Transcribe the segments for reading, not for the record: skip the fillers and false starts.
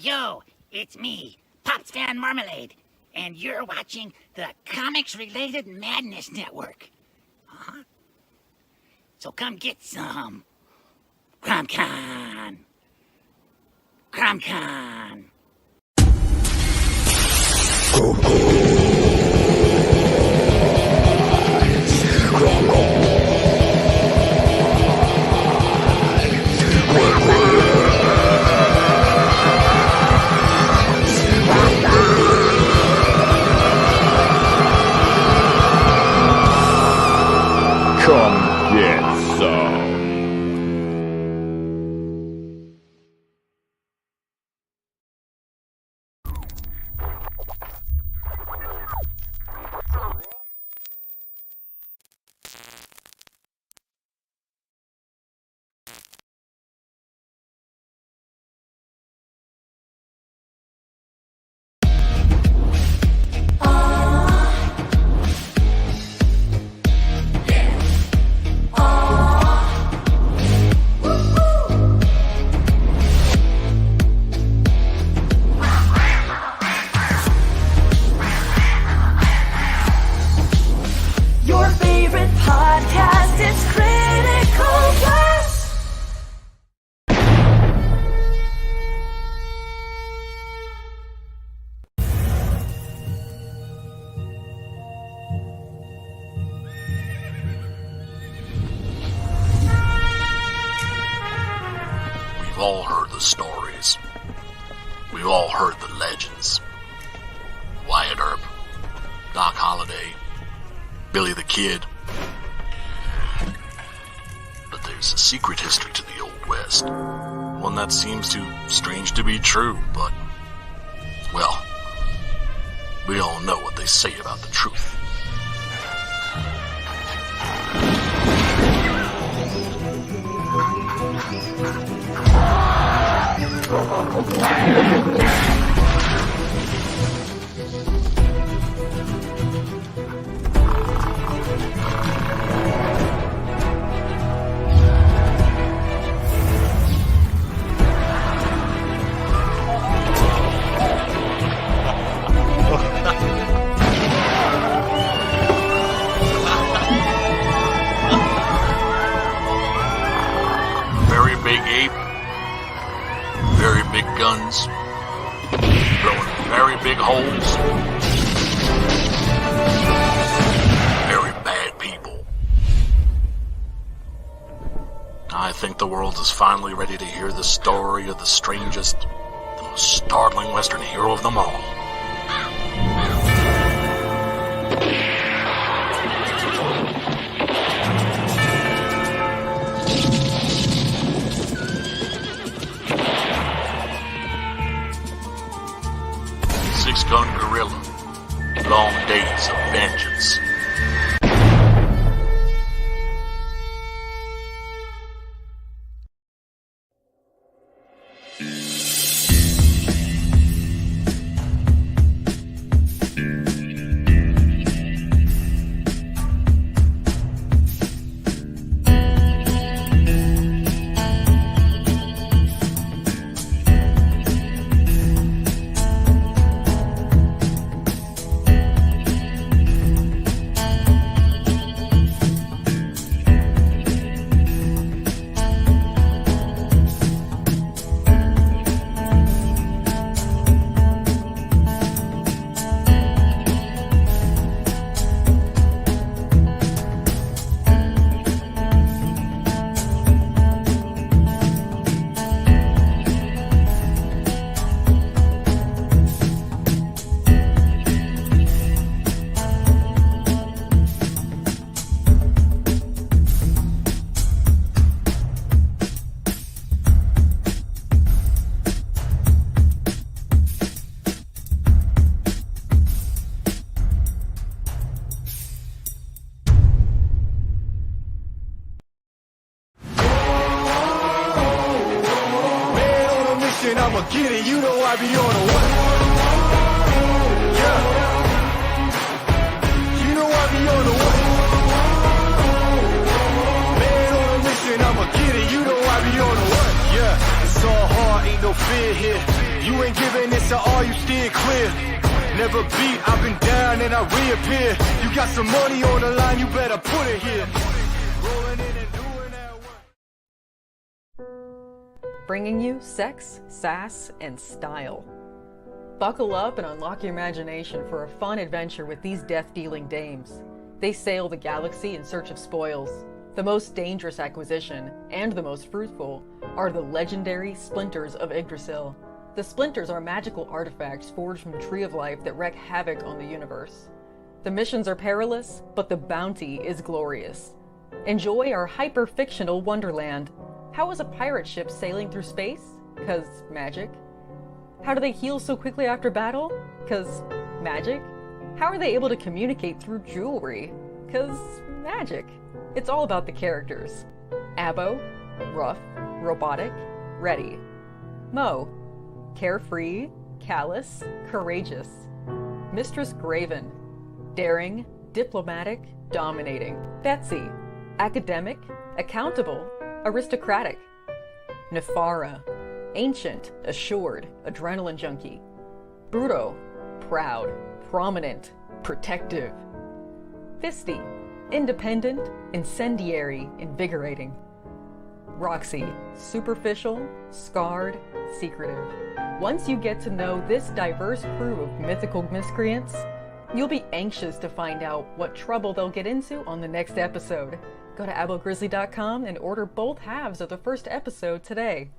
Yo, it's me, Pops Van Marmalade, and you're watching the Comics-Related Madness Network. So come get some. CRoM Con. CRoM Con. Come get some. We've all heard the stories. We've all heard the legends. Wyatt Earp, Doc Holliday, Billy the Kid. But there's a secret history to the Old West. One that seems too strange to be true, but, well, we all know what they say about the truth. Very big ape, very big guns, blowing very big holes, very bad people. I think the world is finally ready to hear the story of the strangest, the most startling Western hero of them all. Six-gun gorilla, long days of vengeance. I'ma get it, you know I be on a what? Yeah. You know I be on a what? Man on a mission, I'ma get it, you know I be on a what? Yeah. It's all hard, ain't no fear here. You ain't giving this to all, you steer clear. Never beat, I've been down and I reappear. You got some money on the line, you better put it here. Rolling in and doing that work. Bringing you sex, sass, and style. Buckle up and unlock your imagination for a fun adventure with these death-dealing dames. They sail the galaxy in search of spoils. The most dangerous acquisition, and the most fruitful, are the legendary Splinters of Yggdrasil. The Splinters are magical artifacts forged from the Tree of Life that wreak havoc on the universe. The missions are perilous, but the bounty is glorious. Enjoy our hyper-fictional wonderland. How is a pirate ship sailing through space? 'Cause magic. How do they heal so quickly after battle? 'Cause magic. How are they able to communicate through jewelry? 'Cause magic. It's all about the characters. Abo, rough, robotic, ready. Mo, carefree, callous, courageous. Mistress Graven, daring, diplomatic, dominating. Betsy, academic, accountable, aristocratic. Nefara, ancient, assured, adrenaline junkie. Bruto, proud, prominent, protective. Fisty, independent, incendiary, invigorating. Roxy, superficial, scarred, secretive. Once you get to know this diverse crew of mythical miscreants, you'll be anxious to find out what trouble they'll get into on the next episode. Go to abogrizzly.com and order both halves of the first episode today.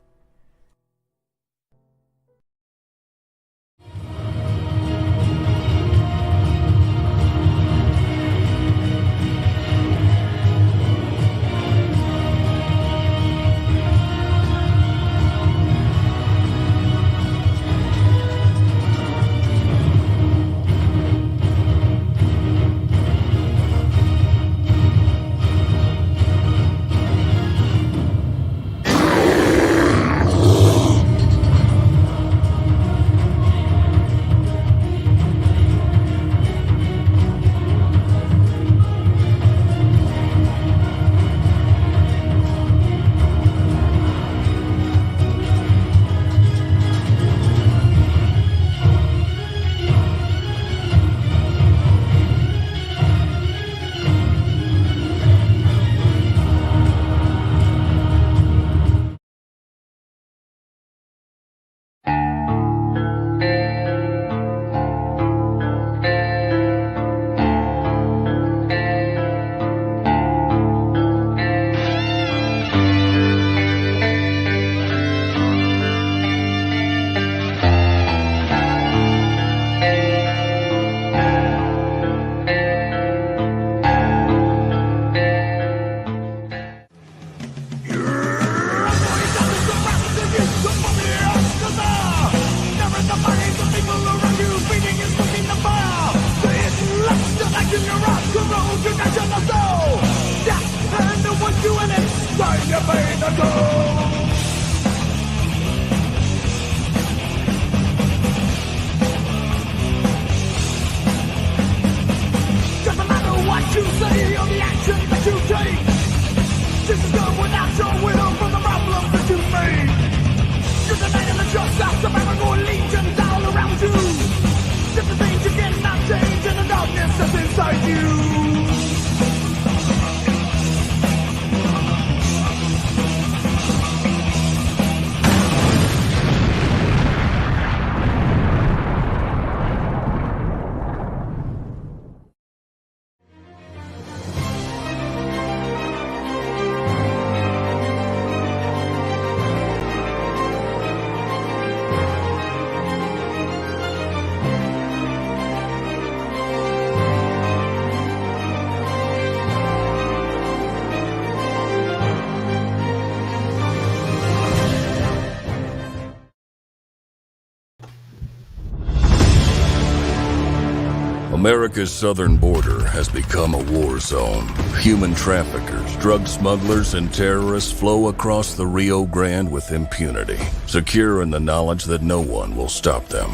America's southern border has become a war zone. Human traffickers, drug smugglers, and terrorists flow across the Rio Grande with impunity, secure in the knowledge that no one will stop them.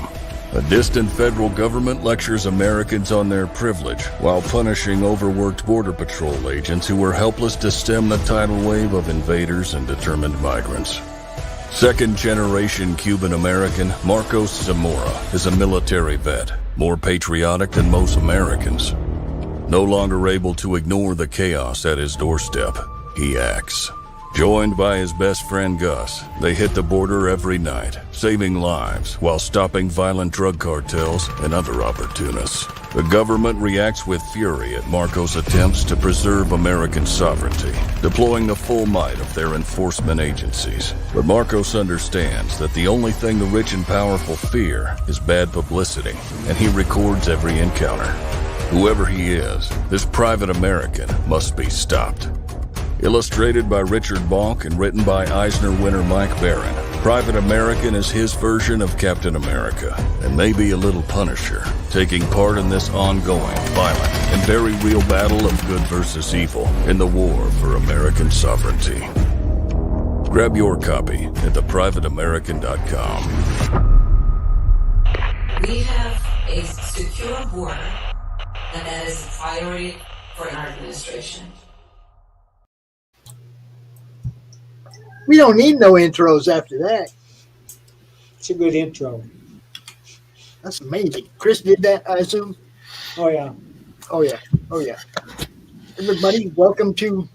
A distant federal government lectures Americans on their privilege while punishing overworked border patrol agents who were helpless to stem the tidal wave of invaders and determined migrants. Second-generation Cuban-American Marcos Zamora is a military vet, more patriotic than most Americans. No longer able to ignore the chaos at his doorstep, he acts. Joined by his best friend Gus, they hit the border every night, saving lives while stopping violent drug cartels and other opportunists. The government reacts with fury at Marcos' attempts to preserve American sovereignty, deploying the full might of their enforcement agencies. But Marcos understands that the only thing the rich and powerful fear is bad publicity, and he records every encounter. Whoever he is, this private American must be stopped. Illustrated by Richard Bonk and written by Eisner winner Mike Barron, Private American is his version of Captain America, and maybe a little Punisher, taking part in this ongoing, violent, and very real battle of good versus evil in the war for American sovereignty. Grab your copy at theprivateamerican.com. We have a secure border, and that is a priority for our administration. We don't need no intros after that. It's a good intro. That's amazing. Chris did that, I assume? Oh, yeah. Oh, yeah. Oh, yeah. Everybody, welcome to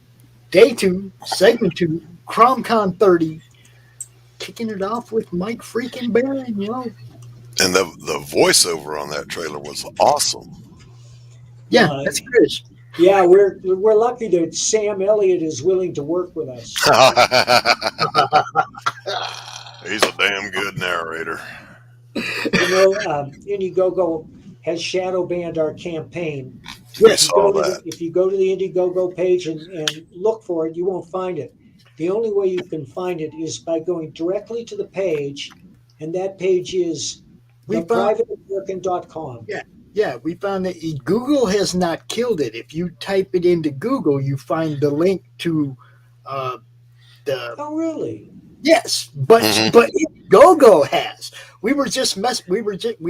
Day 2, Segment 2, CRoM Con 30. Kicking it off with Mike freaking Barron, you know? And the voiceover on that trailer was awesome. Yeah, that's Chris. Yeah, we're lucky that Sam Elliott is willing to work with us. He's a damn good narrator. You know, Indiegogo has shadow banned our campaign. We saw that. If you go to the Indiegogo page and look for it, you won't find it. The only way you can find it is by going directly to the page, and that page is theprivateamerican.com. Yeah. Yeah, we found that Google has not killed it. If you type it into Google, you find the link to the. Oh, really? Yes, but Indiegogo has. We've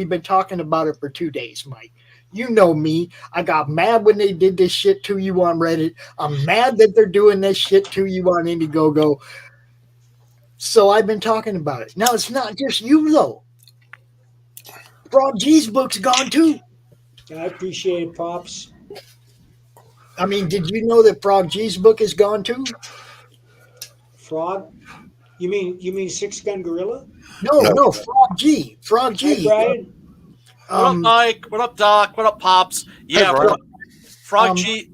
been talking about it for 2 days, Mike. You know me. I got mad when they did this shit to you on Reddit. I'm mad that they're doing this shit to you on Indiegogo. So I've been talking about it. Now it's not just you though. Frog G's book's gone too. I appreciate it, Pops. I mean, did you know that Frog G's book is gone too? Frog? You mean Six Gun Gorilla? No, Frog G. Frog G. Hi, Brian. What up, Mike? What up, Doc? What up, Pops? Yeah, hey, Frog G.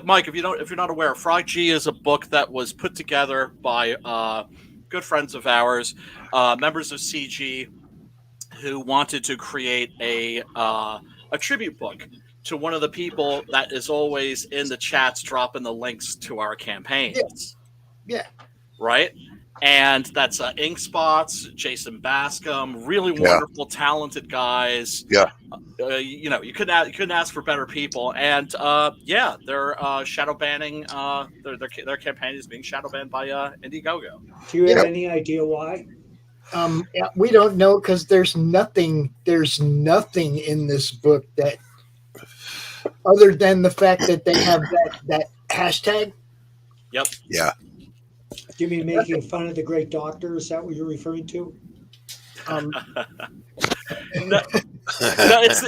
Mike, if you're not aware, Frog G is a book that was put together by good friends of ours, members of CG, who wanted to create a tribute book to one of the people that is always in the chats dropping the links to our campaigns. Yeah. Right? And that's Ink Spots, Jason Bascom, really wonderful, talented guys. Yeah. You couldn't ask for better people. And they're shadow banning. Their campaign is being shadow banned by Indiegogo. Do you have any idea why? We don't know because there's nothing in this book that other than the fact that they have that hashtag. Yep. Yeah. Do you mean making fun of the great doctor? Is that what you're referring to? No, it's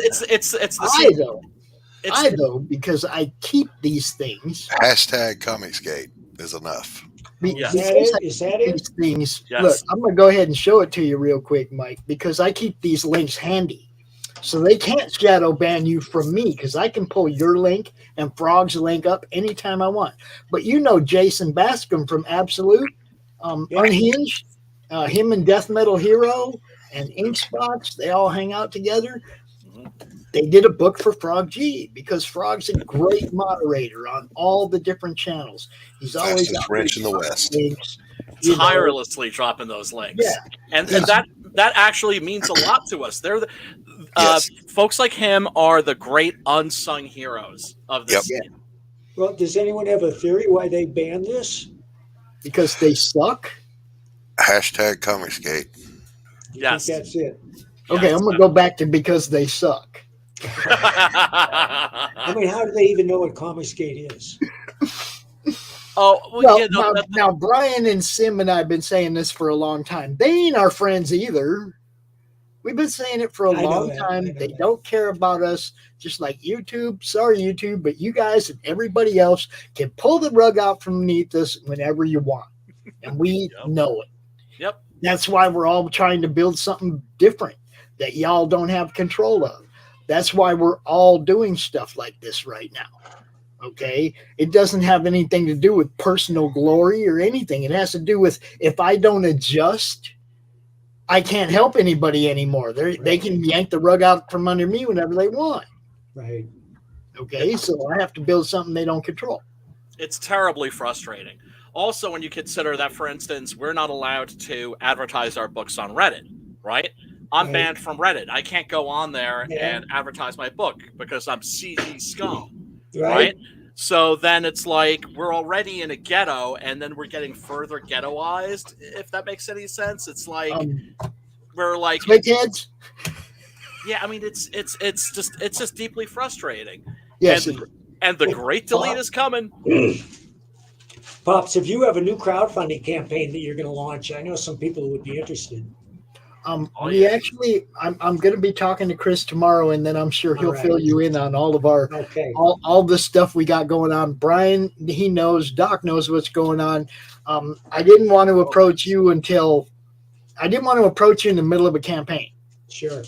the same. I though, because I keep these things. Hashtag Comicsgate is enough. Is that it? These things. Yes. Look, I'm going to go ahead and show it to you real quick, Mike, because I keep these links handy. So they can't shadow ban you from me because I can pull your link and Frog's link up anytime I want. But you know Jason Bascom from Absolute, Unhinged, him and Death Metal Hero and Ink Spots, they all hang out together. They did a book for Frog G because Frog's a great moderator on all the different channels. He's always rich in the West. Links, tirelessly dropping those links. Yeah. And that actually means a lot to us. They're the folks like him are the great unsung heroes of this. Yep. Game. Well, does anyone have a theory why they banned this? Because they suck? Hashtag Comicsgate. Yes. That's it. Okay, I'm going to go back to because they suck. I mean, how do they even know what Comicsgate is? Oh, well, Well, yeah, no, now Brian and Sim and I have been saying this for a long time. They ain't our friends either. We've been saying it for a long time. They don't care about us, just like YouTube. Sorry, YouTube, but you guys and everybody else can pull the rug out from underneath us whenever you want. And we know it. Yep. That's why we're all trying to build something different that y'all don't have control of. That's why we're all doing stuff like this right now. Okay? It doesn't have anything to do with personal glory or anything. It has to do with if I don't adjust, I can't help anybody anymore. They can yank the rug out from under me whenever they want. Right. Okay, so I have to build something they don't control. It's terribly frustrating. Also, when you consider that, for instance, we're not allowed to advertise our books on Reddit, right? I'm banned from Reddit. I can't go on there and advertise my book because I'm CG scum, right? So then it's like we're already in a ghetto, and then we're getting further ghettoized. If that makes any sense, it's like we're like kids. Yeah, I mean it's just deeply frustrating. Yes, and the great delete is coming. Pops, if you have a new crowdfunding campaign that you're going to launch, I know some people who would be interested. Actually, I'm going to be talking to Chris tomorrow, and then I'm sure he'll fill you in on all of our all the stuff we got going on. Brian, he knows. Doc knows what's going on. I didn't want to approach you in the middle of a campaign. Sure.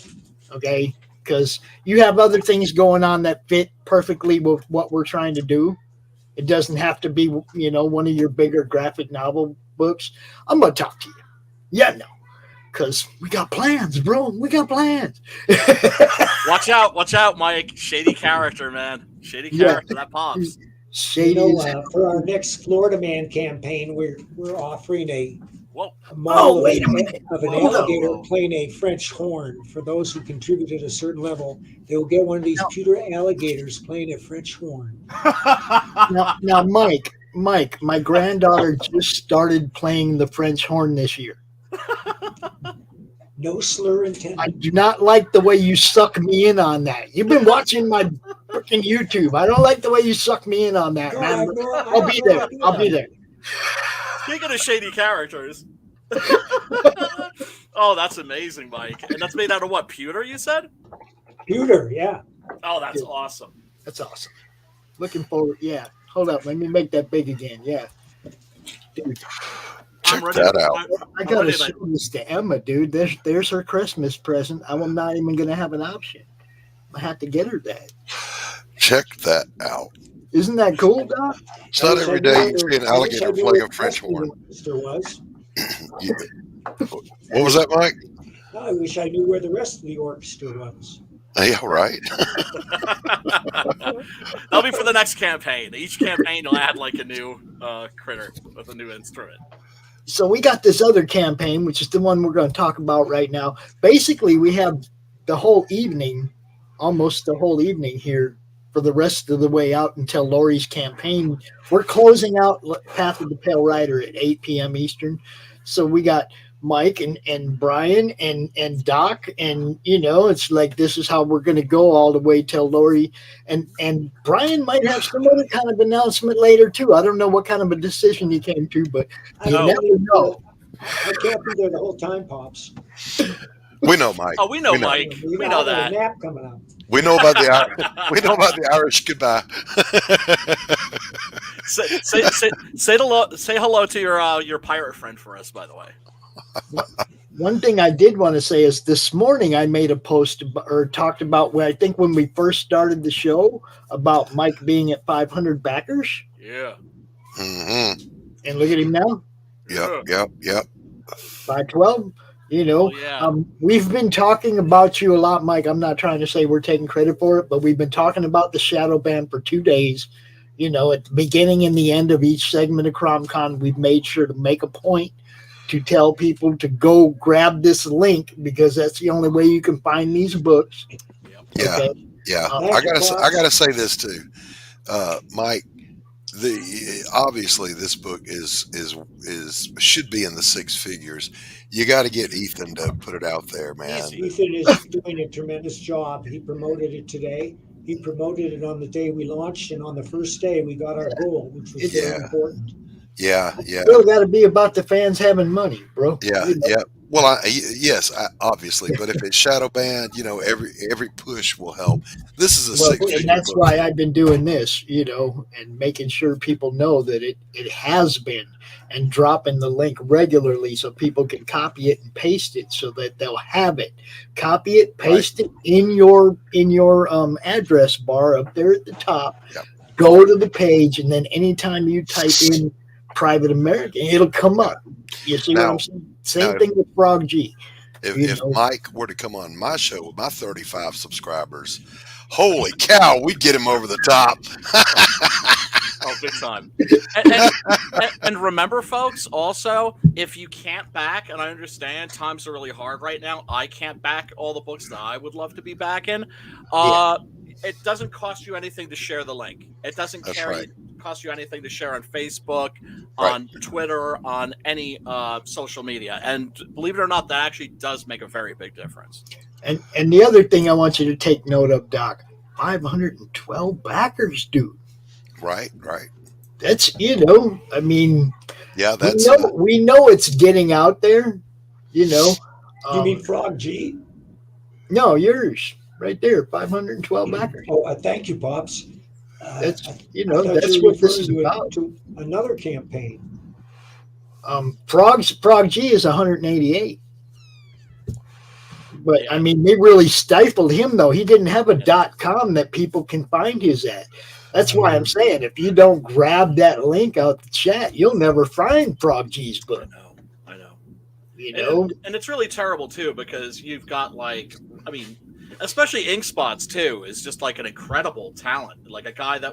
Okay, because you have other things going on that fit perfectly with what we're trying to do. It doesn't have to be, one of your bigger graphic novel books. I'm going to talk to you. Yeah, no. Because we got plans, bro. We got plans. Watch out, Mike. Shady character, man. Shady character, that pops. Shady. For our next Florida Man campaign, we're offering a model of an alligator playing a French horn. For those who contribute at a certain level, they will get one of these pewter alligators playing a French horn. Now, Mike, my granddaughter just started playing the French horn this year. No slur intended. I do not like the way you suck me in on that. You've been watching my freaking YouTube. I don't like the way you suck me in on that, man. I'll be there. I'll be there. Speaking of shady characters. Oh, that's amazing, Mike. And that's made out of what? Pewter, you said? Pewter, yeah. Oh, that's awesome. That's awesome. Looking forward. Yeah. Hold up. Let me make that big again. Yeah. Dude. Check that out. I gotta show this to Emma, dude. There's her Christmas present. I'm not even gonna have an option. I have to get her that. Check that out. Isn't that cool, Doc? It's not every day you see an alligator playing a French horn. What was that, Mike? I wish I knew where the rest of the orchestra was. Yeah, right. That'll be for the next campaign. Each campaign will add like a new critter with a new instrument. So we got this other campaign, which is the one we're going to talk about right now. Basically, we have the whole evening, almost the whole evening here for the rest of the way out until Laurie's campaign. We're closing out Path of the Pale Rider at 8 p.m. Eastern. So we got Mike and Brian and Doc, and it's like this is how we're going to go all the way till Laurie and Brian might have some other kind of announcement later too. I don't know what kind of a decision he came to, but you never know. I can't be there the whole time, Pops. We know Mike. Oh, we know Mike. We know that. A nap coming up. We know about the Irish goodbye. Say hello to your pirate friend for us, by the way. One thing I did want to say is this morning I made a post or talked about when we first started the show about Mike being at 500 backers. Yeah. Mm-hmm. And look at him now. Yep. 512. We've been talking about you a lot, Mike. I'm not trying to say we're taking credit for it, but we've been talking about the shadow ban for 2 days. At the beginning and the end of each segment of CRoM Con, we've made sure to make a point to tell people to go grab this link because that's the only way you can find these books. Yeah. Okay? Yeah. I gotta say this too, Mike. Obviously this book is should be in the 6 figures. You got to get Ethan to put it out there, man. Ethan is doing a tremendous job. He promoted it today. He promoted it on the day we launched, and on the first day we got our goal, which was very important. Yeah. Still got to be about the fans having money, bro. Yeah. You know? Yeah. Well, obviously, but if it's shadow banned, every push will help. This is a Well, six-figure and that's book. why I've been doing this, and making sure people know that it has been, and dropping the link regularly so people can copy it and paste it so that they'll have it. Copy it, paste it in your address bar up there at the top. Yep. Go to the page, and then anytime you type in Private American, it'll come up. You see what I'm saying? Same thing with Frog G. If Mike were to come on my show with my 35 subscribers, holy cow, we'd get him over the top. Oh, big time. And remember, folks, also, if you can't back, and I understand times are really hard right now, I can't back all the books that I would love to be backing. It doesn't cost you anything to share the link. It doesn't cost you anything to share on Facebook, on Twitter, on any social media. And believe it or not, that actually does make a very big difference. And the other thing I want you to take note of, Doc, 512 backers, dude. Right. That's, I mean, yeah, that's we know it's getting out there, You mean Frog G? No, yours. Right there, 512 backers. Oh, thank you, Pops. That's that's what this is about. To another campaign. Frog G is 188. But I mean, they really stifled him though. He didn't have a .com that people can find his at. That's why I'm saying if you don't grab that link out the chat, you'll never find Frog G's book. I know. And it's really terrible too because you've got especially Ink Spots too is just like an incredible talent. Like a guy that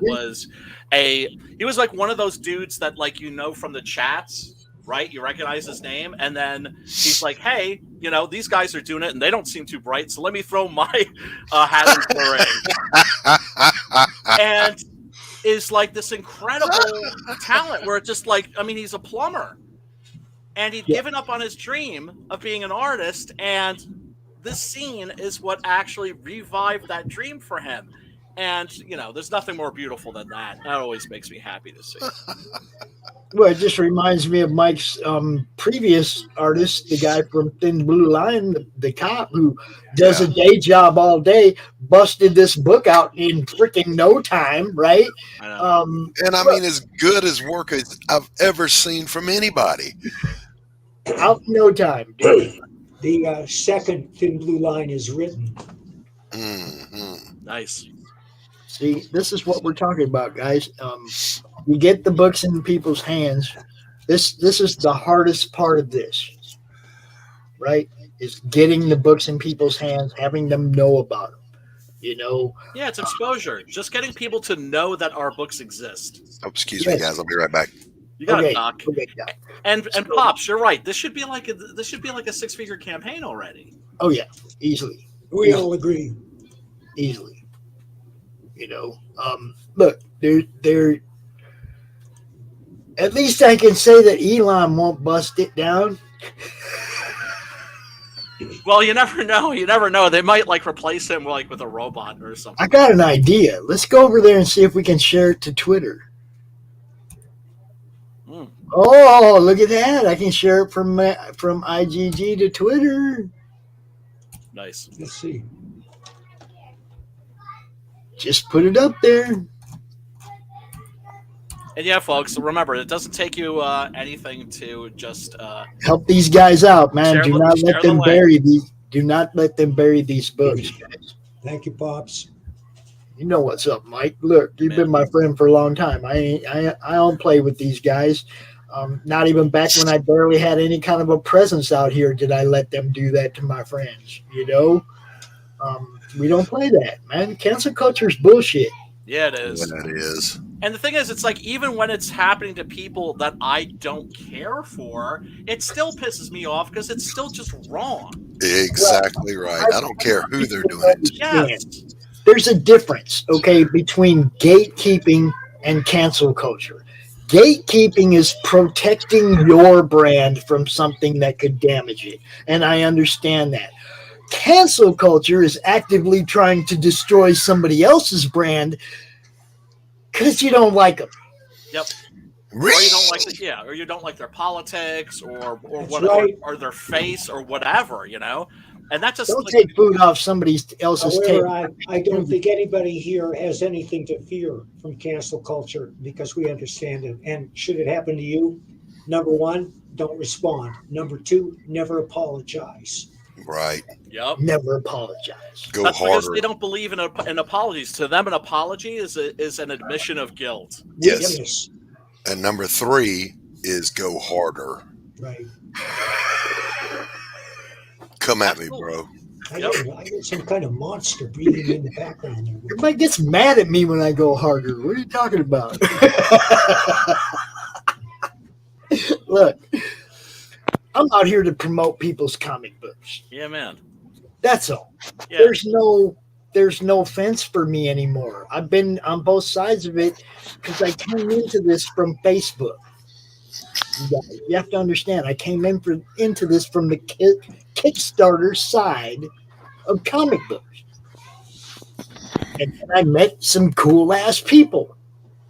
he was like one of those dudes that from the chats, right? You recognize his name, and then he's like, "Hey, these guys are doing it, and they don't seem too bright, so let me throw my hat into the ring." And is like this incredible talent where it's just he's a plumber, and he'd given up on his dream of being an artist, and this scene is what actually revived that dream for him. And, there's nothing more beautiful than that. That always makes me happy to see. Well, it just reminds me of Mike's previous artist, the guy from Thin Blue Line, the cop who does a day job all day, busted this book out in freaking no time, right? And I mean, as good as work as I've ever seen from anybody. Out in no time, dude. The second Thin Blue Line is written. Mm-hmm. Nice. See, this is what we're talking about, guys. You get the books in people's hands. This is the hardest part of this, right? Is getting the books in people's hands, having them know about them. Yeah, it's exposure. Just getting people to know that our books exist. Oh, excuse me, guys. I'll be right back. You got it, Doc. Okay, Doc. And Pops, you're right. This should be like a six-figure campaign already. Oh yeah, easily. We all agree. Easily. Look, they're at least I can say that Elon won't bust it down. Well, you never know. You never know. They might replace him with a robot or something. I got an idea. Let's go over there and see if we can share it to Twitter. Oh, look at that. I can share it from IGG to Twitter. Nice. Let's see. Just put it up there. And yeah, folks, remember, it doesn't take you anything to just help these guys out, man. Do not let them bury these books, guys. Thank you, Pops. You know what's up, Mike. Look, you've been my friend for a long time. I don't play with these guys. Not even back when I barely had any kind of a presence out here did I let them do that to my friends. We don't play that, man. Cancel culture is bullshit. Yeah, it is. Yeah, it is. And the thing is, it's even when it's happening to people that I don't care for, it still pisses me off because it's still just wrong. Exactly right. I don't care who they're doing it to. Yes. There's a difference, okay, between gatekeeping and cancel culture. Gatekeeping is protecting your brand from something that could damage it, and I understand that. Cancel culture is actively trying to destroy somebody else's brand because you don't like them. Yep. or you don't like or you don't like their politics or what right. or their face or whatever, you know. And that just Don't take food off somebody else's However, table. I don't think anybody here has anything to fear from cancel culture because we understand it. And should it happen to you, number one, don't respond. Number two, never apologize. Right. Yep. Never apologize. Go That's harder. because they don't believe in apologies. To them, an apology is an admission of guilt. Yes. And number three is go harder. Right. Come at me, bro. I get some kind of monster breathing in the background there. Everybody gets mad at me when I go harder. What are you talking about? Look, I'm out here to promote people's comic books. Yeah, man. That's all. Yeah. There's no fence for me anymore. I've been on both sides of it because I came into this from Facebook. You have to understand, I came into this from the Kickstarter side of comic books. And I met some cool ass people.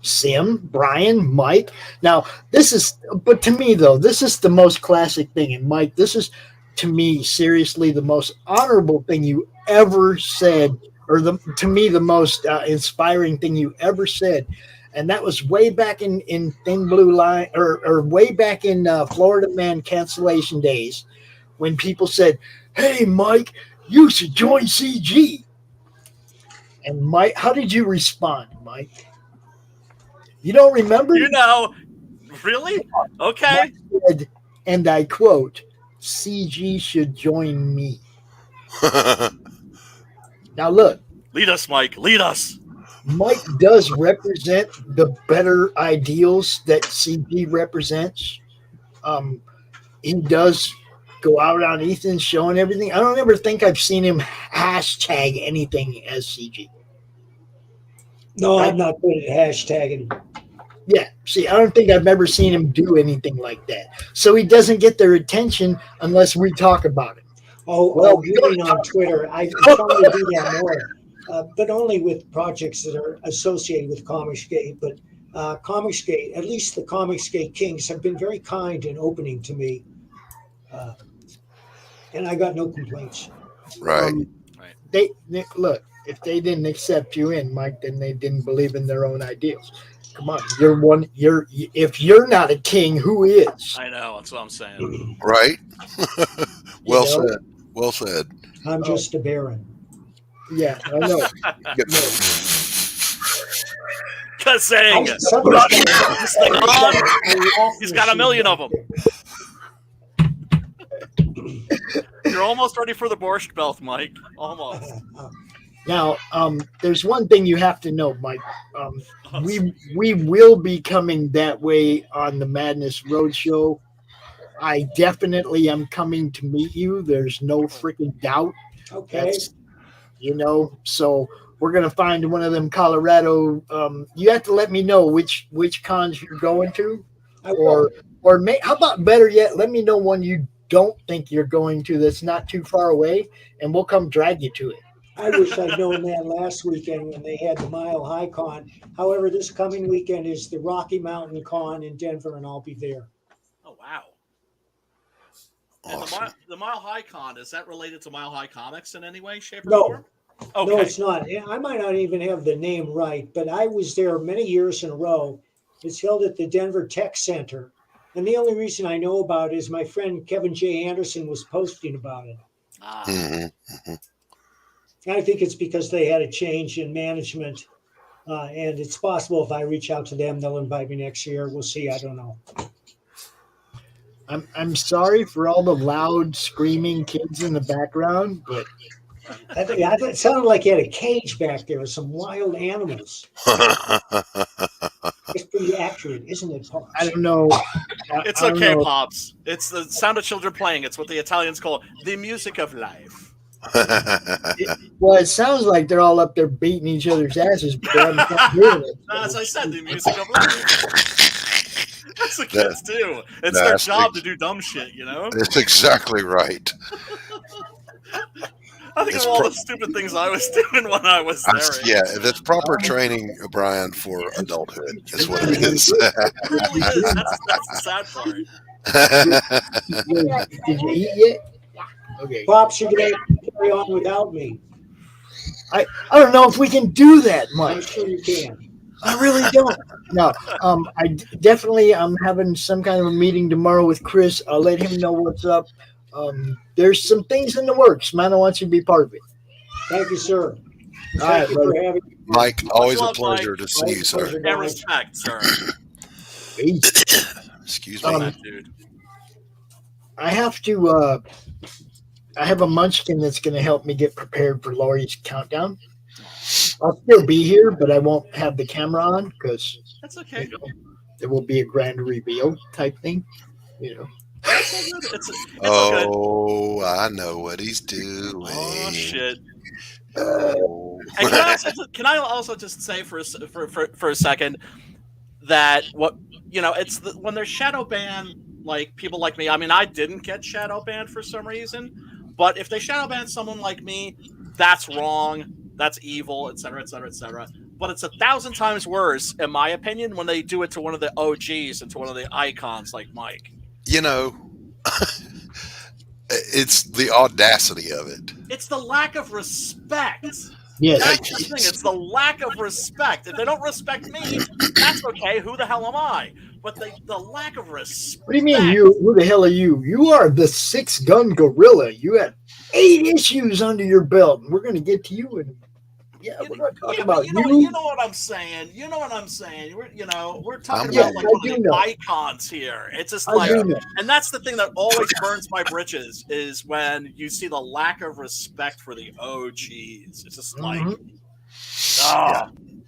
Sim, Brian, Mike. Now, but to me though, this is the most classic thing. And Mike, this is to me seriously the most honorable thing you ever said, or to me the most inspiring thing you ever said. And that was way back in Thin Blue Line, or way back in Florida Man cancellation days, when people said, "Hey, Mike, you should join CG." And Mike, how did you respond, Mike? You don't remember? You know, really? Okay. Mike said, and I quote, "CG should join me." Now look. Lead us, Mike. Lead us. Mike does represent the better ideals that CG represents. He does go out on Ethan's show and everything. I don't ever think I've seen him hashtag anything as CG. No, I'm not good at hashtagging. Yeah, see, I don't think I've ever seen him do anything like that. So he doesn't get their attention unless we talk about it. Well, reading on Twitter, I'm trying to do that more. But only with projects that are associated with Comicsgate. But Comicsgate, at least the Comicsgate Kings, have been very kind and opening to me. And I got no complaints. Right. They look, if they didn't accept you in, Mike, then they didn't believe in their own ideals. Come on, if you're not a king, who is? I know, that's what I'm saying. Right. Well said. Well said. I'm just a baron. Yeah, I know. Ka-sing! He's got a million of them. You're almost ready for the borscht belt, Mike. Almost. Now, there's one thing you have to know, Mike. We will be coming that way on the Madness Roadshow. I definitely am coming to meet you. There's no freaking doubt. Okay. So we're gonna find one of them Colorado. You have to let me know which cons you're going to, or how about better yet, let me know one you don't think you're going to that's not too far away, and we'll come drag you to it. I wish I'd known that last weekend when they had the Mile High Con. However, this coming weekend is the Rocky Mountain Con in Denver, and I'll be there. Oh, wow. Awesome. And the Mile High Con, is that related to Mile High Comics in any way, shape, or No. form? Okay. No, it's not. I might not even have the name right, but I was there many years in a row. It's held at the Denver Tech Center. And the only reason I know about it is my friend Kevin J. Anderson was posting about it. I think it's because they had a change in management. And it's possible if I reach out to them, they'll invite me next year. We'll see. I don't know. I'm sorry for all the loud screaming kids in the background, but it sounded like you had a cage back there with some wild animals. It's pretty accurate, isn't it, Pops? I don't know. It's okay, Pops. It's the sound of children playing. It's what the Italians call the music of life. It sounds like they're all up there beating each other's asses, but they're not doing it. As I said, the music of life. That's what kids do. It's their job to do dumb shit, you know? That's exactly right. I think of all the stupid things I was doing when I was there. Yeah, that's proper training, Brian, for adulthood. Is what it is. It really is. That's the sad part. Did you eat yet? Okay. Pops, you can carry on without me. I don't know if we can do that, Mike. I'm sure you can. I really don't. No. I'm having some kind of a meeting tomorrow with Chris. I'll let him know what's up. There's some things in the works. Man, I want you to be part of it. Thank you, sir. Thank you for having me. Mike, always a pleasure to see you, sir. And respect, sir. Excuse me, dude. I have to. I have a munchkin that's going to help me get prepared for Laurie's countdown. I'll still be here, but I won't have the camera on because that's okay. You know, there will be a grand reveal type thing. You know. It's oh, I know what he's doing. Oh shit. Oh. And can I also just say for a second that it's when there's shadow ban, like people like me. I mean, I didn't get shadow banned for some reason, but if they shadow ban someone like me, that's wrong. That's evil, etc., etc., etc. But it's 1,000 times worse, in my opinion, when they do it to one of the OGs and to one of the icons like Mike. You know, it's the audacity of it. It's the lack of respect. Yes. That's the thing. It's the lack of respect. If they don't respect me, that's okay. Who the hell am I? But the lack of respect. What do you mean, you? Who the hell are you? You are the 6-gun gorilla. You have 8 issues under your belt. We're going to get to you in. Yeah, we're going to talk about you. You know what I'm saying. You know what I'm saying. We're talking about like one of the icons here. It's just like, and that's the thing that always burns my britches is when you see the lack of respect for the OGs. It's just like,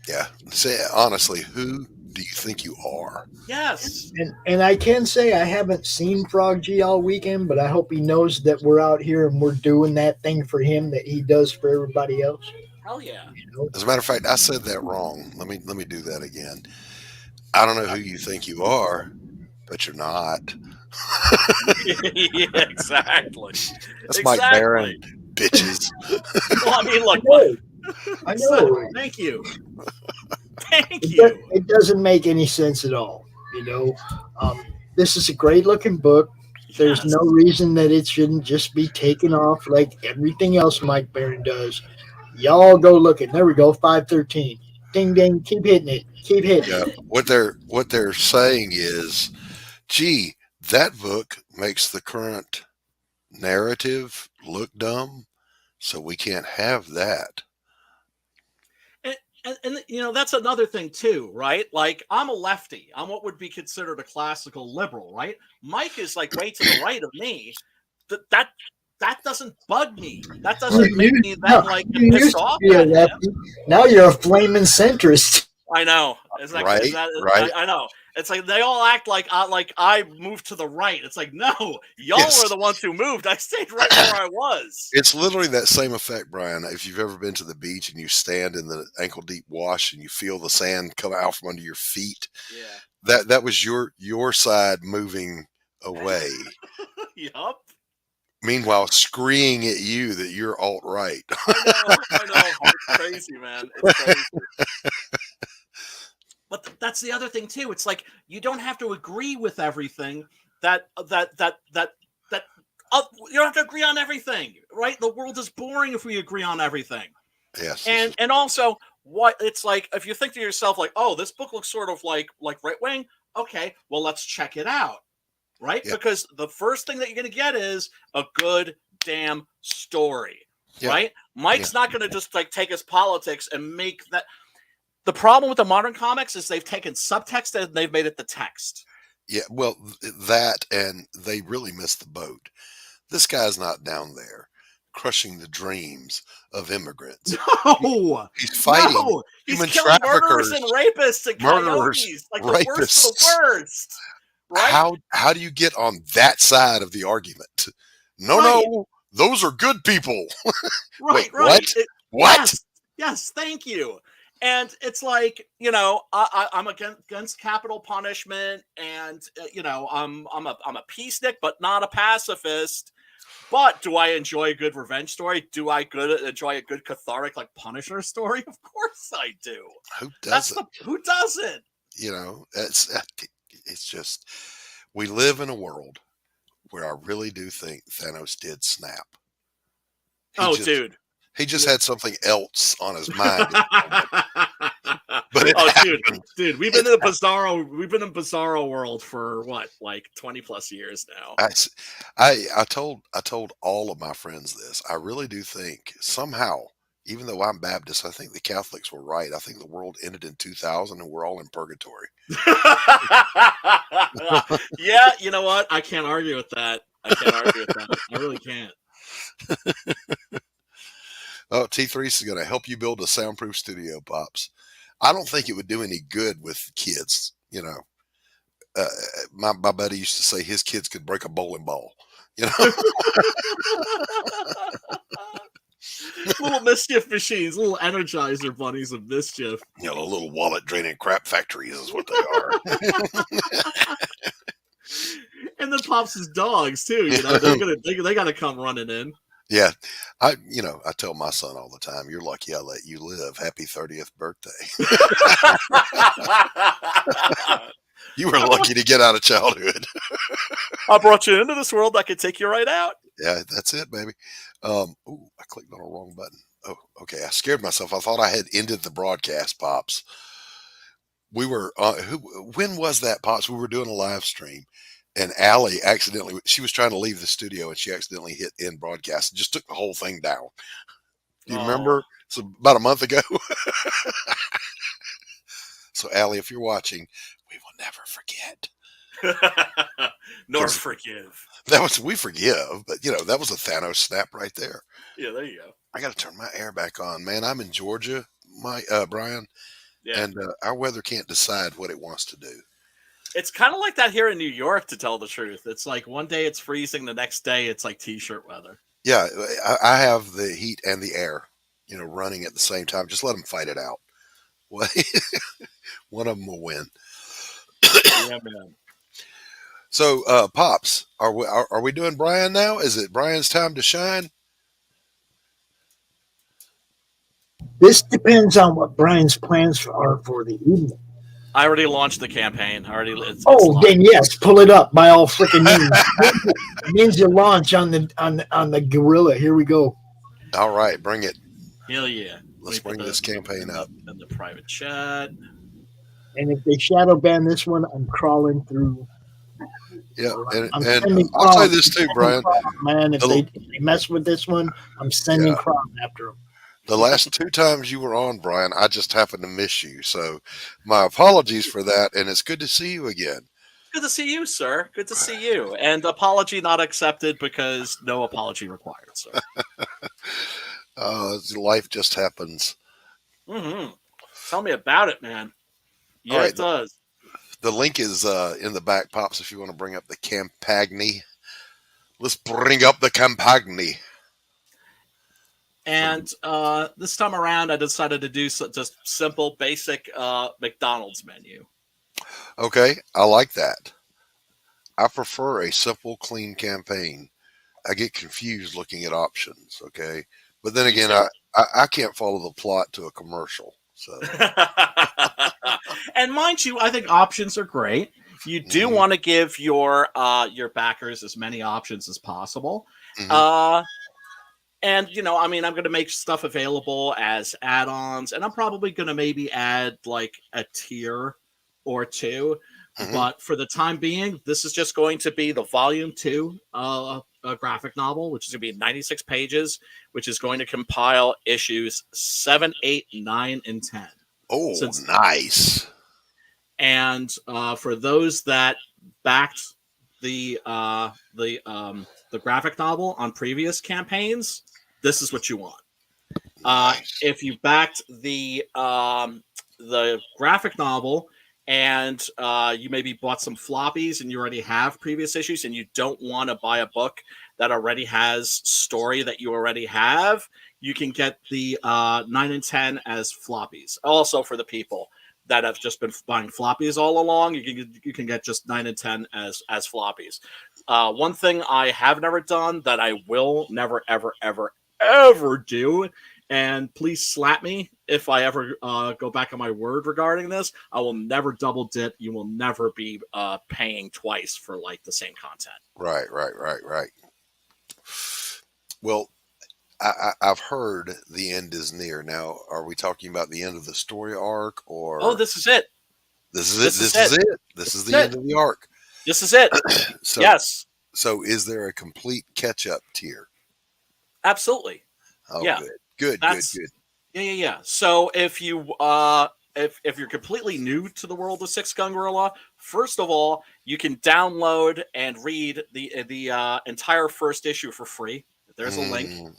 yeah. Say honestly, who do you think you are? Yes. And I can say I haven't seen Frog G all weekend, but I hope he knows that we're out here and we're doing that thing for him that he does for everybody else. Hell yeah. As a matter of fact, I said that wrong. Let me do that again. I don't know who you think you are, but you're not. Yeah, exactly. That's Mike Barron, bitches. Well, I mean, look, I know. Thank you. Thank you. It doesn't make any sense at all. You know, this is a great looking book. There's no reason that it shouldn't just be taken off like everything else Mike Barron does. Y'all go looking. There we go. 513. Ding ding. Keep hitting it. Keep hitting it. What they're saying is, gee, that book makes the current narrative look dumb, so we can't have that. And that's another thing too, right? Like I'm a lefty. I'm what would be considered a classical liberal, right? Mike is like way to the right of me. That doesn't bug me. That doesn't make me that like pissed off. Now you're a flaming centrist. I know. Right. I know. It's like they all act like I moved to the right. It's like, no, y'all were the ones who moved. I stayed right where I was. It's literally that same effect, Brian. If you've ever been to the beach and you stand in the ankle deep wash and you feel the sand come out from under your feet, that was your side moving away. Yup. Meanwhile, screaming at you that you're alt-right. I know. It's crazy, man. It's crazy. But that's the other thing too. It's like you don't have to agree with everything. You don't have to agree on everything, right? The world is boring if we agree on everything. Yes. And also, what it's like if you think to yourself like, oh, this book looks sort of like right wing. Okay, well, let's check it out. Right? Yeah. Because the first thing that you're going to get is a good damn story, right? Mike's not going to just like take his politics and make that. The problem with the modern comics is they've taken subtext and they've made it the text. Yeah, well, that and they really missed the boat. This guy's not down there crushing the dreams of immigrants. No, he's fighting. No, human he's killing traffickers, murderers and rapists and coyotes, like the worst of the worst. Right? How do you get on that side of the argument? No, those are good people. Wait, right. What? Yes, thank you. And it's like, I'm against capital punishment, and I'm a peacenik, but not a pacifist. But do I enjoy a good revenge story? Do I enjoy a good cathartic like Punisher story? Of course I do. Who doesn't? Who doesn't? You know, it's just we live in a world where I really do think Thanos did snap. Dude. He just had something else on his mind. Dude, we've been in the Bizarro world for what, like 20 plus years now. I told all of my friends this. I really do think somehow, even though I'm Baptist, I think the Catholics were right. I think the world ended in 2000 and we're all in purgatory. Yeah, you know what? I can't argue with that. I really can't. Oh, T3 is going to help you build a soundproof studio, Pops. I don't think it would do any good with kids. You know, my buddy used to say his kids could break a bowling ball. You know, little mischief machines, little Energizer bunnies of mischief. You know, little wallet draining crap factories is what they are. And then Pops' dogs too. You know, they got to come running in. Yeah, I tell my son all the time, "You're lucky I let you live. Happy 30th birthday." You were lucky to get out of childhood. I brought you into this world. I could take you right out. Yeah, that's it, baby. I clicked on the wrong button. Oh, okay. I scared myself. I thought I had ended the broadcast, Pops. We were. When was that, Pops? We were doing a live stream. And Allie she was trying to leave the studio and she accidentally hit end broadcast and just took the whole thing down. Do you remember? It's about a month ago. So Allie, if you're watching, we will never forget. Nor forgive. We forgive, but that was a Thanos snap right there. Yeah, there you go. I got to turn my air back on, man. I'm in Georgia, Brian, and our weather can't decide what it wants to do. It's kind of like that here in New York, to tell the truth. It's like one day it's freezing, the next day it's like t-shirt weather. Yeah, I have the heat and the air, running at the same time. Just let them fight it out. One of them will win. Yeah, man. So, Pops, are we doing Brian now? Is it Brian's time to shine? This depends on what Brian's plans are for the evening. I already launched the campaign. It's then yes, pull it up by all freaking means. Means you launch on the gorilla. Here we go. All right, bring it. Hell yeah! Let's bring this campaign up in the private chat. And if they shadow ban this one, I'm crawling through. Yeah, and I'll say this too, Brian. Man, if they mess with this one, I'm sending CRoM after them. The last 2 times you were on, Brian, I just happened to miss you. So my apologies for that. And it's good to see you again. Good to see you, sir. Good to see you. And apology not accepted because no apology required, sir. Life just happens. Mm-hmm. Tell me about it, man. Yeah, right, it does. The link is in the back, Pops, if you want to bring up the Campagny. Let's bring up the Campagny. And this time around, I decided to do just simple, basic McDonald's menu. Okay, I like that. I prefer a simple, clean campaign. I get confused looking at options, okay? But then again, I can't follow the plot to a commercial. So, and mind you, I think options are great. You do want to give your backers as many options as possible. Mm-hmm. And, I'm going to make stuff available as add-ons, and I'm probably going to maybe add like a tier or two. Mm-hmm. But for the time being, this is just going to be the volume 2 graphic novel, which is going to be 96 pages, which is going to compile issues 7, 8, 9, and 10. Oh, nice. And for those that backed the graphic novel on previous campaigns, this is what you want. Nice. If you backed the graphic novel and you maybe bought some floppies and you already have previous issues and you don't want to buy a book that already has story that you already have, you can get the 9 and 10 as floppies. Also, for the people that have just been buying floppies all along, you can get just 9 and 10 as floppies. One thing I have never done that I will never, ever, ever, ever do, and please slap me if I ever go back on my word regarding this, I will never double dip. You will never be paying twice for like the same content. Right. Well, I've heard the end is near. Now, are we talking about the end of the story arc, or? Oh, this is it. This is it. This is the end of the arc. This is it. So, yes. So, is there a complete catch-up tier? Absolutely. Oh, yeah. Good. Yeah. So if you if you're completely new to the world of Six Gun Gorilla, first of all, you can download and read the entire first issue for free. There's a link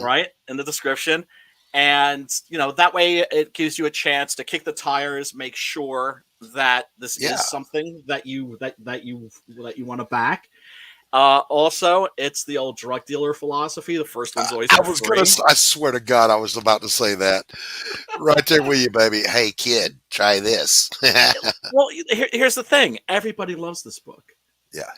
right in the description, and that way it gives you a chance to kick the tires, make sure that this is something that you want to back. Also, it's the old drug dealer philosophy. The first one's always free. I swear to God, I was about to say that. Right there with you, baby. Hey, kid, try this. Well, here's the thing. Everybody loves this book. Yeah.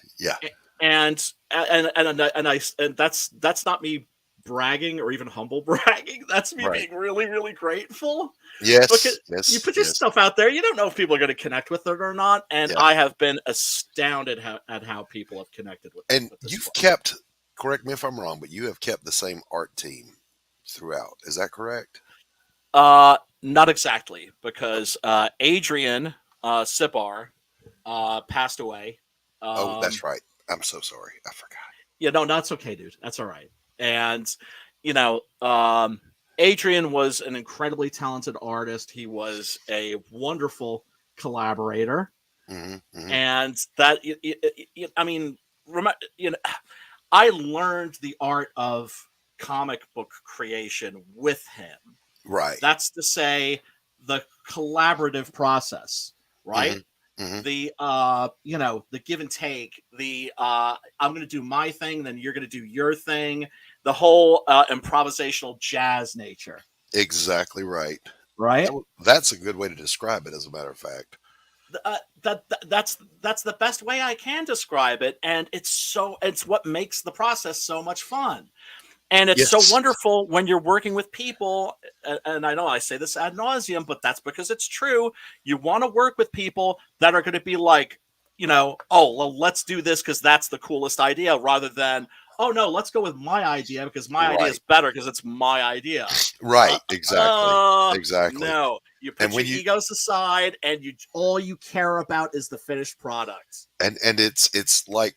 And that's not me bragging or even humble bragging. That's me being really, really grateful. Yes. Because you put your stuff out there, you don't know if people are going to connect with it or not. And I have been astounded at how people have connected with it. And you've kept, correct me if I'm wrong, but you have kept the same art team throughout. Is that correct? Not exactly, because Adrian Sibar passed away. Oh, that's right. I'm so sorry. I forgot. Yeah, no, that's okay, dude. That's all right. And, Adrian was an incredibly talented artist. He was a wonderful collaborator. And that, I learned the art of comic book creation with him. Right. That's to say the collaborative process, right? The the give and take, I'm going to do my thing, then you're going to do your thing, the whole improvisational jazz nature. Exactly right. That's a good way to describe it, as a matter of fact. That's the best way I can describe it, and it's what makes the process so much fun. And it's so wonderful when you're working with people, and I know I say this ad nauseum, but that's because it's true. You want to work with people that are going to be like, oh, well, let's do this because that's the coolest idea, rather than, oh, no, let's go with my idea because my idea is better because it's my idea. Right, exactly. No, you put your egos aside, and all you care about is the finished product. And it's like,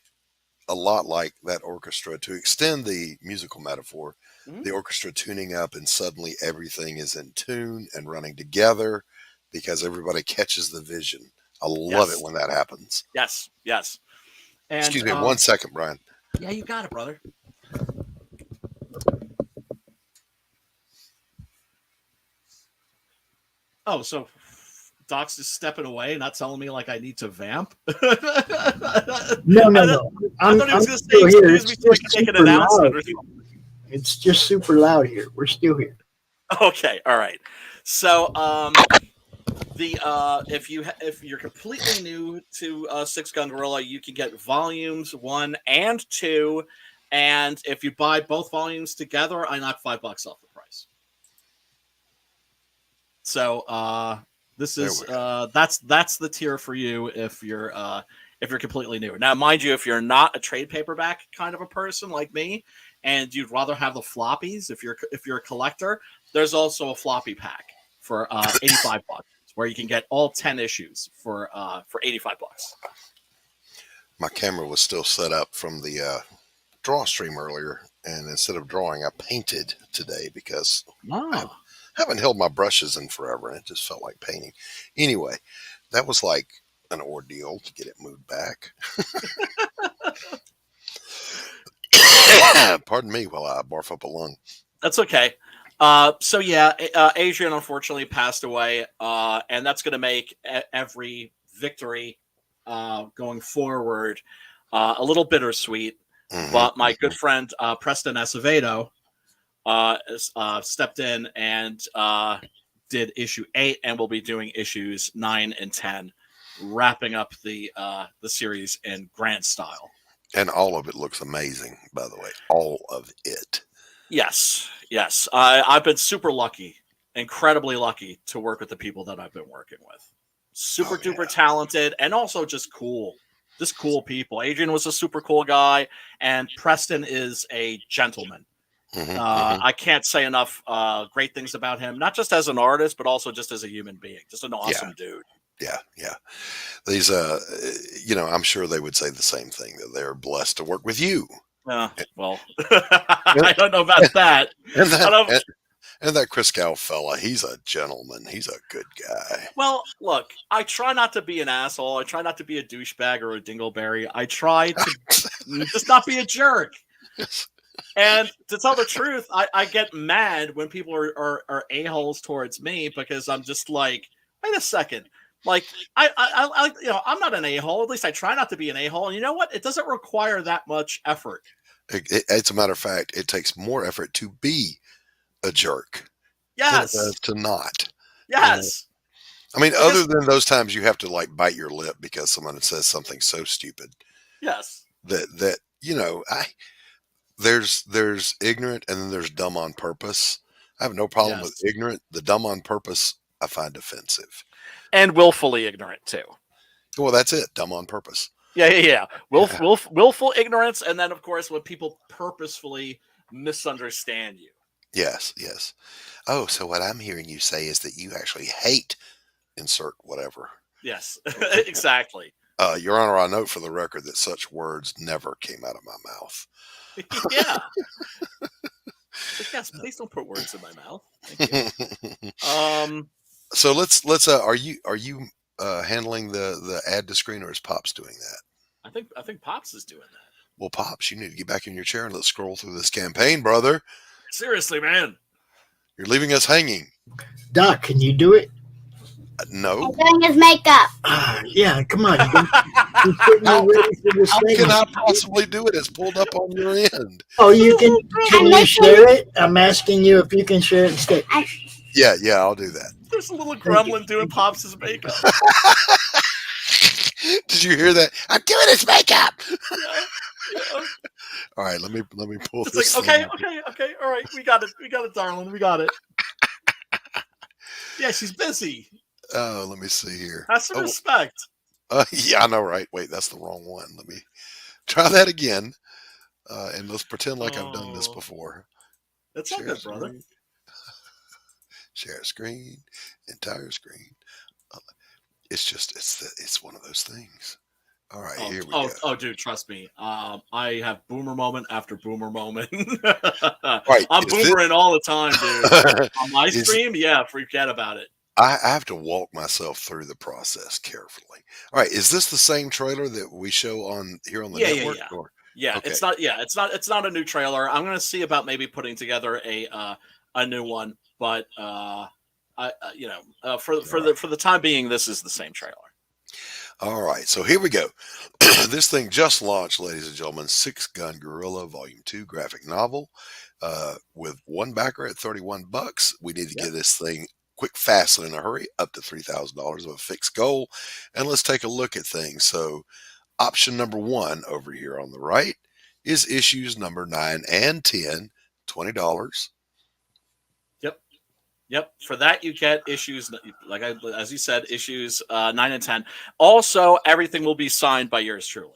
a lot like that orchestra, to extend the musical metaphor, the orchestra tuning up and suddenly everything is in tune and running together because everybody catches the vision. I love it when that happens. Yes. And, excuse me 1 second, Brian. Yeah, you got it, brother. Oh, so Doc's just stepping away, not telling me like I need to vamp. No. I thought he was going to say, excuse me, so I can make an announcement. It's just super loud here. We're still here. Okay, all right. So, if you're completely new to Six Gun Gorilla, you can get volumes 1 and 2, and if you buy both volumes together, I knock $5 off the price. So, this is that's the tier for you if you're completely new. Now, mind you, if you're not a trade paperback kind of a person like me, and you'd rather have the floppies, if you're a collector, there's also a floppy pack for $85, where you can get all 10 issues for $85. My camera was still set up from the draw stream earlier, and instead of drawing, I painted today because I haven't held my brushes in forever, and it just felt like painting. Anyway, that was like an ordeal to get it moved back. Pardon me while I barf up a lung. That's okay. So yeah, Adrian unfortunately passed away, and that's going to make every victory going forward a little bittersweet. But my good friend Preston Acevedo stepped in and did issue 8, and will be doing issues 9 and 10, wrapping up the series in grand style. And all of it looks amazing, by the way. All of it. Yes. I've been super lucky, incredibly lucky to work with the people that I've been working with. Super duper talented and also just cool. Just cool people. Adrian was a super cool guy, and Preston is a gentleman. I can't say enough great things about him, not just as an artist, but also just as a human being. Just an awesome dude. Yeah. These, I'm sure they would say the same thing, that they're blessed to work with you. Well, I don't know about that. And that Christgau fella, he's a gentleman. He's a good guy. Well, look, I try not to be an asshole. I try not to be a douchebag or a dingleberry. I try to just not be a jerk. And to tell the truth, I get mad when people are a-holes towards me, because I'm just like, wait a second. Like, I'm not an a-hole. At least I try not to be an a-hole. And you know what? It doesn't require that much effort. As a matter of fact, it takes more effort to be a jerk. Yes. Than it does to not. Yes. I mean, other than those times you have to like bite your lip because someone says something so stupid. Yes. That there's ignorant and then there's dumb on purpose. I have no problem with ignorant. The dumb on purpose I find offensive. And willfully ignorant too. Well, that's it. Dumb on purpose. Yeah. Willful ignorance, and then of course when people purposefully misunderstand you. Yes. Oh, so what I'm hearing you say is that you actually hate insert whatever. Yes, exactly. Your Honor, I note for the record that such words never came out of my mouth. Yeah. Yes, please don't put words in my mouth. Thank you. So let's. Are you handling the add to screen, or is Pops doing that? I think Pops is doing that. Well, Pops, you need to get back in your chair and let's scroll through this campaign, brother. Seriously, man. You're leaving us hanging. Doc, can you do it? No. I'm doing his makeup. Yeah, come on. You're putting me ready for this How thing. can I possibly do it? It's pulled up on your end. Oh, you can you share it? I'm asking you if you can share it instead. Yeah, I'll do that. There's a little gremlin doing Pops' makeup. Did you hear that? I'm doing his makeup. Yeah. All right, let me pull It's this. like, okay, all right, we got it, darling, we got it. Yeah, she's busy. Oh, let me see here. Have some respect. Yeah, I know, right? Wait, that's the wrong one. Let me try that again, and let's pretend like I've done this before. That's not good, brother. Share screen, entire screen. It's one of those things. All right, here we go. Oh, dude, trust me. I have boomer moment after boomer moment. Right, I'm boomering all the time, dude. On my stream, forget about it. I have to walk myself through the process carefully. All right, is this the same trailer that we show on here on the network? Yeah, okay. It's not a new trailer. I'm gonna see about maybe putting together a new one, but for the time being, this is the same trailer. All right, so here we go. This thing just launched, ladies and gentlemen. Six Gun Gorilla Volume 2 graphic novel with one backer at $31. We need to get this thing quick, fast, and in a hurry, up to $3,000 of a fixed goal. And let's take a look at things. So option number 1 over here on the right is issues number 9 and 10, $20. Yep. For that, you get issues, as you said, issues 9 and 10. Also, everything will be signed by yours truly.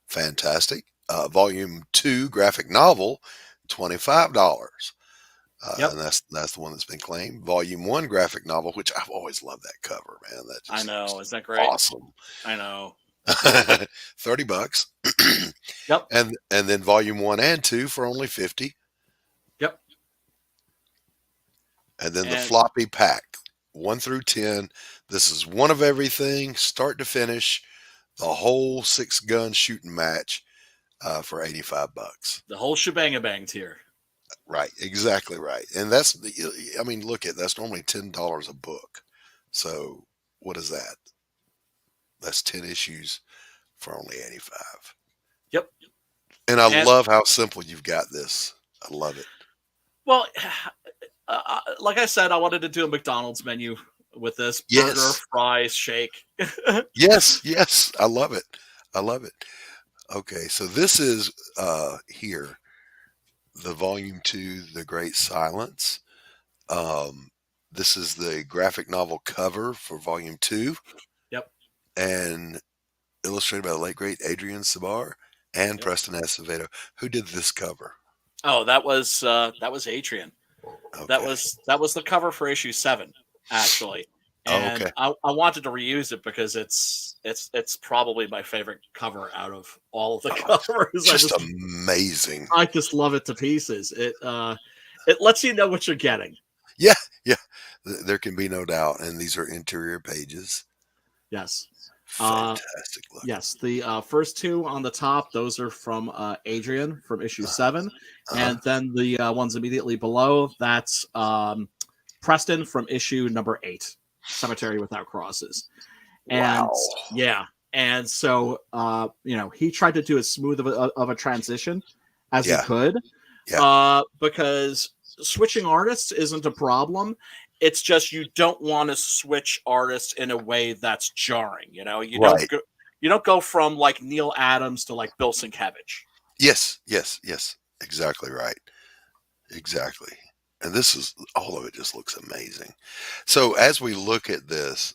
Fantastic. Volume 2 graphic novel, $25. And that's the one that's been claimed. Volume 1 graphic novel, which I've always loved that cover, man. I know. Isn't that great? Awesome. I know. $30. Yep. And then volume 1 and 2 for only $50. Yep. And then the floppy pack, 1 through 10. This is one of everything, start to finish, the whole 6-gun shooting match for $85. The whole shebang-a-banged here. Right, exactly right. And that's normally $10 a book. So what is that? That's 10 issues for only $85. Yep. And I love how simple you've got this. I love it. Well, like I said, I wanted to do a McDonald's menu with this. Burger, fries, shake. Yes. I love it. Okay, so this is here, the volume 2, The Great Silence. This is the graphic novel cover for volume 2. Yep. And illustrated by the late great Adrian Sabar and Preston Acevedo. Who did this cover? Oh, that was Adrian. Okay. That was the cover for issue 7, actually. And okay. I wanted to reuse it because it's probably my favorite cover out of all of the covers. Just amazing. I just love it to pieces. It lets you know what you're getting. Yeah. There can be no doubt. And these are interior pages. Yes. Fantastic look. Yes, the first 2 on the top, those are from Adrian from issue 7. And then the ones immediately below, that's Preston from issue number 8, Cemetery Without Crosses. And and so he tried to do as smooth of a transition as he could, because switching artists isn't a problem. It's just you don't want to switch artists in a way that's jarring. You don't go from like Neil Adams to like Bill Sienkiewicz. Yes, exactly right, exactly. And this is all of it. Just looks amazing. So as we look at this,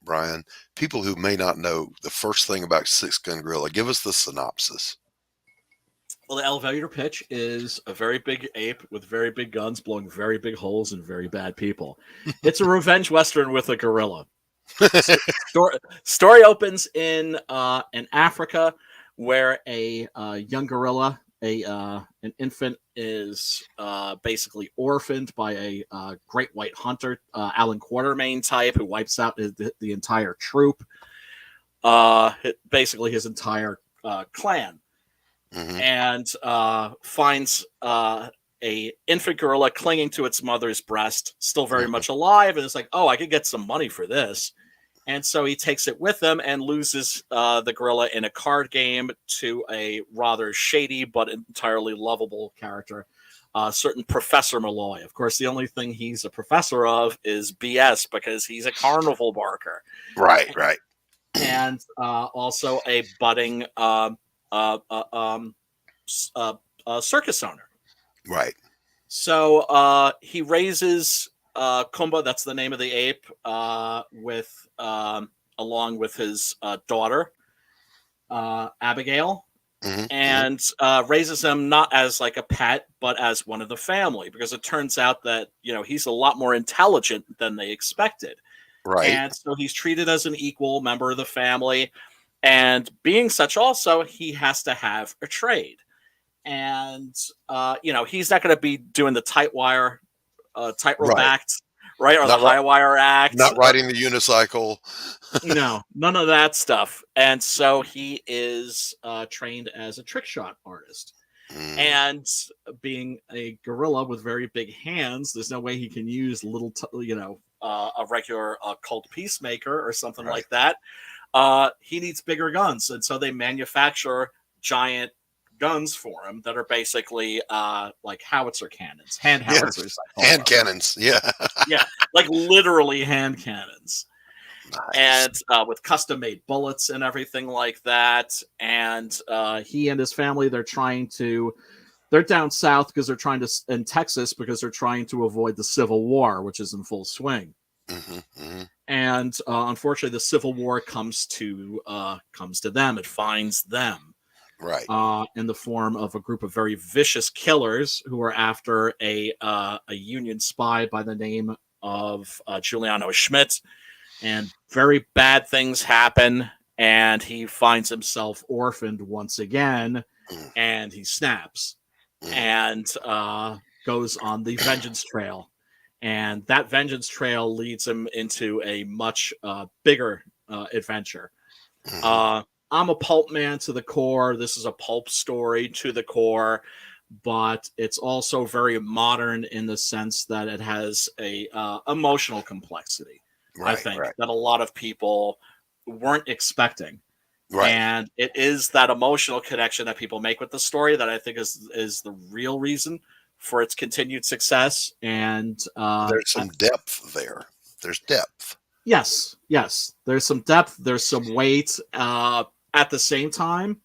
Brian, people who may not know the first thing about Six Gun Gorilla, give us the synopsis. Well, the elevator pitch is a very big ape with very big guns blowing very big holes in very bad people. It's a revenge western with a gorilla. Story opens in Africa, where a young gorilla, an infant, is basically orphaned by a great white hunter, Alan Quatermain type, who wipes out the entire troop, basically his entire clan. And finds a infant gorilla clinging to its mother's breast, still very much alive, and it's like, oh, I could get some money for this. And so he takes it with him and loses the gorilla in a card game to a rather shady but entirely lovable character, certain Professor Malloy. Of course, the only thing he's a professor of is BS, because he's a carnival barker. Right. And also a budding circus owner. Right. So he raises Kumba, that's the name of the ape, with along with his daughter, Abigail, and raises him not as like a pet, but as one of the family, because it turns out that he's a lot more intelligent than they expected. Right. And so he's treated as an equal member of the family. And being such, also, he has to have a trade. And, he's not going to be doing the tightrope act, right? Or not the high wire act. Not riding the unicycle. No, none of that stuff. And so he is trained as a trick shot artist. And being a gorilla with very big hands, there's no way he can use a regular Colt Peacemaker or something like that. He needs bigger guns, and so they manufacture giant guns for him that are basically like howitzer cannons, hand howitzers. Hand cannons, yeah, like literally hand cannons. Nice. And with custom-made bullets and everything like that. And he and his family, they're down south because they're trying to, in Texas, because they're trying to avoid the Civil War, which is in full swing. And unfortunately, the Civil War comes to them. It finds them, right, in the form of a group of very vicious killers who are after a Union spy by the name of Giuliano Schmidt. And very bad things happen, and he finds himself orphaned once again, and he snaps and goes on the vengeance trail. And that vengeance trail leads him into a much bigger adventure. I'm a pulp man to the core. This is a pulp story to the core, but it's also very modern in the sense that it has a emotional complexity. I think that a lot of people weren't expecting. Right. And it is that emotional connection that people make with the story that I think is the real reason for its continued success. And there's some depth there. There's depth. Yes. There's some depth. There's some weight. At the same time,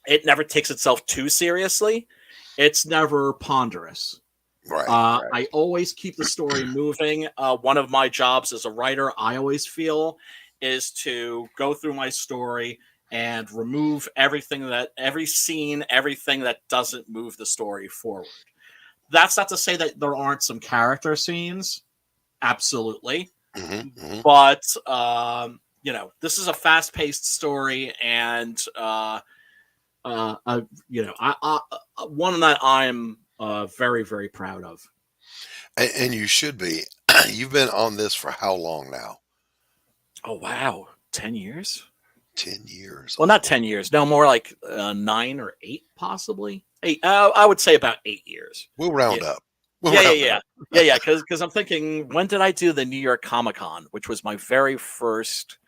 it never takes itself too seriously. It's never ponderous. Right. I always keep the story moving. One of my jobs as a writer, I always feel, is to go through my story and remove every scene, everything that doesn't move the story forward. That's not to say that there aren't some character scenes. Absolutely. But, this is a fast-paced story, and, one that I'm very, very proud of. And you should be. You've been on this for how long now? Oh, wow. 10 years? 10 years. Well, not 10 years. No, more like 9 or 8, possibly. 8. I would say about 8 years. We'll round up. Yeah. Because I'm thinking, when did I do the New York Comic Con, which was my very first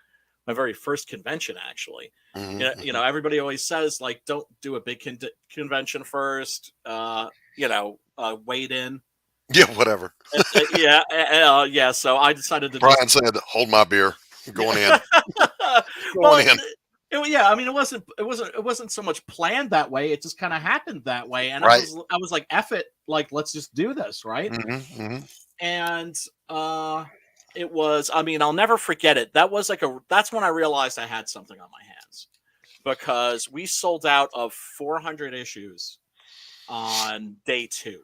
convention, actually. Everybody always says, like, don't do a big convention first. Wait in. Yeah, whatever. So I decided to. Brian said, "Hold my beer, going in." It wasn't so much planned that way. It just kind of happened that way, and right. I was like, "F it! Like, let's just do this, right?" And it was. I mean, I'll never forget it. That's when I realized I had something on my hands, because we sold out of 400 issues on day 2.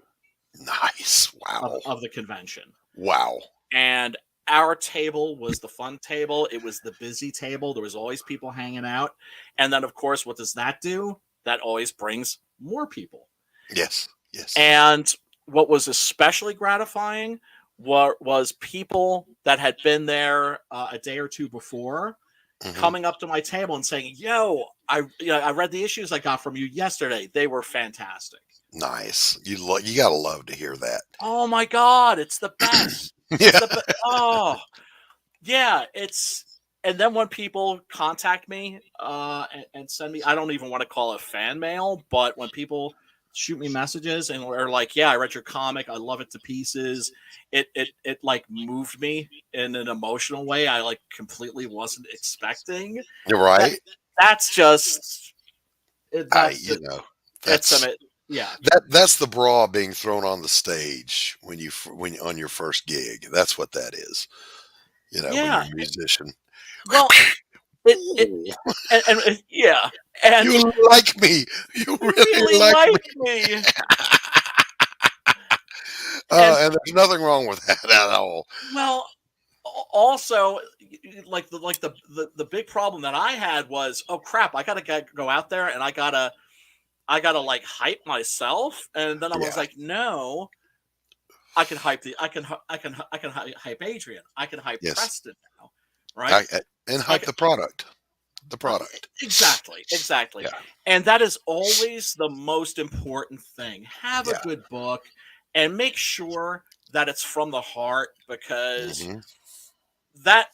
Nice. Wow. Of the convention. Wow. And our table was the fun table. It was the busy table. There was always people hanging out. And then, of course, what does that do? That always brings more people. Yes. And what was especially gratifying was people that had been there a day or two before coming up to my table and saying, "Yo, I read the issues I got from you yesterday. They were fantastic." Nice. You gotta love to hear that. Oh my God, it's the best. And then when people contact me and send me, I don't even want to call it fan mail, but when people shoot me messages and are like, "Yeah, I read your comic. I love it to pieces." It like moved me in an emotional way I like completely wasn't expecting. You're right. That's that's the bra being thrown on the stage when on your first gig. That's what that is. When you're a musician. Well, and you like me. You really like me. And there's nothing wrong with that at all. Well, also, like the big problem that I had was, oh crap, I gotta go out there and I gotta like hype myself, and then I was like, no, I can hype hype Adrian, I can hype Preston now, right? And hype the product. Exactly. Yeah. And that is always the most important thing. Have a good book and make sure that it's from the heart, because that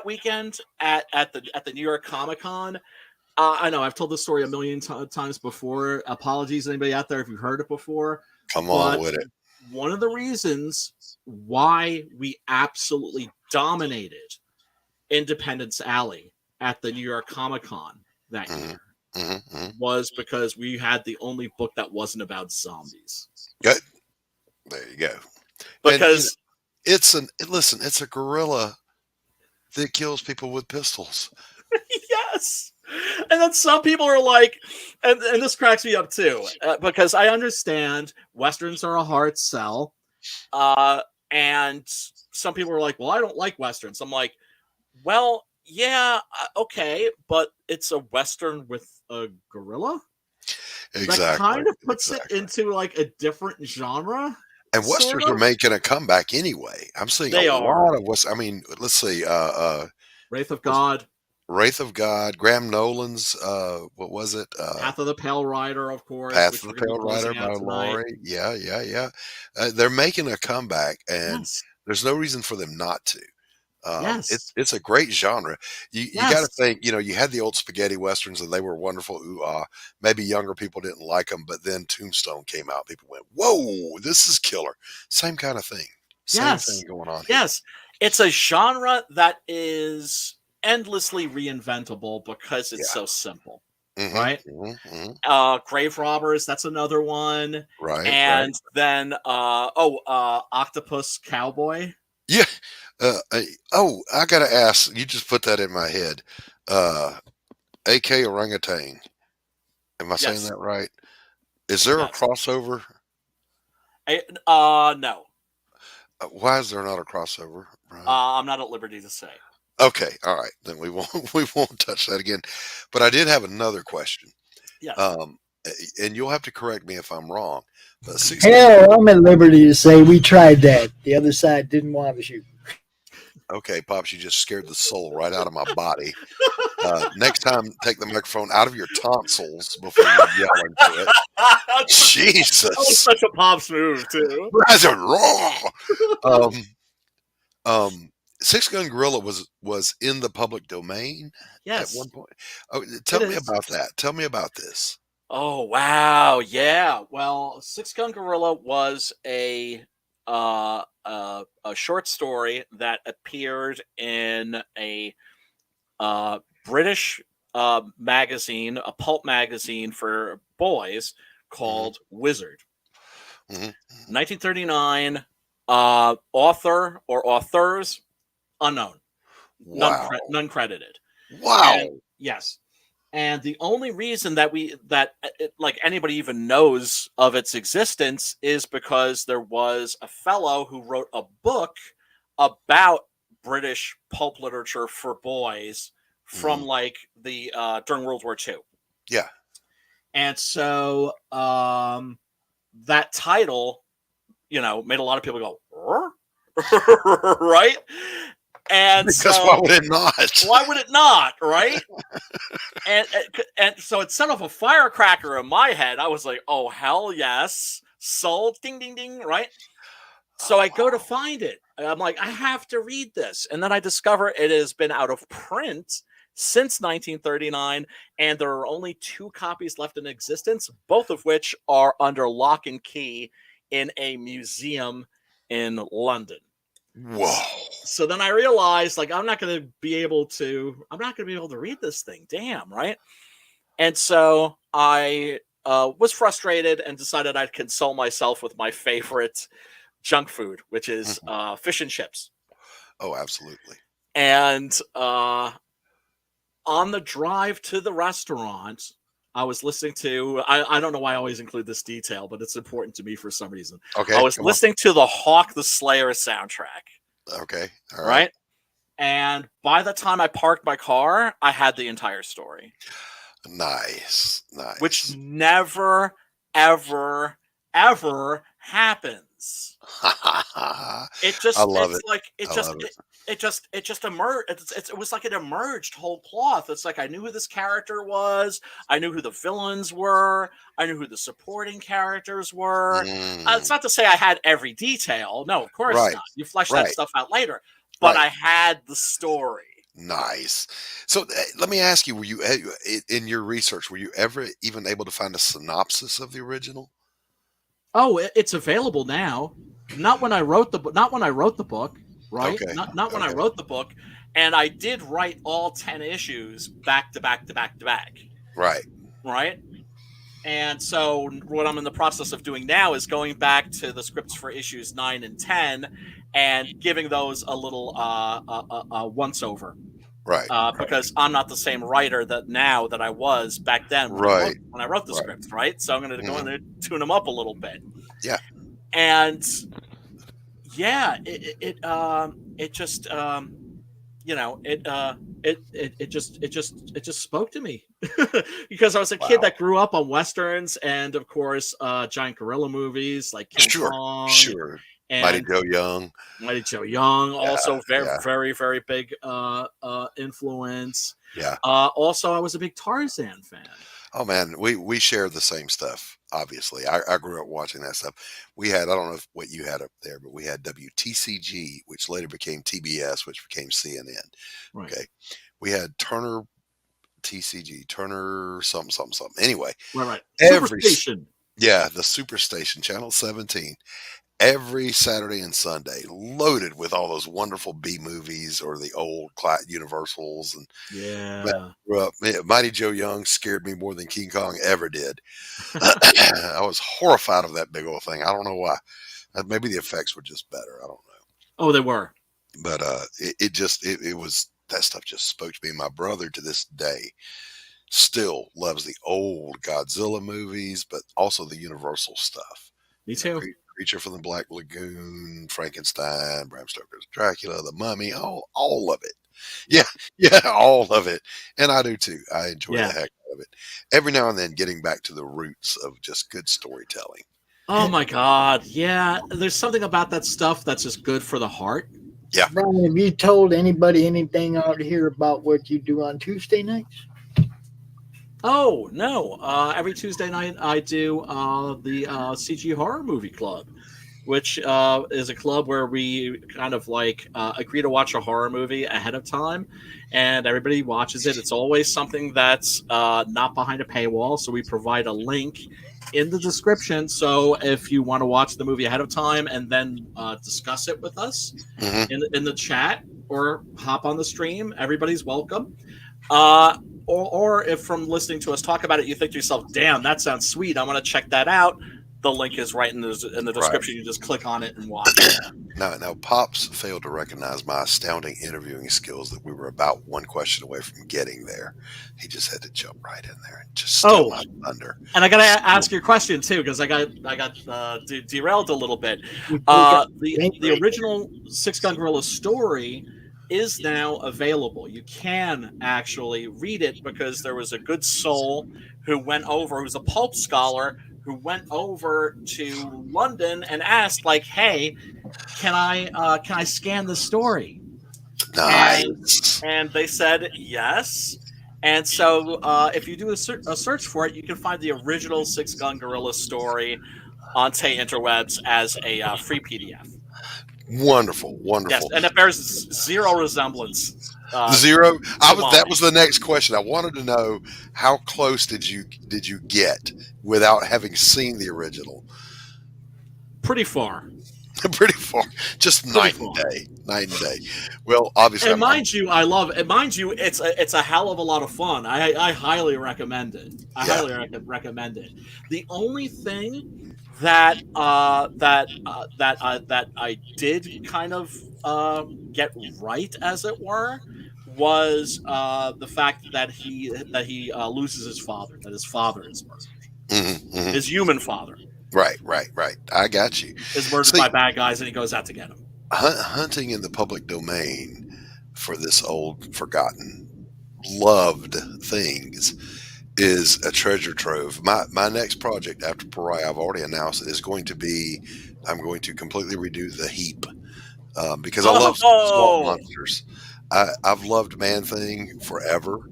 weekend at the New York Comic Con, I know I've told this story a million times before. Apologies to anybody out there if you've heard it before. Come on with it. One of the reasons why we absolutely dominated Independence Alley at the New York Comic Con that year was because we had the only book that wasn't about zombies. Good. There you go. Because it's a gorilla that kills people with pistols. Yes. And then some people are like, and this cracks me up too, because I understand Westerns are a hard sell. And some people are like, well, I don't like Westerns. I'm like, well, yeah, okay, but it's a Western with a gorilla? Exactly. That kind of puts it into like a different genre. And Westerns are making a comeback anyway. I'm seeing a lot of West. I mean, let's see. Wraith of God. Graham Nolan's, what was it? Path of the Pale Rider, of course. Path of the Pale Rider by Laurie. Yeah. They're making a comeback, and there's no reason for them not to. It's a great genre. You got to think, you had the old spaghetti westerns and they were wonderful. Maybe younger people didn't like them, but then Tombstone came out. People went, whoa, this is killer. Same kind of thing. Same thing going on here. Yes. It's a genre that is endlessly reinventable because it's so simple. right? Grave Robbers, that's another one. Right. And then Octopus Cowboy. Yeah. I gotta ask. You just put that in my head. AK Orangutan. Am I saying that right? Is there a crossover? No. Why is there not a crossover, Brian? I'm not at liberty to say. Okay, all right, then we won't touch that again. But I did have another question. Yes. And you'll have to correct me if I'm wrong. But Hell, I'm at liberty to say we tried that. The other side didn't want to shoot. Okay, Pops, you just scared the soul right out of my body. Next time, take the microphone out of your tonsils before you yell into it. Jesus. That was such a Pops move, too. That's raw. Six Gun Gorilla was in the public domain at one point. Oh, tell me about that. Tell me about this. Oh, wow. Yeah. Well, Six Gun Gorilla was a short story that appeared in a British magazine, a pulp magazine for boys called Wizard. 1939, author or authors unknown. Wow. None credited. Wow. And, yes. And the only reason that anybody even knows of its existence is because there was a fellow who wrote a book about British pulp literature for boys from during World War II. Yeah. And so that title, made a lot of people go, right? And because so, why would it not? Why would it not, right? and so it set off a firecracker in my head. I was like, oh, hell yes. Sold, ding, ding, ding, right? So I go to find it. I'm like, I have to read this. And then I discover it has been out of print since 1939, and there are only 2 copies left in existence, both of which are under lock and key in a museum in London. Whoa. So then I realized, I'm not going to be able to read this thing. Damn, right? And so I was frustrated and decided I'd console myself with my favorite junk food, which is fish and chips. Oh, absolutely. And on the drive to the restaurant, I was listening to, I don't know why I always include this detail, but it's important to me for some reason. Okay. I was listening to the Hawk the Slayer soundtrack. Okay. All right. And by the time I parked my car, I had the entire story. Nice. Which never, ever, ever happens. It just, I love it. Like, it just emerged. It was like it emerged whole cloth. It's like I knew who this character was. I knew who the villains were. I knew who the supporting characters were. It's not to say I had every detail. No, of course not. You flesh that stuff out later. But I had the story. Nice. So let me ask you: were you in your research? Were you ever even able to find a synopsis of the original? Oh, it's available now. Not when I wrote the book. Not when I wrote the book. Right. Okay. Not when I wrote the book. And I did write all 10 issues back to back to back to back. Right. Right. And so what I'm in the process of doing now is going back to the scripts for issues 9 and 10 and giving those a little once over. Right. Because I'm not the same writer that I was back then when I wrote the scripts, right? So I'm going to go in there and tune them up a little bit. Yeah. And yeah, it just spoke to me because I was a kid that grew up on westerns and of course giant gorilla movies like King Kong. Sure. And Mighty Joe Young. Also very, very big influence. Yeah. Also, I was a big Tarzan fan. Oh man, we share the same stuff. Obviously, I grew up watching that stuff. We had, I don't know what you had up there, but we had WTCG, which later became TBS, which became CNN. Right. Okay, we had Turner TCG, Turner something. Anyway, right. Every Superstation. Yeah, the Superstation, Channel 17. every Saturday and Sunday, loaded with all those wonderful B movies or the old Universals. And Mighty Joe Young scared me more than King Kong ever did. I was horrified of that big old thing. I don't know why. Maybe the effects were just better. I don't know. Oh, they were. But it was, that stuff just spoke to me. My brother to this day still loves the old Godzilla movies, but also the Universal stuff. Me too. Creature from the Black Lagoon, Frankenstein, Bram Stoker's Dracula, The Mummy, all of it. Yeah, all of it. And I do too. I enjoy the heck out of it. Every now and then getting back to the roots of just good storytelling. Oh my God. Yeah. There's something about that stuff that's just good for the heart. Yeah. Brian, have you told anybody anything out here about what you do on Tuesday nights? Oh, no. Every Tuesday night I do the CG Horror Movie Club, which is a club where we kind of like agree to watch a horror movie ahead of time, and everybody watches it. It's always something that's not behind a paywall, so we provide a link in the description. So if you want to watch the movie ahead of time and then discuss it with us in the chat or hop on the stream, everybody's welcome. Or if from listening to us talk about it, you think to yourself, damn, that sounds sweet, I want to check that out. The link is right in the description. Right. You just click on it and watch it. Now, Pops failed to recognize my astounding interviewing skills that we were about one question away from getting there. He just had to jump right in there and just steal my thunder. And I got to ask your question, too, because I got derailed a little bit. The original Six Gun Gorilla story is now available. You can actually read it because there was a good soul who's a pulp scholar, who went over to London and asked, like, "Hey, can I scan the story?" Nice. And they said yes. And so, if you do a search for it, you can find the original Six Gun Gorilla story on Tay Interwebs as a free PDF. Wonderful. Yes, and it bears zero resemblance. Zero. That was the next question. I wanted to know, how close did you get without having seen the original? Pretty far. Pretty far. Just night and day. Well, obviously, and mind you, it's a hell of a lot of fun. I highly recommend it. Highly recommend it. The only thing that I did kind of get right, as it were, was the fact that he loses his father. That his father is murdered. His human father. Right. I got you. Is murdered by bad guys, and he goes out to get him. Hunting in the public domain for this old, forgotten, loved things is a treasure trove. My next project after Pariah, I've already announced it, is going to be, I'm going to completely redo the Heap because I love swamp monsters. I've loved Man-Thing forever,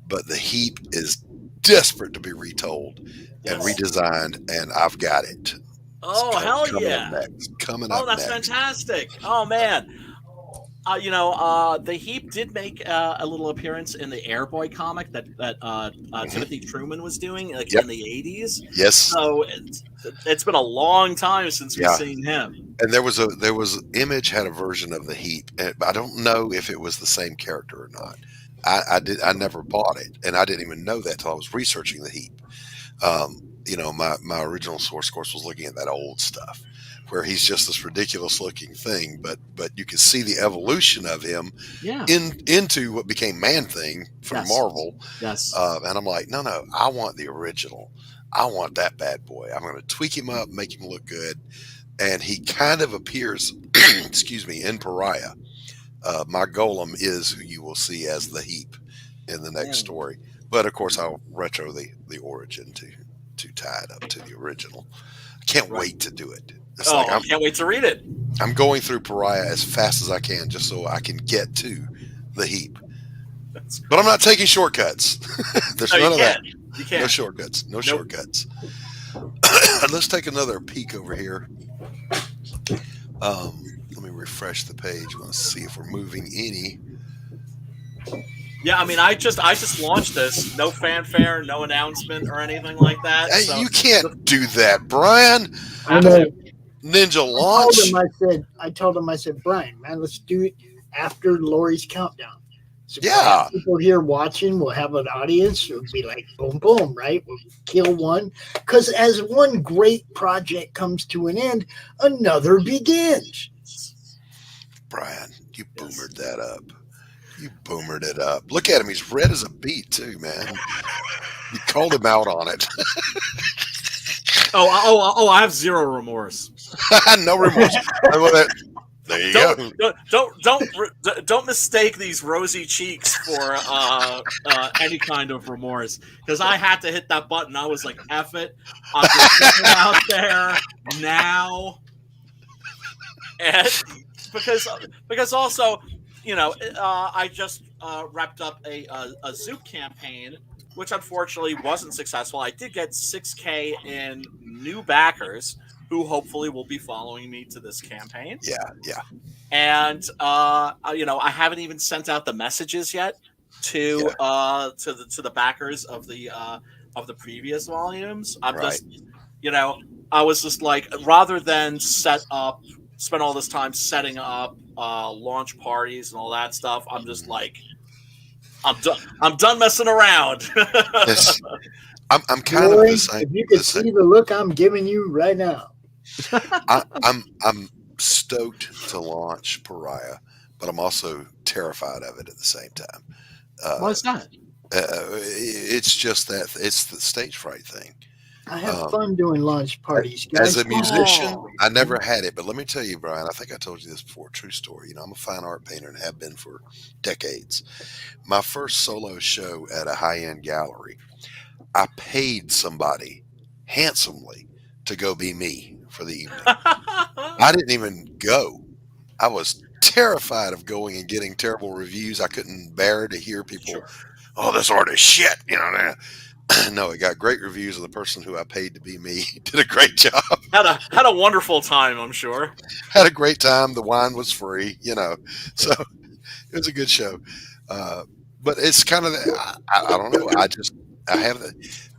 but the Heap is desperate to be retold and redesigned, and I've got it. Coming yeah! Coming up that's next. Fantastic! Oh man, the Heap did make a little appearance in the Airboy comic that Timothy Truman was doing, in the 80s. Yes. So it's been a long time since we've seen him. And there was Image had a version of the Heap, and I don't know if it was the same character or not. I never bought it, and I didn't even know that till I was researching the Heap. My original source, of course, was looking at that old stuff where he's just this ridiculous looking thing, but you can see the evolution of him into what became Man-Thing from Marvel. Yes. And I'm like, no, I want the original. I want that bad boy. I'm going to tweak him up, make him look good. And he kind of appears, in Pariah. My Golem is who you will see as the Heap in the next story. But of course, I'll retro the origin to tie it up to the original. I can't wait to do it. I can't wait to read it. I'm going through Pariah as fast as I can just so I can get to the Heap. But I'm not taking shortcuts. There's none of that. You can't. No shortcuts. No shortcuts. Let's take another peek over here. Let me refresh the page. I want to see if we're moving any. Yeah, I mean, I just launched this. No fanfare, no announcement or anything like that. Hey, you can't do that, Brian. I know. Ninja I launch. told him, I said, Brian, man, let's do it after Laurie's countdown. So we'll Yeah. have people here watching. We'll have an audience. It'll be like boom, boom, right? We'll kill one. Because as one great project comes to an end, another begins. Brian, you boomered that up. You boomered it up. Look at him. He's red as a beet, too, man. You called him out on it. I have zero remorse. No remorse. There you go. Don't mistake these rosy cheeks for any kind of remorse. Because I had to hit that button. I was like, "F it! I'm just putting it out there now." And because also, I just wrapped up a Zoop campaign, which unfortunately wasn't successful. I did get 6K in new backers who hopefully will be following me to this campaign. Yeah. And I haven't even sent out the messages yet to the backers of the previous volumes. I was just like, rather than spend all this time setting up launch parties and all that stuff, I'm just like, I'm done messing around. Yes. I'm kind of the same. If you could see the look I'm giving you right now. I'm stoked to launch Pariah, but I'm also terrified of it at the same time. Why's that? It's just that it's the stage fright thing. I have fun doing launch parties, guys. As a musician, I never had it, but let me tell you, Brian, I think I told you this before, true story. I'm a fine art painter and have been for decades. My first solo show at a high-end gallery, I paid somebody handsomely to go be me for the evening. I didn't even go. I was terrified of going and getting terrible reviews. I couldn't bear to hear people, "Oh, this art is shit." No, it got great reviews, and the person who I paid to be me did a great job. Had a wonderful time, I'm sure. Had a great time. The wine was free, so it was a good show. But it's kind of, I don't know. I have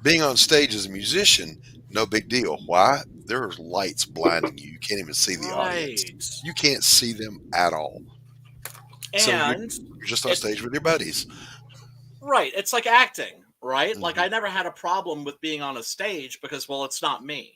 being on stage as a musician, no big deal. Why? There's lights blinding you. You can't even see the audience. You can't see them at all. And so you're just on stage with your buddies. Right. It's like acting, right? Mm-hmm. Like I never had a problem with being on a stage because, well, it's not me.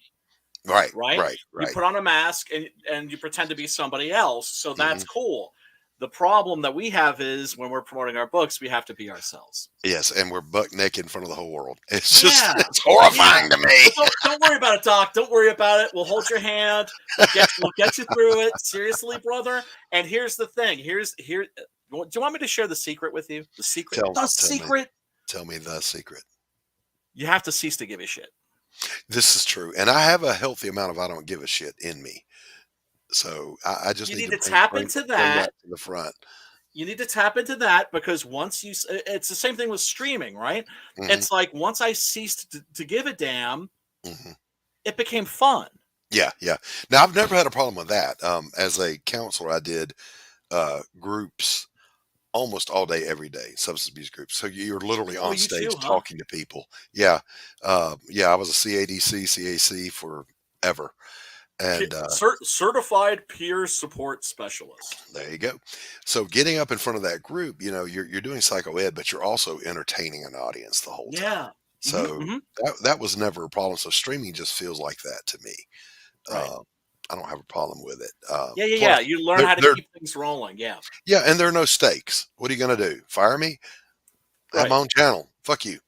Right. You put on a mask and you pretend to be somebody else. So that's cool. The problem that we have is when we're promoting our books, we have to be ourselves. Yes, and we're buck naked in front of the whole world. It's just it's horrifying to me. Don't worry about it, Doc. Don't worry about it. We'll hold your hand. We'll get you through it. Seriously, brother. And here's the thing. Do you want me to share the secret with you? The secret. Tell me the secret. You have to cease to give a shit. This is true, and I have a healthy amount of I don't give a shit in me. So I just need to tap into that to the front. You need to tap into that because once it's the same thing with streaming, right? Mm-hmm. It's like once I ceased to give a damn, it became fun. Yeah. Now I've never had a problem with that. As a counselor, I did groups almost all day, every day, substance abuse groups. So you're literally on stage talking to people. Yeah. I was a CADC, CAC forever. And certified peer support specialist. There you go. So getting up in front of that group, you're doing psycho ed, but you're also entertaining an audience the whole time. Yeah. So that was never a problem. So streaming just feels like that to me. Right. I don't have a problem with it. Yeah. You learn how to keep things rolling. Yeah. Yeah, and there are no stakes. What are you going to do? Fire me? I have my own channel. Fuck you.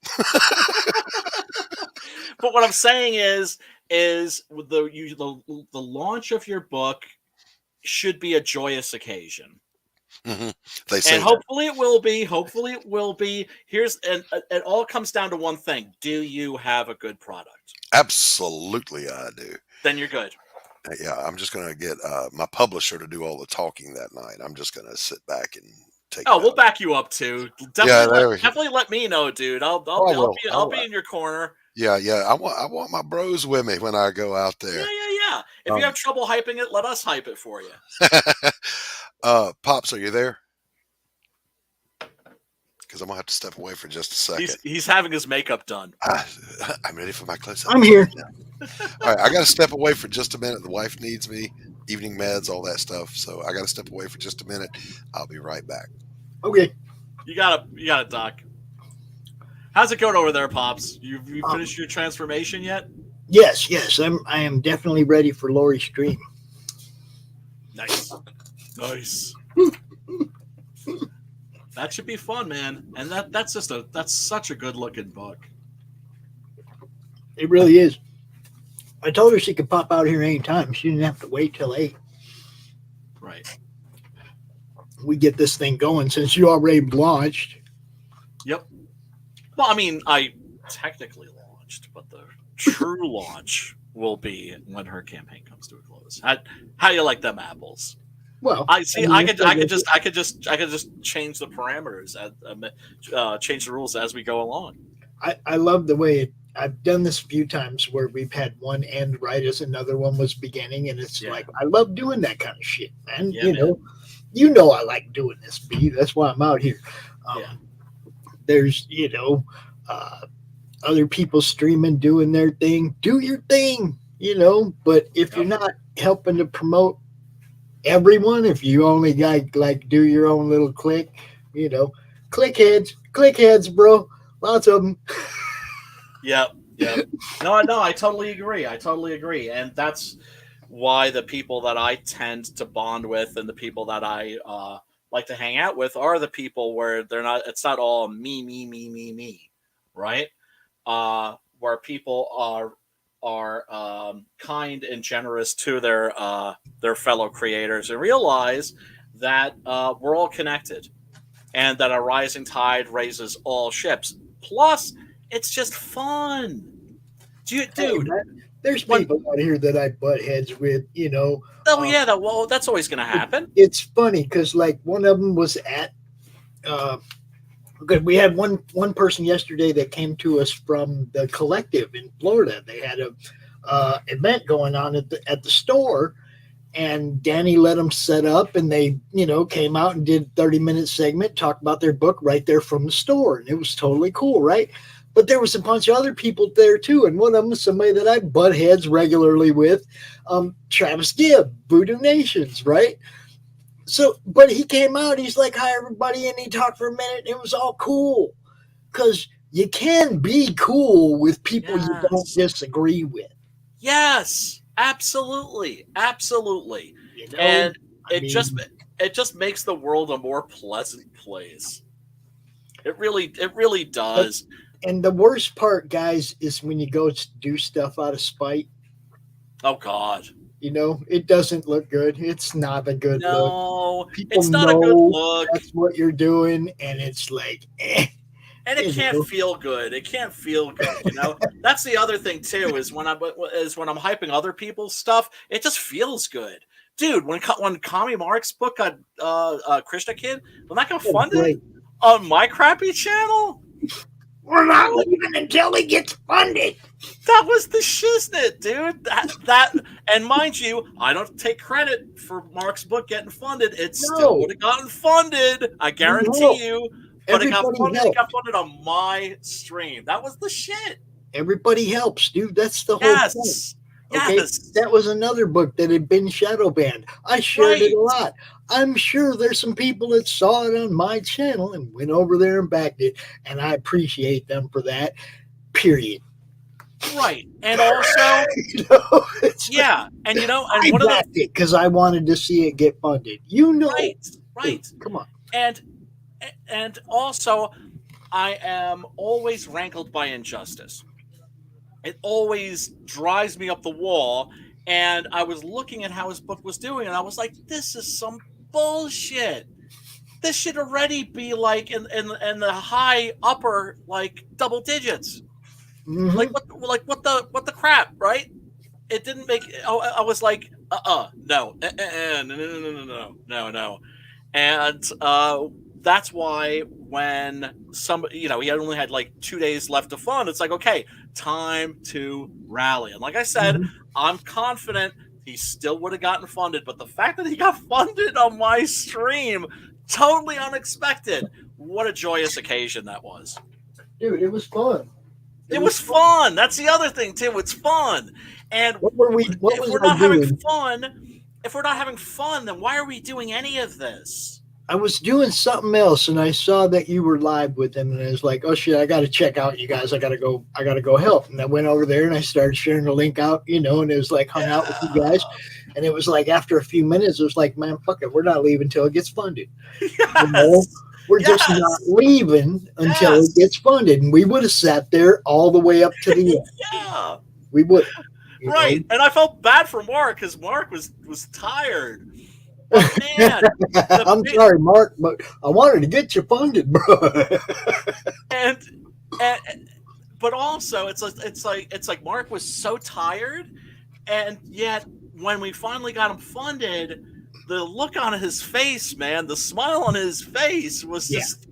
But what I'm saying is the launch of your book should be a joyous occasion. Mm-hmm. They say, and hopefully it will be. Hopefully it will be. It all comes down to one thing: do you have a good product? Absolutely, I do. Then you're good. Yeah, I'm just going to get my publisher to do all the talking that night. I'm just going to sit back and take. Oh, we'll back you up too. Definitely let me know, dude. I'll be in your corner. Yeah. I want my bros with me when I go out there. Yeah. If you have trouble hyping it, let us hype it for you. Pops, are you there? because I'm gonna have to step away for just a second. He's having his makeup done. I'm ready for my close-up. I'm here. All right, I got to step away for just a minute. The wife needs me. Evening meds, all that stuff. So I got to step away for just a minute. I'll be right back. Okay. You got it, Doc. How's it going over there, Pops? You finished your transformation yet? Yes. I am definitely ready for Laurie's stream. Nice. That should be fun, man. And that's such a good looking book. It really is. I told her she could pop out here anytime. She didn't have to wait till 8. Right. We get this thing going since you already launched. Yep. Well, I mean, I technically launched, but the true launch will be when her campaign comes to a close. How you like them apples? Well, I could just change the parameters, change the rules as we go along. I love the way I've done this a few times where we've had one end right as another one was beginning, and it's like I love doing that kind of shit, man. Yeah, you know I like doing this, B. That's why I'm out here. There's other people streaming, doing their thing. Do your thing, But if you're not helping to promote everyone, if you only like do your own little click, click heads, bro. Lots of them. Yep. No, I totally agree. And that's why the people that I tend to bond with and the people that I like to hang out with are the people where it's not all me, right? Where people are kind and generous to their fellow creators and realize that we're all connected and that a rising tide raises all ships. Plus, it's just fun. Dude. Hey, there's people out here that I butt heads with, Oh, yeah. That's always going to happen. It's funny because, one of them was at we had one person yesterday that came to us from the collective in Florida. They had a event going on at the store, and Danny let them set up, and they came out and did 30-minute segment, talked about their book right there from the store, and it was totally cool, right? But there was a bunch of other people there too, and one of them was somebody that I butt heads regularly with, Travis Gibb, Voodoo Nations, right? So, but he came out, he's like, hi, everybody, and he talked for a minute, and it was all cool. Because you can be cool with people you don't disagree with. Yes, absolutely. And it just makes the world a more pleasant place. It really does. And the worst part, guys, is when you go do stuff out of spite. Oh, God. It doesn't look good. It's not a good look. People it's not a good look. That's what you're doing, and it's like, And it can't feel good. That's the other thing too. Is when I'm hyping other people's stuff, it just feels good, dude. When Kami Mark's book got Christgau, when that got funded on my crappy channel. We're not leaving until he gets funded. That was the shiznit, dude. That and mind you, I don't take credit for Mark's book getting funded. It still would have gotten funded. I guarantee you. But it got funded on my stream. That was the shit. Everybody helps, dude. That's the whole point. Okay? Yes. That was another book that had been shadow banned. I shared it a lot. I'm sure there's some people that saw it on my channel and went over there and backed it, and I appreciate them for that. Period. Right. And also, and I backed it because I wanted to see it get funded. Right. Come on. And also, I am always rankled by injustice. It always drives me up the wall. And I was looking at how his book was doing, and I was like, this is some bullshit. This should already be like in the high upper double digits. Mm-hmm. What the crap, right? It didn't make. I was like, no. And that's why when somebody, he only had 2 days left to fund, it's like, okay, time to rally. And like I said, I'm confident he still would have gotten funded, but the fact that he got funded on my stream, totally unexpected. what a joyous occasion that was. Dude, it was fun. It was fun. That's the other thing too. It's fun. And if we're not having fun, then why are we doing any of this? I was doing something else, and I saw that you were live with them, and I was like, "Oh shit, I got to check out you guys. I gotta go help." And I went over there, and I started sharing the link out, and it was like hung out with you guys, and it was like after a few minutes, it was like, "Man, fuck it, we're not leaving until it gets funded." Yes. We're just not leaving until it gets funded, and we would have sat there all the way up to the end. Yeah, we would. Right, and I felt bad for Mark because Mark was tired. But man, I'm sorry, Mark, but I wanted to get you funded, bro. and but also it's like Mark was so tired, and yet when we finally got him funded, the look on his face, man, the smile on his face was just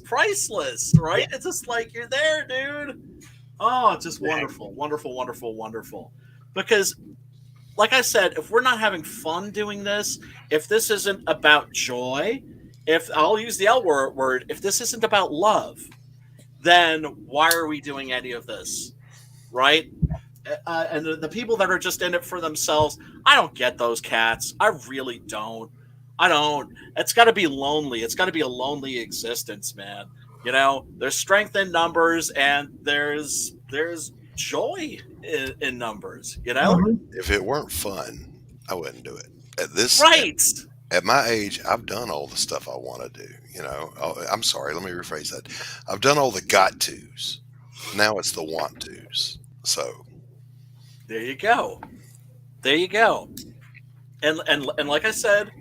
priceless, right? It's just like, you're there, dude. Oh, it's just wonderful, wonderful, wonderful, wonderful. Because, like I said, if we're not having fun doing this, if this isn't about joy, if I'll use the L word, if this isn't about love, then why are we doing any of this, right? And the people that are just in it for themselves, I don't get those cats. I really don't. I don't. It's got to be lonely. It's got to be a lonely existence, man. There's strength in numbers, and there's joy in numbers. If it weren't fun, I wouldn't do it. At my age, I've done all the stuff I want to do. I'm sorry. Let me rephrase that. I've done all the got tos. Now it's the want tos. So. There you go. And like I said,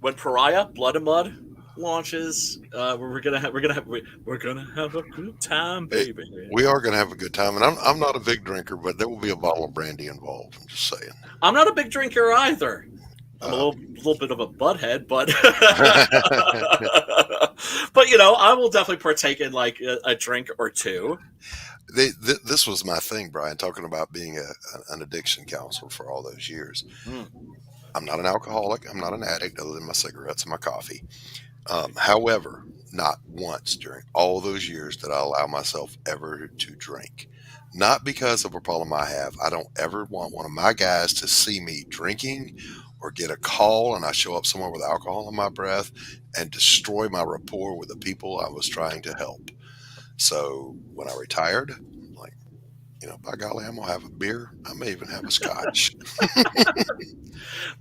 when Pariah Blood and Mud launches, we're gonna have a good time, baby. We are gonna have a good time, and I'm not a big drinker, but there will be a bottle of brandy involved. I'm just saying. I'm not a big drinker either. I'm a little bit of a butthead, but but I will definitely partake in like a drink or two. This was my thing, Brian, talking about being an addiction counselor for all those years. I'm not an alcoholic. I'm not an addict other than my cigarettes and my coffee. However, not once during all those years did I allow myself ever to drink. Not because of a problem I have. I don't ever want one of my guys to see me drinking or get a call and I show up somewhere with alcohol in my breath and destroy my rapport with the people I was trying to help. So when I retired, like, by golly, I'm going to have a beer. I may even have a scotch.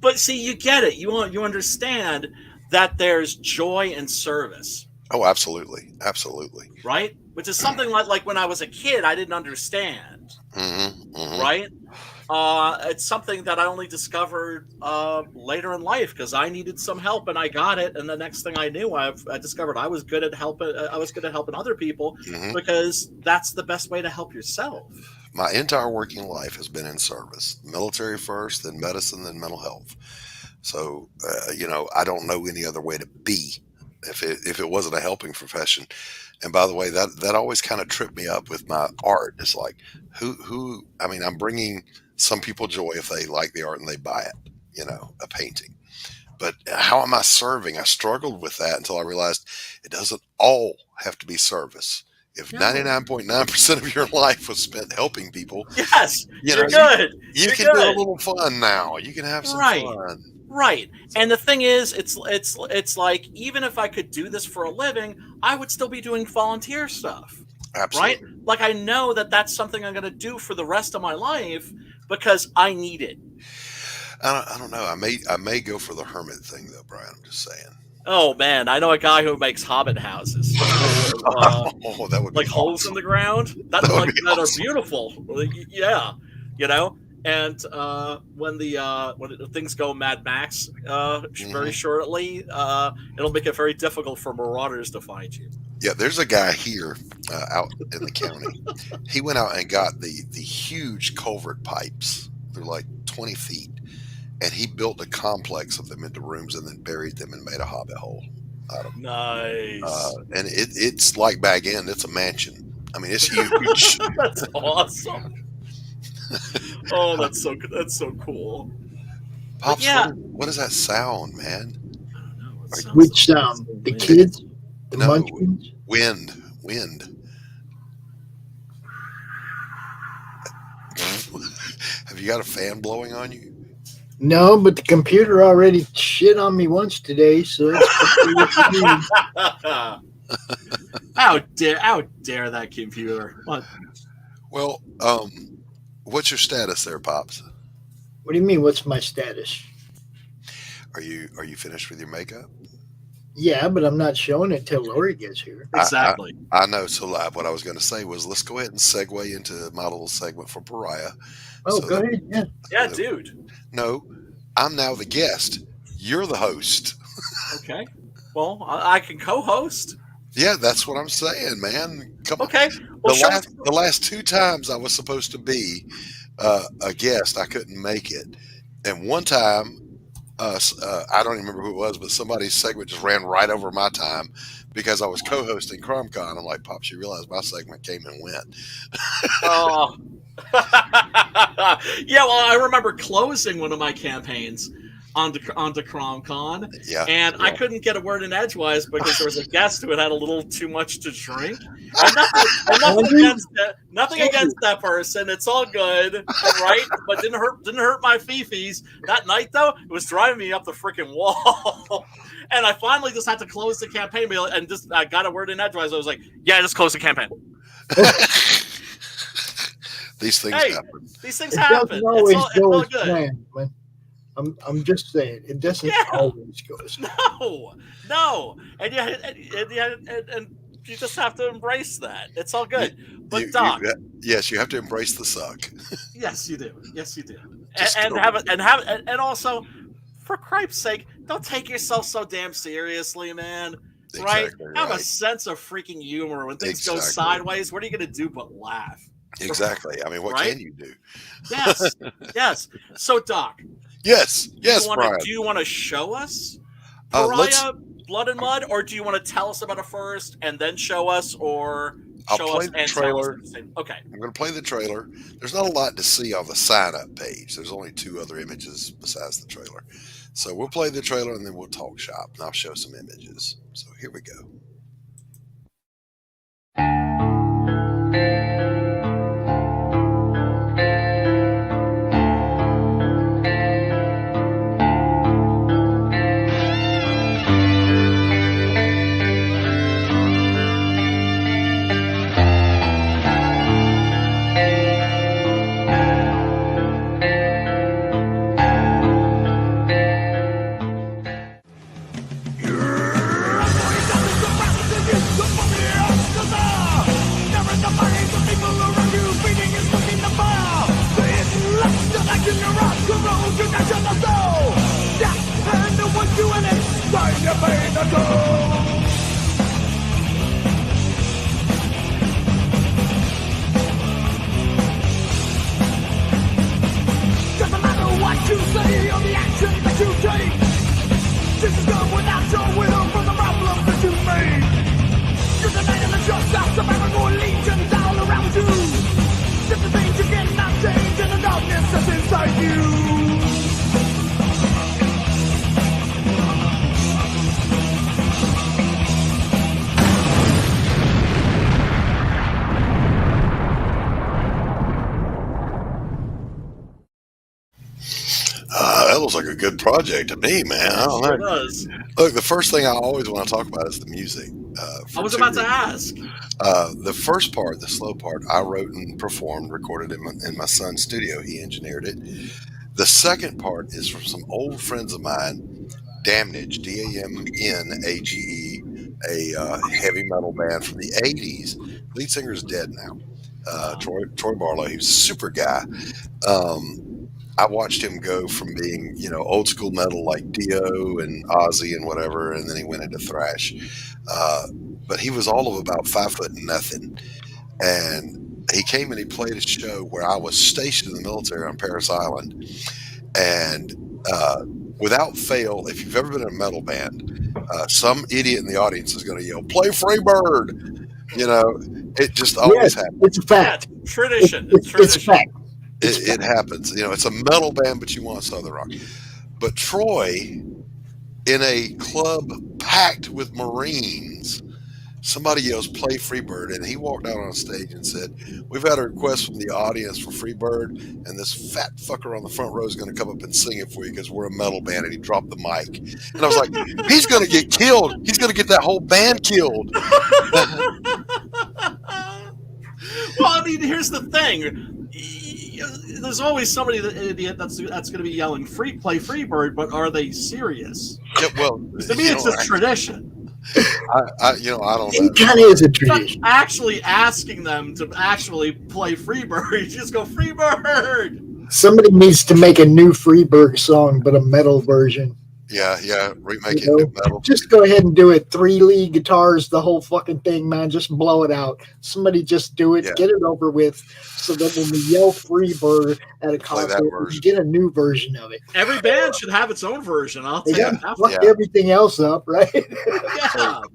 But see, you get it. You understand that there's joy in service. Oh, absolutely. Absolutely. Right? Which is something like when I was a kid, I didn't understand. Right? It's something that I only discovered later in life because I needed some help and I got it. And the next thing I knew, I discovered I was good at helping. I was good at helping other people because that's the best way to help yourself. My entire working life has been in service. Military first, then medicine, then mental health. So, I don't know any other way to be if it wasn't a helping profession. And by the way, that always kind of tripped me up with my art. It's like, I'm bringing some people joy if they like the art and they buy it, a painting. But how am I serving? I struggled with that until I realized it doesn't all have to be service. If 99.9% of your life was spent helping people, yes, you're good. You can do a little fun now. You can have some fun. Right. And the thing is, it's like, even if I could do this for a living, I would still be doing volunteer stuff. Absolutely. Right? Like, I know that that's something I'm going to do for the rest of my life because I need it. I don't know. I may go for the hermit thing, though, Brian. I'm just saying. Oh, man. I know a guy who makes hobbit houses. That would be like awesome. Holes in the ground. That awesome. Are beautiful. Yeah. And when things go Mad Max very shortly, it'll make it very difficult for marauders to find you. Yeah, there's a guy here out in the county. He went out and got the huge culvert pipes. They're like 20 feet. And he built a complex of them into rooms and then buried them and made a hobbit hole out of them. Nice. And it's like Bag End. It's a mansion. I mean, it's huge. That's awesome. Oh, that's so good. That's so cool. Pops, what is that sound, man? Which sound? The kids? The No, Munchkins? wind. Have you got a fan blowing on you? No, but the computer already shit on me once today, so it's How dare that computer? What? Well, what's your status there, Pops? What do you mean? What's my status? Are you finished with your makeup? Yeah, but I'm not showing it till Laurie gets here. Exactly. I know. So what I was going to say was, let's go ahead and segue into my little segment for Pariah. Oh, go ahead. Yeah. Yeah, dude. No, I'm now the guest. You're the host. Okay. Well, I can co-host. Yeah, that's what I'm saying, man. Come on. Okay. Well, the last 2 times I was supposed to be a guest, I couldn't make it, and one time, I don't even remember who it was, but somebody's segment just ran right over my time because I was co-hosting CRoM Con. I'm like, Pops, you realize my segment came and went. Oh. Yeah, well, I remember closing one of my campaigns onto CRoM Con, and I couldn't get a word in edgewise because there was a guest who had a little too much to drink. And nothing against that person. It's all good, right? But didn't hurt my fifis. That night though, it was driving me up the freaking wall. And I finally just had to close the campaign and just I got a word in edgewise. I was like, "Yeah, just close the campaign." These things happen. These things happen. Doesn't always it's go all as good. planned, man. I'm just saying it doesn't always go as planned. No, and you just have to embrace that. It's all good. But Doc, yes, you have to embrace the suck. Yes, you do. Yes, you do. And also, for Cripe's sake, don't take yourself so damn seriously, man. Exactly right? Have a sense of freaking humor. When things go sideways, what are you going to do but laugh? Exactly. I mean, what can you do? Yes. Yes. So, Doc. Yes, Brian. Do you want to show us Pariah, Blood and Mud, or do you want to tell us about it first and then show us, or show us and trailer. Tell us? Okay. I'm going to play the trailer. There's not a lot to see on the sign-up page. There's only 2 other images besides the trailer. So we'll play the trailer and then we'll talk shop, and I'll show some images. So here we go. Doesn't matter what you say or the action that you take. This is done without your will for the problem that you made. You're the night of the just out of Aragorn legions all around you. Just the things you cannot change and the darkness that's inside you. That looks like a good project to me, man. I don't know. Sure does. Look, the first thing I always want to talk about is the music. I was about to ask. The first part, the slow part, I wrote and performed, recorded in my son's studio. He engineered it. The second part is from some old friends of mine, Damnage, D-A-M-N-A-G-E, a heavy metal band from the 80s. Lead singer is dead now. Troy Barlow, he was a super guy. I watched him go from being, old school metal like Dio and Ozzy and whatever, and then he went into thrash. But he was all of about 5 foot nothing. And he came and he played a show where I was stationed in the military on Paris Island. And without fail, if you've ever been in a metal band, some idiot in the audience is going to yell, "Play Freebird!" It just always happens. It's a fact. Yeah, tradition. It's a fact. It happens. It's a metal band, but you want Southern rock. But Troy, in a club packed with Marines, somebody yells "Play Freebird," and he walked out on stage and said, "We've had a request from the audience for Freebird, and this fat fucker on the front row is going to come up and sing it for you because we're a metal band." And he dropped the mic, and I was like, "He's going to get killed. He's going to get that whole band killed." Well, I mean, here's the thing. There's always somebody that's going to be yelling "Play Freebird," but are they serious? Yeah, well, to me, it's just tradition. I don't know. It kind of is a tradition. Not actually asking them to actually play Freebird. You just go Freebird. Somebody needs to make a new Freebird song, but a metal version. Yeah, remake it new metal. Just go ahead and do it. 3 lead guitars, the whole fucking thing, man. Just blow it out. Somebody just do it, get it over with, so that when we yell Freebird at a concert, we can get a new version of it. Every band should have its own version. I'll tell you that. Fuck everything else up, right?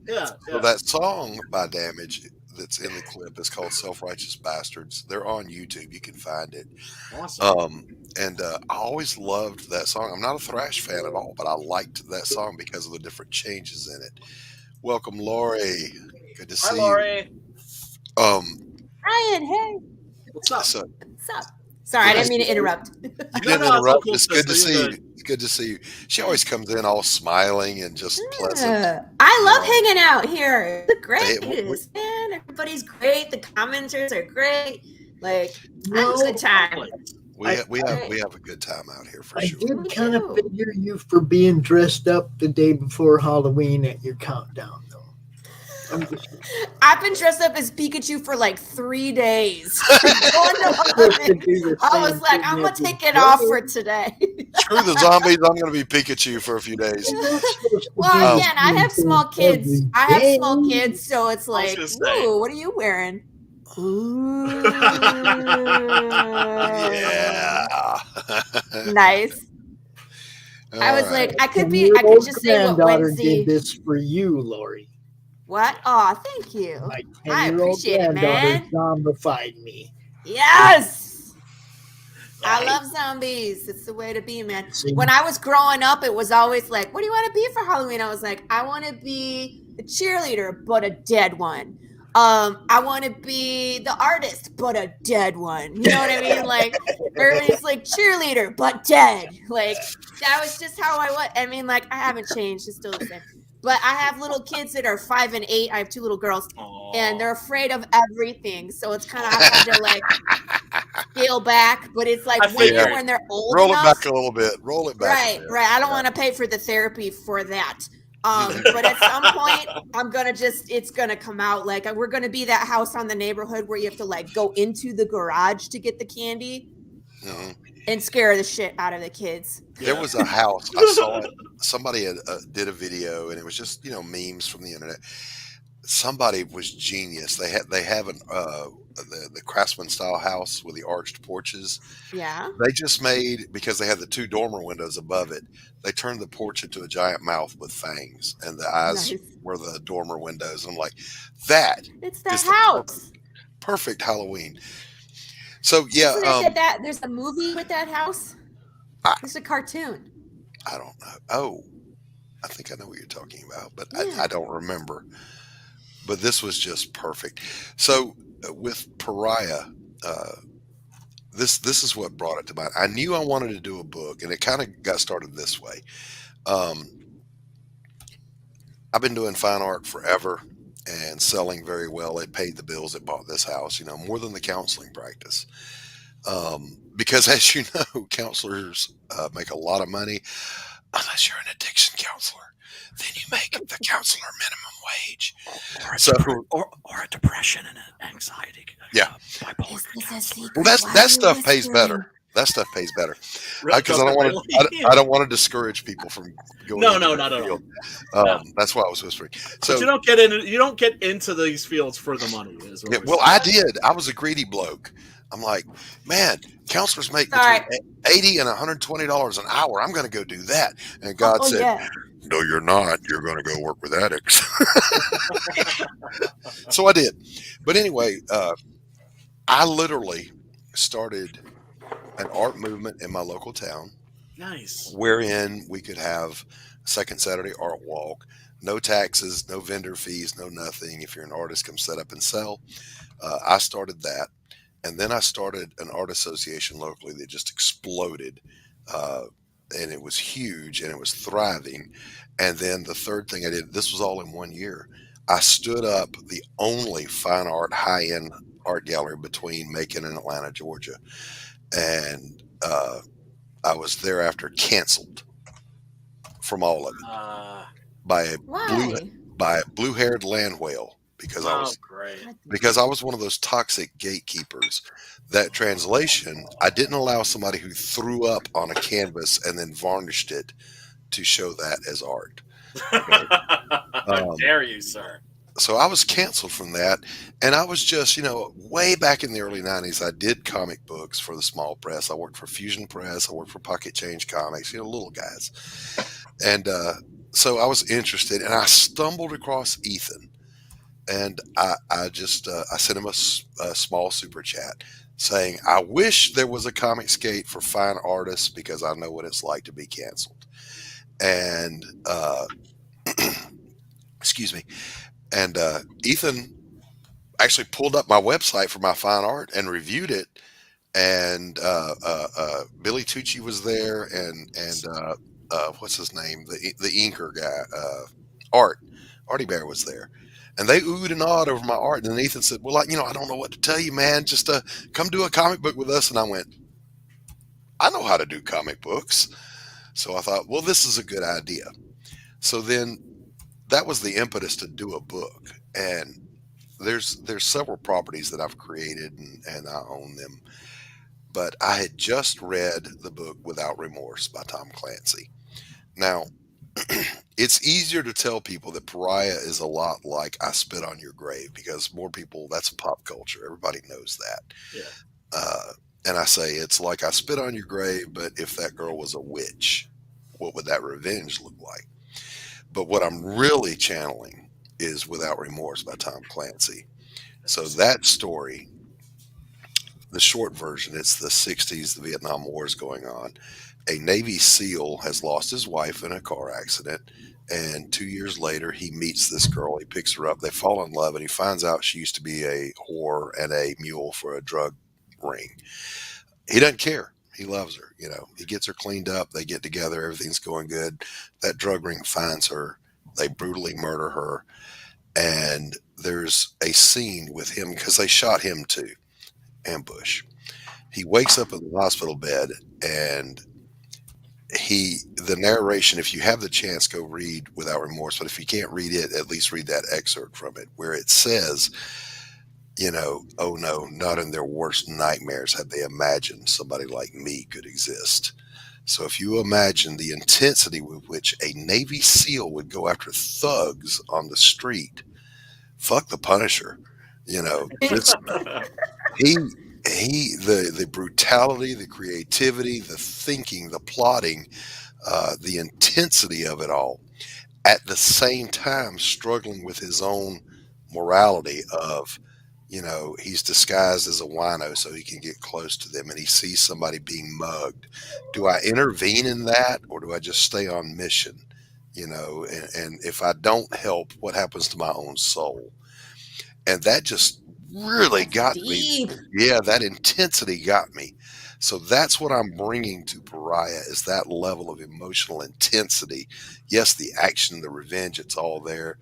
Yeah. So that song by Damage that's in the clip is called "Self-Righteous Bastards." They're on YouTube. You can find it. Awesome. And I always loved that song. I'm not a thrash fan at all, but I liked that song because of the different changes in it. Welcome, Laurie. Good to see you. Hi, Laurie. Ryan, hey. What's up? What's up? Sorry, I didn't mean to interrupt. You didn't interrupt. It's good to see you. It's good to see you. She always comes in all smiling and just pleasant. I love hanging out here. It's great, man. Everybody's great. The commenters are great. Like, I have a good time. We have a good time out here for sure. I did kind of figure you for being dressed up the day before Halloween at your countdown, though. I've been dressed up as Pikachu for like 3 days. I was like, I'm gonna take it off for today. Screw the zombies. I'm gonna be Pikachu for a few days. Well, again, I have small kids. So it's like, ooh, what are you wearing? Ooh. Yeah. Nice. I was like, I could just say what Wednesday did this for you, Laurie. What? Oh, thank you. I appreciate it, man. Zombified me. Yes. I love zombies. It's the way to be, man. When I was growing up, it was always like, what do you want to be for Halloween? I was like, I want to be a cheerleader, but a dead one. I want to be the artist, but a dead one. You know what I mean? Like, everybody's like cheerleader, but dead. Like, that was just how I was. I mean, like, I haven't changed. It's still the same. But I have little kids that are 5 and 8. I have 2 little girls, and they're afraid of everything. So it's kind of hard to like scale back. But it's like when they're old roll enough, it back a little bit. Roll it back. Right. I don't want to pay for the therapy for that. But at some point, it's gonna come out. Like, we're gonna be that house on the neighborhood where you have to like go into the garage to get the candy and scare the shit out of the kids. There was a house I saw. Somebody had, did a video, and it was just memes from the internet. Somebody was genius. They have the Craftsman style house with the arched porches. Yeah. They just made, because they had the 2 dormer windows above it, they turned the porch into a giant mouth with fangs, and the eyes were the dormer windows. I'm like, it's the house. Perfect Halloween. So yeah, there's a movie with that house. It's a cartoon. I don't know. Oh, I think I know what you're talking about, but I don't remember. But this was just perfect. So with Pariah, this is what brought it to mind. I knew I wanted to do a book, and it kind of got started this way. I've been doing fine art forever and selling very well. It paid the bills. It bought this house, more than the counseling practice. Because as you know, counselors make a lot of money, unless you're an addiction counselor. Then you make the counselor minimum wage. Or a depression and an anxiety. Yeah. Bipolar. Well, that stuff pays better. That stuff pays better because I don't want to discourage people from going. No, not at all. That's why I was whispering. So but you don't get into these fields for the money. I did. I was a greedy bloke. I'm like, man, counselors make between $80 and $120 an hour. I'm going to go do that. And God said, no, you're not. You're going to go work with addicts. So I did. But anyway, I literally started an art movement in my local town. Nice. Wherein we could have Second Saturday Art Walk. No taxes, no vendor fees, no nothing. If you're an artist, come set up and sell. I started that. And then I started an art association locally that just exploded. Uh, and it was huge and it was thriving. And then the third thing I did, this was all in 1 year. I stood up the only fine art, high end art gallery between Macon and Atlanta, Georgia. And I was thereafter canceled from all of it by a Why? blue haired land whale because great. I was one of those toxic gatekeepers. That translation, I didn't allow somebody who threw up on a canvas and then varnished it to show that as art. How dare you, sir? So I was canceled from that. And I was just, way back in the early 90s, I did comic books for the small press. I worked for Fusion Press. I worked for Pocket Change Comics, little guys. And so I was interested, and I stumbled across Ethan. And I sent him a small super chat saying, I wish there was a comic skate for fine artists because I know what it's like to be canceled. And, excuse me. And Ethan actually pulled up my website for my fine art and reviewed it. And Billy Tucci was there, and what's his name, the inker guy, Artie Bear was there, and they oohed and awed over my art. And then Ethan said, "Well, I don't know what to tell you, man. Just come do a comic book with us." And I went, "I know how to do comic books." So I thought, well, this is a good idea. So then that was the impetus to do a book. And there's several properties that I've created, and I own them. But I had just read the book Without Remorse by Tom Clancy. Now, it's easier to tell people that Pariah is a lot like I Spit on Your Grave because more people, that's pop culture. Everybody knows that. Yeah. And I say, it's like I Spit on Your Grave, but if that girl was a witch, what would that revenge look like? But what I'm really channeling is Without Remorse by Tom Clancy. So that story, the short version, it's the 60s, the Vietnam War is going on. A Navy SEAL has lost his wife in a car accident, and 2 years later, he meets this girl. He picks her up. They fall in love, and he finds out she used to be a whore and a mule for a drug ring. He doesn't care. He loves her. He gets her cleaned up. They get together. Everything's going good. That drug ring finds her. They brutally murder her. And there's a scene with him because they shot him too. Ambush. He wakes up in the hospital bed, and the narration, if you have the chance, go read Without Remorse. But if you can't read it, at least read that excerpt from it where it says, oh no, not in their worst nightmares had they imagined somebody like me could exist. So if you imagine the intensity with which a Navy SEAL would go after thugs on the street, fuck the Punisher. The brutality, the creativity, the thinking, the plotting, the intensity of it all, at the same time struggling with his own morality of, he's disguised as a wino so he can get close to them, and he sees somebody being mugged. Do I intervene in that, or do I just stay on mission? And if I don't help, what happens to my own soul? And that just really got me. Yeah, that intensity got me. So that's what I'm bringing to Pariah, is that level of emotional intensity. Yes, the action, the revenge, it's all there.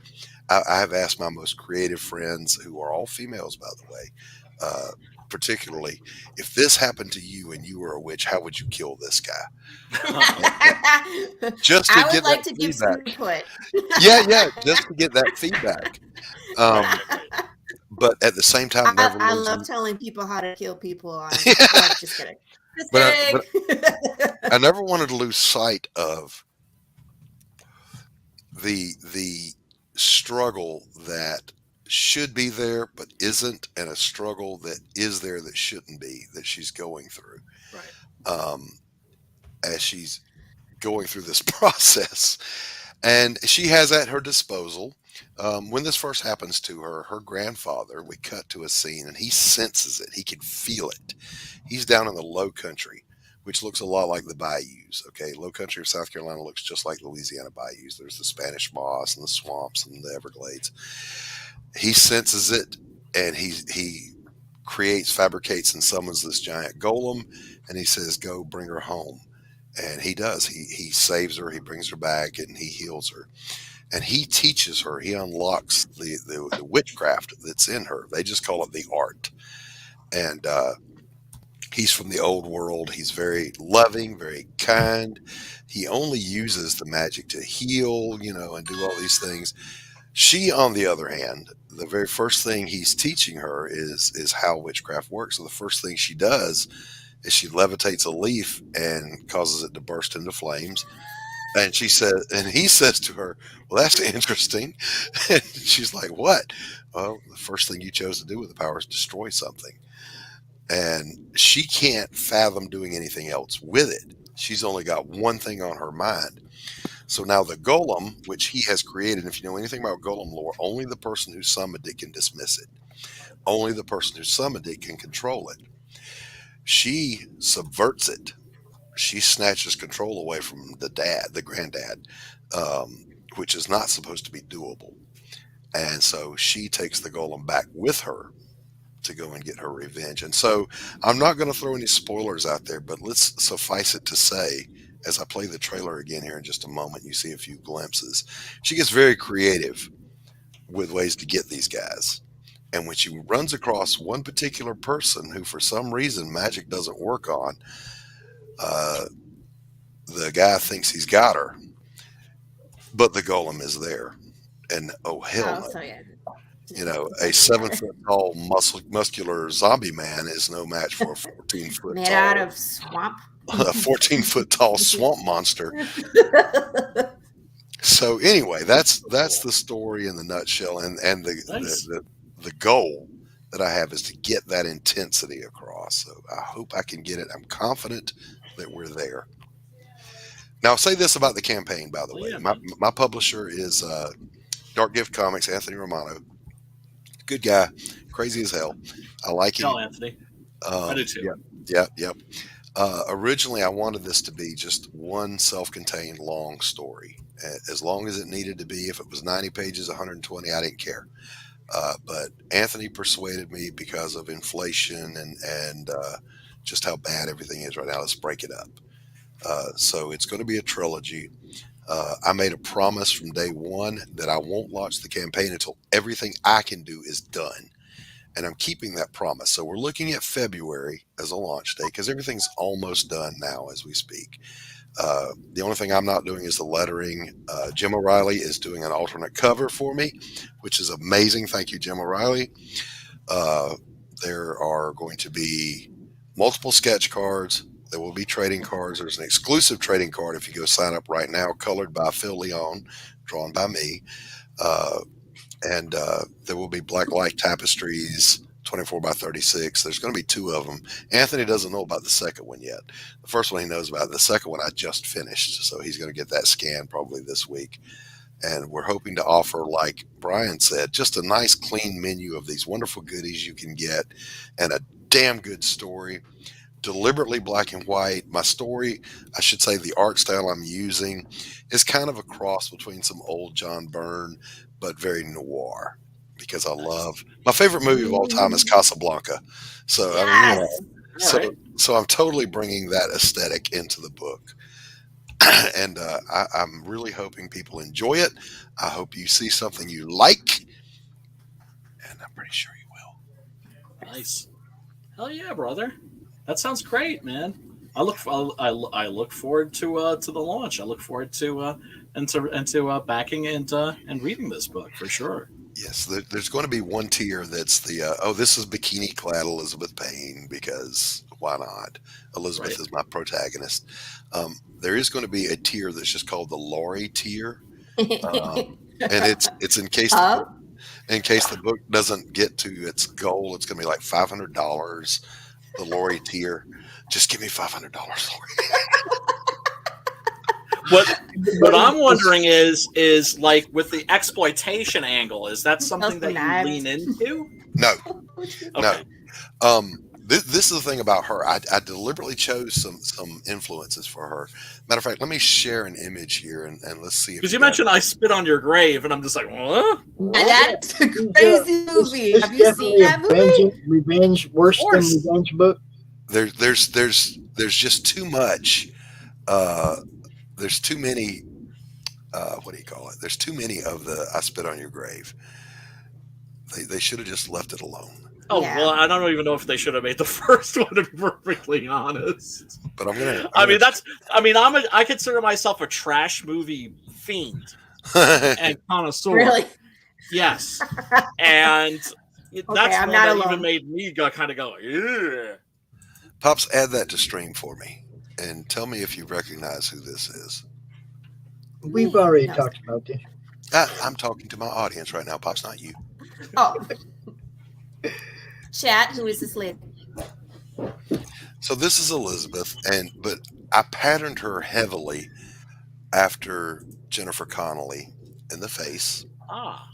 I have asked my most creative friends, who are all females, by the way, particularly, if this happened to you and you were a witch, how would you kill this guy? Just to I would get like that to give some feedback. input. Yeah, just to get that feedback. But at the same time, never I losing. love telling people how to kill people. I'm just kidding. But I never wanted to lose sight of the struggle that should be there but isn't, and a struggle that is there that shouldn't be, that she's going through. Right. As she's going through this process. And she has at her disposal, when this first happens to her, her grandfather, we cut to a scene, and he senses it. He can feel it. He's down in the low country which looks a lot like the bayous. Okay, low country of South Carolina looks just like Louisiana bayous. There's the Spanish moss and the swamps and the Everglades. He senses it, and he fabricates, and summons this giant golem, and he says, "Go, bring her home." And he does. He saves her. He brings her back, and he heals her. And he teaches her. He unlocks the witchcraft that's in her. They just call it the art. And he's from the old world. He's very loving, very kind. He only uses the magic to heal, and do all these things. She, on the other hand, the very first thing he's teaching her is how witchcraft works. So the first thing she does is she levitates a leaf and causes it to burst into flames. And he says to her, "Well, that's interesting." And she's like, "What?" "Well, the first thing you chose to do with the power is destroy something." And she can't fathom doing anything else with it. She's only got one thing on her mind. So now the golem, which he has created, if you know anything about golem lore, only the person who summoned it can dismiss it. Only the person who summoned it can control it. She subverts it. She snatches control away from the granddad, which is not supposed to be doable. And so she takes the golem back with her to go and get her revenge. And so I'm not going to throw any spoilers out there, but let's suffice it to say, as I play the trailer again here in just a moment, you see a few glimpses. She gets very creative with ways to get these guys. And when she runs across one particular person who, for some reason, magic doesn't work on, the guy thinks he's got her, but the golem is there. And oh, hell no. So yeah. A 7 foot tall muscular zombie man is no match for a 14 foot made out of swamp. A 14 foot tall swamp monster. So anyway, that's the story in the nutshell, and the goal that I have is to get that intensity across. So I hope I can get it. I'm confident that we're there. Now, I'll say this about the campaign, by the way. My publisher is Dark Gift Comics, Anthony Romano. Good guy, crazy as hell. I like him. Tell Anthony. I do too. Yep. Originally, I wanted this to be just one self-contained long story, as long as it needed to be. If it was 90 pages, 120, I didn't care. But Anthony persuaded me because of inflation and just how bad everything is right now. Let's break it up. So it's going to be a trilogy. I made a promise from day one that I won't launch the campaign until everything I can do is done. And I'm keeping that promise. So we're looking at February as a launch date because everything's almost done now as we speak. The only thing I'm not doing is the lettering. Jim O'Reilly is doing an alternate cover for me, which is amazing. Thank you, Jim O'Reilly. There are going to be multiple sketch cards. There will be trading cards. There's an exclusive trading card if you go sign up right now, colored by Phil Leon, drawn by me. And there will be black light tapestries, 24 by 36. There's going to be 2 of them. Anthony doesn't know about the second one yet. The first one he knows about. The second one I just finished, so he's going to get that scanned probably this week. And we're hoping to offer, like Brian said, just a nice clean menu of these wonderful goodies you can get and a damn good story. Deliberately black and white. My story, I should say the art style I'm using is kind of a cross between some old John Byrne, but very noir, because I love, my favorite movie of all time is Casablanca. So, Yes. So I'm totally bringing that aesthetic into the book. And I'm really hoping people enjoy it. I hope you see something you like, and I'm pretty sure you will. Nice. Hell yeah, brother. That sounds great, man. I look forward to the launch. I look forward to backing and reading this book for sure. Yes, there's going to be one tier that's the this is bikini clad Elizabeth Payne, because why not? Elizabeth is my protagonist. There is going to be a tier that's just called the Laurie tier, and it's in case the book doesn't get to its goal, it's going to be like $500. The Laurie tier. Just give me $500, Laurie. What I'm wondering is like with the exploitation angle, is that something that you lean into? No. Okay. No. This is the thing about her. I deliberately chose some influences for her. Matter of fact, let me share an image here and let's see. Because you mentioned I Spit on Your Grave, and I'm just like, what? And that's a crazy movie. Have you seen that movie? Revenge, worse than Revenge book. There's just too much. There's too many. What do you call it? There's too many of the I Spit on Your Grave. They should have just left it alone. Oh, yeah. Well, I don't even know if they should have made the first one, to be perfectly honest. But I'm gonna. I consider myself a trash movie fiend and connoisseur. Really? Yes. And that's I'm one not that alone. even made me kind of go, yeah. Pops, add that to stream for me and tell me if you recognize who this is. We've already talked about this. I'm talking to my audience right now, Pops, not you. Oh. Chat, who is this lady? So this is Elizabeth, but I patterned her heavily after Jennifer Connelly in the face. Ah.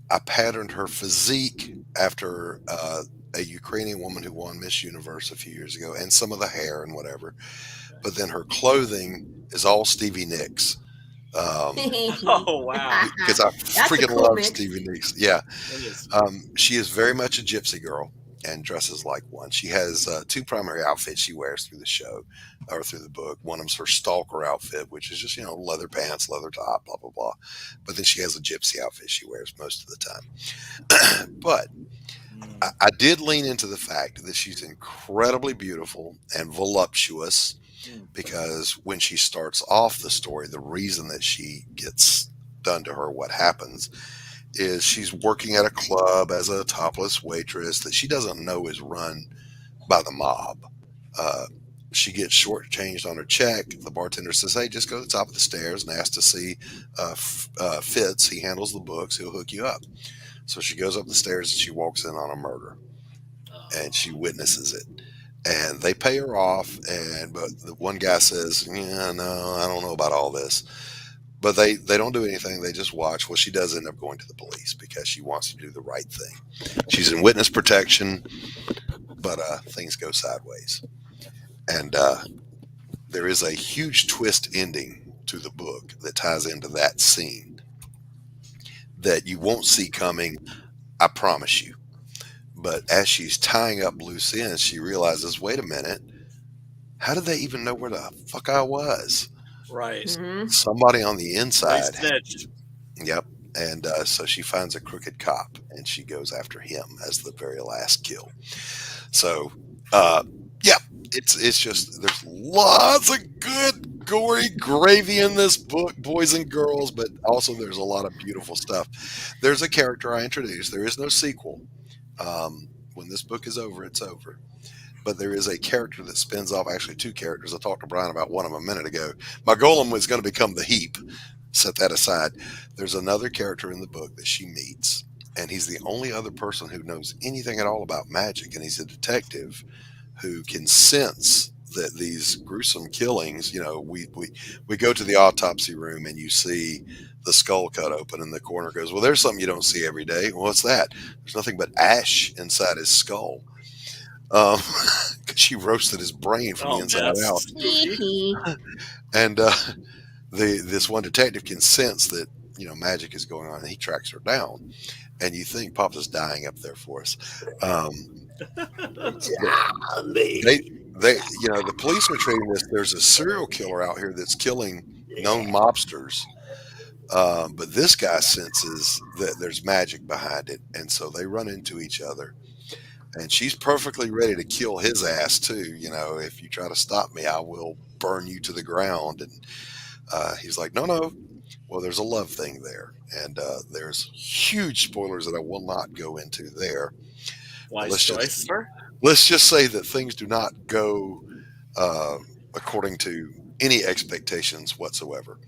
I patterned her physique after a Ukrainian woman who won Miss Universe a few years ago, and some of the hair and whatever. But then her clothing is all Stevie Nicks. Oh, wow. Because I freaking cool love mix. Stevie Nicks. Yeah. She is very much a gypsy girl and dresses like one. She has two primary outfits she wears through the show or through the book. One of them's her stalker outfit, which is just, leather pants, leather top, blah, blah, blah. But then she has a gypsy outfit she wears most of the time. But I did lean into the fact that she's incredibly beautiful and voluptuous, because when she starts off the story, the reason that she gets done to her what happens is she's working at a club as a topless waitress that she doesn't know is run by the mob. She gets shortchanged on her check. The bartender says, hey, just go to the top of the stairs and ask to see Fitz. He handles the books. He'll hook you up. So she goes up the stairs and she walks in on a murder, and she witnesses it. And they pay her off, but the one guy says, yeah, no, I don't know about all this. But they don't do anything. They just watch. Well, she does end up going to the police because she wants to do the right thing. She's in witness protection, but things go sideways. And there is a huge twist ending to the book that ties into that scene that you won't see coming, I promise you. But as she's tying up loose ends, she realizes, wait a minute, how did they even know where the fuck I was? Right. Somebody on the inside. Snitched. Yep. And so she finds a crooked cop, and she goes after him as the very last kill. So, yeah, it's just, there's lots of good, gory gravy in this book, boys and girls, but also there's a lot of beautiful stuff. There's a character I introduced. There is no sequel. When this book is over, it's over. But there is a character that spins off, actually two characters. I talked to Brian about one of them a minute ago. My golem was going to become the Heap. Set that aside. There's another character in the book that she meets, and he's the only other person who knows anything at all about magic, and he's a detective who can sense that these gruesome killings, we go to the autopsy room and you see the skull cut open, and the coroner goes, well, there's something you don't see every day. Well, what's that? There's nothing but ash inside his skull. She roasted his brain from the inside out. And this one detective can sense that, magic is going on, and he tracks her down. And you think Pops is dying up there for us. The police are treating this. There's a serial killer out here that's killing known mobsters. But this guy senses that there's magic behind it, and so they run into each other. And she's perfectly ready to kill his ass too. If you try to stop me, I will burn you to the ground. And he's like, no. Well, there's a love thing there, and there's huge spoilers that I will not go into there. Wise choice, sir. Let's just say that things do not go according to any expectations whatsoever.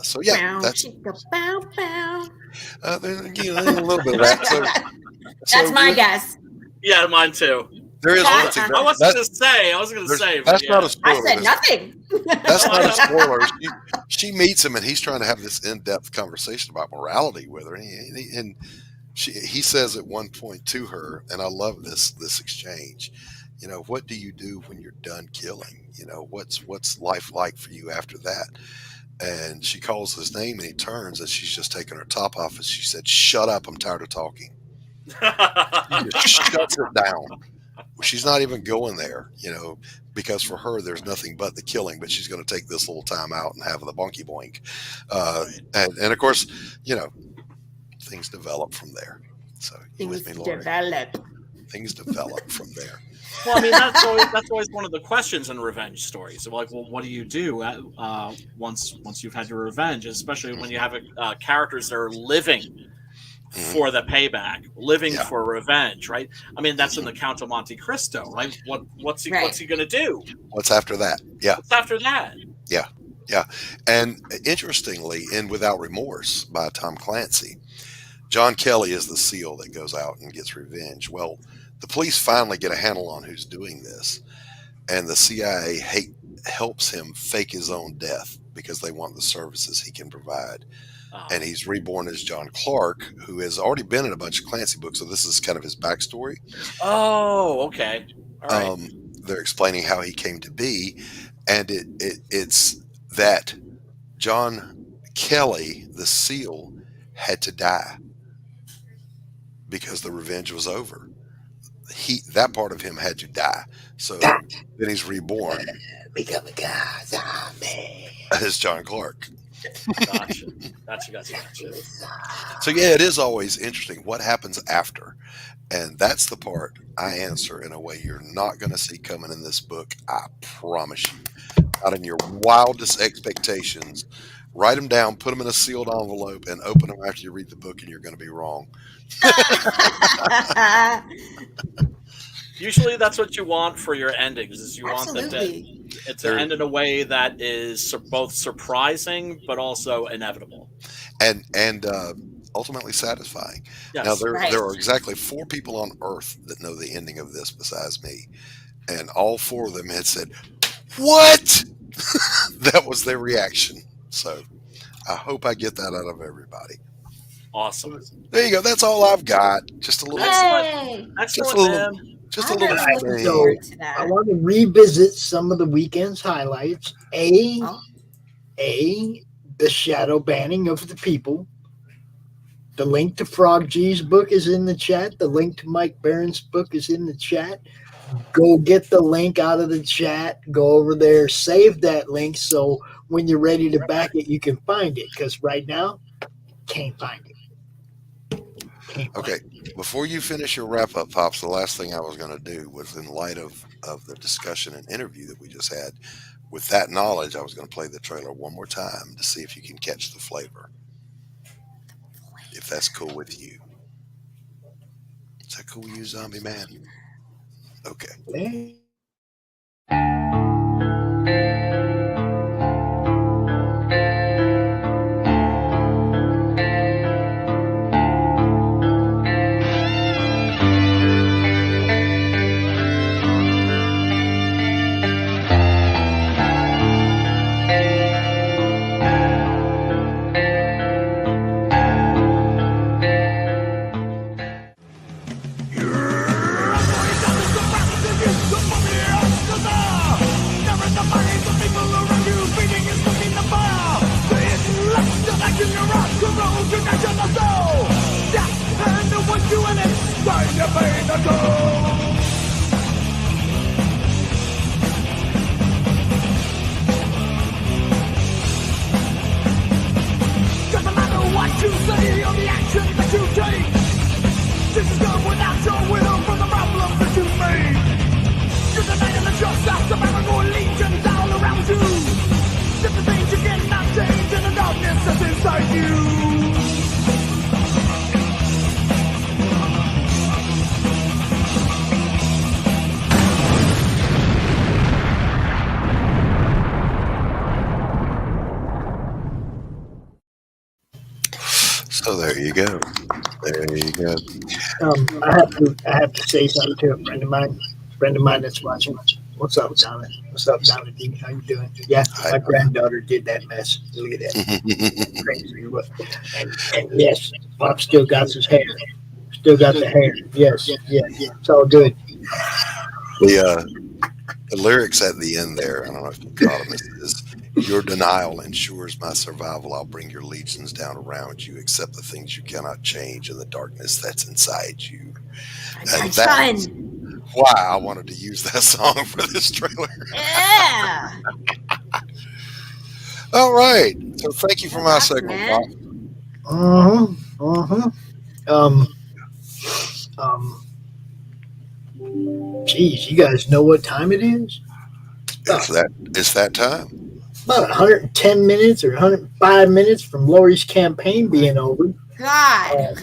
So yeah, that's a little bit of that. That's my guess. Yeah, mine too. There is one thing. I wasn't going to say. That's not a spoiler. I said nothing. That's not a spoiler. She meets him, and he's trying to have this in-depth conversation about morality with her, and he says at one point to her, and I love this exchange. You know, what do you do when you're done killing? You know, what's life like for you after that? And she calls his name, and he turns, and she's just taking her top off, and she said, "Shut up! I'm tired of talking." She just shuts it down. She's not even going there, you know, because for her there's nothing but the killing. But she's going to take this little time out and have the bonky boink, and of course, you know, things develop from there. So you with me, Laurie? Things develop from there. Well, I mean, that's always one of the questions in revenge stories. Like, well, what do you do once you've had your revenge, especially when you have characters that are living for the payback, living for revenge, right? I mean, that's in the Count of Monte Cristo, right? What's he going to do? What's after that? Yeah. What's after that? Yeah. Yeah. And interestingly, in Without Remorse by Tom Clancy, John Kelly is the SEAL that goes out and gets revenge. Well, the police finally get a handle on who's doing this, and the CIA helps him fake his own death because they want the services he can provide. And he's reborn as John Clark, who has already been in a bunch of Clancy books, so this is kind of his backstory. Oh, okay. All right. They're explaining how he came to be, and it's that John Kelly, the SEAL, had to die because the revenge was over. That part of him had to die. So then he's reborn. Become a guy zombie. As John Clark. Gotcha. So yeah, it is always interesting what happens after. And that's the part I answer in a way you're not going to see coming in this book. I promise you. Not in your wildest expectations. Write them down, put them in a sealed envelope, and open them after you read the book, and you're going to be wrong. Usually that's what you want for your endings, is you want them to end in a way that is both surprising but also inevitable. And ultimately satisfying. Yes. Now, there are exactly 4 people on Earth that know the ending of this besides me. And all 4 of them had said, "What?" That was their reaction. So I hope I get that out of everybody. Awesome. There you go. That's all I've got. Just a little. Excellent. Just a little. I want to revisit some of the weekend's highlights. The shadow banning of the people. The link to Frog G's book is in the chat. The link to Mike Barron's book is in the chat. Go get the link out of the chat. Go over there. Save that link so when you're ready to back it, you can find it. Because right now, can't find it. Okay, before you finish your wrap up, Pops, the last thing I was going to do was, in light of the discussion and interview that we just had, with that knowledge, I was going to play the trailer one more time to see if you can catch the flavor. If that's cool with you. Is that cool with you, Zombie Man? Okay. So there you go. There you go. I have to say something to a friend of mine that's watching. What's up, Donna? What's up, Donna D? How you doing? Yeah, my granddaughter did that mess. Look at that. Crazy. And yes, Pop still got his hair. Still got the hair. Yes. It's all good. The lyrics at the end there, I don't know if you caught them, is your denial ensures my survival. I'll bring your legions down around you, accept the things you cannot change and the darkness that's inside you. And that's why I wanted to use that song for this trailer. Yeah. All right. So thank you for my segment, Bob. Geez, you guys know what time it is? It's that time. About 110 minutes or 105 minutes from Laurie's campaign being over. God.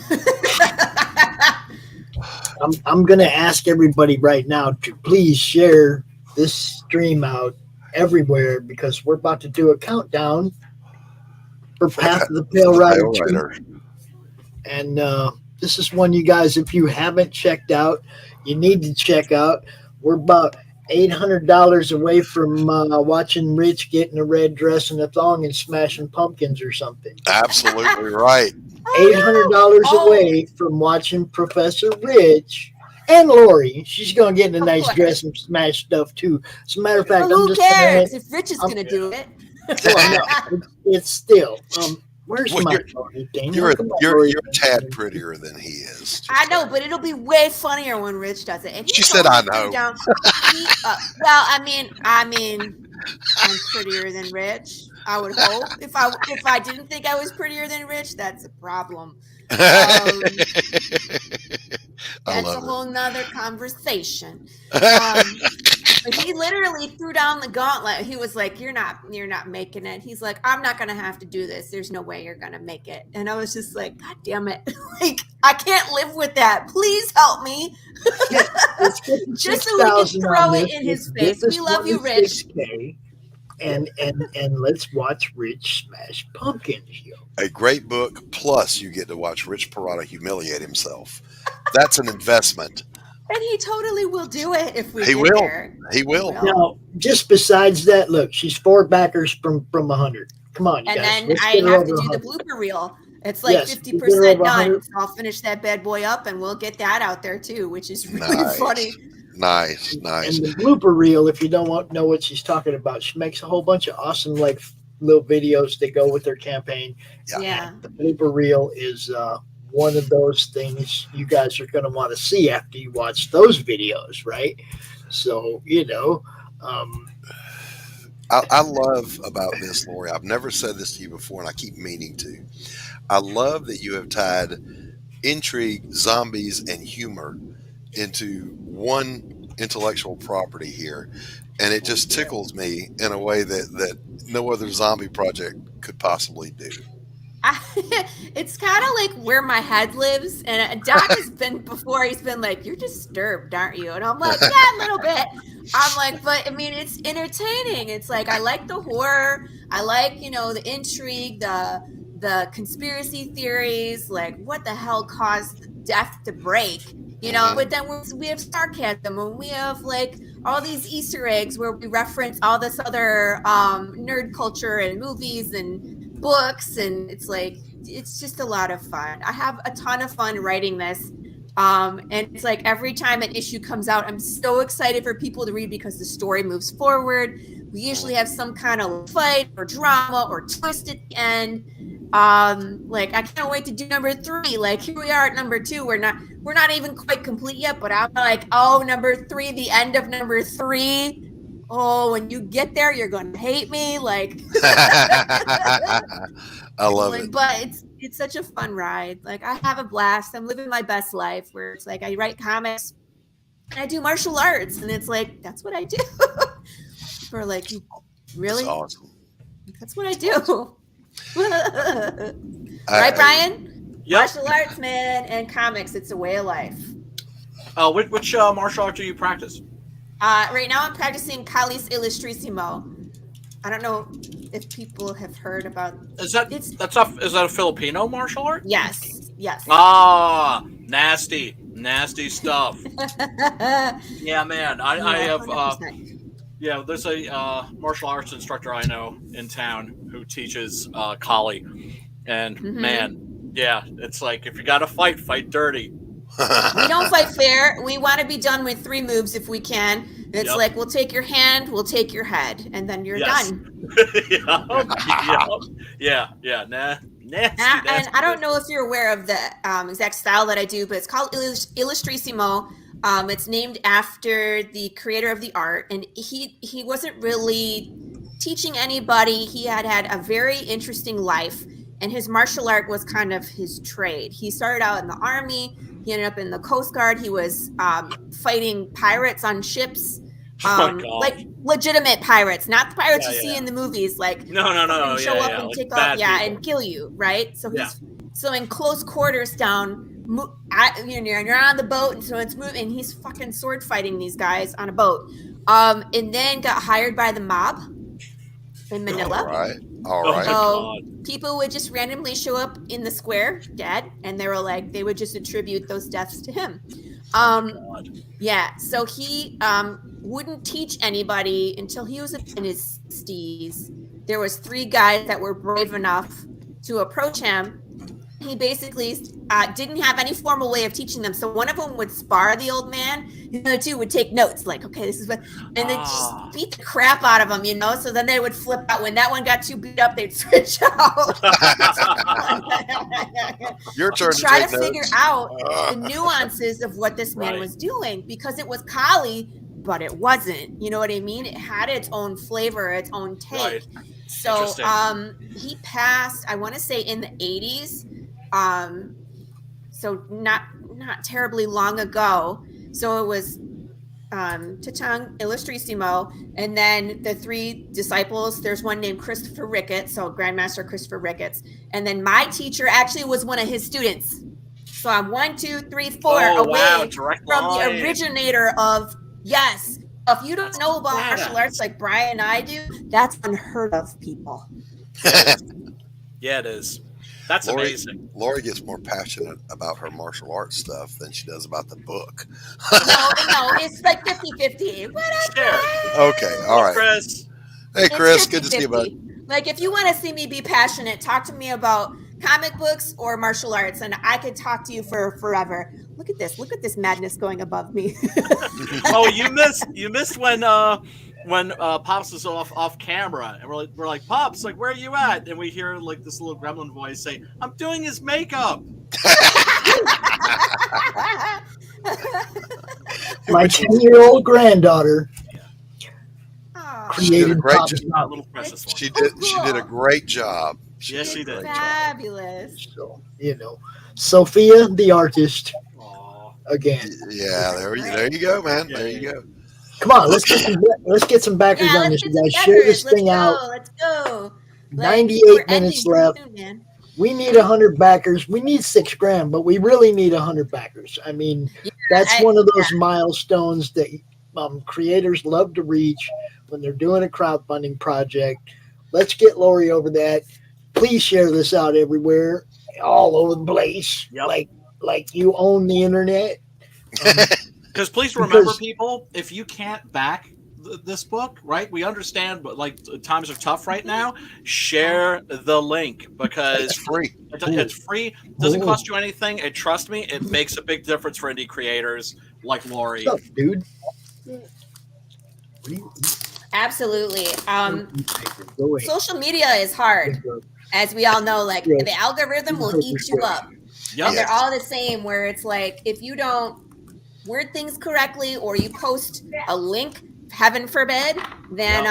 I'm going to ask everybody right now to please share this stream out everywhere because we're about to do a countdown for Path of the Pale Rider 2. And this is one you guys, if you haven't checked out, you need to check out. We're about $800 away from watching Rich get in a red dress and a thong and smashing pumpkins or something. Absolutely right. $800 away from watching Professor Rich and Laurie. She's going to get in a nice dress and smash stuff too. As a matter of fact, who cares if Rich is going to do it? Well, no, it's still. Where's my You're a tad prettier than he is. I know, but it'll be way funnier when Rich does it. And she said, "I know." Well, I mean, I'm prettier than Rich. I would hope. If I didn't think I was prettier than Rich, that's a problem. That's a whole nother conversation. But he literally threw down the gauntlet. He was like, "You're not making it." He's like, "I'm not gonna have to do this. There's no way you're gonna make it." And I was just like, "God damn it! Like, I can't live with that. Please help me." Just so we can throw it in his face. We love you, Rich. And let's watch Rich smash pumpkins. A great book, plus you get to watch Rich Perotta humiliate himself. That's an investment. And he totally will do it if we He get will. there. He will. Now, just besides that, look, she's 4 backers from 100. Come on, you and guys. then I have to do the blooper reel. It's like 50% done. So I'll finish that bad boy up, and we'll get that out there too, which is really funny. Nice. And the blooper reel, if you don't know what she's talking about, she makes a whole bunch of awesome little videos that go with her campaign. Yeah. The blooper reel is one of those things you guys are going to want to see after you watch those videos, right? So, I love about this, Laurie. I've never said this to you before, and I keep meaning to. I love that you have tied intrigue, zombies, and humor into one intellectual property here, and it just tickles me in a way that no other zombie project could possibly do. It's kind of like where my head lives, and Doc has been before. He's been like, "You're disturbed, aren't you?" And I'm like, "Yeah, a little bit." I'm like, "But I mean, it's entertaining. It's like I like the horror. I like the intrigue, the conspiracy theories. Like, what the hell caused death to break?" But then we have sarcasm, and we have all these Easter eggs where we reference all this other nerd culture and movies and books, and it's just a lot of fun. I have a ton of fun writing this, and it's like every time an issue comes out, I'm so excited for people to read because the story moves forward. We usually have some kind of fight or drama or twist at the end. I can't wait to do number 3. Here we are at number 2. We're not even quite complete yet, but I'm like, oh, number 3, the end of number 3. Oh, when you get there, you're going to hate me. I love it. But it's such a fun ride. I have a blast. I'm living my best life where it's I write comics and I do martial arts. And it's that's what I do. For you really? That's awesome. That's what I do. Right, Brian? Yep. Martial arts, man, and comics. It's a way of life. Which martial art do you practice? Right now I'm practicing Calis Illustrissimo. I don't know if people have heard about. Is that a Filipino martial art? Yes. Ah, nasty stuff. Yeah, man. I have. 100%. Yeah, there's a martial arts instructor I know in town who teaches Kali, and man, yeah, it's if you got to fight dirty. We don't fight fair. We want to be done with 3 moves if we can. And it's like, we'll take your hand, we'll take your head, and then you're done. Yeah. Nasty. And I don't know if you're aware of the exact style that I do, but it's called Illustrissimo. It's named after the creator of the art, and he wasn't really teaching anybody. He had a very interesting life, and his martial art was kind of his trade. He started out in the army. He ended up in the Coast Guard. He was fighting pirates on ships, like legitimate pirates, not the pirates you see in the movies. Like no, show up and take off, and kill you, right? So so in close quarters down, you're on the boat, and so it's moving. And he's fucking sword fighting these guys on a boat, and then got hired by the mob in Manila. All right. So people would just randomly show up in the square dead, and they would just attribute those deaths to him. So he wouldn't teach anybody until he was in his 60s. There was 3 guys that were brave enough to approach him. He basically didn't have any formal way of teaching them. So one of them would spar the old man. The other 2 would take notes, like, okay, this is what, and then just beat the crap out of them, So then they would flip out. When that one got too beat up, they'd switch out. Your turn to try take to figure out the nuances of what this man was doing, because it was Kali, but it wasn't. You know what I mean? It had its own flavor, its own take. So he passed, I want to say, in the 80s. So not terribly long ago. So it was Tatang Illustrissimo, and then the 3 disciples. There's one named Christopher Ricketts, so Grandmaster Christopher Ricketts, and then my teacher actually was one of his students. So I'm 1, 2, 3, 4 away from the originator of If you don't know about martial arts like Brian and I do, that's unheard of, people. Yeah, it is. That's amazing. Laurie gets more passionate about her martial arts stuff than she does about the book. No, it's like 50-50. Okay, all right. Chris. Hey, Chris, good to see you, bud. Like, if you want to see me be passionate, talk to me about comic books or martial arts, and I could talk to you for forever. Look at this madness going above me. You missed when Pops was off camera, and we're like, Pops, like, where are you at? And we hear like this little gremlin voice say, "I'm doing his makeup." My 10-year-old granddaughter created little precious one. She did a great job. Yes, she did. Fabulous. So, Sophia, the artist, again. Yeah, there you go, man. There you go. Come on, let's get some backers on this, you guys. Share this thing out. Let's go. 98 minutes left. We need 100 backers. We need $6,000, but we really need 100 backers. I mean, that's one of those milestones that creators love to reach when they're doing a crowdfunding project. Let's get Laurie over that. Please share this out everywhere, all over the place, like you own the internet. Because please remember, people, if you can't back this book, right? We understand, but like times are tough right now. Share the link because it's free. It's free. It doesn't cost you anything. And trust me, it makes a big difference for indie creators like Laurie. What's up, dude? Absolutely. Social media is hard, as we all know. Like the algorithm will eat you up. Yep. And they're all the same. Where it's like, if you don't word things correctly, or you post a link, heaven forbid, then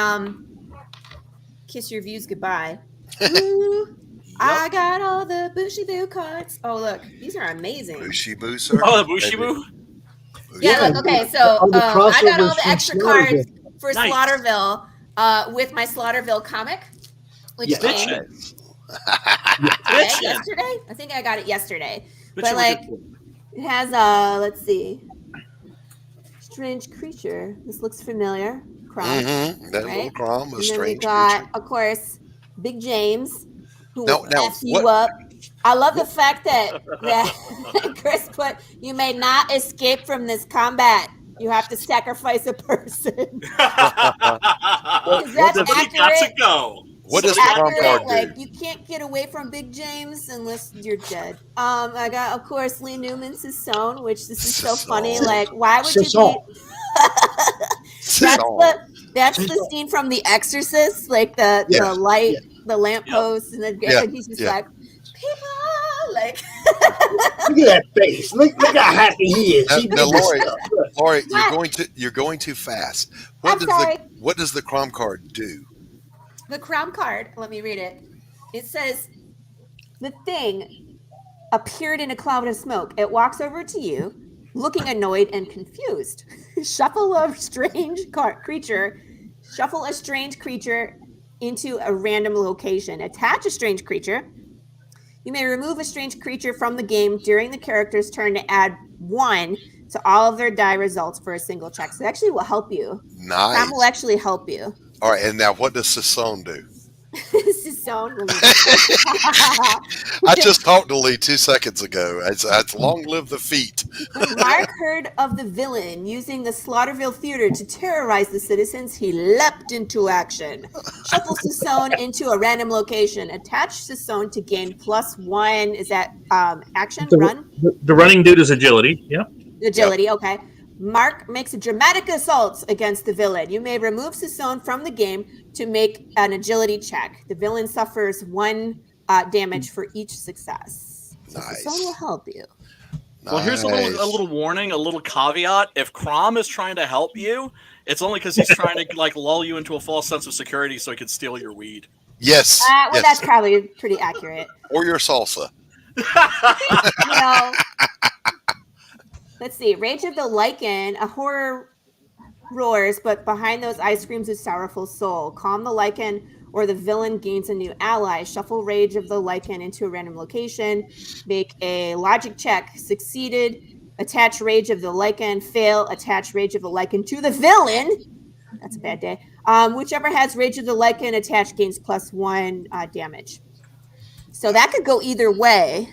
kiss your views goodbye. Ooh, I got all the Bushy Boo cards. Oh, look, these are amazing. Bushy Boo, sir. Oh, the Bushy Boo. Yeah, look, okay, so I got all the extra cards for Slaughterville with my Slaughterville comic, which came yesterday. I think I got it yesterday. But like, it has let's see, strange creature. This looks familiar. CRoM, that right? little CRoM, a strange creature. We got, creature. of course, Big James, who No, will now, F you up. I love the fact that Chris put, you may not escape from this combat. You have to sacrifice a person. That's accurate. accurate. Got to go. What does the CRoM card do? Like, you can't get away from Big James unless you're dead. I got, of course, Lee Newman's Sisson, which this is so funny. Like, why would you be? That's the scene from The Exorcist, like the light, the lamppost, and then he's just like, people, like. Look at that face. Look how happy he is. Now, Laurie, you're going too fast. What does the CRoM card do? The CRoM card, let me read it. It says, the thing appeared in a cloud of smoke. It walks over to you, looking annoyed and confused. Shuffle a strange creature into a random location. Attach a strange creature. You may remove a strange creature from the game during the character's turn to add 1 to all of their die results for a single check. So it actually will help you. Nice. That will actually help you. All right, and now what does Sisson do? Sisson. I just talked to Lee 2 seconds ago. It's long live the feet. Mark heard of the villain using the Slaughterville Theater to terrorize the citizens. He leapt into action. Shuffle Sisson into a random location. Attach Sisson to gain +1. Is that action? Run? The running dude is agility. Yeah. Agility, yep. Okay. Mark makes a dramatic assault against the villain. You may remove Sisson from the game to make an agility check. The villain suffers 1 damage for each success. So Nice. Sisson will help you. Well, here's a little warning, a little caveat. If CRoM is trying to help you, it's only because he's trying to like lull you into a false sense of security so he can steal your weed. Yes. Well, that's probably pretty accurate. Or your salsa. You know, let's see. Rage of the Lycan, a horror roars, but behind those eyes screams a sorrowful soul. Calm the Lycan, or the villain gains a new ally. Shuffle Rage of the Lycan into a random location. Make a logic check. Succeeded. Attach Rage of the Lycan. Fail. Attach Rage of the Lycan to the villain. That's a bad day. Whichever has Rage of the Lycan attached gains +1 damage. So that could go either way.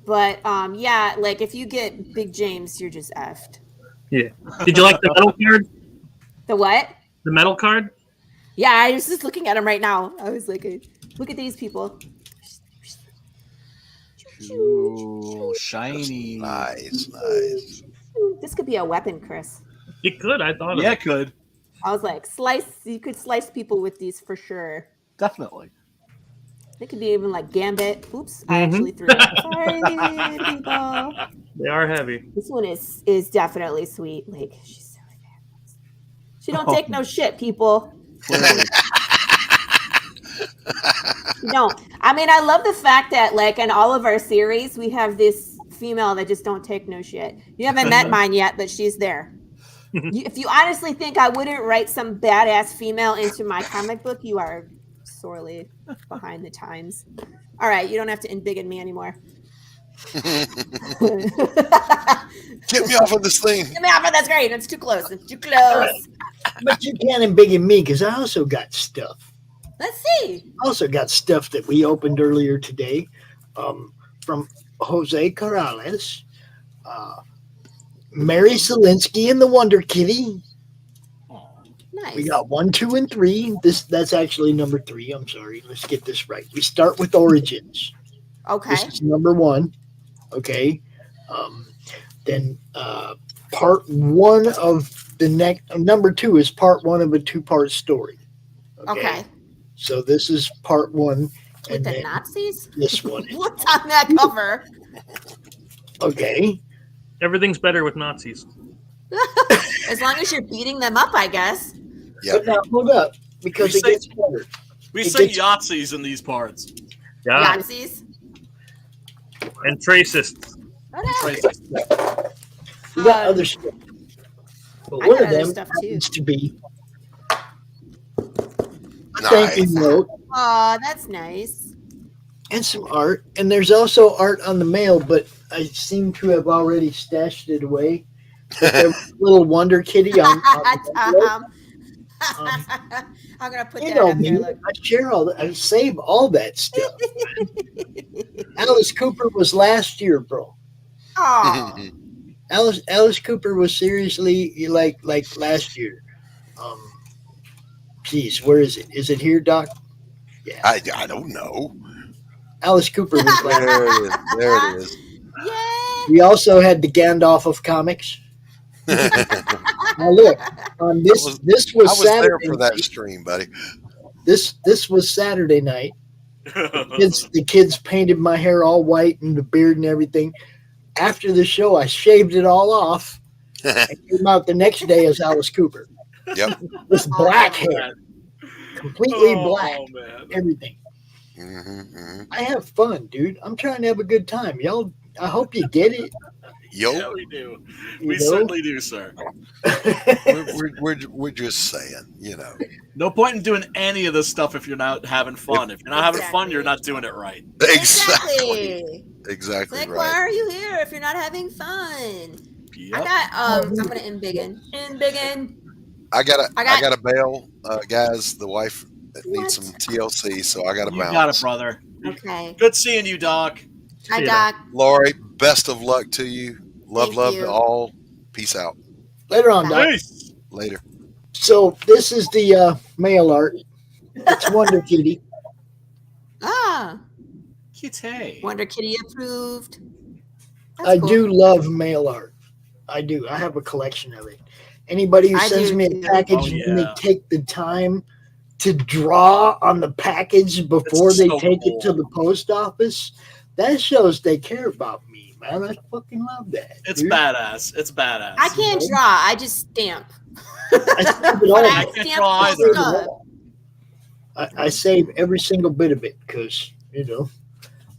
But yeah, like if you get Big James, you're just effed. Yeah. Did you like the metal card? The what? The metal card? Yeah, I was just looking at him right now. I was like, look at these people. Ooh, shiny. Nice. This could be a weapon, Chris. It could. I thought. Yeah, it could. I was like, you could slice people with these for sure. Definitely. They could be even like Gambit. Oops, I actually threw it. Sorry, people. They are heavy. This one is definitely sweet. Like she's so fabulous. She don't take no shit, people. No, I mean I love the fact that like in all of our series we have this female that just don't take no shit. You haven't met mine yet, but she's there. If you honestly think I wouldn't write some badass female into my comic book, you are sorely behind the times. All right, you don't have to embiggen me anymore. Get me off of this thing. Get me off of that screen. It's too close. It's too close. Right. But you can't embiggen me because I also got stuff. Let's see. Also got stuff that we opened earlier today from Jose Corrales, Mary Selinsky and the Wonder Kitty. Nice. We got 1, 2, and 3. That's actually number 3. I'm sorry. Let's get this right. We start with Origins. Okay. This is number 1. Okay. Then part 1 of the next. Number 2 is part 1 of a 2-part story. Okay. So this is part 1. With the Nazis? This one. What's on that cover? Okay. Everything's better with Nazis. As long as you're beating them up, I guess. Yeah. But now hold up, because it gets better. We say Yahtzees in these parts. Yeah. Yahtzees? And Tracists. We got other stuff. But I one got of other them stuff, too. happens to be Nice. thank you note Oh, that's nice. and some art. And there's also art on the mail, but I seem to have already stashed it away. Little Wonder Kitty on the I'm gonna put you that know up me. there. Look. I share all that. I save all that stuff. Alice Cooper was last year, bro. Oh, Alice Cooper was seriously like last year. Jeez, where is it? Is it here, Doc? Yeah. I don't know. Alice Cooper was like, there it is. There it is. Yeah. We also had the Gandalf of comics. Now look, on this was I was Saturday there for that night. stream, buddy. This was Saturday night. The kids painted my hair all white and the beard and everything. After the show, I shaved it all off and came out the next day as Alice Cooper. Yep. With black hair. Completely black. Man. Everything. Mm-hmm. I have fun, dude. I'm trying to have a good time. Y'all, I hope you get it. Yeah, we do. We certainly do, sir. we're just saying, you know. No point in doing any of this stuff if you're not having fun. If you're not having fun, you're not doing it right. Exactly It's like, right. why are you here if you're not having fun? Yep. I got I'm gonna end big in. I gotta bail, guys. The wife needs some TLC, so I gotta bounce. You got it, brother. Okay. Good seeing you, Doc. Hi, Doc. Laurie, best of luck to you. Love Thank you. to all. Peace out. Later on, Doc. Peace. Later. So this is the mail art. It's Wonder Kitty. Ah. Kitty. Wonder Kitty approved. That's I cool. do love mail art. I do. I have a collection of it. Anybody who I sends do me too. a package and they take the time to draw on the package before That's they so take cool. it to the post office, that shows they care about me, man. I fucking love that. It's dude. badass. It's badass. I can't draw. I just stamp. I save it all. But I can't draw either. I save every single bit of it because, you know,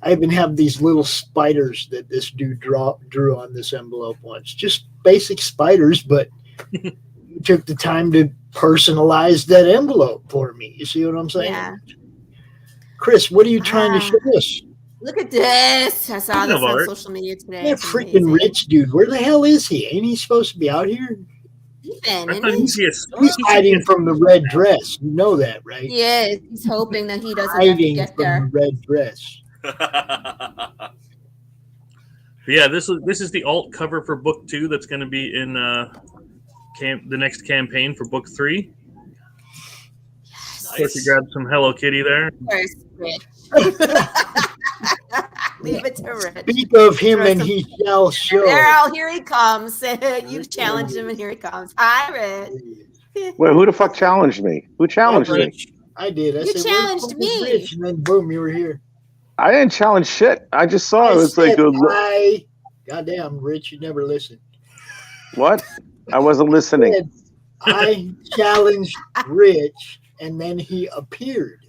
I even have these little spiders that this dude drew on this envelope once. Just basic spiders, but he took the time to personalize that envelope for me. You see what I'm saying? Yeah. Chris, what are you trying to show us? Look at this. I saw this on art. social media today. That It's freaking amazing. rich dude. Where the hell is he? Ain't he supposed to be out here? He's been, I isn't thought he? He's hiding from the red dress. You know that, right? He is. He's hoping that he doesn't have to Hiding get from there. the red dress. Yeah, this is the alt cover for book 2 that's going to be in the next campaign for book 3. Of course, you grabbed some Hello Kitty there. Where's Rich? Leave it to Rich. Speak of him and he shall show. Daryl, here he comes. You challenged him and here he comes. Hi, Rich. Wait, who the fuck challenged me? Who challenged me? I did. I You said, "Where's challenged fucking me." Rich?" And then boom, you were here. I didn't challenge shit. I just saw it was like, Goddamn, Rich, you never listen. what? I wasn't listening. I challenged Rich, and then he appeared.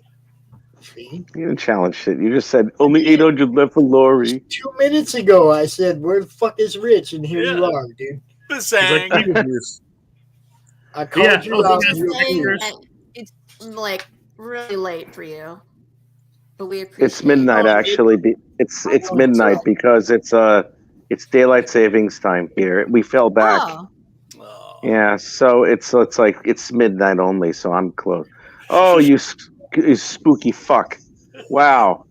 See? You didn't challenge shit. You just said only 800 left for Laurie. 2 minutes ago, I said, "Where the fuck is Rich?" And here you are, dude. Zang. I called you out. Just You saying appeared. that it's like really late for you, but we appreciate. It's midnight actually. It's midnight because it's daylight savings time here. We fell back. Oh. Yeah, so it's like it's midnight only, so I'm close. Oh, you spooky fuck! Wow,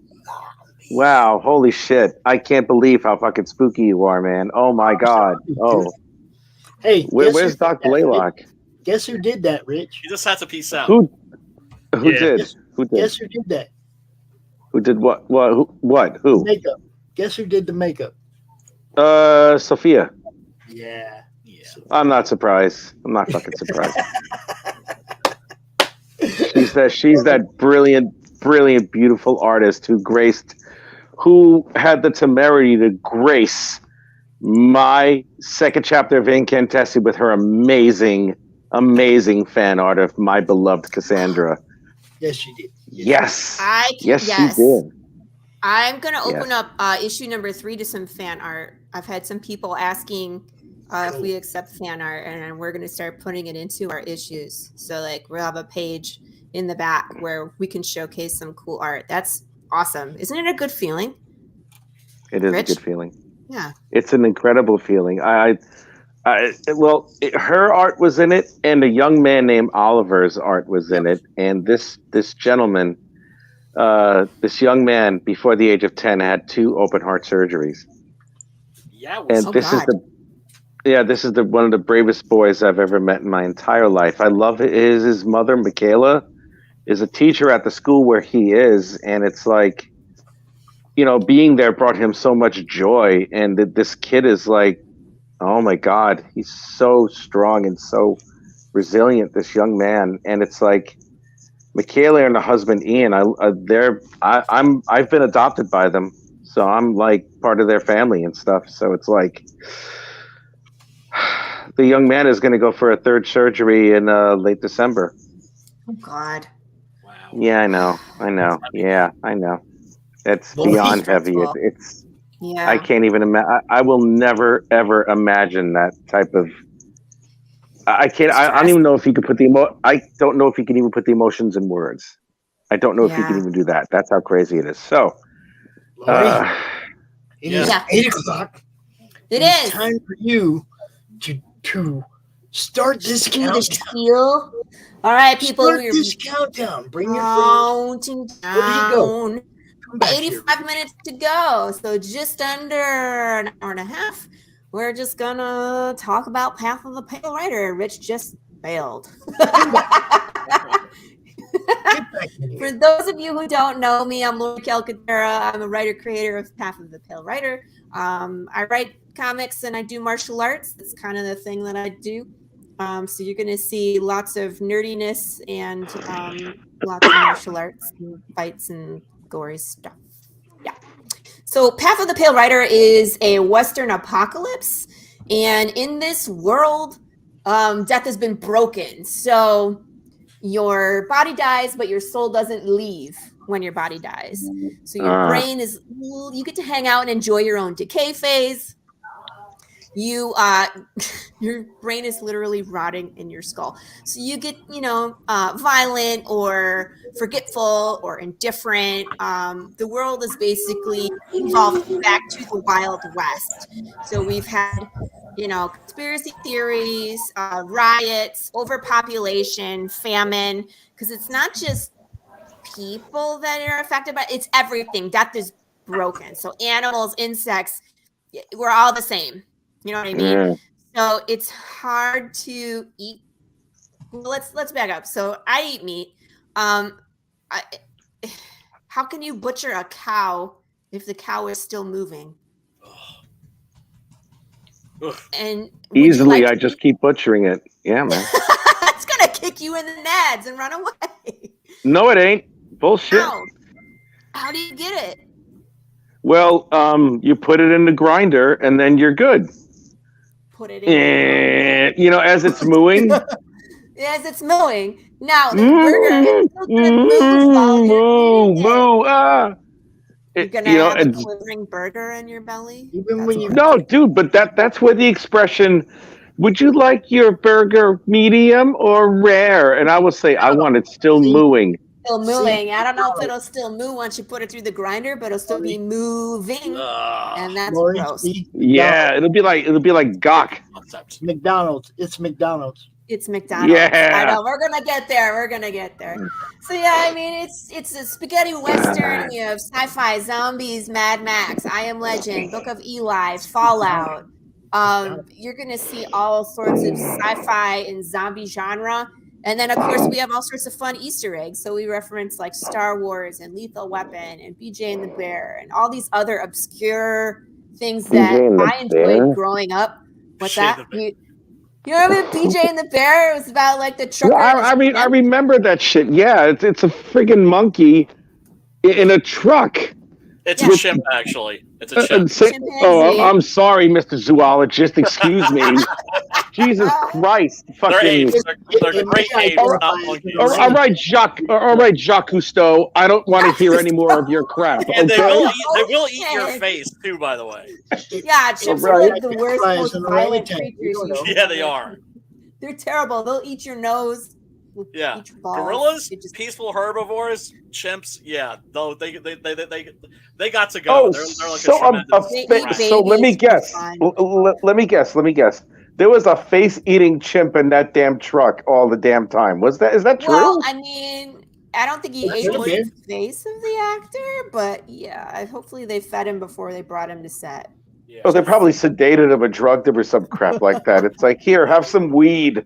holy shit! I can't believe how fucking spooky you are, man. Oh my god. Oh, Hey, where's Doc Blalock? Guess who did that, Rich? You just had to peace out. Who did? Who did? Guess who did that? Who did what? Who? Makeup. Guess who did the makeup? Sophia. Yeah. I'm not surprised. I'm not fucking surprised. She's that brilliant, beautiful artist who had the temerity to grace my second chapter of Incantessi with her amazing fan art of my beloved Cassandra. Yes, she did. Yes. Yes. She did. I'm going to open up issue number 3 to some fan art. I've had some people asking if we accept fan art, and we're going to start putting it into our issues. So, like, we'll have a page in the back where we can showcase some cool art. That's awesome. Isn't it a good feeling? It is Rich? a good feeling. Yeah. It's an incredible feeling. Her art was in it, and a young man named Oliver's art was in it. And this gentleman, this young man, before the age of 10, had 2 open heart surgeries. Yeah. And this is Yeah, this is one of the bravest boys I've ever met in my entire life. I love his mother, Michaela, is a teacher at the school where he is, and it's like, being there brought him so much joy. And this kid is like, oh my God, he's so strong and so resilient, this young man. And it's like, Michaela and her husband Ian, I've been adopted by them, so I'm like part of their family and stuff. So it's like, the young man is going to go for a third surgery in late December. Oh God. Wow. Yeah, I know. Yeah, I know. It's beyond heavy. It's yeah. I can't even imagine. I will never ever imagine that type of. I can't. I don't even know if he could put I don't know if he can even put the emotions in words. I don't know if he can even do that. That's how crazy it is. So. It is 8 o'clock. It's time for you to start this countdown. All right, people. Start this countdown. Bring your friends. Counting Where do you go? 85 minutes to go. So just under an hour and a half. We're just gonna talk about Path of the Pale Rider. Rich just bailed. For those of you who don't know me, I'm Laurie Calcaterra. I'm a writer-creator of Path of the Pale Rider. I write comics and I do martial arts. That's kind of the thing that I do. So you're going to see lots of nerdiness and lots of martial arts and fights and gory stuff. Yeah. So Path of the Pale Rider is a Western apocalypse. And in this world, death has been broken. So your body dies, but your soul doesn't leave when your body dies. So your brain is, you get to hang out and enjoy your own decay phase. Your brain is literally rotting in your skull. So you get, violent or forgetful or indifferent. The world is basically evolved back to the Wild West. So we've had, conspiracy theories, riots, overpopulation, famine, because it's not just people that are affected by it's everything. Death is broken. So animals, insects, we're all the same. You know what I mean? Yeah. So it's hard to eat. Well, let's back up. So I eat meat. How can you butcher a cow if the cow is still moving? And easily, I just keep butchering it. Yeah, man. It's gonna kick you in the nads and run away. No, it ain't. Bullshit. How do you get it? Well, you put it in the grinder and then you're good. Put it in. As it's mooing. As it's mooing. Now the burger is still gonna move while you're gonna have a quivering burger in your belly. No, dude, but that's where the expression, would you like your burger medium or rare? And I would say, I want it still mooing. Still moving. I don't know if it'll still move once you put it through the grinder, but it'll still be moving, and that's gross. Yeah, it'll be like gawk. McDonald's. It's McDonald's. It's McDonald's. Yeah. I know. We're gonna get there. So yeah, I mean, it's a spaghetti western. You have sci-fi, zombies, Mad Max, I Am Legend, Book of Eli, Fallout. You're gonna see all sorts of sci-fi and zombie genre. And then, of course, we have all sorts of fun Easter eggs. So we reference like Star Wars and Lethal Weapon and BJ and the Bear and all these other obscure things that I enjoyed growing up. What's that? You remember BJ and the Bear? It was about like the trucker. I remember that shit. Yeah, it's a friggin' monkey in a truck. It's a chimp, actually. It's a chimp. I'm sorry, Mr. Zoologist. Excuse me. Jesus Christ! They're great names, not monkeys. All right, Jacques Cousteau. I don't want to hear any more of your crap. And okay? they will eat your face too, by the way. Yeah, chimps are like the worst, most violent creatures. Yeah, they are. They're terrible. They'll eat your nose. Yeah, gorillas, peaceful herbivores, chimps. Yeah, though they got to go. They're like so let me guess. Let me guess. There was a face-eating chimp in that damn truck all the damn time. Is that true? Well, I mean, I don't think he ate the face of the actor, but yeah, hopefully they fed him before they brought him to set. Oh, they probably sedated him or drugged him or some crap like that. It's like, here, have some weed.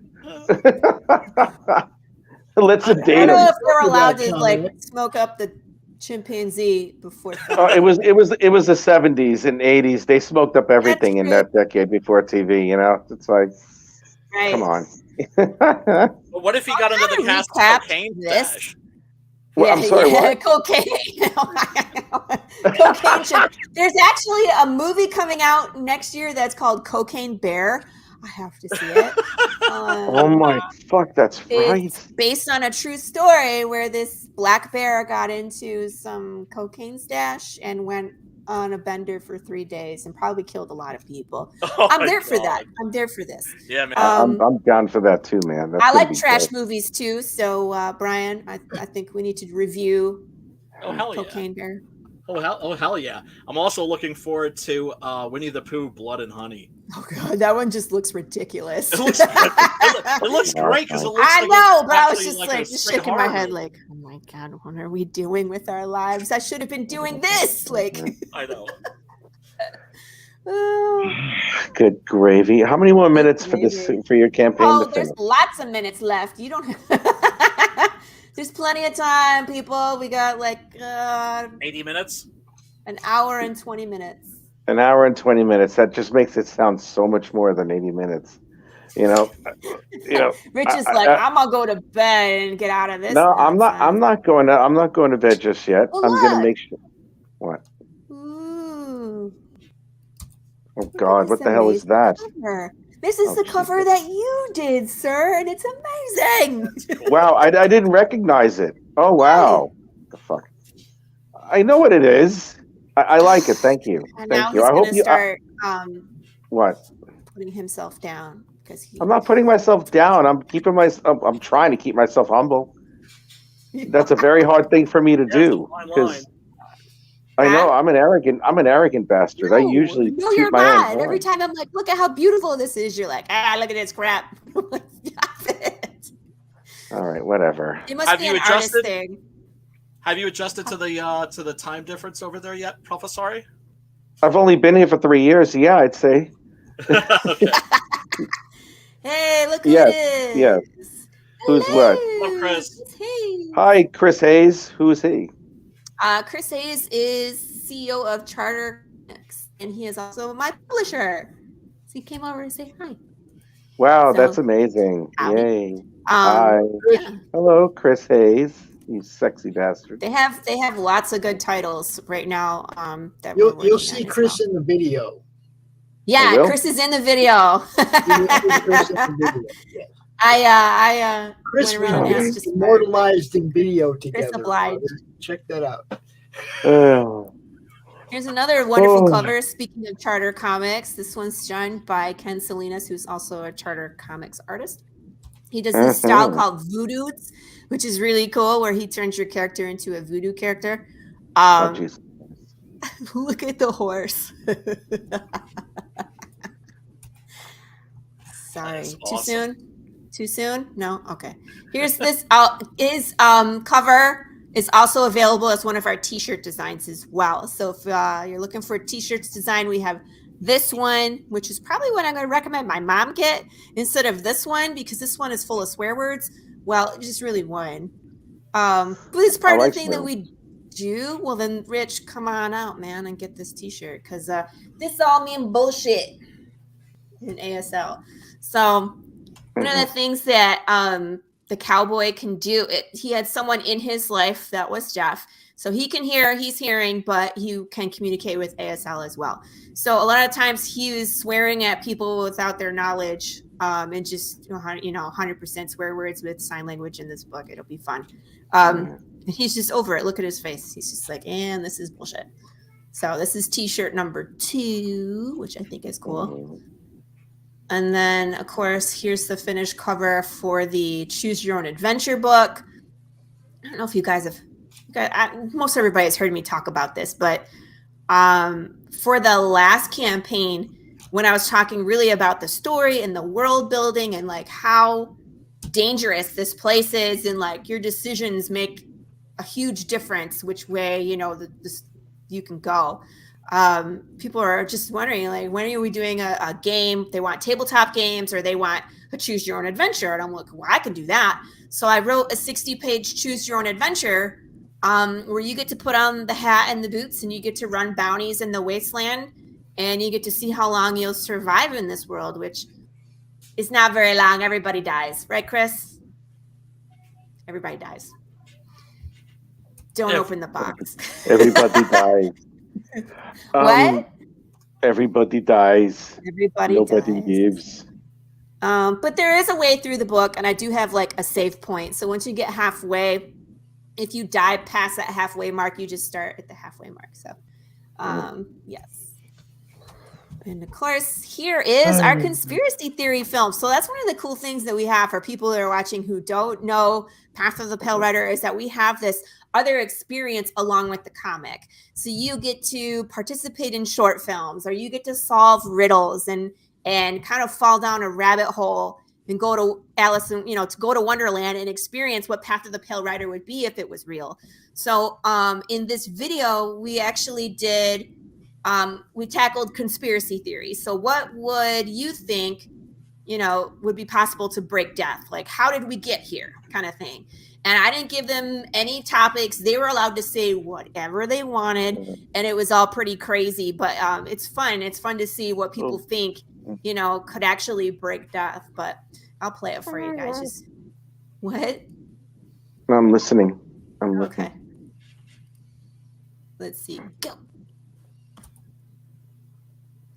Let's I sedate don't know him. if they're allowed to like smoke up the chimpanzee before. It was the 70s and 80s. They smoked up everything in that decade before TV. You know, it's like, come on. But what if he got into the cast cocaine stash? Well, I'm sorry, what? Cocaine. Cocaine chip. There's actually a movie coming out next year that's called Cocaine Bear. I have to see it. Oh my fuck, that's right. It's based on a true story where this black bear got into some cocaine stash and went on a bender for 3 days and probably killed a lot of people. I'm there for that. I'm there for this. Yeah, man. I'm down for that too, man. That's I gonna like be trash good. movies too. So, Brian, I think we need to review hell yeah. Cocaine Bear. Oh hell yeah! I'm also looking forward to Winnie the Pooh, Blood and Honey. Oh god, that one just looks ridiculous. It looks great because it looks. I like know, it's but I was actually just like like a just straight shaking my horror head, movie. like, oh my god, what are we doing with our lives? I should have been doing this. Like, I know. Good gravy. How many more minutes for this for your campaign oh, to there's finish? lots of minutes left. You don't. There's plenty of time, people. We got like 80 minutes. an hour and 20 minutes. An hour and 20 minutes. That just makes it sound so much more than 80 minutes. You know. Rich is like, I'm gonna go to bed and get out of this. No, I'm not. I'm not going to bed just yet. Well, I'm going to look. make sure. What? Ooh. Oh God! What the hell is that? Cover. This is the cover that you did, sir, and it's amazing. Wow! I didn't recognize it. Oh wow! The fuck! I know what it is. I like it. Thank you. And Thank now you. he's I hope gonna you. start What? putting himself down because he. I'm not putting myself down. I'm keeping myself. I'm trying to keep myself humble. That's a very hard thing for me to do because I know I'm an arrogant bastard. I usually No, toot you're my own not. horn. Every time I'm like, look at how beautiful this is. You're like, look at this crap. All right, whatever. It must be an artist thing. Have you adjusted to the time difference over there yet, Professori? I've only been here for 3 years. Yeah, I'd say. Hey, look who Yes, it is. yes. Who's what? Hello, Chris. Hi, Chris Hayes. Who is he? Chris Hayes is CEO of Charter Comics, and he is also my publisher. So he came over to say hi. Wow, So- that's amazing. Yay. Hi. Hello, Chris Hayes. You sexy bastard. They have lots of good titles right now. That You'll see Chris in the video. Yeah, will? Chris is in the video. I Chris went around and was asked just immortalized in video together. obliged. Check that out. Oh. Here's another wonderful Oh. cover. Speaking of Charter Comics, this one's done by Ken Salinas, who's also a Charter Comics artist. He does this style called Voodoo's, which is really cool, where he turns your character into a voodoo character. Oh, jeez. Look at the horse. Sorry, That's too awesome. soon? Too soon? No? Okay. Here's this. His cover is also available as one of our t-shirt designs as well. So if you're looking for a t-shirts design, we have this one, which is probably what I'm going to recommend my mom get instead of this one, because this one is full of swear words. Well, it's just really one. But it's part of like the thing that swear. we do. Well, then, Rich, come on out, man, and get this t-shirt, because this all mean bullshit in ASL. So one of the things that the cowboy can do, he had someone in his life that was deaf. So he can hear, he's hearing, but he can communicate with ASL as well. So a lot of times he was swearing at people without their knowledge, and just 100% swear words with sign language in this book. It'll be fun. And he's just over it. Look at his face. He's just like, and this is bullshit. So this is t-shirt number 2, which I think is cool. And then, of course, here's the finished cover for the Choose Your Own Adventure book. I don't know if you guys have, most everybody has heard me talk about this, but for the last campaign, when I was talking really about the story and the world building and like how dangerous this place is, and like your decisions make a huge difference which way you can go. people are just wondering, like, when are we doing a game? They want tabletop games or they want a choose your own adventure. And I'm like, well, I can do that. So I wrote a 60-page choose your own adventure where you get to put on the hat and the boots and you get to run bounties in the wasteland and you get to see how long you'll survive in this world, which is not very long. Everybody dies. Right, Chris? Everybody dies. Don't open the box. Everybody dies. What? Everybody dies. Nobody gives. But there is a way through the book, and I do have like a save point. So once you get halfway, if you die past that halfway mark, you just start at the halfway mark. So, yes. And of course, here is our conspiracy theory film. So that's one of the cool things that we have for people that are watching who don't know Path of the Pale Rider is that we have this other experience along with the comic. So you get to participate in short films, or you get to solve riddles and kind of fall down a rabbit hole and go to Alison, to go to Wonderland and experience what Path of the Pale Rider would be if it was real. So in this video, we actually did, we tackled conspiracy theories. So what would you think, would be possible to break death? Like, how did we get here kind of thing? And I didn't give them any topics. They were allowed to say whatever they wanted. And it was all pretty crazy, but it's fun. It's fun to see what people think, could actually break death. But I'll play it for you guys. Just what? I'm listening. Okay. Let's see. Go.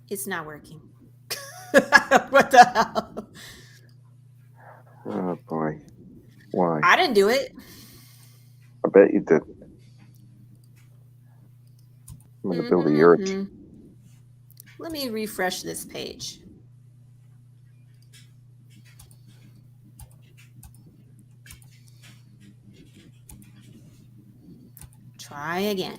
It's not working. What the hell? Oh boy. Why? I didn't do it. I bet you did. I'm gonna build a yurt. Let me refresh this page. Try again.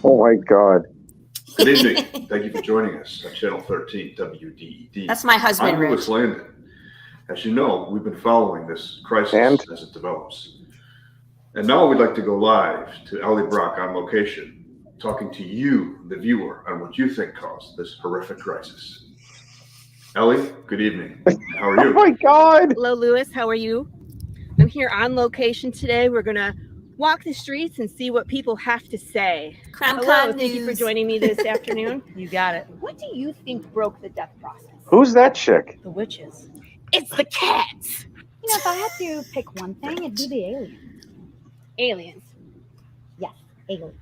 Oh my God. Good evening. Thank you for joining us on Channel 13 WDED. That's my husband, I'm Louis Landon. As you know, we've been following this crisis as it develops. And now we'd like to go live to Ellie Brock on location, talking to you, the viewer, on what you think caused this horrific crisis. Ellie, good evening. How are you? Oh my God. Hello, Louis. How are you? I'm here on location today. We're going to walk the streets and see what people have to say. Hello, thank you for joining me this afternoon. You got it. What do you think broke the death process? Who's that chick? The witches. It's the cats. If I had to pick one thing, it'd be the aliens. Aliens? Yes, aliens.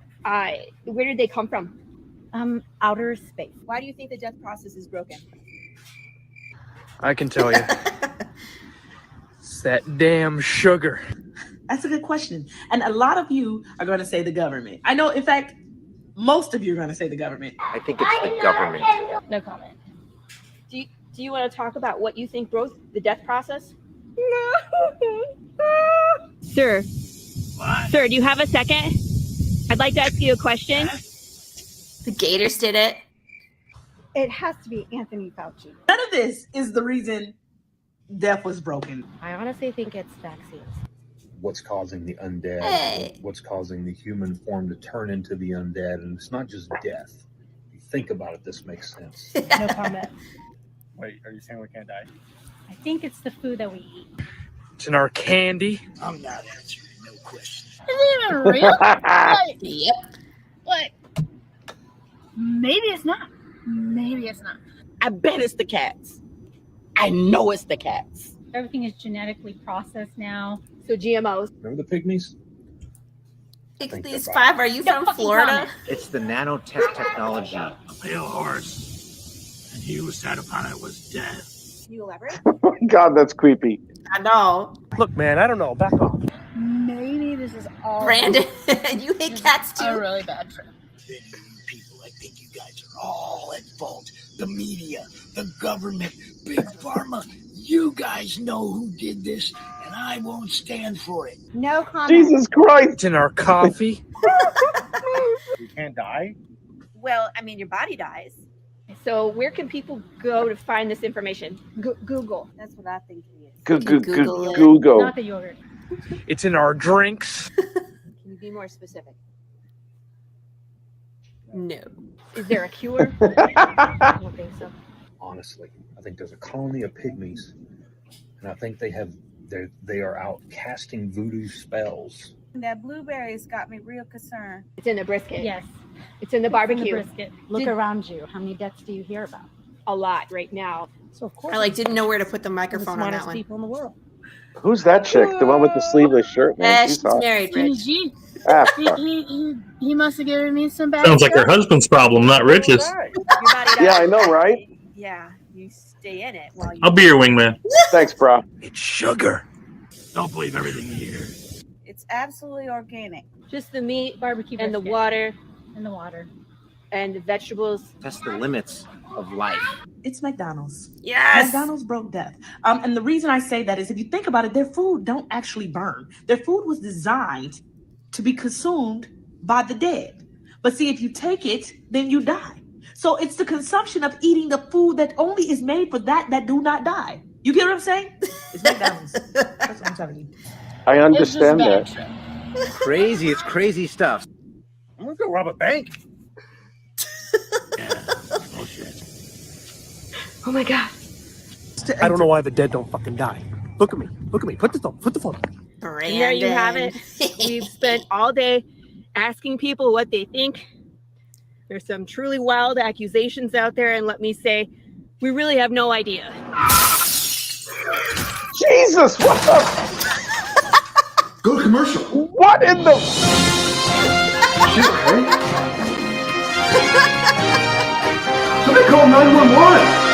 Where did they come from? Outer space. Why do you think the death process is broken? I can tell you. It's that damn sugar. That's a good question. And a lot of you are going to say the government. I know, in fact, most of you are going to say the government. I think it's the government. No comment. Do you want to talk about what you think broke the death process? Sir. What? Sir, do you have a second? I'd like to ask you a question. The Gators did it. It has to be Anthony Fauci. None of this is the reason death was broken. I honestly think it's vaccines. What's causing the undead? Hey. What's causing the human form to turn into the undead? And it's not just death. If you think about it, this makes sense. No comment. Wait, are you saying we can't die? I think it's the food that we eat. It's in our candy. I'm not answering no questions. Is it even real? Like, Yep. Like, maybe it's not. Maybe it's not. I bet it's the cats. I know it's the cats. Everything is genetically processed now. So GMOs. Remember the pygmies? These five, are you from Florida? It's the nanotech technology. A pale horse, and he who sat upon it was death. You elaborate? Oh my God, that's creepy. I know. Look, man, I don't know. Back off. Maybe this is all. Brandon, you hate cats too? A really bad trip. Then you people, I think you guys are all at fault. The media, the government, Big Pharma, You guys know who did this, and I won't stand for it. No comment. Jesus Christ! It's in our coffee. We can't die? Well, I mean, your body dies. So where can people go to find this information? Google. That's what I think it is. Google. Not the yogurt. It's in our drinks. Can you be more specific? No. Is there a cure? I don't think so. Honestly, I think there's a colony of pygmies, and I think they are out casting voodoo spells. That blueberries got me real concerned. It's in the brisket. Yes. It's in the barbecue. brisket. Look around you. How many deaths do you hear about? A lot right now. So of course. I didn't know where to put the the microphone on that smartest one. people in the world. Who's that chick? The one with the sleeveless shirt, man. She's hot. married, Rich. Ah, He must have given me some bad Sounds like her husband's problem, not Rich's. yeah, I know, right? Yeah, you stay in it while you. I'll be your wingman. Thanks, bro. It's sugar. Don't believe everything you hear. It's absolutely organic. Just the meat, Barbecue and the brisket. water, In the water. and the vegetables. That's the limits of life. It's McDonald's. Yes. McDonald's broke death. And the reason I say that is if you think about it, their food don't actually burn. Their food was designed to be consumed by the dead. But see, if you take it, then you die. So it's the consumption of eating the food that only is made for that do not die. You get what I'm saying? It's McDonald's. That's what I'm telling you. I understand that. Crazy. It's crazy stuff. I'm gonna go rob a bank. Oh my god. I don't know why the dead don't fucking die. Look at me. Look at me. Put the phone. And there you have it. We've spent all day asking people what they think. There's some truly wild accusations out there, and let me say, we really have no idea. Jesus, what the? Go to commercial. What in the? Shit, right? Somebody call 911.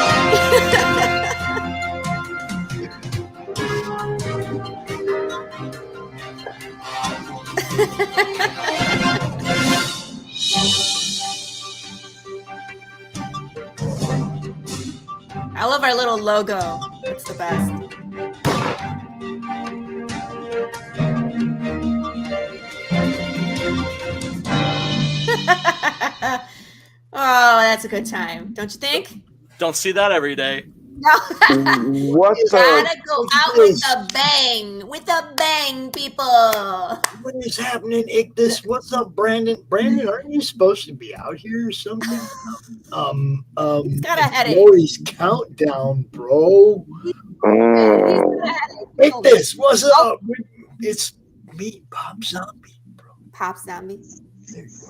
I love our little logo. It's the best. Oh, that's a good time, don't you think? Don't see that every day. No. What You the? gotta go out with a bang. With a bang, people. What is happening, Ichthus? What's up, Brandon? Brandon, aren't you supposed to be out here or something? He's got a headache. Lori's countdown, bro. Ichthus, what's up? It's me, Pop Zombie. Pop Zombie. There you go.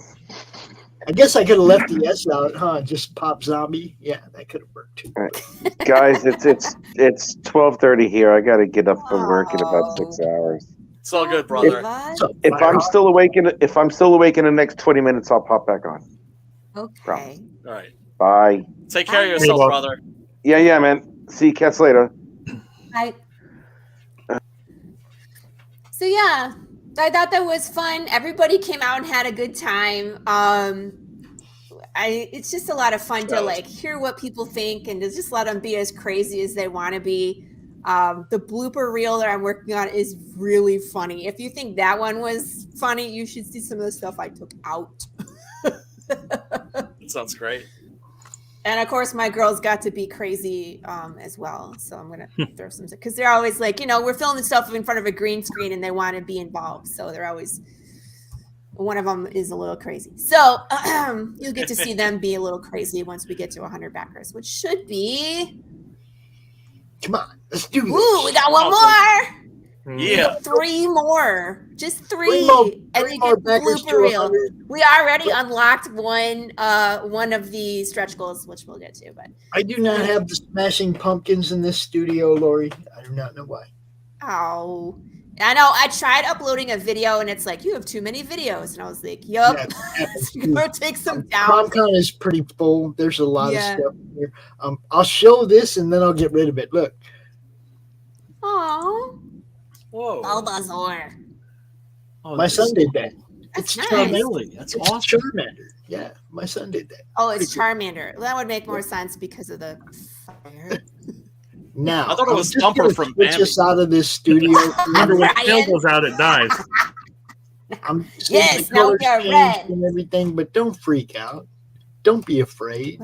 I guess I could have left the S out, huh? Just Pop Zombie. Yeah, that could have worked too. All right. Guys, it's 12:30 here. I got to get up for work in about 6 hours. It's all good, brother. If I'm still awake in the next 20 minutes, I'll pop back on. Okay. Promise. All right. Bye. Take care of yourself, brother. Yeah, man. See you cats later. Hi. So yeah, I thought that was fun. Everybody came out and had a good time. It's just a lot of fun to like hear what people think and to just let them be as crazy as they want to be. The blooper reel that I'm working on is really funny. If you think that one was funny, you should see some of the stuff I took out. It sounds great. And of course, my girls got to be crazy as well. So I'm going to throw some, because they're always like, we're filming stuff in front of a green screen and they want to be involved. So they're always, one of them is a little crazy. So you'll get to see them be a little crazy once we get to 100 backers, which should be. Come on, let's do this. Ooh, we got one more. Yeah. 3 more. Just 3. And you more get the backers blooper to reel. 100. We already unlocked one of the stretch goals, which we'll get to. But I do not have the Smashing Pumpkins in this studio, Laurie. I do not know why. Oh, I know. I tried uploading a video, and it's like you have too many videos, and I was like, "Yup, go take some down." CRoM Con is pretty full. There's a lot of Yeah. stuff here. I'll show this, and then I'll get rid of it. Look. Oh, whoa, Bulbasaur. My son did that. That's nice. Charmander. That's It's awesome. Charmander. Yeah, my son did that. Oh, it's Charmander. That would make more sense because of the fire. Now, I thought it was I'm just Thumper gonna from switch Bambi. us out of this studio. Remember when tail goes out, it dies. I'm Yes, the now colors we are changed red. and everything, but don't freak out. Don't be afraid.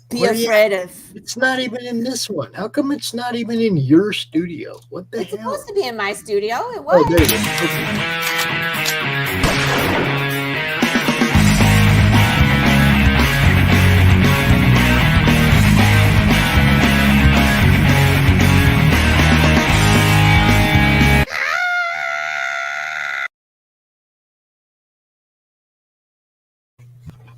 Be Where you- afraid of. It's not even in this one. How come it's not even in your studio? What the It's hell? supposed to be in my studio. It was. Oh, there it is. Okay.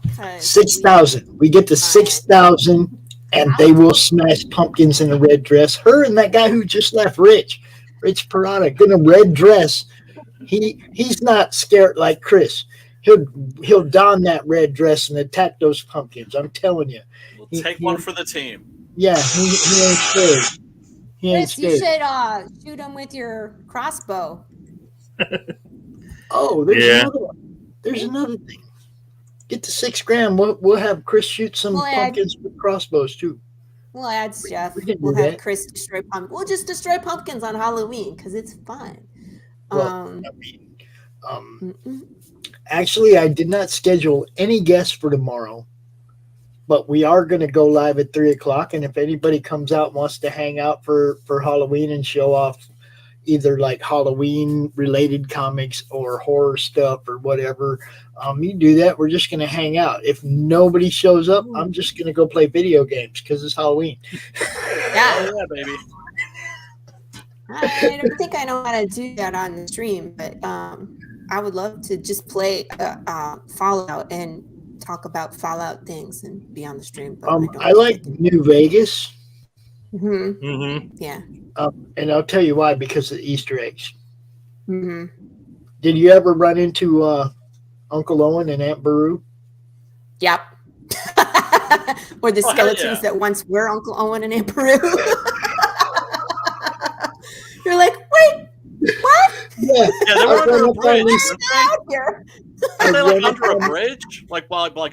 Because 6,000. We get to 6,000, and they will smash pumpkins in a red dress. Her and that guy who just left, Rich Perotta, in a red dress. He's not scared like Chris. He'll don that red dress and attack those pumpkins. I'm telling you. We'll take one for the team. Yeah, he ain't scared. He ain't Chris, you scared. should shoot him with your crossbow. Oh, there's Yeah. another one. There's another thing. Get to $6,000. We'll have Chris shoot some We'll add- pumpkins with crossbows too. We'll add stuff. We can do We'll have that. Chris destroy pumpkins. We'll just destroy pumpkins on Halloween because it's fun. Well, actually, I did not schedule any guests for tomorrow, but we are going to go live at 3:00. And if anybody comes out and wants to hang out for Halloween and show off either like Halloween related comics or horror stuff or whatever, you do that. We're just going to hang out. If nobody shows up, I'm just going to go play video games because it's Halloween. Yeah. Oh, yeah, baby. I don't think I know how to do that on the stream, but I would love to just play Fallout and talk about Fallout things and be on the stream. But I like New Vegas. Yeah. And I'll tell you why, because of the Easter eggs. Mm-hmm. Did you ever run into Uncle Owen and Aunt Beru? Yep. Or the Oh, hell skeletons yeah. that once were Uncle Owen and Aunt Peru. You're like, wait, what? Yeah, they were under a bridge. Out here. Are they like I under a ran- bridge? Like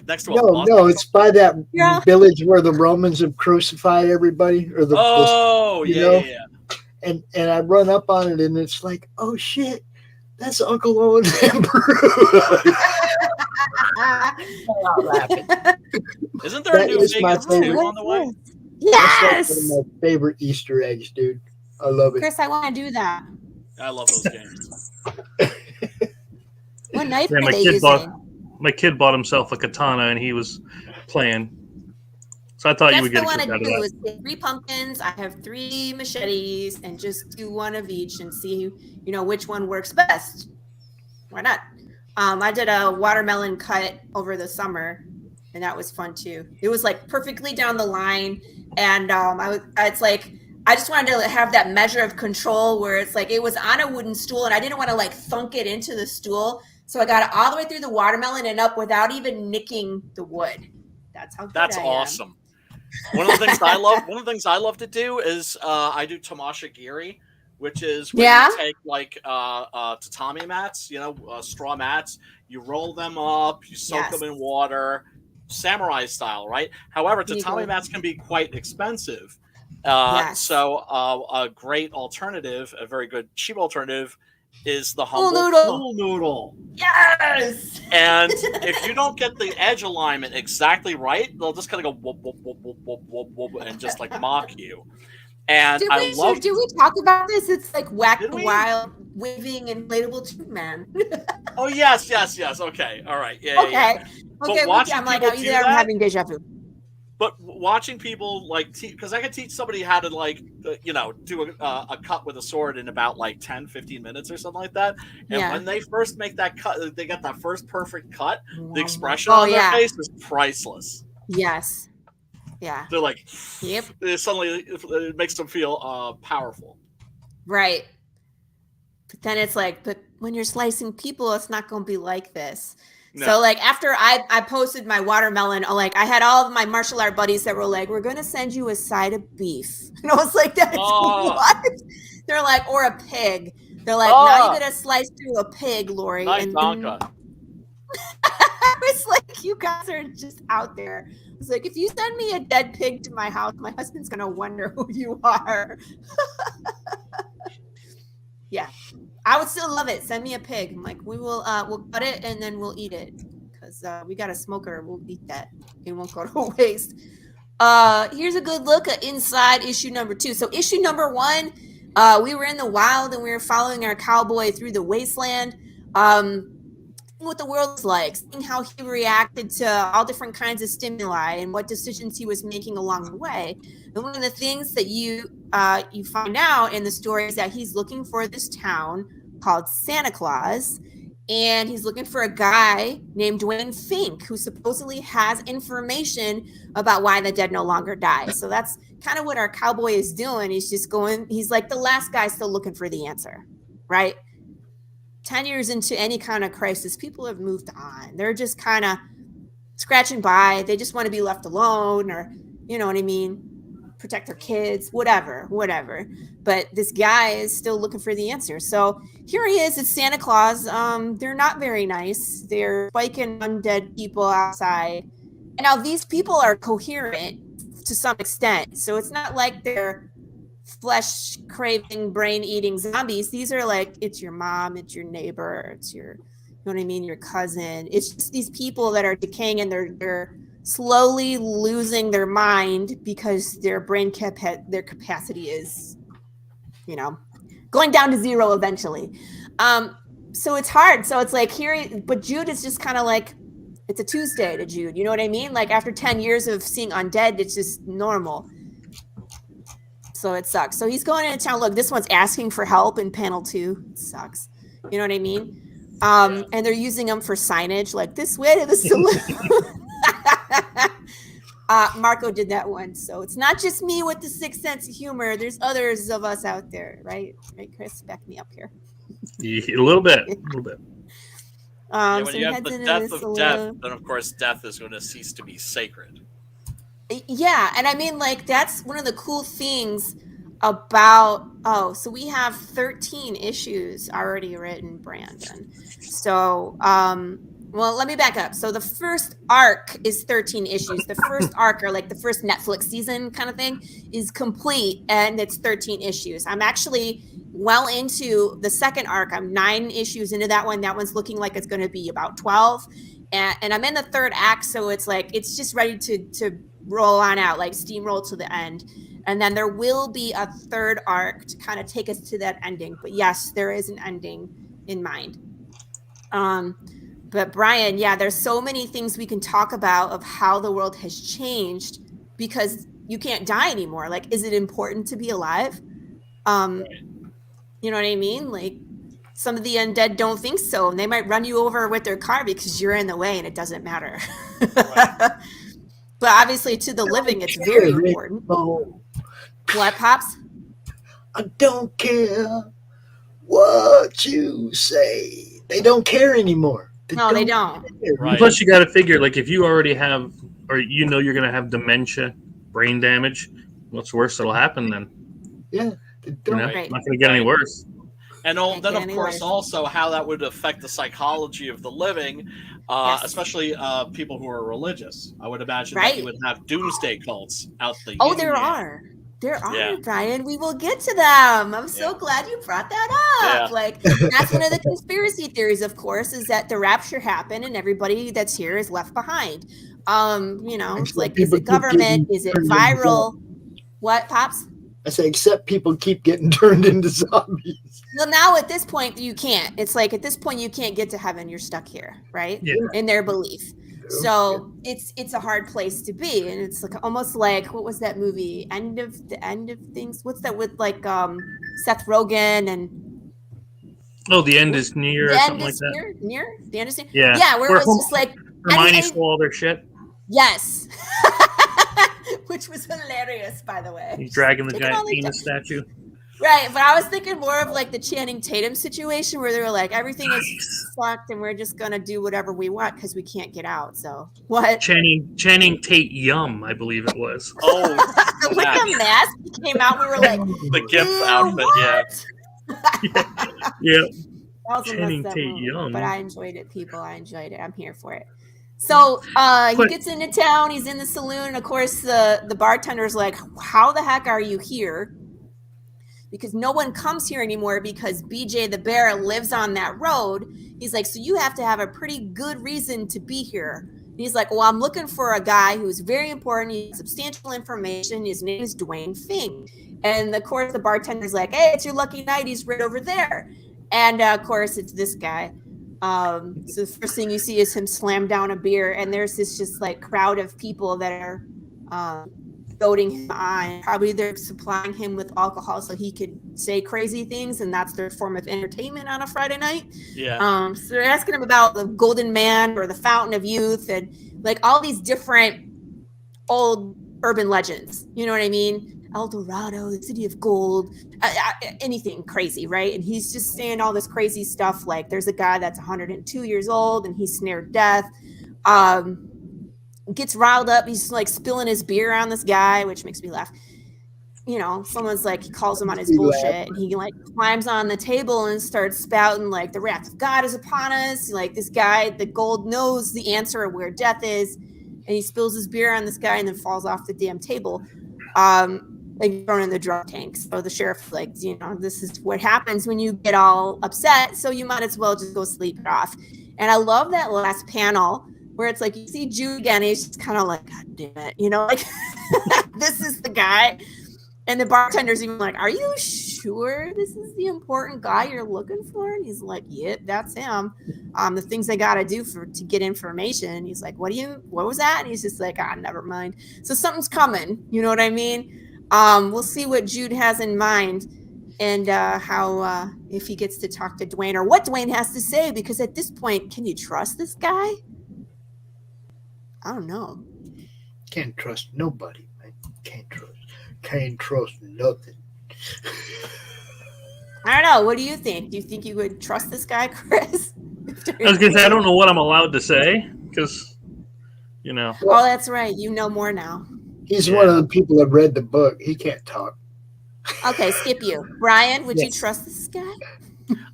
next to a No, bus? no, it's by that Yeah. village where the Romans have crucified everybody, or Oh, you yeah, know? yeah. And I run up on it, and it's like, oh shit, that's Uncle Owen and Beru. Isn't there a That new is my Vegas 2 favorite. on the way? Yes. That's one of my favorite Easter eggs, dude. I love it. Chris, I want to do that. I love those games. What knife Yeah, are my they kid using? bought himself a katana and he was playing. So I thought you That's would get a what I kick out want of to do. that. Is get 3 pumpkins. I have 3 machetes, and just do one of each and see, which one works best. Why not? I did a watermelon cut over the summer, and that was fun too. It was like perfectly down the line, and it's like I just wanted to have that measure of control where it's like it was on a wooden stool, and I didn't want to like thunk it into the stool, so I got it all the way through the watermelon and up without even nicking the wood. That's how good That's I am. awesome. One of the things I love to do is I do tamashigiri, which is when Yeah? you take like tatami mats, straw mats, you roll them up, you soak Yes. them in water, samurai style, right? However, Legal. tatami mats can be quite expensive. Yes. So a great alternative, a very good cheap alternative, is the Pool humble noodle. pool noodle. Yes. And if you don't get the edge alignment exactly right, they'll just kind of go whoop, whoop, whoop, whoop, whoop, whoop, whoop, and just like mock you. And Did I love. we talk about this? It's like whack Did we? wild waving inflatable tube man. Oh yes. Okay. All right. Yeah. Okay. Yeah. But Okay. watching I'm like, people I'm do there. I'm that- having deja vu. But watching people because I could teach somebody how to do a cut with a sword in about like 10, 15 minutes or something like that. And Yeah. when they first make that cut, they get that first perfect cut. The expression Oh, on their yeah. face is priceless. Yes. Yeah. They're like, Yep. it makes them feel powerful. Right. But then it's like, but when you're slicing people, it's not going to be like this. No. So like after I posted my watermelon, I had all of my martial art buddies that were like, we're going to send you a side of beef. And I was like, that's what? They're like, or a pig. They're like, now you're going to slice through a pig, Laurie. Nice And Donka. I was like, you guys are just out there. It's like, if you send me a dead pig to my house, my husband's gonna wonder who you are. Yeah, I would still love it. Send me a pig. I'm like, we'll cut it and then we'll eat it because we got a smoker. We'll eat that. It won't go to waste. Here's a good look at inside issue number 2. So issue number 1, we were in the wild and we were following our cowboy through the wasteland. What the world's like, seeing how he reacted to all different kinds of stimuli and what decisions he was making along the way. And one of the things that you find out in the story is that he's looking for this town called Santa Claus, and he's looking for a guy named Dwayne Fink who supposedly has information about why the dead no longer die. So that's kind of what our cowboy is doing. He's just going, he's like the last guy still looking for the answer, right? 10 years into any kind of crisis, people have moved on. They're just kind of scratching by. They just want to be left alone, or, you know what I mean? Protect their kids, whatever. But this guy is still looking for the answer. So here he is. It's Santa Claus. They're not very nice. They're spiking undead people outside. And now these people are coherent to some extent. So it's not like they're flesh craving, brain eating zombies. These are like, it's your mom, it's your neighbor, it's your, you know what I mean, your cousin. It's just these people that are decaying and they're slowly losing their mind because their brain their capacity is, you know, going down to zero eventually. So it's hard. So it's like here, but Jude is just kind of like, it's a Tuesday to Jude. You know what I mean? Like after 10 years of seeing undead, it's just normal. So it sucks. So he's going into town. Look, this one's asking for help in panel 2. It sucks. You know what I mean? And they're using them for signage, like this way to the saloon. Marco did that one. So it's not just me with the sixth sense of humor. There's others of us out there, right? Right, Chris? Back me up here. A little bit. When so you have the death of death, then of course death is going to cease to be sacred. Yeah, and I mean, like, that's one of the cool things about, so we have 13 issues already written, Brandon. So, well, let me back up. So the first arc is 13 issues. The first arc, or like the first Netflix season kind of thing, is complete, and it's 13 issues. I'm actually well into the second arc. I'm 9 issues into that one. That one's looking like it's going to be about 12. And I'm in the third act, so it's like, it's just ready to roll on out, like steamroll to the end. And then there will be a third arc to kind of take us to that ending. But yes, there is an ending in mind. But Brian, yeah, there's so many things we can talk about of how the world has changed because you can't die anymore. Like, is it important to be alive? You know what I mean? Like, some of the undead don't think so, and they might run you over with their car because you're in the way and it doesn't matter. But obviously to the living, it's very important. What, Pops? I don't care what you say. They don't care anymore. They don't. Right. Plus, you got to figure, like, if you already have, or you know you're going to have dementia, brain damage, what's worse that'll happen then? Yeah. It's not going to get any worse. And then, of course, also how that would affect the psychology of the living, especially people who are religious. I would imagine that you would have doomsday cults out the union. There are. Brian. We will get to them. I'm so glad you brought that up. Yeah. Like, that's one of the conspiracy theories, of course, is that the rapture happened and everybody that's here is left behind. You know, it's like, is it government? Is it viral? What, Pops? I say, except people keep getting turned into zombies. Well, now at this point, you can't. It's like, at this point, you can't get to heaven. You're stuck here, right? Yeah. In their belief. So it's a hard place to be. And it's like almost like, what was that movie? End of Things? What's that with like Seth Rogen and... Oh, the end is near, or something like that. Near? The end is near? Yeah. Yeah, where it was just like... Hermione stole all their shit. Yes. Which was hilarious, by the way. He's dragging the giant penis statue. Right, but I was thinking more of like the Channing Tatum situation where they were like, everything is fucked and we're just going to do whatever we want because we can't get out. So, what? Channing Tate Yum, I believe it was. Oh, with the mask he came out, we were like, the GIF outfit, yeah. That was Channing Tate movie, Yum. but I enjoyed it, people. I enjoyed it. I'm here for it. So he gets into town. He's in the saloon. And of course, the bartender's like, how the heck are you here? Because no one comes here anymore because BJ the Bear lives on that road. He's like, so you have to have a pretty good reason to be here. And he's like, well, I'm looking for a guy who's very important. He has substantial information. His name is Dwayne Fink. And of course, the bartender's like, hey, it's your lucky night. He's right over there. And of course, it's this guy. So the first thing you see is him slam down a beer. And there's this just like crowd of people that are goading him on. Probably they're supplying him with alcohol so he could say crazy things, and that's their form of entertainment on a Friday night. Yeah. So they're asking him about the Golden Man or the Fountain of Youth and like all these different old urban legends. You know what I mean? El Dorado, the City of Gold, anything crazy, right? And he's just saying all this crazy stuff. Like there's a guy that's 102 years old and he's snared death. Gets riled up. He's like spilling his beer on this guy, which makes me laugh. You know, someone's like, he calls him on his bullshit and he like climbs on the table and starts spouting like the wrath of God is upon us. Like this guy, the gold knows the answer of where death is. And he spills his beer on this guy and then falls off the damn table. Like thrown in the drug tank. So the sheriff's like, you know, this is what happens when you get all upset. So you might as well just go sleep it off. And I love that last panel where it's like you see Jude again, he's just kind of like, God damn it, you know, like this is the guy. And the bartender's even like, are you sure this is the important guy you're looking for? And he's like, yep, that's him. The things I gotta do to get information. And he's like, what was that? And he's just like, never mind. So something's coming, you know what I mean? We'll see what Jude has in mind and how if he gets to talk to Dwayne or what Dwayne has to say, because at this point, can you trust this guy? I don't know. Can't trust nobody, man. Can't trust nothing. I don't know. What do you think? Do you think you would trust this guy, Chris? I was going to say, I don't know what I'm allowed to say because, you know. Oh, that's right. You know more now. He's one of the people that read the book. He can't talk. Okay, skip you. Brian, would you trust this guy?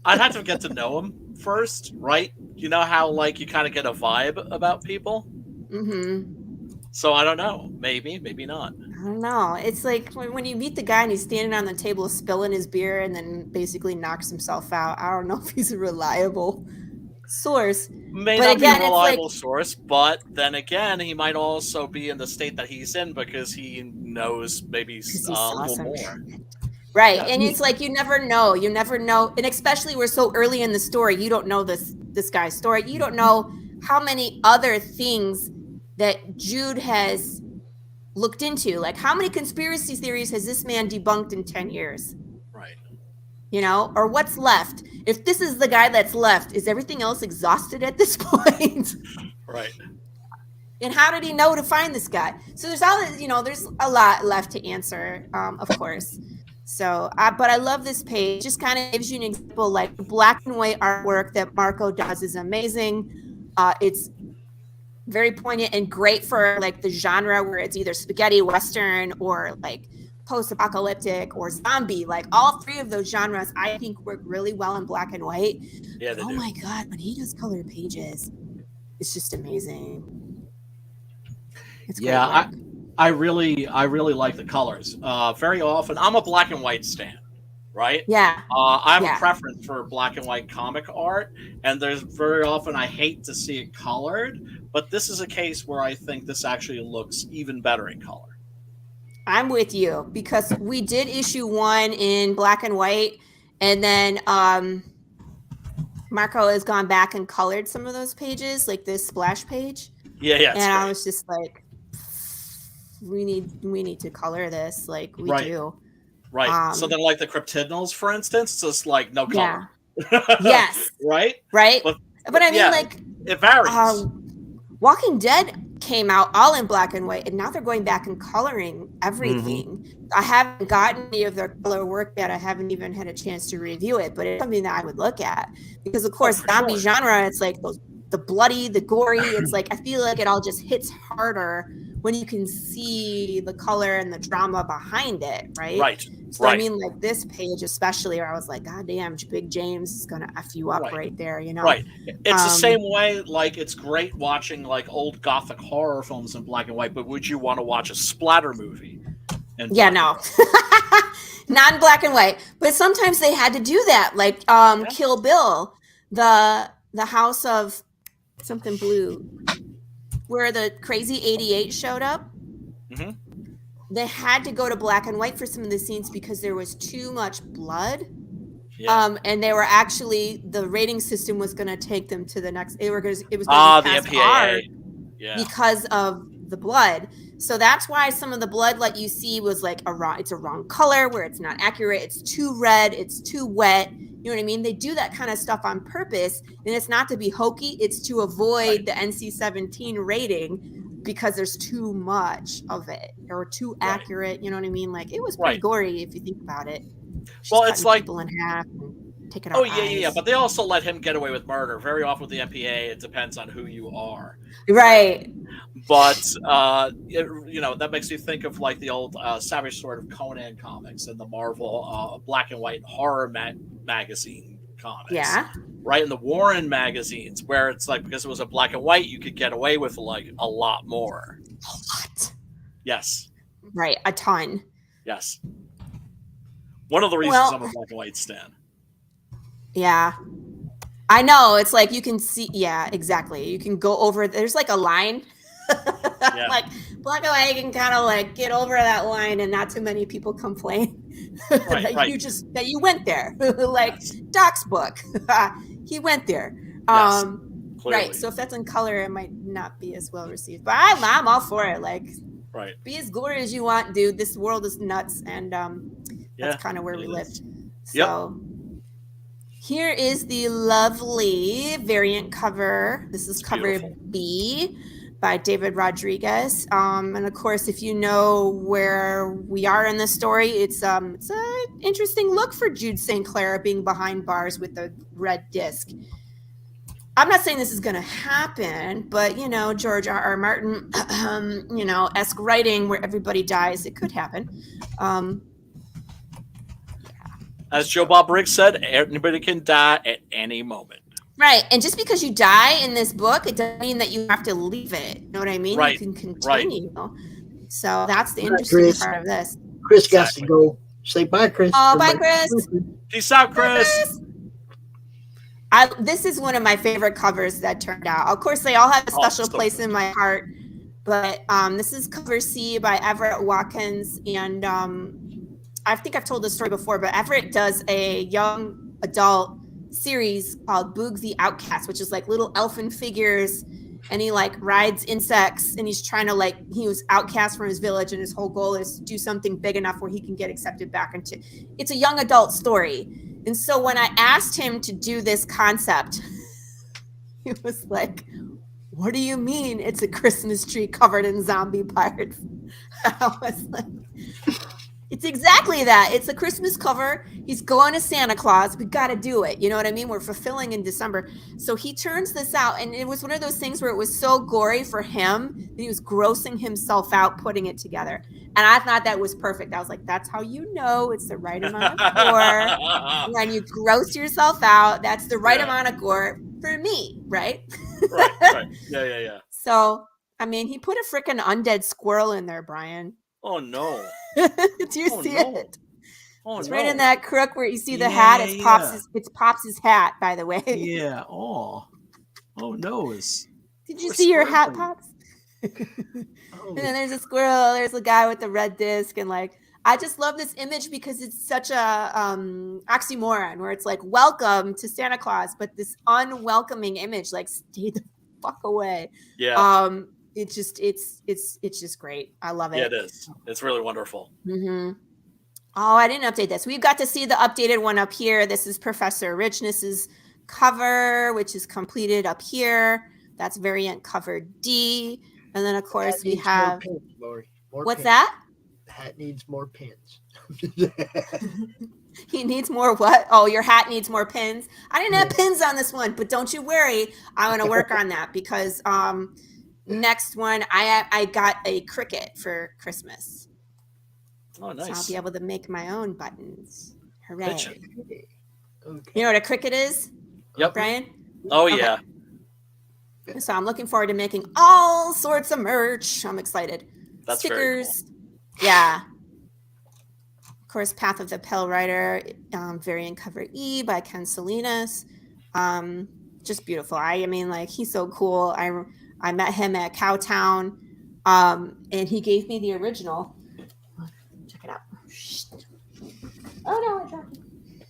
I'd have to get to know him first, right? You know how, like, you kind of get a vibe about people? Mm-hmm. So I don't know. Maybe, maybe not. I don't know. It's like when you meet the guy and he's standing on the table spilling his beer and then basically knocks himself out. I don't know if he's a reliable source. May not be a reliable source, but then again, he might also be in the state that he's in because he knows maybe a little more. Right. Yeah. And it's like you never know. And especially we're so early in the story, you don't know this guy's story. You don't know how many other things that Jude has looked into. Like how many conspiracy theories has this man debunked in 10 years? Right. You know, or what's left? If this is the guy that's left, is everything else exhausted at this point? Right. And how did he know to find this guy? So there's all, there's a lot left to answer, of course. So, but I love this page. Just kind of gives you an example, like the black and white artwork that Marco does is amazing. It's very poignant and great for like the genre where it's either spaghetti western or like post-apocalyptic or zombie. Like all three of those genres, I think work really well in black and white. Yeah, they do. My God, when he does colored pages, it's just amazing. It's yeah, I really like the colors. Very often, I'm a black and white stan, right? Yeah. I have a preference for black and white comic art, and there's very often I hate to see it colored, but this is a case where I think this actually looks even better in color. I'm with you because we did issue 1 in black and white, and then Marco has gone back and colored some of those pages, like this splash page. Yeah. And I was just like, we need to color this, like we do. Right. So then, like the cryptidnals, for instance, it's just like no color. Yeah. Yes. Right. But I mean, like it varies. Walking Dead came out all in black and white, and now they're going back and coloring everything. Mm-hmm. I haven't gotten any of their color work yet. I haven't even had a chance to review it, but it's something that I would look at because, of course, zombie genre. It's like the bloody, the gory. It's like I feel like it all just hits harder when you can see the color and the drama behind it, right? Right. So I mean, like this page especially, where I was like, God damn, Big James is gonna F you up right there, you know? Right. It's the same way, like, it's great watching, like, old Gothic horror films in black and white, but would you want to watch a splatter movie? Yeah, no. Not in black and white. But sometimes they had to do that. Like Kill Bill, the House of something blue, where the crazy 88 showed up. Mm-hmm. They had to go to black and white for some of the scenes because there was too much blood. Yeah. And they were actually, the rating system was going to take them to the next, it was going to be the past MPAA. R Yeah. because of the blood. So that's why some of the blood like you see was like it's a wrong color, where it's not accurate. It's too red. It's too wet. You know what I mean? They do that kind of stuff on purpose. And it's not to be hokey. It's to avoid the NC-17 rating because there's too much of it or too accurate. You know what I mean? Like, it was pretty gory if you think about it. Well, it's like people in half and taking Oh, out yeah. eyes. But they also let him get away with murder. Very often with the MPA, it depends on who you are. Right. But, you know, that makes me think of like the old Savage Sword of Conan comics and the Marvel black and white horror magazine comics. Yeah. Right. In the Warren magazines, where it's like, because it was a black and white, you could get away with like a lot more. A lot. Yes. Right. A ton. Yes. One of the reasons I'm a black and white stan. Yeah. I know. It's like you can see. Yeah, exactly. You can go over. There's like a line. Like black and white, you can kind of like get over that line and not too many people complain that you went there. Like Doc's book. He went there. Right. So if that's in color, it might not be as well received. But I'm all for it. Like, be as gory as you want, dude. This world is nuts, and that's kind of where we live. So here is the lovely variant cover. This is cover B by David Rodriguez. And of course, if you know where we are in this story, it's an interesting look for Jude St. Clair being behind bars with the red disc. I'm not saying this is going to happen, but, you know, George R.R. Martin, you know, esque writing where everybody dies, it could happen. As Joe Bob Briggs said, anybody can die at any moment. Right. And just because you die in this book, it doesn't mean that you have to leave it. You know what I mean? Right. You can continue. Right. So that's the interesting Chris. part of this. Chris got to go. Say bye, Chris. Oh, bye, Chris. Peace out, Chris. This is one of my favorite covers that turned out. Of course, they all have a special place in my heart. But this is cover C by Everett Watkins. And I think I've told this story before, but Everett does a young adult series called Boog the Outcast, which is like little elfin figures, and he like rides insects, and he's trying to like, he was outcast from his village, and his whole goal is to do something big enough where he can get accepted back into. It's a young adult story. And so when I asked him to do this concept, he was like, what do you mean it's a Christmas tree covered in zombie pirates? I was like, it's exactly that. It's a Christmas cover. He's going to Santa Claus. We got to do it. You know what I mean? We're fulfilling in December. So he turns this out, and it was one of those things where it was so gory for him that he was grossing himself out putting it together. And I thought that was perfect. I was like, that's how you know it's the right amount of gore. When you gross yourself out, that's the right amount of gore for me, right? Right. Yeah. So, I mean, he put a freaking undead squirrel in there, Brian. Oh, no. Do you see it? Oh, it's no. right in that crook where you see the hat. It's Pops' hat, by the way. Yeah. Oh no. Did you see your hat, Pops? And then there's a squirrel. There's a guy with the red disc, and like, I just love this image because it's such a oxymoron where it's like, welcome to Santa Claus, but this unwelcoming image, like, stay the fuck away. Yeah. It's just great. I love it. Yeah, it is. It's really wonderful. Mm-hmm. Oh, I didn't update this. We've got to see the updated one up here. This is Professor Richness's cover, which is completed up here. That's variant cover D. And then, of course, we have... More pins, Laurie. What's that? The hat needs more pins. He needs more what? Oh, your hat needs more pins. I didn't have pins on this one, but don't you worry. I'm going to work on that because next one, I got a Cricut for Christmas. Oh, nice. So I'll be able to make my own buttons. Hooray. Bitchin'. You know what a Cricut is? Yep. Brian? Oh, Okay. yeah. So I'm looking forward to making all sorts of merch. I'm excited. That's Stickers. very Yeah. Of course, Path of the Pale Rider, variant cover E by Ken Salinas. Just beautiful. I mean, like, he's so cool. I met him at Cowtown, and he gave me the original. Check it out. Oh no, I dropped it.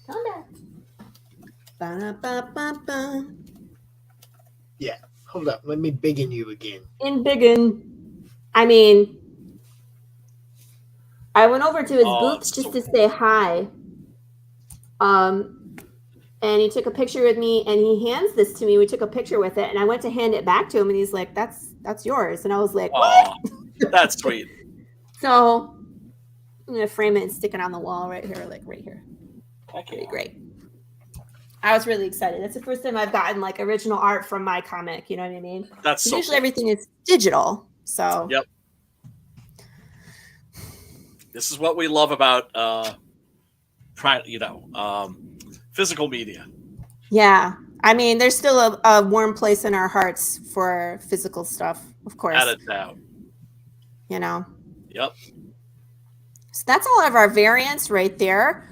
Calm down. Ba-da-ba-ba-ba. Yeah. Hold up. Let me biggin you again. In Biggin. I mean, I went over to his booth just to say hi. And he took a picture with me, and he hands this to me. We took a picture with it, and I went to hand it back to him, and he's like, that's yours. And I was like, what? That's sweet. So I'm going to frame it and stick it on the wall right here, like right here. Okay. Great. I was really excited. That's the first time I've gotten like original art from my comic. You know what I mean? That's so usually cool. everything is digital. So Yep. This is what we love about physical media. yeah, I mean, there's still a warm place in our hearts for physical stuff, of course. Add it down. You know. Yep. So that's all of our variants right there.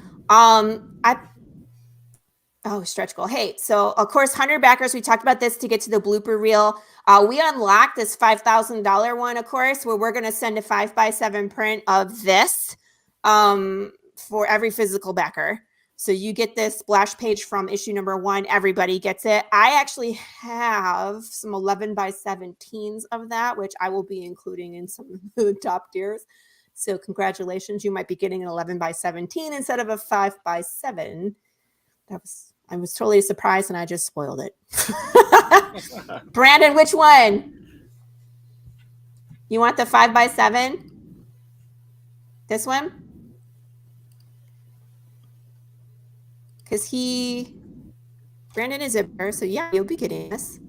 Stretch goal. Hey, so of course, 100 backers. We talked about this to get to the blooper reel. We unlocked this $5,000 one, of course, where we're going to send a 5x7 print of this for every physical backer. So you get this splash page from issue number 1. Everybody gets it. I actually have some 11x17s of that, which I will be including in some of the top tiers. So congratulations, you might be getting an 11x17 instead of a 5x7. I was totally surprised, and I just spoiled it. Brandon, which one? You want the 5x7? This one? Because Brandon is a bear, so yeah, you'll be getting this.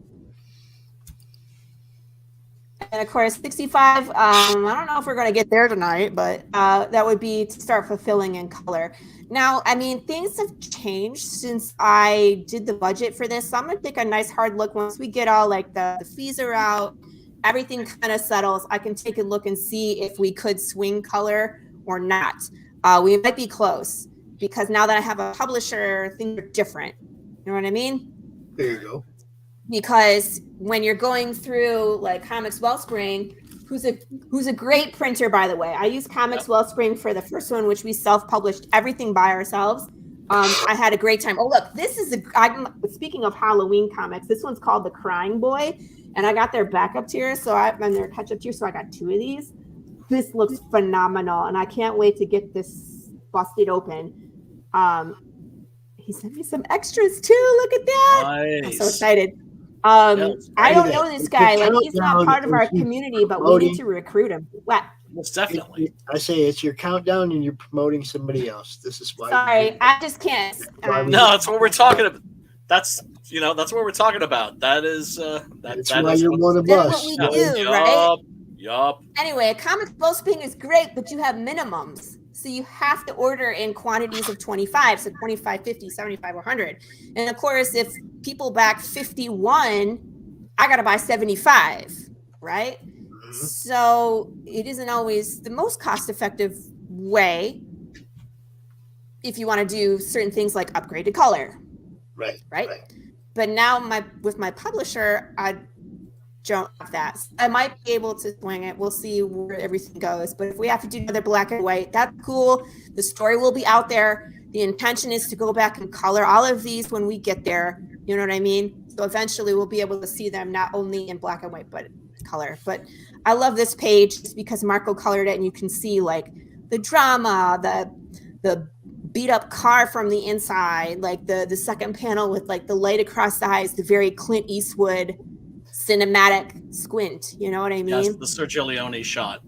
And of course, 65, I don't know if we're going to get there tonight, but that would be to start fulfilling in color. Now, I mean, things have changed since I did the budget for this. So I'm going to take a nice hard look once we get all like the fees are out, everything kind of settles. I can take a look and see if we could swing color or not. We might be close because now that I have a publisher, things are different. You know what I mean? There you go. Because when you're going through like Comics Wellspring, who's a great printer, by the way. I use Comics Wellspring for the first one, which we self-published everything by ourselves. I had a great time. Oh, look, this is speaking of Halloween comics, this one's called The Crying Boy, and I got their backup tier, and their catch-up tier, so I got 2 of these. This looks phenomenal, and I can't wait to get this busted open. He sent me some extras too. Look at that. Nice. I'm so excited. I don't know this guy. Like, he's not part of our community, but we need to recruit him. What? Most definitely. I say it's your countdown, and you're promoting somebody else. This is why. Sorry, I just can't. No, that's what we're talking about. That's what we're talking about. That is that's why you're one of us. That's what we do, right? Yup. Anyway, a comic Wellspring is great, but you have minimums. So you have to order in quantities of 25, so 25, 50, 75, or 100. And of course, if people back 51, I got to buy 75, right? Mm-hmm. So it isn't always the most cost-effective way if you want to do certain things like upgrade to color. Right. But now with my publisher, I don't have that. I might be able to swing it. We'll see where everything goes. But if we have to do another black and white, that's cool. The story will be out there. The intention is to go back and color all of these when we get there. You know what I mean? So eventually we'll be able to see them not only in black and white, but color. But I love this page just because Marco colored it, and you can see like the drama, the beat up car from the inside, like the second panel with like the light across the eyes, the very Clint Eastwood cinematic squint, you know what I mean? Yes, the Sergio Leone shot.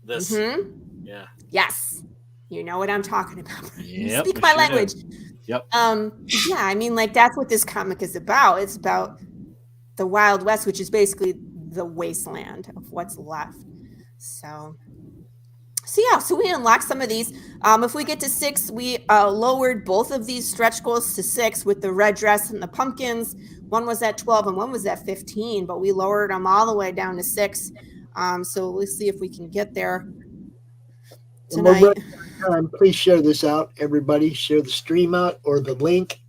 This. Mm-hmm. Yeah. Yes. You know what I'm talking about. Yep, Speak my language. Yep. Yeah, I mean, like, that's what this comic is about. It's about the Wild West, which is basically the wasteland of what's left. So yeah, so we unlocked some of these. If we get to 6, we lowered both of these stretch goals to 6 with the red dress and the pumpkins. One was at 12 and one was at 15, but we lowered them all the way down to 6. So let's see if we can get there tonight. Please share this out, everybody. Share the stream out or the link.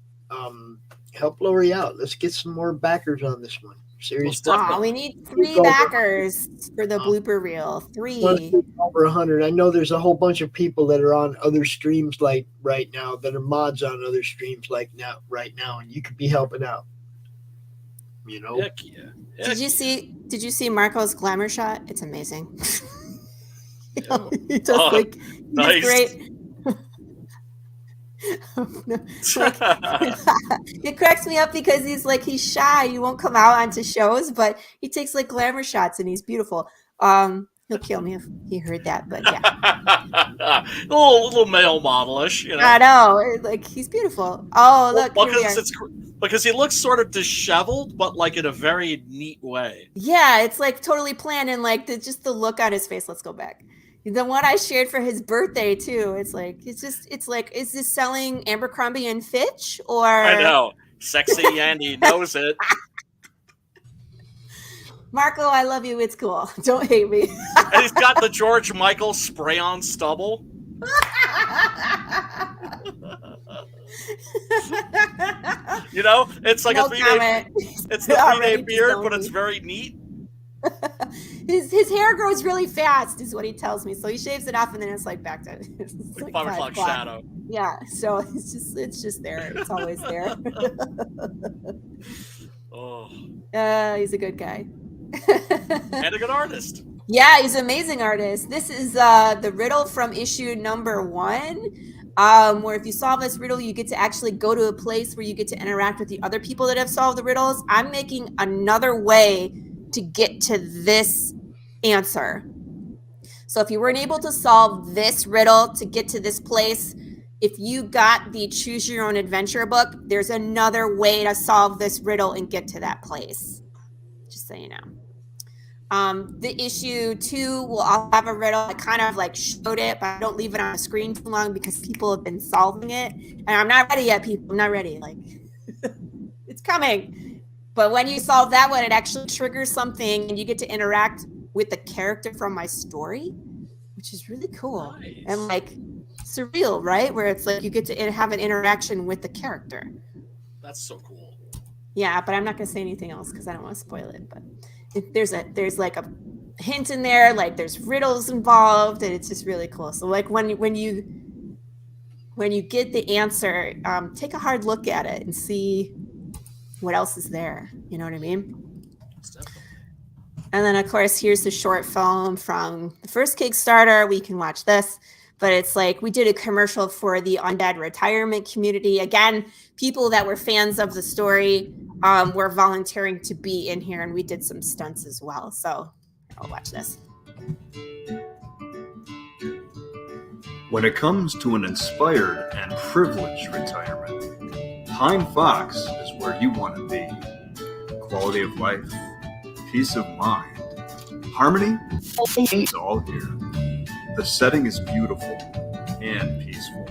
Help Laurie out. Let's get some more backers on this one. Serious. We need 3 backers for the blooper reel. 3. Over 100. I know there's a whole bunch of people that are on other streams like right now that are mods on other streams like now, right now, and you could be helping out. You know. Heck yeah. Did you see Marco's glamour shot? It's amazing. He does nice. He's great. It cracks me up because he's shy. He won't come out onto shows, but he takes glamour shots and he's beautiful. He'll kill me if he heard that, but yeah. little male modelish, you know. I know, he's beautiful. Oh, look, because he looks sort of disheveled, but in a very neat way. Yeah, it's totally planned, and just the look on his face. Let's go back. The one I shared for his birthday too. It's is this selling Abercrombie and Fitch or? I know, sexy Andy knows it. Marco, I love you. It's cool. Don't hate me. And he's got the George Michael spray-on stubble. You know, it's like no a 3-day. It's the 3-day beard, but it's very neat. His hair grows really fast, is what he tells me. So he shaves it off, and then it's back to like 5 o'clock shadow. Yeah, so it's just there. It's always there. He's a good guy. And a good artist. Yeah, he's an amazing artist. This is the riddle from issue number 1, where if you solve this riddle, you get to actually go to a place where you get to interact with the other people that have solved the riddles. I'm making another way to get to this answer. So if you weren't able to solve this riddle to get to this place, if you got the Choose Your Own Adventure book, there's another way to solve this riddle and get to that place. Just so you know. The issue 2 will all have a riddle. I kind of showed it, but I don't leave it on the screen too long because people have been solving it. And I'm not ready yet, people. I'm not ready. It's coming. But when you solve that one, it actually triggers something and you get to interact with the character from my story, which is really cool. Nice. And surreal, right? Where it's you get to have an interaction with the character. That's so cool. Yeah, but I'm not going to say anything else because I don't want to spoil it. But there's a hint in there, there's riddles involved, and it's just really cool. So when you get the answer, take a hard look at it and see what else is there. You know what I mean? And then of course here's the short film from the first Kickstarter. We can watch this, but it's we did a commercial for the undead retirement community. Again, people that were fans of the story were volunteering to be in here, and we did some stunts as well. So I'll watch this. When it comes to an inspired and privileged retirement, Pine Fox is where you want to be. Quality of life, peace of mind, harmony, it's all here. The setting is beautiful and peaceful.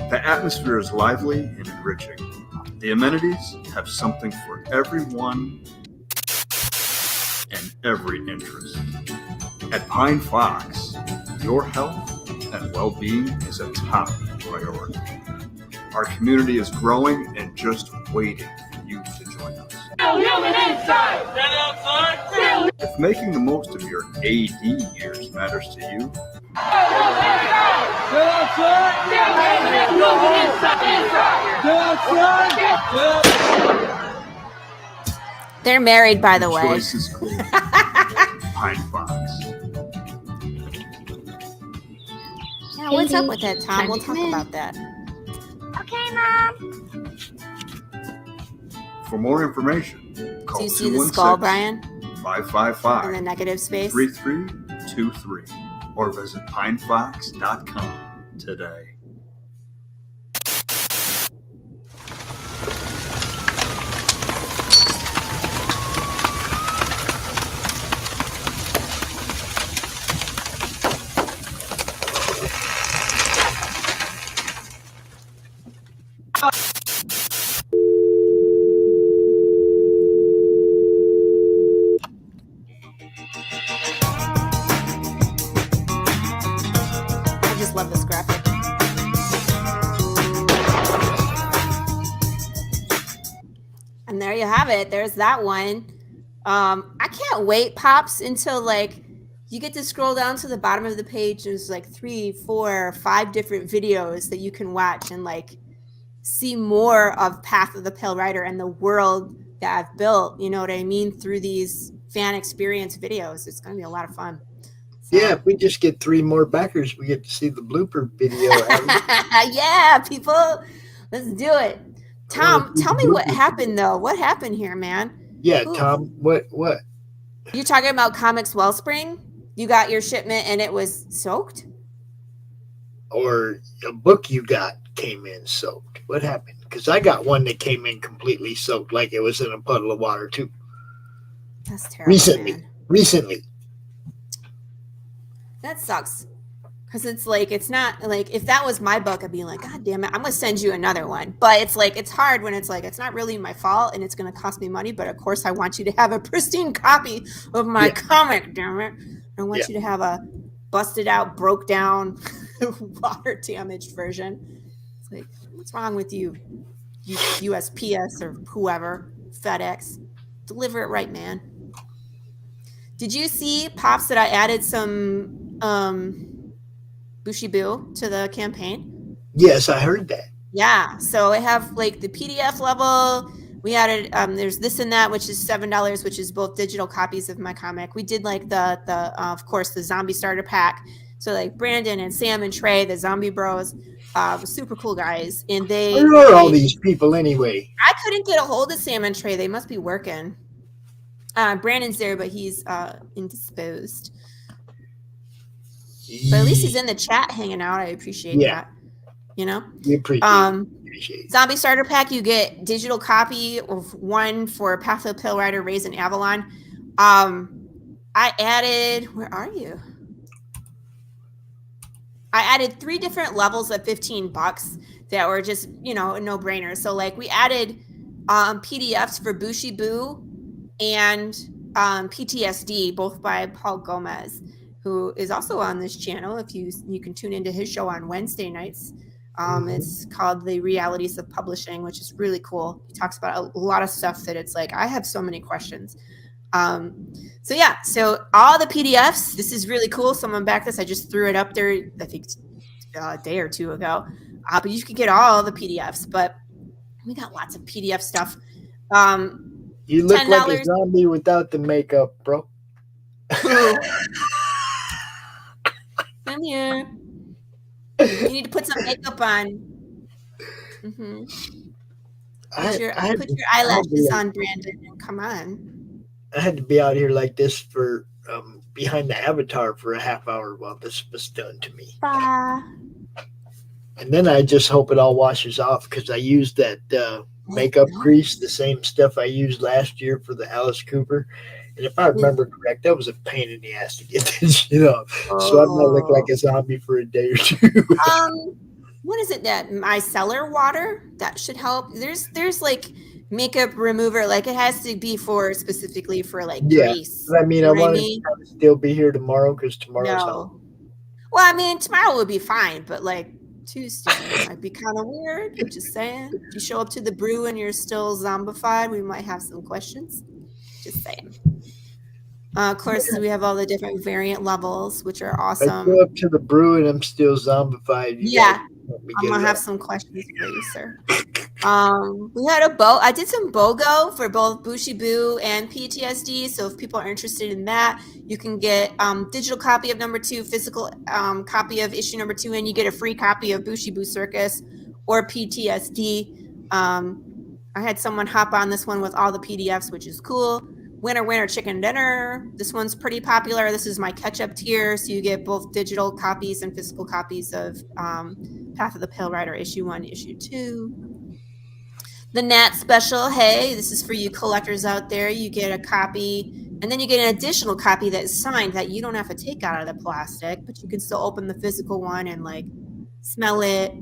The atmosphere is lively and enriching. The amenities have something for everyone and every interest. At Pine Fox, your health and well-being is a top priority. Our community is growing and just waiting for you to join us. If making the most of your AD years matters to you, they're married, by the way. Choice is clear. Pine Fox. Yeah, what's up with that, Tom? We'll talk about that. Okay, Mom. For more information, call Do you see the skull, Brian? 555 in the negative space 3323 or visit pinefox.com today. I just love this graphic. And there you have it. There's that one. I can't wait, Pops, until like you get to scroll down to the bottom of the page. There's like 3, 4, 5 different videos that you can watch and like see more of Path of the Pale Rider and the world that I've built. You know what I mean? Through these fan experience videos. It's going to be a lot of fun. Yeah, if we just get 3 more backers, we get to see the blooper video. Yeah, people, let's do it. Tom, tell me what happened though. What happened here, man? Yeah, Tom, what? You're talking about Comics Wellspring? You got your shipment and it was soaked? Or a book you got came in soaked. What happened? Because I got one that came in completely soaked, like it was in a puddle of water too. That's terrible. Recently. That sucks. Because it's like, it's not like, if that was my book, I'd be like, God damn it, I'm going to send you another one. But it's like, it's hard when it's like, it's not really my fault and it's going to cost me money. But of course, I want you to have a pristine copy of my comic, damn it. I want you to have a busted out, broke down, water damaged version. It's like, what's wrong with you? USPS or whoever, FedEx. Deliver it right, man. Did you see, Pops, that I added some Bushibu to the campaign? Yes, I heard that. Yeah, so I have like the PDF level. We added there's this and that, which is $7, which is both digital copies of my comic. We did like the of course the zombie starter pack. So like Brandon and Sam and Trey, the zombie bros, super cool guys, and Where are all these people anyway? I couldn't get a hold of Sam and Trey. They must be working. Brandon's there, but he's indisposed. But at least he's in the chat hanging out. I appreciate that. You know? We appreciate it. Zombie Starter Pack, you get digital copy of one for Path of the Pale Rider, Raise and Avalon. I added, where are you? I added 3 different levels of $15 that were just, you know, a no-brainer. So like we added PDFs for Bushibu and PTSD, both by Paul Gomez, who is also on this channel. If you can tune into his show on Wednesday nights. It's called The Realities of Publishing, which is really cool. He talks about a lot of stuff that it's like, I have so many questions. So yeah, so all the PDFs, this is really cool. Someone backed this. I just threw it up there, I think a day or 2 ago. But you can get all the PDFs, but we got lots of PDF stuff. You look like a zombie without the makeup, bro. Come here. You need to put some makeup on. Mm-hmm. Put your eyelashes on, Brandon, and come on. I had to be out here like this for behind the avatar for a half hour while this was done to me. And then I just hope it all washes off because I used that makeup grease, the same stuff I used last year for the Alice Cooper. And if I remember correct, that was a pain in the ass to get this shit off. So I'm gonna look like a zombie for a day or 2. What is it that micellar water that should help? There's like makeup remover, like it has to be for specifically for like grease. But I mean, I want to still be here tomorrow because tomorrow's home. Well, I mean, tomorrow would be fine, but like Tuesday might be kind of weird. I'm just saying. If you show up to the brew and you're still zombified, we might have some questions. Just saying. Of course, we have all the different variant levels, which are awesome. I go up to the brew and I'm still zombified. I'm gonna have some questions for you, sir. We had a I did some BOGO for both Bushibu and PTSD. So if people are interested in that, you can get digital copy of number 2, physical copy of issue number 2, and you get a free copy of Bushibu Circus or PTSD. I had someone hop on this one with all the PDFs, which is cool. Winner, chicken dinner. This one's pretty popular. This is my catch-up tier, so you get both digital copies and physical copies of Path of the Pale Rider issue 1, issue 2. The Nat special, hey, this is for you collectors out there. You get a copy, and then you get an additional copy that is signed that you don't have to take out of the plastic, but you can still open the physical one and like smell it,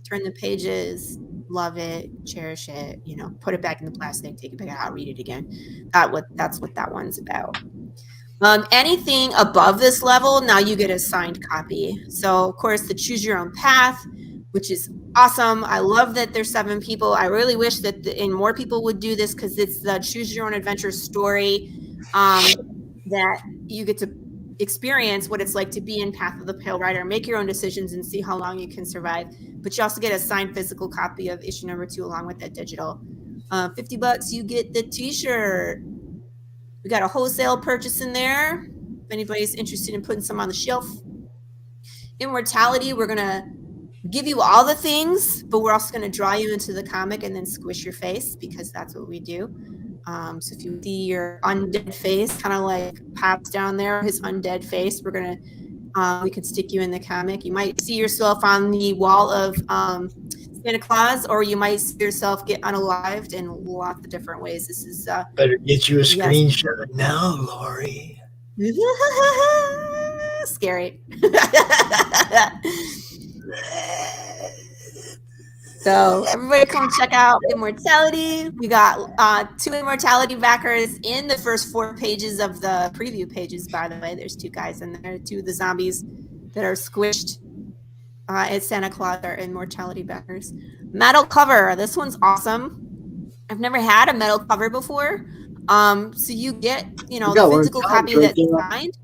turn the pages. love it, cherish it, you know, put it back in the plastic, take it back out, read it again. That's what that one's about. Anything above this level, now you get a signed copy. So of course the Choose Your Own Path, which is awesome. I love that there's 7 people. I really wish that and more people would do this, because it's the Choose Your Own Adventure story that you get to experience what it's like to be in Path of the Pale Rider, make your own decisions and see how long you can survive. But you also get a signed physical copy of issue number 2 along with that digital. $50, you get the t-shirt. We got a wholesale purchase in there if anybody's interested in putting some on the shelf. Immortality, we're gonna give you all the things, but we're also gonna draw you into the comic and then squish your face, because that's what we do. So if you see your undead face kind of like pops down there, his undead face, we're gonna we can stick you in the comic. You might see yourself on the wall of Santa Claus, or you might see yourself get unalived in lots of different ways. This is better get you a screenshot now, Laurie. Scary. So everybody come check out Immortality. We got 2 Immortality backers in the first 4 pages of the preview pages, by the way. There's 2 guys in there, 2 of the zombies that are squished at Santa Claus are Immortality backers. Metal cover. This one's awesome. I've never had a metal cover before. So you get, you know, the physical copy that's signed.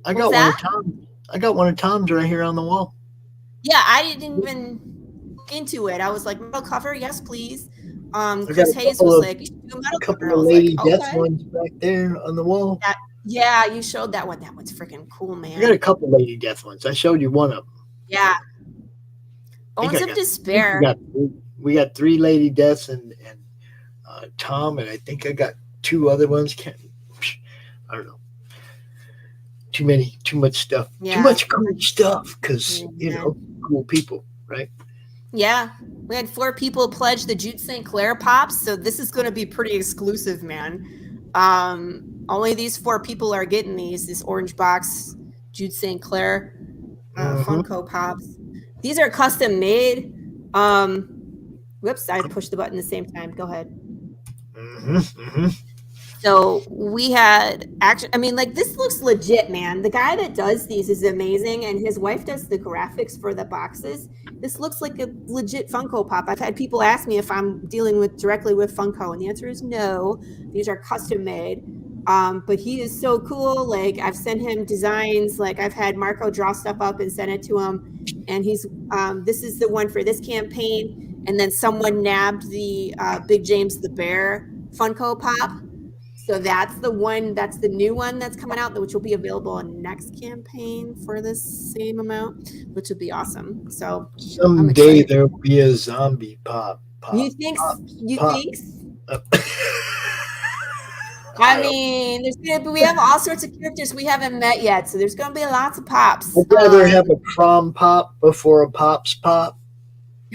I got one of Tom's. I got one of Tom's right here on the wall. Yeah, I didn't even look into it. I was like, metal cover, yes, please. Chris Hayes was like, you should do a metal cover. I was Lady like, Death ones back there on the wall. Yeah, you showed that one. That one's freaking cool, man. I got a couple Lady Death ones. I showed you one of them. Yeah. Bones of Despair. We got 3 Lady Deaths and Tom, and I think I got 2 other ones. I don't know. Too much stuff. Yeah. Too much cool stuff, because you know, cool people, right? Yeah, we had 4 people pledge the Jute St. Clair pops, so this is going to be pretty exclusive, man. Only these 4 people are getting this orange box Jute St. Clair Funko Pops. These are custom made. Whoops, I pushed the button at the same time. Go ahead. So we had actually, I mean, like, this looks legit, man. The guy that does these is amazing, and his wife does the graphics for the boxes. This looks like a legit Funko Pop. I've had people ask me if I'm dealing directly with Funko, and the answer is no. These are custom made. But he is so cool. Like, I've sent him designs. Like, I've had Marco draw stuff up and send it to him. And he's this is the one for this campaign. And then someone nabbed the Big James the Bear Funko Pop. So that's the one, that's the new one that's coming out, which will be available on next campaign for the same amount, which would be awesome. So someday there'll be a zombie pop. You think? I mean, we have all sorts of characters we haven't met yet, so there's going to be lots of pops. I'd rather have a prom pop before a pops pop.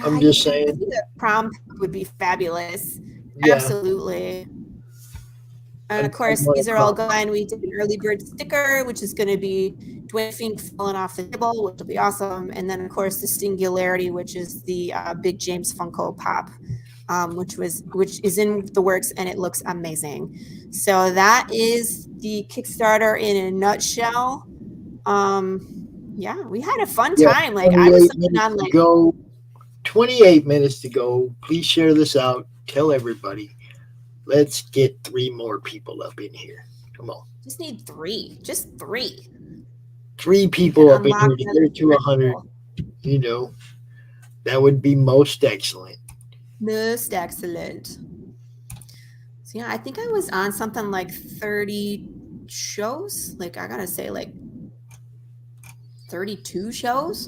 I'm just saying. I think a prom would be fabulous. Yeah. Absolutely. And of course, these are all going. We did an early bird sticker, which is going to be Dwayne Fink falling off the table, which will be awesome. And then, of course, the Singularity, which is the Big James Funko Pop, which is in the works, and it looks amazing. So that is the Kickstarter in a nutshell. Yeah, we had a fun time. Like, I was on like 28 minutes to go. Please share this out. Tell everybody. Let's get 3 more people up in here. Come on. Just need 3. Just 3. 3 people up in here to get to 100. You know, that would be most excellent. Most excellent. So yeah, I think I was on something like 30 shows. Like, I gotta say, like 32 shows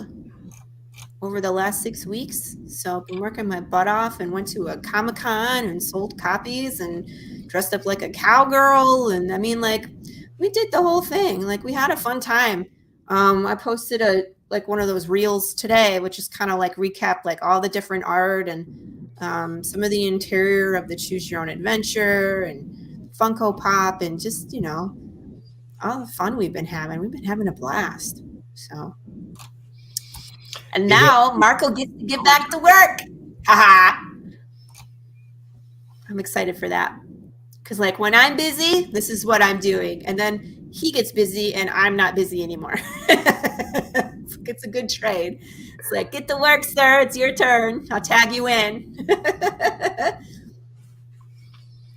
over the last 6 weeks. So I've been working my butt off and went to a Comic-Con and sold copies and dressed up like a cowgirl. And I mean, like, we did the whole thing. Like, we had a fun time. I posted one of those reels today, which is kind of like recap like all the different art and some of the interior of the Choose Your Own Adventure and Funko Pop and just, you know, all the fun we've been having. We've been having a blast. So. And now Marco gets to get back to work. Haha. I'm excited for that. Because like when I'm busy, this is what I'm doing. And then he gets busy and I'm not busy anymore. It's a good trade. It's like, get to work, sir. It's your turn. I'll tag you in.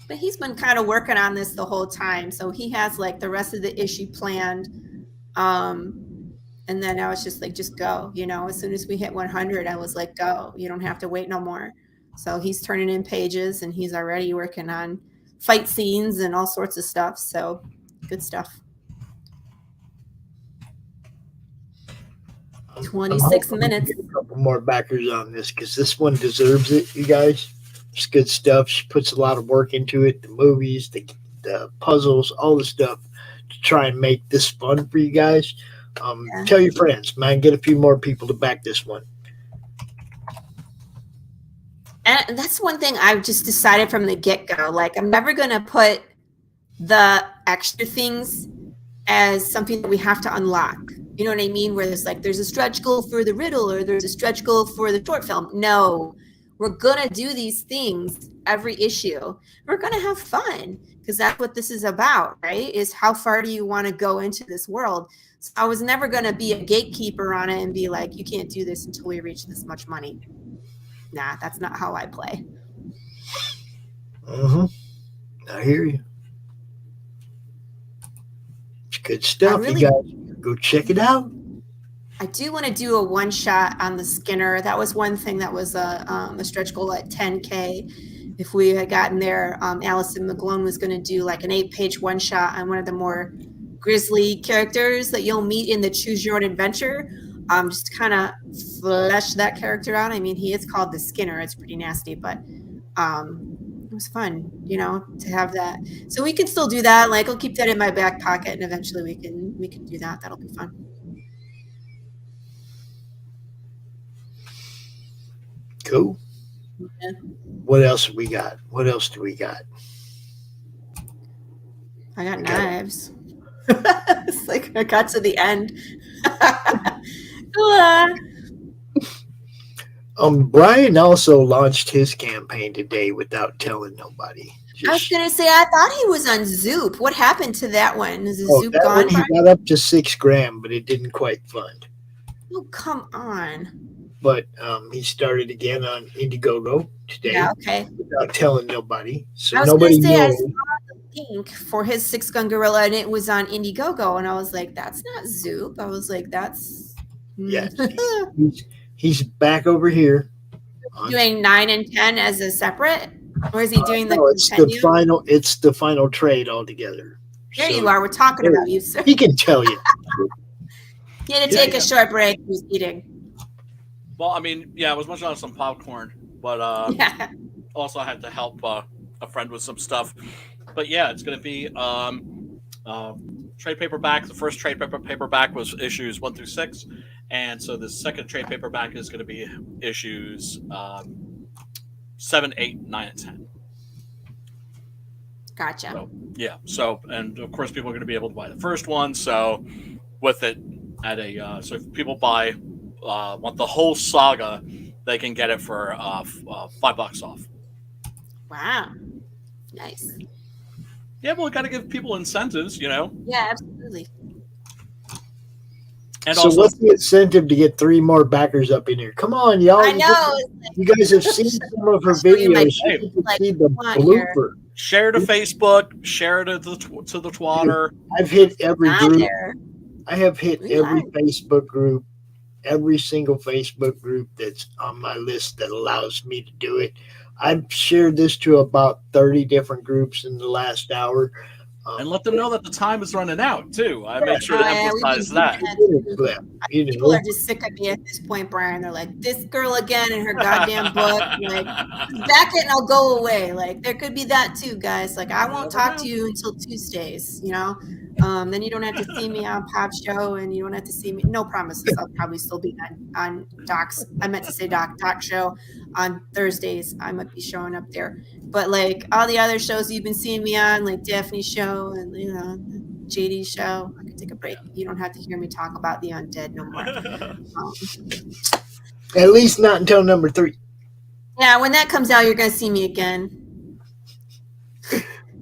But he's been kind of working on this the whole time. So he has like the rest of the issue planned. And then I was just like, just go, you know, as soon as we hit 100, I was like, go, you don't have to wait no more. So he's turning in pages and he's already working on fight scenes and all sorts of stuff. So good stuff. 26 minutes. Get a couple more backers on this because this one deserves it, you guys. It's good stuff. She puts a lot of work into it. The movies, the puzzles, all the stuff to try and make this fun for you guys. Tell your friends, man. Get a few more people to back this one. And that's one thing I've just decided from the get-go. Like, I'm never going to put the extra things as something that we have to unlock. You know what I mean? Where there's a stretch goal for the riddle or there's a stretch goal for the short film. No, we're going to do these things every issue. We're going to have fun because that's what this is about, right? Is how far do you want to go into this world? So I was never going to be a gatekeeper on it and be like, you can't do this until we reach this much money. Nah, that's not how I play. I hear you. It's good stuff. You guys go check it out. I do want to do a one shot on the Skinner. That was one thing that was a stretch goal at 10K. If we had gotten there, Alison McGlone was going to do like an 8-page one shot on one of the more grisly characters that you'll meet in the Choose Your Own Adventure. Just kind of flesh that character out. I mean, he is called the Skinner. It's pretty nasty, but it was fun, you know, to have that. So we can still do that. Like, I'll keep that in my back pocket, and eventually we can do that. That'll be fun. Cool. Yeah. What else we got? What else do we got? I got knives. It's like I got to the end. Brian also launched his campaign today without telling nobody. I was gonna say I thought he was on Zoop. What happened to that one? Is the Zoop that gone? one, he got up to $6,000, but it didn't quite fund. Oh, come on. But he started again on Indiegogo today. Yeah, okay. Without telling nobody. So I was nobody gonna say I knows. saw the link for his 6-gun gorilla and it was on Indiegogo and I was like, that's not Zoop. I was like, that's Yeah. He's back over here. doing 9 and 10 as a separate, or is he doing the No, it's continue? it's the final trade altogether. There you are. We're talking about you, sir. He can tell you. He had to take a short break. He was eating. Well, I mean, yeah, I was munching on some popcorn, but also I had to help a friend with some stuff. But yeah, it's going to be trade paperback. The first trade paperback was issues 1 through 6, and so the second trade paperback is going to be issues 7, 8, 9, and 10. Gotcha. So, yeah. So, and of course, people are going to be able to buy the first one. So, with it at a so if people buy want the whole saga, they can get it for $5 off. Wow. Nice. Yeah, well, got to give people incentives, you know. Yeah, absolutely. And so also, what's the incentive to get 3 more backers up in here? Come on, y'all. I know. You guys have seen some of her videos. You can see the blooper. Share to Facebook, share to the Twitter. I've hit every group. There. I have hit every Facebook group, every single Facebook group that's on my list that allows me to do it. I've shared this to about 30 different groups in the last hour. And let them know that the time is running out, too. I make sure to emphasize that. People are just sick of me at this point, Brian. They're like, this girl again in her goddamn book. Like, back it and I'll go away. Like, there could be that too, guys. Like, I won't talk to you until Tuesdays, you know? Then you don't have to see me on Pop Show and you don't have to see me. No promises. I'll probably still be on Doc's. I meant to say Doc Show on Thursdays. I might be showing up there. But like all the other shows you've been seeing me on, like Daphne's show and, you know, JD's show, I can take a break. You don't have to hear me talk about the undead no more. At least not until number 3. Yeah, when that comes out, you're going to see me again.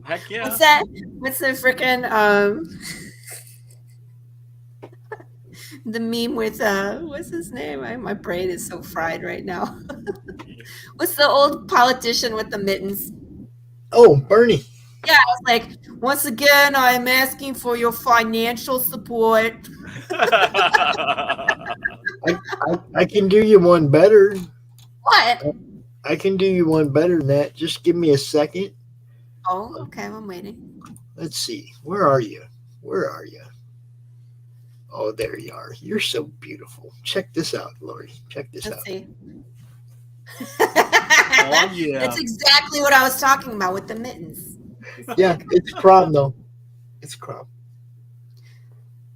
Heck yeah. What's that? What's the freaking the meme with what's his name? My brain is so fried right now. What's the old politician with the mittens? Oh, Bernie. Yeah, I was like, once again, I'm asking for your financial support. I can do you one better. What? I can do you one better than that. Just give me a second. Oh, okay, I'm waiting. Let's see. Where are you? Where are you? Oh, there you are. You're so beautiful. Check this out, Laurie. Check this Let's out. see. Oh, yeah. That's exactly what I was talking about with the mittens. Yeah, it's CRoM though. It's CRoM.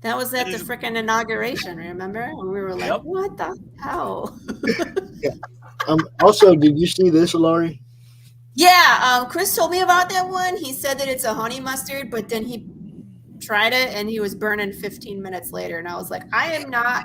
That was at the freaking inauguration, remember? And we were like, what the hell? Yeah. Also, did you see this, Laurie? Yeah, Chris told me about that one. He said that it's a honey mustard, but then he tried it and he was burning 15 minutes later. And I was like, I am not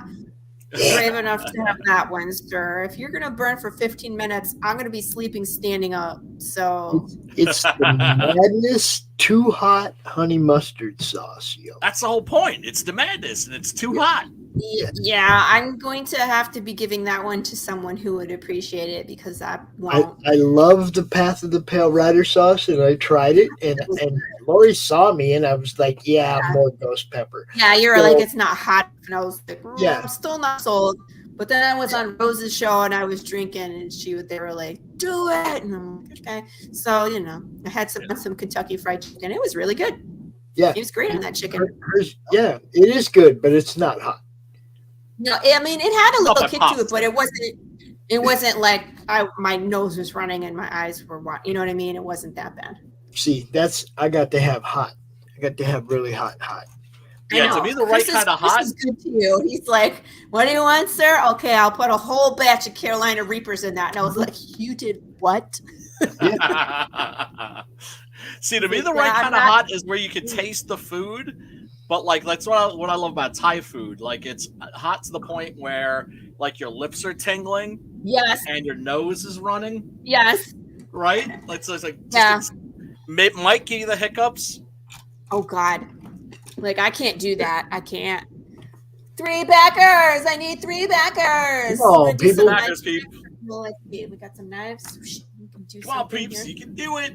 brave enough to have that one, sir. If you're going to burn for 15 minutes, I'm going to be sleeping standing up. So it's the madness too hot honey mustard sauce, yo. That's the whole point. It's the madness, and it's too hot. Yeah, I'm going to have to be giving that one to someone who would appreciate it because I won't. I love the Path of the Pale Rider sauce, and I tried it, and Laurie saw me, and I was like, yeah, more ghost pepper. Yeah, you were like, it's not hot. And I was like, Yeah. I'm still not sold. But then I was on Rose's show, and I was drinking, and they were like, do it. And I'm like, okay. So, I had some Kentucky Fried Chicken. It was really good. Yeah. It was great on that chicken. Yeah, it is good, but it's not hot. No, I mean, it had a little Not kick that to it, but it wasn't like my nose was running and my eyes were, you know what I mean? It wasn't that bad. See, I got to have hot. I got to have really hot. Yeah, to me, the right kind of hot. This is good to you. He's like, what do you want, sir? Okay, I'll put a whole batch of Carolina Reapers in that. And I was like, you did what? See, to me, the right kind of hot is where you can taste the food, but like that's what I love about Thai food. Like it's hot to the point where like your lips are tingling, yes, and your nose is running, yes, right. Like so it's like yeah. It might give you the hiccups. Oh God, like I can't do that. I can't. 3 backers. I need 3 backers. Oh, people. Backers, peeps. We got some knives. We can do Come on, peeps. here. You can do it.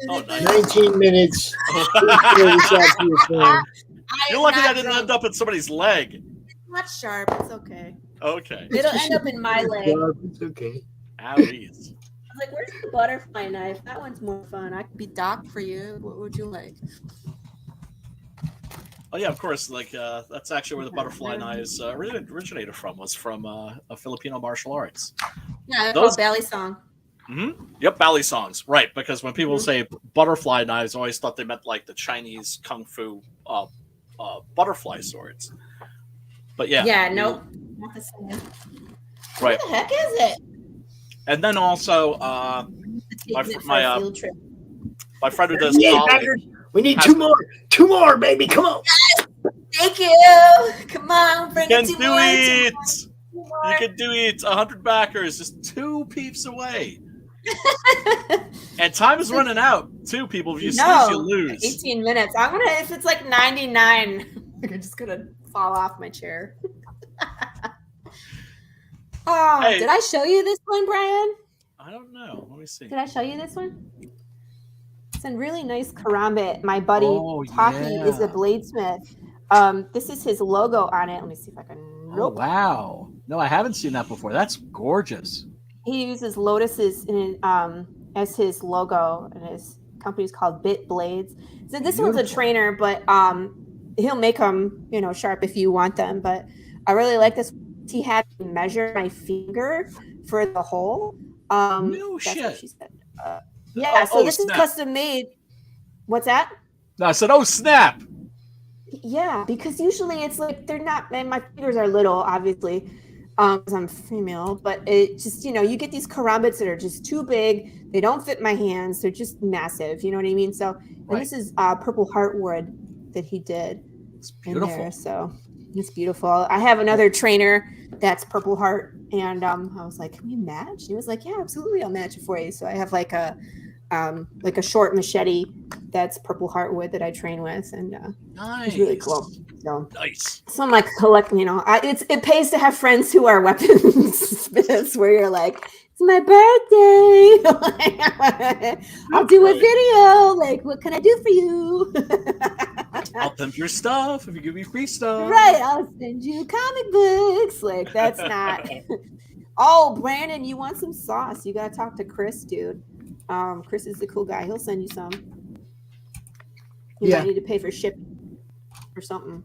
Oh, nice. 19 minutes. You're lucky I didn't end up in somebody's leg. It's not sharp. It's okay. Okay. It'll end up in my leg. It's okay. Owies. I was like, where's the butterfly knife? That one's more fun. I can be Doc for you. What would you like? Oh yeah, of course. Like that's actually where the butterfly knives originated from. Was from a Filipino martial arts. Yeah, they're called Bally Song. Mm-hmm. Yep, Bally songs. Right, because when people say butterfly knives, I always thought they meant like the Chinese kung fu butterfly swords. But yeah. Yeah, nope. Not the same. Right. What the heck is it? And then also my friend who does comedy. We need 2 more. 2 more, baby. Come on. Yes! Thank you. Come on, bring You it can to do me. it. You can do it. 100 backers, just 2 peeps away. And time is running out too, people. If you snooze, you lose. 18 minutes. I'm gonna, if it's like 99, I'm just gonna fall off my chair. Oh, Hey. did I show you this one, Brian? I don't know. Let me see. Did I show you this one? It's a really nice karambit. My buddy Taki yeah. is a bladesmith. This is his logo on it. Let me see if I can. Oh, wow. No, I haven't seen that before. That's gorgeous. He uses lotuses as his logo, and his company's called Bit Blades. So this one's a trainer, but he'll make them, sharp if you want them. But I really like this. He had me measure my finger for the hole. No that's shit. what she said. Yeah, so this is custom made. What's that? No, I said, oh snap. Yeah, because usually it's like they're not, and my fingers are little, obviously, because I'm female, but it just, you get these karambits that are just too big. They don't fit my hands. They're just massive. You know what I mean? So, and this is purple heartwood that he did. It's beautiful. In there, so it's beautiful. I have another trainer that's purple heart, and I was like, can we match? And he was like, yeah, absolutely, I'll match it for you. So I have like a like a short machete that's purple heartwood that I train with, and it's really cool. So nice. So I'm like collecting, it pays to have friends who are weaponsmiths where you're like, it's my birthday. I'll do a video. Like, what can I do for you? I'll pimp your stuff if you give me free stuff. Right. I'll send you comic books. Like, that's not. Oh, Brandon, you want some sauce? You got to talk to Chris, dude. Chris is the cool guy. He'll send you some. You might need to pay for shipping or something.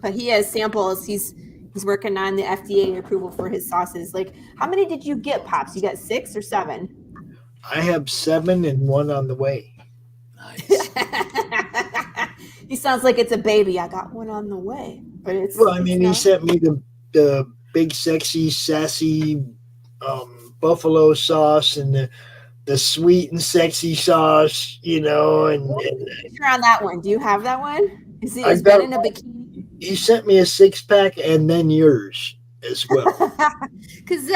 But he has samples. He's working on the FDA approval for his sauces. Like, how many did you get, Pops? You got 6 or 7? I have 7 and 1 on the way. Nice. He sounds like it's a baby. I got 1 on the way. But it's he sent me the big, sexy, sassy buffalo sauce and the sweet and sexy sauce, and you're on that one. Do you have that one? Is Ben in a bikini? He sent me a 6-pack and then yours as well. Because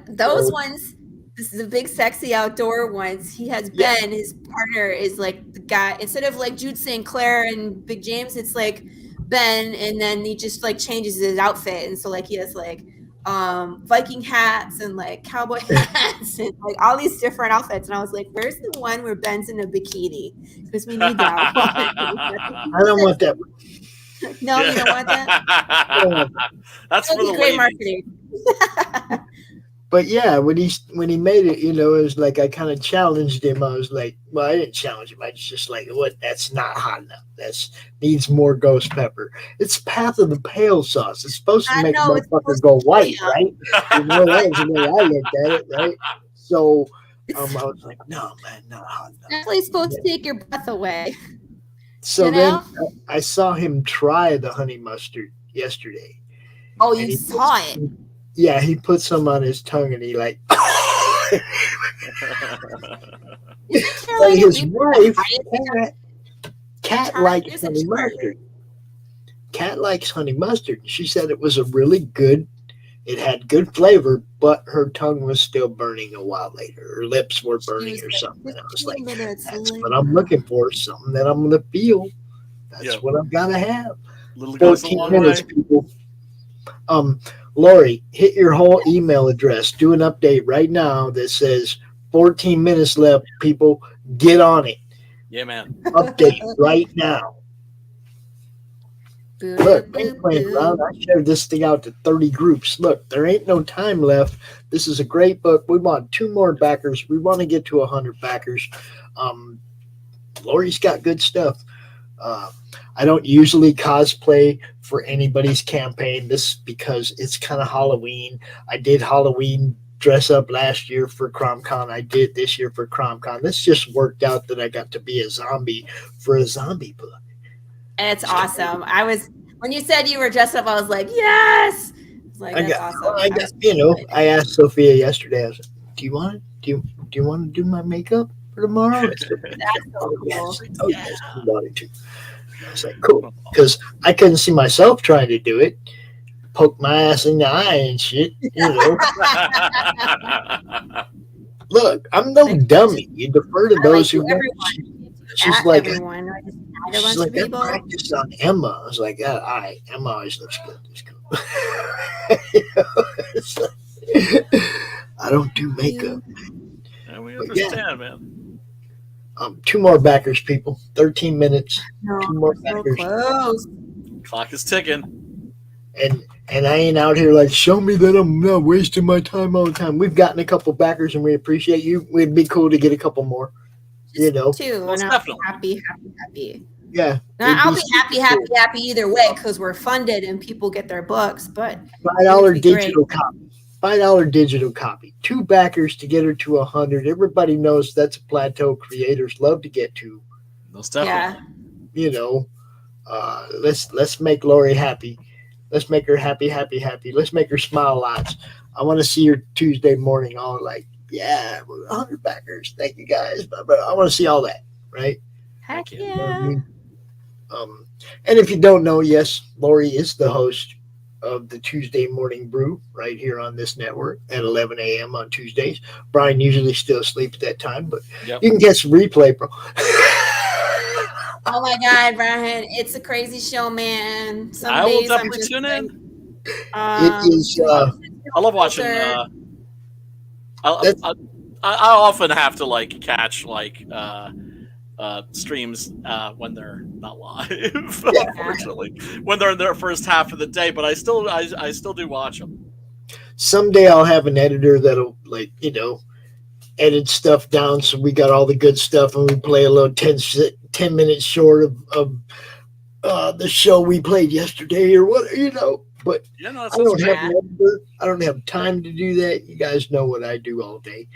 those ones, this is the big sexy outdoor ones. He has Ben, his partner is like the guy, instead of like Jude St. Clair and Big James, it's like Ben, and then he just like changes his outfit. And so like he has like Viking hats and like cowboy hats and like all these different outfits. And I was like, where's the one where Ben's in a bikini? Because we need that one. I don't want that one. No, you don't want that? That's for the great ladies. marketing. But yeah, when he made it, it was like I kind of challenged him. I was like, well, I didn't challenge him. I was just like, what? That's not hot enough. That's needs more ghost pepper. It's Path of the Pale sauce. It's supposed to make a motherfucker go white, right? That's the way I looked at it, right? So I was like, no, man, not hot enough. Definitely supposed to take your breath away. So then I saw him try the honey mustard yesterday. Oh, you saw it? Yeah, he put some on his tongue and he like. But his wife, Cat likes honey mustard. Cat likes honey mustard. She said it was a really good. It had good flavor, but her tongue was still burning a while later. Her lips were burning or something. I was like, that's what I'm looking for, something that I'm going to feel. That's what I've got to have. 14 minutes, people. Laurie, hit your whole email address. Do an update right now that says 14 minutes left, people. Get on it. Yeah, man. Update right now. Look, ain't playing around. I shared this thing out to 30 groups. Look, there ain't no time left. This is a great book. We want 2 more backers. We want to get to 100 backers. Laurie's got good stuff. I don't usually cosplay for anybody's campaign. This because it's kind of Halloween. I did Halloween dress up last year for CRoM Con. I did this year for CRoM Con. This just worked out that I got to be a zombie for a zombie book. It's awesome. When you said you were dressed up, I was like, yes. It's like, that's awesome. I asked Sophia yesterday. I was like, do you want to do my makeup for tomorrow? That's so cool. Oh, yes, I wanted to. I was like, cool, because I couldn't see myself trying to do it. Poke my ass in the eye and shit, Look, I'm no dummy. You defer to those who know. She's like, I practiced on Emma. I was like, all right, Emma always looks good. It's like, I don't do makeup. And we understand, man. 2 more backers, people. 13 minutes. No, 2 more so backers. close. Clock is ticking. And I ain't out here like, show me that I'm not wasting my time all the time. We've gotten a couple backers and we appreciate you. It'd be cool to get a couple more. Just 2, Most and I'm definitely. happy. Yeah. I'll be happy either way because we're funded and people get their books. But $5 digital copy. $5 digital copy. 2 backers to get her to 100. Everybody knows that's a plateau creators love to get to. Most definitely. Yeah. Let's make Laurie happy. Let's make her happy. Let's make her smile lots. I want to see her Tuesday morning all like, yeah, we're 100 backers. Thank you guys. I want to see all that, right? Heck yeah. You know what I mean? And if you don't know, yes, Laurie is the host of the Tuesday Morning Brew right here on this network at 11 a.m. on Tuesdays. Brian usually still asleep at that time, but you can get some replay, bro. Oh my God, Brian. It's a crazy show, man. Some I will days I'm definitely just tune in. It is. I love watching. I often have to like catch like streams when they're not live, unfortunately, when they're in their first half of the day. But I still do watch them. Someday I'll have an editor that'll edit stuff down so we got all the good stuff and we play a little 10 minutes short of the show we played yesterday or what, but yeah, no, I don't have an editor. I don't have time to do that. You guys know what I do all day,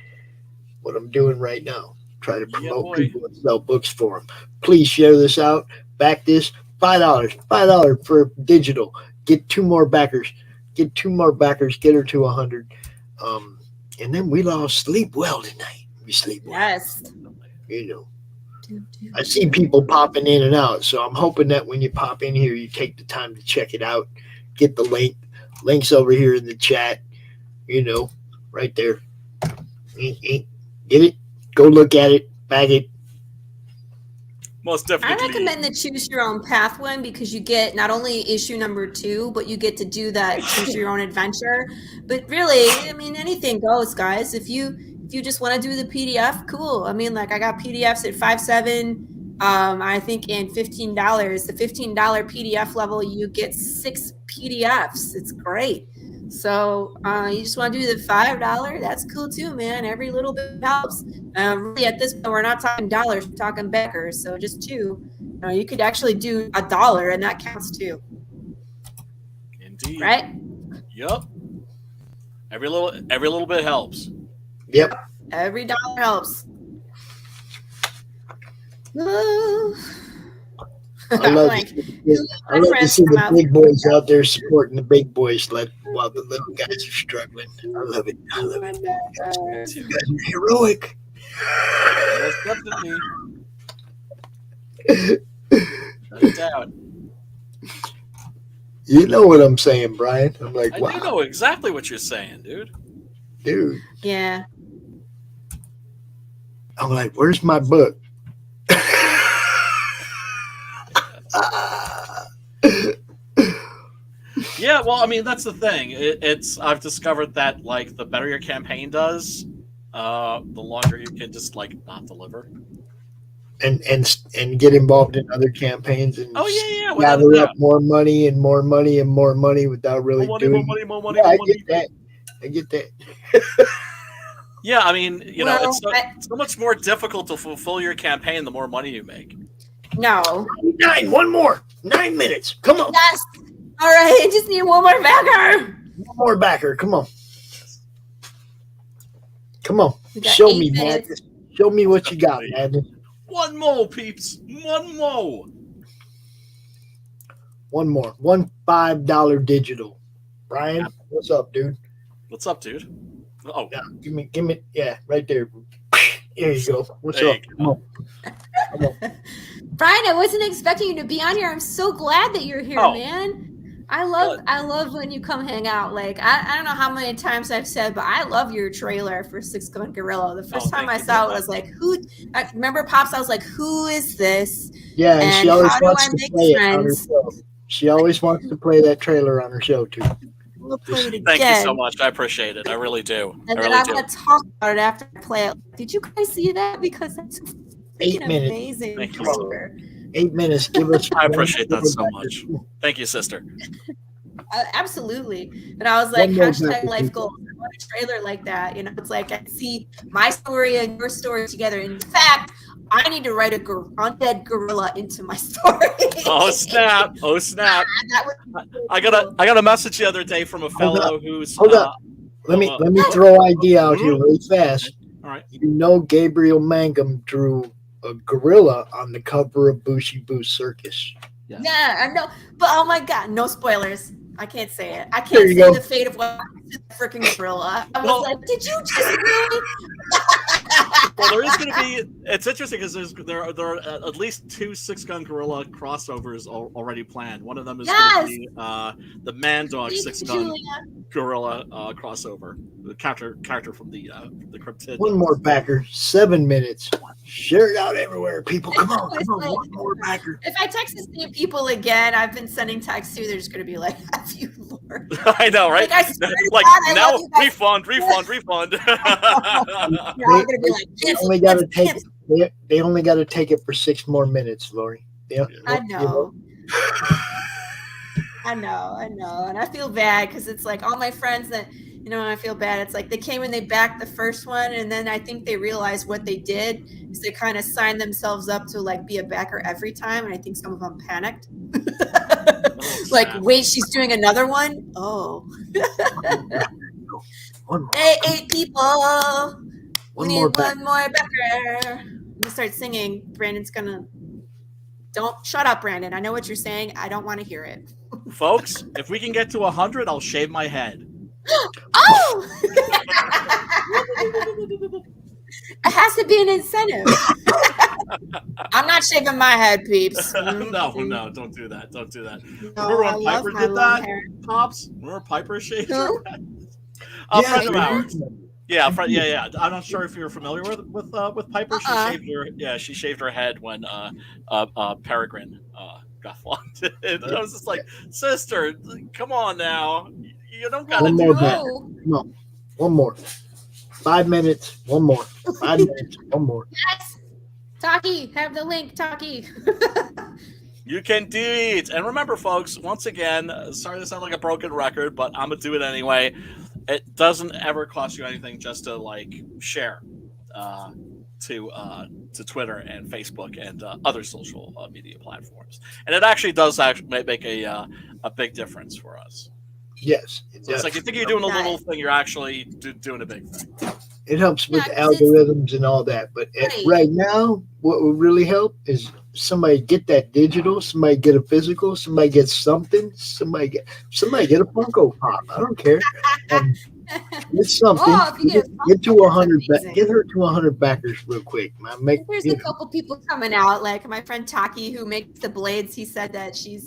what I'm doing right now. Try to promote people and sell books for them. Please share this out. Back this. $5 for digital. Get 2 more backers. Get 2 more backers. Get her to 100. And then we'll all sleep well tonight. We sleep well. Yes. I see people popping in and out, so I'm hoping that when you pop in here, you take the time to check it out. Get the link. Link's over here in the chat. Right there. Get it? Go look at it. Bag it. Most definitely. I recommend the Choose Your Own Path one because you get not only issue number 2, but you get to do that choose your own adventure. But really, I mean, anything goes, guys. If you just want to do the PDF, cool. I mean, like I got PDFs at $5.7. I think in $15. The $15 PDF level, you get 6 PDFs. It's great. So you just want to do the $5? That's cool too, man. Every little bit helps. Really, at this point, we're not talking dollars, we're talking backers. So just 2. You could actually do $1, and that counts too. Indeed. Right? Yep. Every little bit helps. Yep. Every dollar helps. I love to see the big boys out there supporting the big boys while the little guys are struggling. I love it. You guys are heroic. Most definitely. No doubt. You know what I'm saying, Brian. I'm like, I wow. do know exactly what you're saying, dude. Yeah. I'm like, where's my book? Yeah, well, I mean, that's the thing. I've discovered that like the better your campaign does, the longer you can just like not deliver. And get involved in other campaigns and gather up more money and more money and more money without really doing more money. I get that. Yeah, I mean, it's so much more difficult to fulfill your campaign the more money you make. No. 1 more. 9 minutes. Come on. Yes. All right. I just need 1 more backer. 1 more backer. Come on. Come on. Show me, Madness. Show me what you got, Madness. 1 more, peeps. 1 more. 1 more. 1 $5 digital. Brian, what's up, dude? What's up, dude? Oh, yeah. Give me. Yeah, right there. There you go. What's up? Come on. Brian, I wasn't expecting you to be on here. I'm so glad that you're here, man. I love when you come hang out. Like I don't know how many times I've said, but I love your trailer for 6-Gun Gorilla. The first time I saw it, I was like, who? I remember Pops. I was like, who is this? Yeah, and she always wants to play it on her show. She always wants to play that trailer on her show too. We'll play it again. Thank you so much. I appreciate it. I really do. And then I'm going to talk about it after I play it. Did you guys see that? Because that's 8 minutes. Amazing. Thank you. 8 minutes. Give us. I appreciate that so much. Thank you, sister. Absolutely. But I was like, hashtag life goals. I want a trailer like that. It's like I see my story and your story together. In fact, I need to write a undead gorilla into my story. Oh snap! Oh snap! I got a message the other day from a fellow who's. Hold up. Let me throw an idea out here really fast. All right. Gabriel Mangum drew a gorilla on the cover of Bushy Boo Circus. Yeah, I know. But oh my God, no spoilers. I can't say it. I can't say the fate of what happened to the freaking gorilla. I was like, did you just really? Well, there is going to be. It's interesting because there are at least 2 Six Gun Gorilla crossovers already planned. One of them is going to be the Man Dog Six Gun Gorilla crossover. The character from the Cryptid. One more backer. 7 minutes. Share it out everywhere, people. Come on, one more backer. If I text the same people again, I've been sending texts to. They're just going to be like, "Have you, Lord?" I know, right? Like now, refund. They only got to take. They only got to take it for 6 more minutes, Laurie. I know. I know, and I feel bad because it's like all my friends that I feel bad. It's like they came and they backed the first one, and then I think they realized what they did is they kind of signed themselves up to like be a backer every time, and I think some of them panicked. Like, wait, she's doing another one? Oh. Hey, 8 people. We need one more backer. I'm gonna start singing. Brandon's gonna. Don't shut up, Brandon. I know what you're saying. I don't want to hear it. Folks, if we can get to 100, I'll shave my head. Oh! It has to be an incentive. I'm not shaving my head, peeps. No, don't do that. Don't do that. No, Remember I when love Piper my did long that? hair. Pops? Remember Piper shaved her head? Yeah, Friend of ours. Yeah, I'm not sure if you're familiar with Piper. She shaved her head when Peregrine got flogged. And I was just like, sister, come on now. You don't gotta do that. Come on. One more. 5 minutes. One more. 5 minutes. One more. Yes. Taki, have the link, Taki. You can do it. And remember, folks, once again, sorry to sound like a broken record, but I'm going to do it anyway. It doesn't ever cost you anything just to share to Twitter and Facebook and other social media platforms. And it actually does make a big difference for us. Yes. So it's like you think you're doing a little thing, you're actually doing a big thing. It helps with algorithms and all that. But right now, what would really help is somebody get that digital, somebody get a physical, somebody get something, somebody get a Funko Pop. I don't care. Get something. Get to 100. Get her to 100 backers real quick. There's a couple people coming out, like my friend Taki, who makes the blades. He said he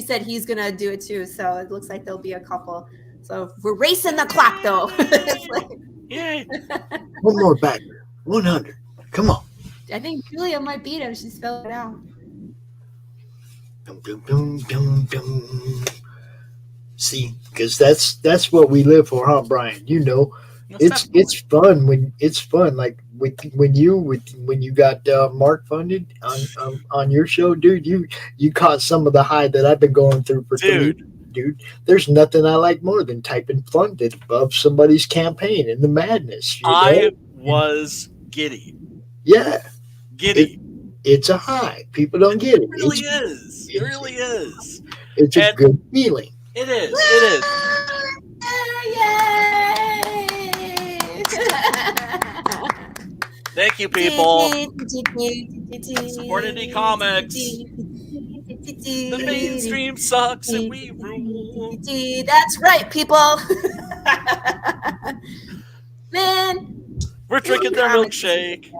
said he's gonna do it too. So it looks like there'll be a couple. So we're racing the clock, though. Yay! One more backer. 100. Come on. I think Julia might beat him. She spelled it out. Dum, dum, dum, dum, dum. See, because that's what we live for, huh, Brian? It's fun when it's fun. Like when you got Mark funded on your show, dude. You caught some of the high that I've been going through for 3 years. Dude, there's nothing I like more than typing funded above somebody's campaign in the madness. I was giddy. Yeah. Giddy. It's a high. People don't get it. It really is. It really is. It's a good feeling. It is. It is. Thank you, people. Support indie comics. The mainstream sucks and we rule. That's right, people. Man. We're drinking their milkshake.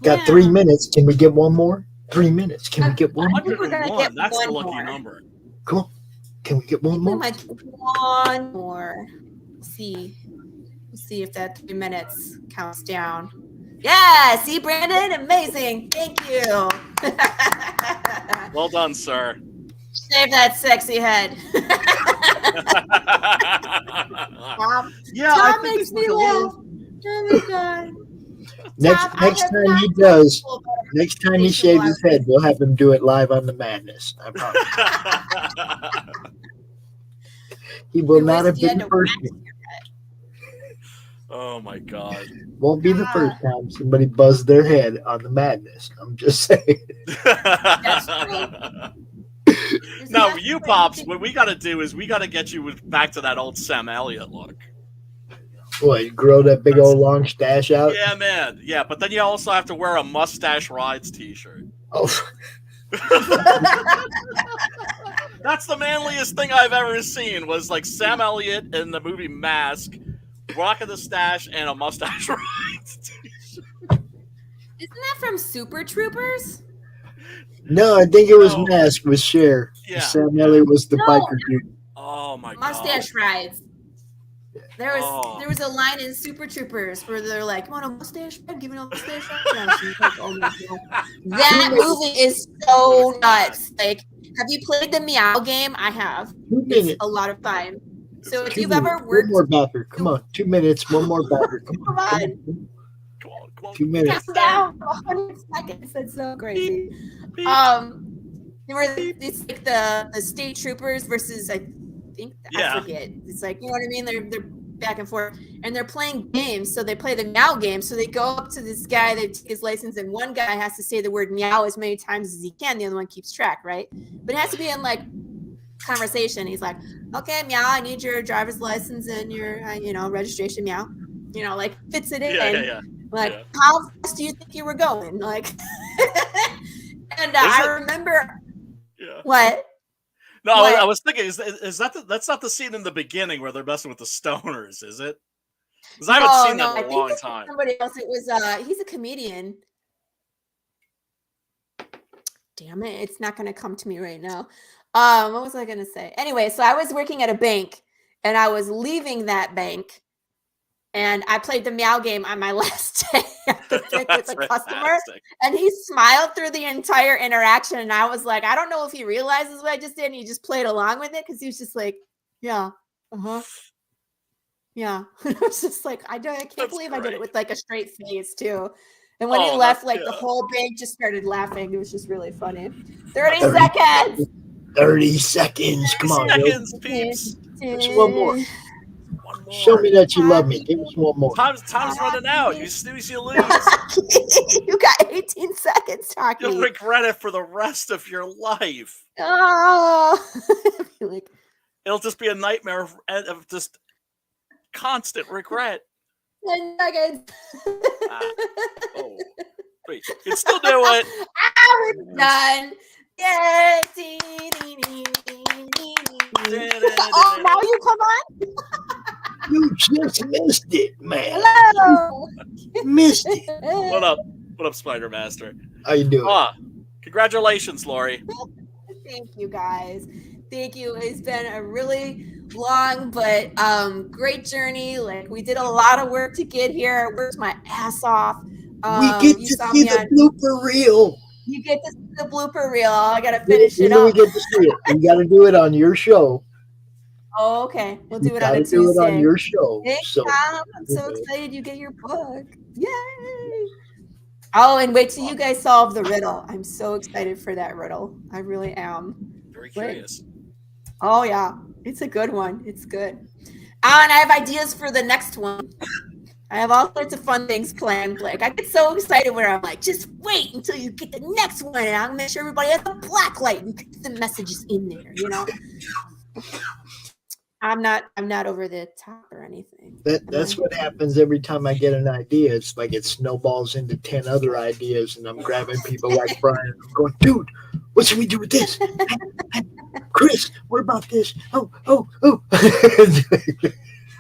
Got 3 minutes. Can we get one more? 3 minutes. Can we get one more? 101. That's the lucky number. Come on. Can we get one more? One more. Let's see if that 3 minutes counts down. Yeah, see, Brandon? Amazing. Thank you. Well done, sir. Shave that sexy head. Tom makes me laugh. Oh my God. Next time he does, next time he shaves his head, we'll have him do it live on the Madness. I promise. He will not have been the first one. Oh my God. Won't be the first time somebody buzzed their head on the Madness. I'm just saying. Now, you Pops, what we got to do is we got to get you back to that old Sam Elliott look. What, you grow that big old long stash out? Yeah, man. Yeah, but then you also have to wear a Mustache Rides t-shirt. Oh. That's the manliest thing I've ever seen was like Sam Elliott in the movie Mask rocking the stash and a mustache ride. Isn't that from Super Troopers? No, I think it was Mask with Cher. Yeah. Sam Elliott was the biker dude. Oh my god. Mustache rides. There was a line in Super Troopers where they're like, "You want a mustache ride? Give me a mustache ride." Like, oh my god. That movie is so nuts. Like, have you played the Meow game? I have. It's a lot of fun. So if you've ever worked, one more backer. Come on, 2 minutes. One more backer. Come on. 2 minutes. calm down. 100 seconds. That's so crazy. It's like the state troopers versus I forget. It's like, you know what I mean? They're back and forth, and they're playing games. So they play the meow game. So they go up to this guy, they take his license, and one guy has to say the word meow as many times as he can. The other one keeps track, right? But it has to be in like conversation. He's like, "Okay, meow, I need your driver's license and your registration, meow." Like fits it in. Like, how fast do you think you were going? Like, and I remember what. No, what? I was thinking, is that that's not the scene in the beginning where they're messing with the stoners, is it? Because I haven't seen that in a long time. Somebody else. It was he's a comedian. Damn it, it's not gonna come to me right now. What was I gonna say? Anyway, so I was working at a bank and I was leaving that bank. And I played the meow game on my last day at the bank with a customer. And he smiled through the entire interaction. And I was like, I don't know if he realizes what I just did. And he just played along with it because he was just like, yeah, yeah. I was just like, I can't believe I did it with like a straight face too. And when he left, like the whole bank just started laughing. It was just really funny. 30 seconds. 30 seconds. Come on, seconds, peeps. Just one more. Show me that you love me. Give us one more. Time's running out. You snooze, you lose. You got 18 seconds, Taki. You'll regret it for the rest of your life. Oh, It'll just be a nightmare of just constant regret. 10 seconds. Wait, you can still do it. We're done. Yay! Oh, now you come on. You just missed it, man. Hello. You missed it. What up? What up, Spider Master? How you doing? Congratulations, Laurie. Thank you, guys. Thank you. It's been a really long but great journey. Like, we did a lot of work to get here. I worked my ass off. We get to see the blooper reel. You get to see the blooper reel. I gotta finish it up. up. We get to see it. We gotta do it on your show. Oh, okay. We'll do it on a Tuesday. Do it on your show. Thanks, Tom. I'm so excited you get your book. Yay! Oh, and wait till you guys solve the riddle. I'm so excited for that riddle. I really am. Very curious. Oh, yeah. It's a good one. It's good. And I have ideas for the next one. I have all sorts of fun things planned. Like, I get so excited when I'm like, just wait until you get the next one, and I'll make sure everybody has a black light and get the messages in there, I'm not over the top or anything. That's what happens every time I get an idea. It's like it snowballs into 10 other ideas, and I'm grabbing people like Brian. I'm going, dude, what should we do with this? Hey, Chris, what about this? Oh.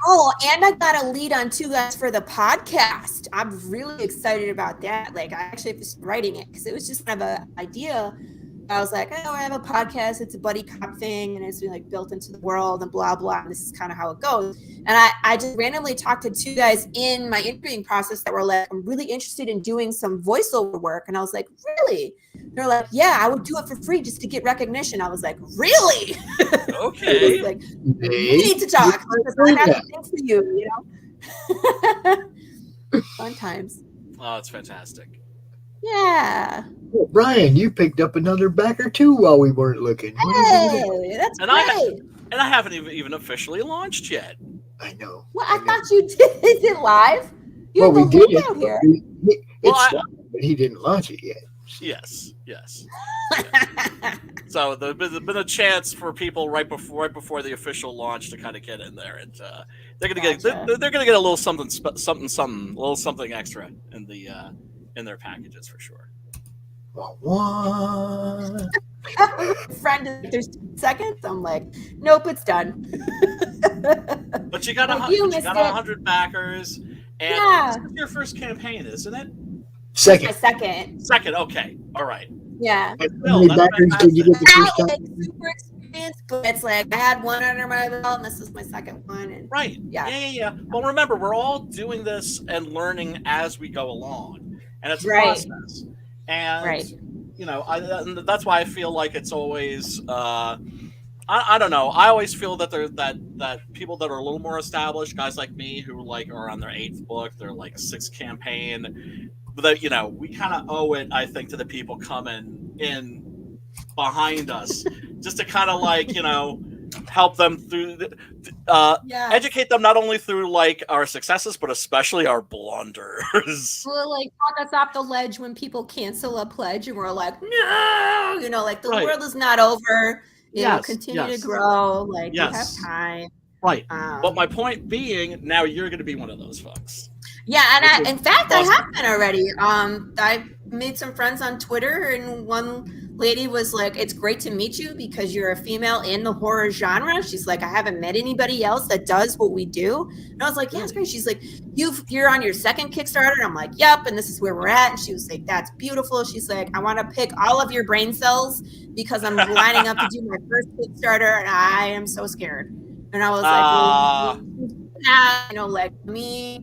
Oh, and I got a lead on 2 guys for the podcast. I'm really excited about that. Like, I actually was writing it because it was just kind of an idea. I was like, I have a podcast. It's a buddy cop thing, and it's like built into the world and blah, blah. And this is kind of how it goes. And I just randomly talked to 2 guys in my interviewing process that were like, I'm really interested in doing some voiceover work. And I was like, really? They're like, yeah, I would do it for free just to get recognition. I was like, really? Okay. Like, we need to talk because I have things for you, Fun times. Oh, it's fantastic. Yeah. Well, Brian, you picked up another backer too while we weren't looking. Hey, that's great. I haven't even officially launched yet. I know. Well, I thought you did. Is it live? Well, we did it. Out here. But he didn't launch it yet. Yes. So there's been a chance for people right before the official launch to kind of get in there, and they're gonna get a little something, a little something extra in their packages for sure. What? friend is like, there's 2 seconds. I'm like, nope, it's done. But you got Like, you missed it. 100 backers, and Yeah. this is your first campaign, isn't it? My second. Second, okay, all right. Yeah. How many backers did you get the first Not, time? like, super experienced, but it's like I had one under my belt, and this is my second one. And Right. Yeah. Well, remember, we're all doing this and learning as we go along, and it's a Right. process. And Right. you know, that's why I feel like it's always. I don't know. I always feel that that people that are a little more established, guys like me who like are on their 8th book, they're like 6th campaign. But that, you know, we kind of owe it, I think, to the people coming in behind us, just to kind of like, you know, help them through, educate them not only through like our successes, but especially our blunders. Well, like talk us off the ledge when people cancel a pledge, and we're like, no, you know, like the Right. world is not over. You know, Yes, continue yes. to grow. Like Yes. we have time. Right. But my point being, now you're going to be one of those folks. Yeah, and Which in is fact, I awesome. have been already. I made some friends on Twitter, and one lady was like, "It's great to meet you because you're a female in the horror genre." She's like, "I haven't met anybody else that does what we do." And I was like, "Yeah, it's great." She's like, "You're on your second Kickstarter," and I'm like, "Yep." And this is where we're at. And she was like, "That's beautiful." She's like, "I want to pick all of your brain cells because I'm lining up to do my first Kickstarter, and I am so scared." And I was like, well, you know, like me.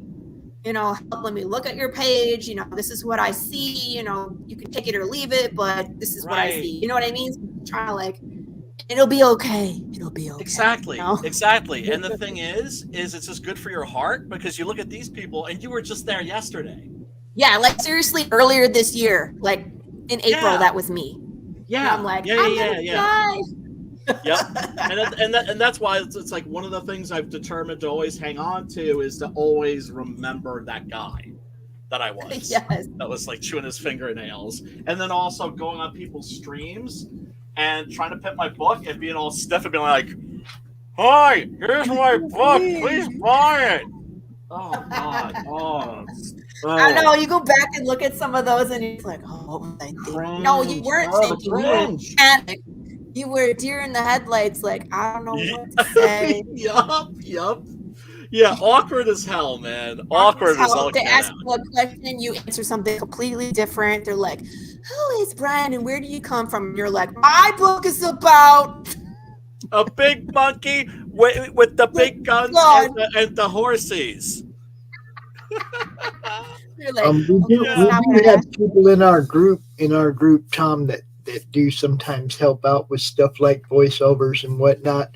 You know, let me look at your page. You know, this is what I see. You know, you can take it or leave it, but this is what I see. You know what I mean? So I'm trying to like, it'll be okay. It'll be okay. Exactly. You know? Exactly. And the thing is it's just good for your heart because you look at these people and you were just there yesterday. Yeah, like seriously, earlier this year, like in April, Yeah. that was me. Yeah. And I'm like, Yeah, I'm yeah, gonna yeah. die. Yep. And that's why it's like one of the things I've determined to always hang on to is to always remember that guy that I was. Yes. That was like chewing his fingernails. And then also going on people's streams and trying to pit my book and being all stiff and being like, "Hi, here's my book. Please buy it." Oh God. Oh. I know, you go back and look at some of those and you're like, oh, what was I thinking? No, you weren't thinking. You were panicked. You were deer in the headlights, like, I don't know what to say. Yup. Yeah, awkward as hell, man. Awkward as hell. They ask you a question, you answer something completely different. They're like, who is Brian and where do you come from? And you're like, my book is about a big monkey with the big guns and the horses. Like, we do have people in our group, Tom, that do sometimes help out with stuff like voiceovers and whatnot.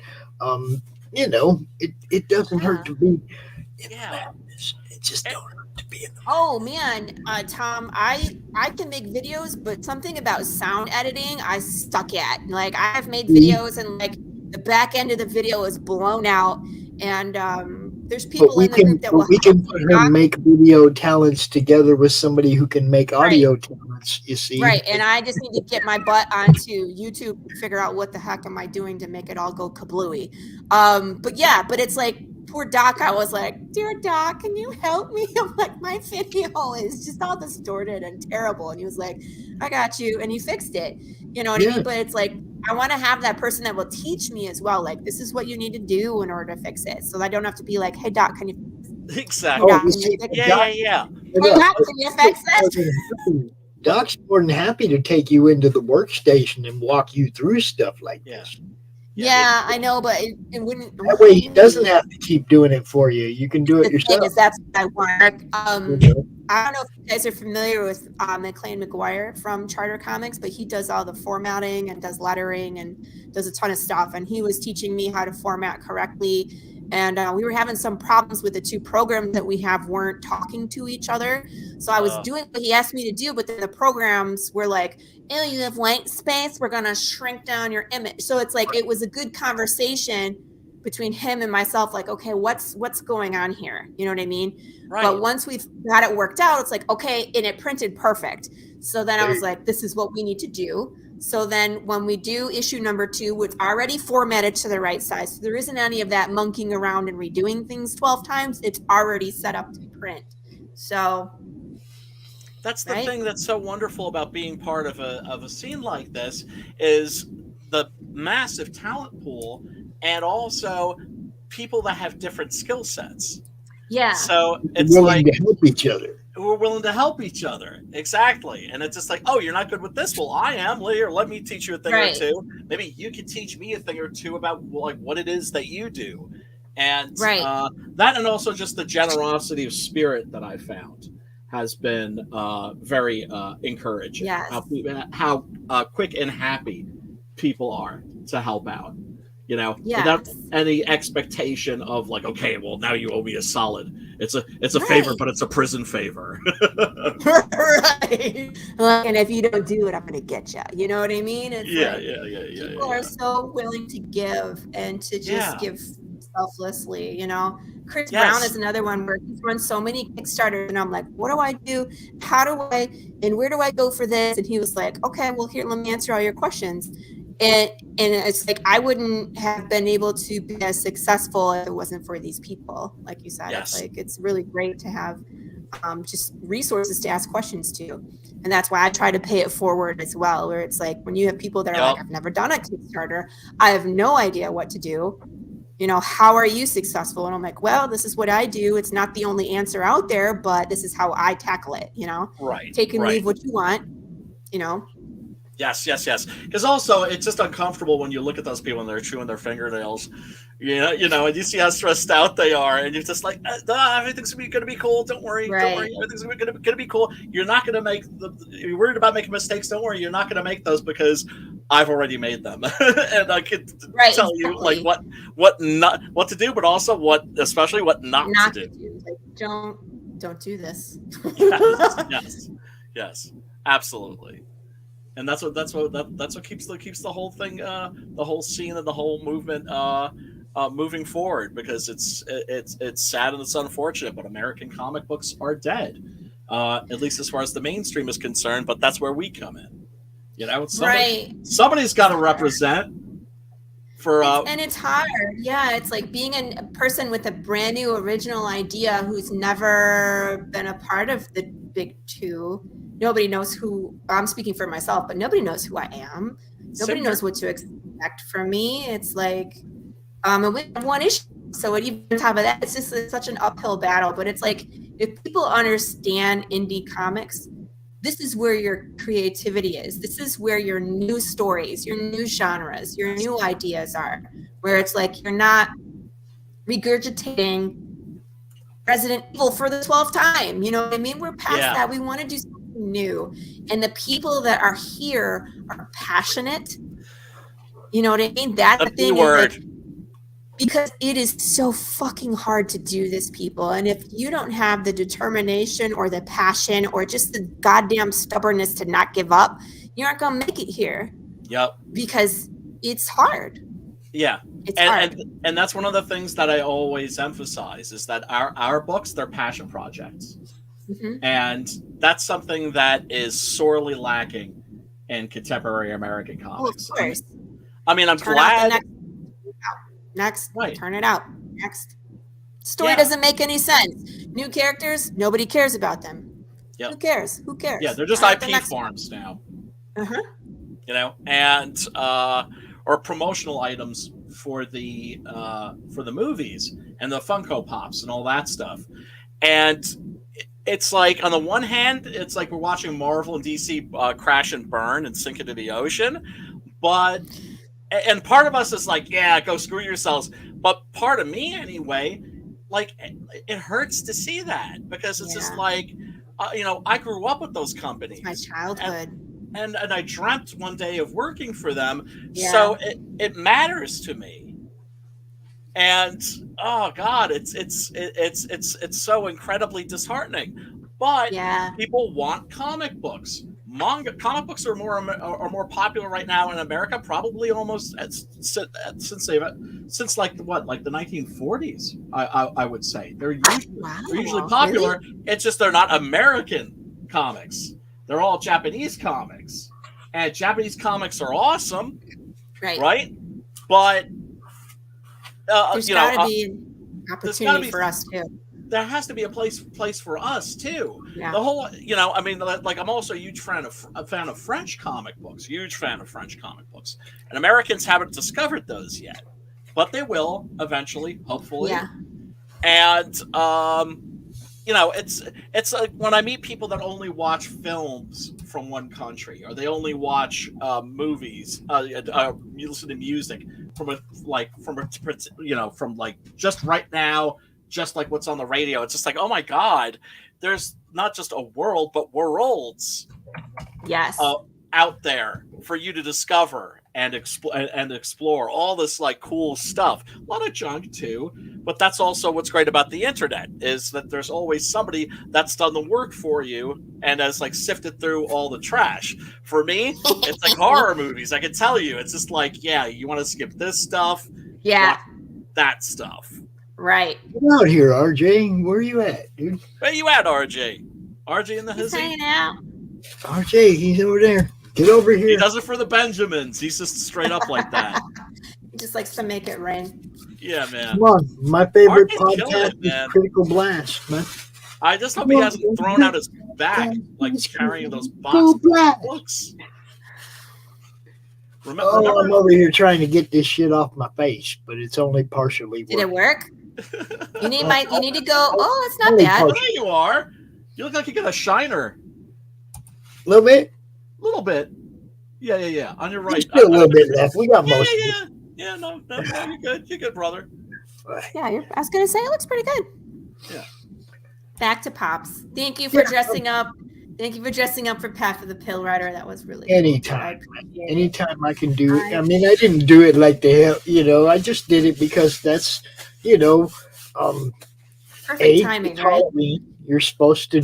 You know, it doesn't hurt to be in the madness. It just don't hurt to be in the oh man, Tom, I can make videos, but something about sound editing I stuck at. Like I have made videos and like the back end of the video is blown out, and there's people in the group that will. We can put her make video talents together with somebody who can make audio talents. You see, right? And I just need to get my butt onto YouTube to figure out what the heck am I doing to make it all go kablooey. But it's like poor Doc. I was like, dear Doc, can you help me? I'm like, my video is just all distorted and terrible. And he was like, I got you, and he fixed it. You know what I mean? But it's like, I want to have that person that will teach me as well. Like, this is what you need to do in order to fix it. So I don't have to be like, hey, Doc, can you? Exactly. Hey, Doc, can you fix it? Yeah. Hey, Doc, can you fix it? Doc's more than happy to take you into the workstation and walk you through stuff like this. Yeah, I know, but it wouldn't. That way he doesn't have to keep doing it for you. You can do it yourself. That's what I want. I don't know if you guys are familiar with McLean McGuire from Charter Comics, but he does all the formatting and does lettering and does a ton of stuff. And he was teaching me how to format correctly. And we were having some problems with the two programs that we have weren't talking to each other. So I was doing what he asked me to do, but then the programs were like, oh, you have white space, we're going to shrink down your image. So it's like, it was a good conversation between him and myself, like, okay, what's going on here? You know what I mean? Right. But once we've got it worked out, it's like, okay, and it printed perfect. So then I was like, this is what we need to do. So then when we do issue number 2, it's already formatted to the right size. So there isn't any of that monkeying around and redoing things 12 times. It's already set up to print. So That's the Right? thing that's so wonderful about being part of a scene like this is the massive talent pool and also people that have different skill sets. Yeah. So it's willing like to help each other. we're willing to help each other. Exactly. And it's just like, oh, you're not good with this. Well, I am. Here, let me teach you a thing Right. or two. Maybe you can teach me a thing or two about like what it is that you do. And that, and also just the generosity of spirit that I found has been very encouraging. Yes. How quick and happy people are to help out. You know, Yes. without any expectation of like, okay, well, now you owe me a solid. It's a Right. favor, but it's a prison favor. Right. Like, and if you don't do it, I'm going to get you. You know what I mean? It's Yeah, like, people are so willing to give and to just give selflessly, you know. Chris Brown is another one where he's run so many Kickstarters, and I'm like, what do I do? How do I, and where do I go for this? And he was like, okay, well, here, let me answer all your questions. And it's like, I wouldn't have been able to be as successful if it wasn't for these people. Like you said, it's like, it's really great to have just resources to ask questions to. And that's why I try to pay it forward as well, where it's like, when you have people that are like, I've never done a Kickstarter, I have no idea what to do. You know, how are you successful? And I'm like, well, this is what I do. It's not the only answer out there, but this is how I tackle it, you know? Right. Take and leave what you want, you know? Yes. Because also, it's just uncomfortable when you look at those people and they're chewing their fingernails, you know, and you see how stressed out they are, and you're just like, everything's going to be cool. Don't worry. Everything's going to be cool. You're not going to make you're worried about making mistakes. Don't worry. You're not going to make those because I've already made them, and I could tell you like what to do, but also especially what not to do. Like, don't do this. Yes, absolutely. And that's what keeps the whole thing, the whole scene and the whole movement moving forward, because it's sad and it's unfortunate, but American comic books are dead, at least as far as the mainstream is concerned. But that's where we come in. You know, somebody's got to represent. And it's hard. Yeah, it's like being a person with a brand new original idea who's never been a part of the big two. Nobody knows who, I'm speaking for myself, but nobody knows who I am. Nobody knows what to expect from me. It's like, and we have one issue. So even on top of that, it's such an uphill battle. But it's like, if people understand indie comics, this is where your creativity is. This is where your new stories, your new genres, your new ideas are. Where it's like, you're not regurgitating Resident Evil for the 12th time. You know what I mean? We're past that. We want to do something new. And the people that are here are passionate. You know what I mean? That's the thing. Like, because it is so fucking hard to do this, people. And if you don't have the determination or the passion or just the goddamn stubbornness to not give up, you aren't going to make it here. Yep. Because it's hard. Yeah. And that's one of the things that I always emphasize is that our books, they're passion projects. Mm-hmm. And that's something that is sorely lacking in contemporary American comics. Well, of course. I mean, I'm glad. Next, turn it out. Next. Story doesn't make any sense. New characters, nobody cares about them. Yep. Who cares? Who cares? Yeah, they're just IP farms now. Uh-huh. You know, and or promotional items for the movies and the Funko Pops and all that stuff. And it's like, on the one hand, it's like we're watching Marvel and DC crash and burn and sink into the ocean. And part of us is like, yeah, go screw yourselves. But part of me, anyway, like, it hurts to see that, because it's just like, you know, I grew up with those companies. It's my childhood. And I dreamt one day of working for them. Yeah. So it matters to me. And oh God, it's so incredibly disheartening. But people want comic books. Comic books are more popular right now in America, probably almost since like the 1940s. I would say they're usually popular. Really? It's just they're not American comics. They're all Japanese comics, and Japanese comics are awesome, right? But there's got to be an opportunity for us too. there has to be a place for us too. Yeah. The whole, I mean, like I'm also a huge fan of French comic books. Huge fan of French comic books, and Americans haven't discovered those yet, but they will eventually, hopefully. Yeah. And it's like when I meet people that only watch films from one country, or they only watch movies, listen to music from just right now, just like what's on the radio. It's just like, oh my God, there's not just a world, but worlds. Yes. Out there for you to discover and explore all this like cool stuff. A lot of junk too, but that's also what's great about the internet, is that there's always somebody that's done the work for you and has like sifted through all the trash. For me, it's like horror movies. I can tell you, it's just like, yeah, you want to skip this stuff, yeah, that stuff. Right. Get out here, RJ. Where are you at, dude? Where you at, RJ? RJ in the hizzy? Hanging out. RJ, he's over there. Get over here. He does it for the Benjamins. He's just straight up like that. He just likes to make it rain. Yeah, man. Come on. My favorite RJ's killing podcast it, man. is Critical Blast, man. I just hope he hasn't thrown out his back, like carrying those boxes of books. Remember? I'm over here trying to get this shit off my face, but it's only partially working. Did it work? You need to go. Oh, it's not Only bad. partial. There you are. You look like you got a shiner. A little bit. A little bit. Yeah. On your right. Still a little bit left. We got most of it. Yeah, no, you're good. You're good, brother. Yeah, I was gonna say it looks pretty good. Yeah. Back to Pops. Thank you for dressing up. Thank you for dressing up for Path of the Pill Rider. That was really Anytime. Anytime I can do it. I mean, I didn't do it like the hell, I just did it because that's, perfect timing, right? Halloween, you're supposed to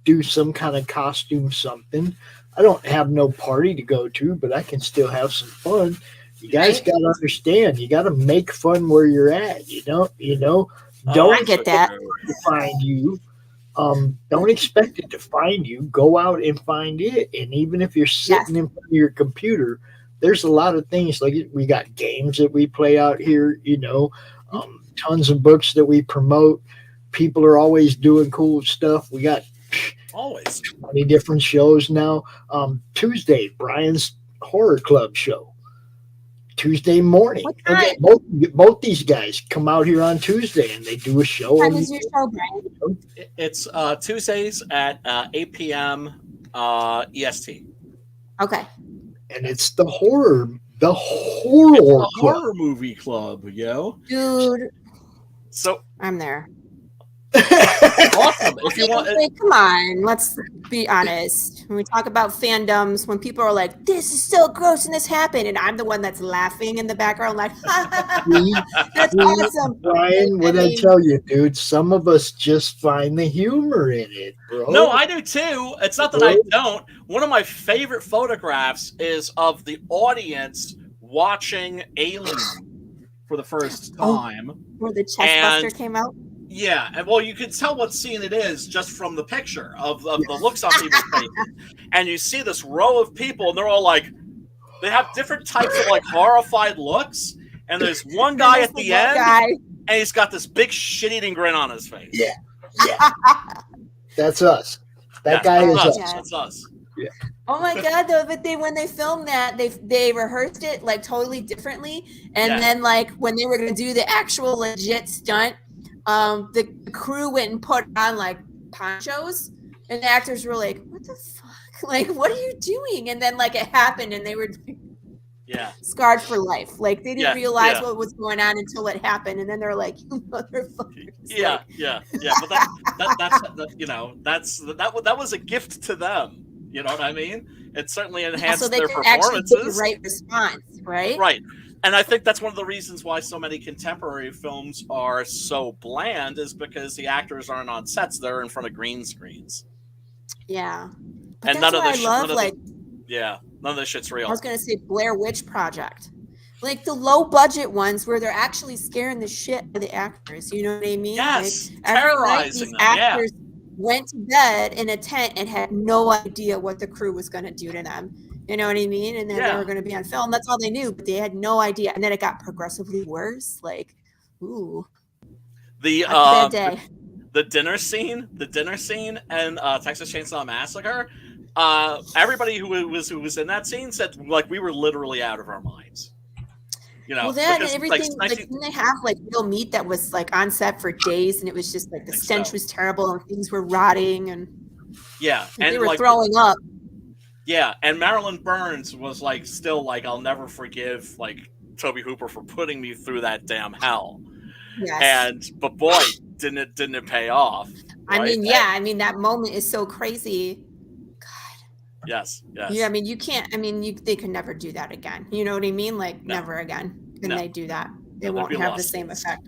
do some kind of costume, something. I don't have no party to go to, but I can still have some fun. You guys got to understand. You got to make fun where you're at. Don't I get that. To find you. Don't expect it to find you. Go out and find it. And even if you're sitting in front of your computer, there's a lot of things. Like we got games that we play out here. Tons of books that we promote. People are always doing cool stuff. We got always 20 different shows now. Tuesday, Brian's Horror Club show. Tuesday morning. Okay, both these guys come out here on Tuesday and they do a show. What time is your show, Brian? It's Tuesdays at 8 p.m. EST. Okay. And it's the horror movie club, yo. Dude. So I'm there. Awesome. If you want, come on, let's be honest. When we talk about fandoms, when people are like, "This is so gross," and this happened, and I'm the one that's laughing in the background, like, "That's awesome." Brian, what I tell you, dude? Some of us just find the humor in it, bro. No, I do too. It's not that I don't. One of my favorite photographs is of the audience watching Alien for the first time, where the chestbuster came out. Yeah, and well, you can tell what scene it is just from the picture of the looks on people's faces. And you see this row of people, and they're all like, they have different types of like horrified looks. And there's one guy at the end, and he's got this big shit-eating grin on his face. Yeah. That's us. That guy is us. That's us. Yeah. Oh my God, though! But when they filmed that, they rehearsed it like totally differently, and then like when they were going to do the actual legit stunt. The crew went and put on like ponchos, and the actors were like, "What the fuck? Like, what are you doing?" And then like it happened, and they were scarred for life. Like they didn't realize what was going on until it happened, and then they're like, "You motherfuckers!" Yeah. But that was a gift to them. You know what I mean? It certainly enhanced their performances. Actually get the right response, right? Right. And I think that's one of the reasons why so many contemporary films are so bland, is because the actors aren't on sets; they're in front of green screens. Yeah, but and none of this. None of this shit's real. I was gonna say Blair Witch Project, like the low budget ones where they're actually scaring the shit out of the actors. You know what I mean? Yes, like, terrorizing them. Actors went to bed in a tent and had no idea what the crew was gonna do to them. You know what I mean? And then they were going to be on film. That's all they knew, but they had no idea. And then it got progressively worse. Like, ooh, the bad day. the dinner scene, and Texas Chainsaw Massacre. Everybody who was in that scene said like we were literally out of our minds. You know, well, that because, and everything. like, Didn't they have like real meat that was like on set for days, and it was just like the stench was terrible, and things were rotting, and yeah, and they were like, throwing up. Yeah, and Marilyn Burns was like still like I'll never forgive like Toby Hooper for putting me through that damn hell. Yes. But boy, didn't it pay off. Right? I mean, yeah, I mean that moment is so crazy. Yes. Yeah, I mean, you can't. I mean, they could never do that again. You know what I mean? Like, never again can they do that. They won't have the same effect.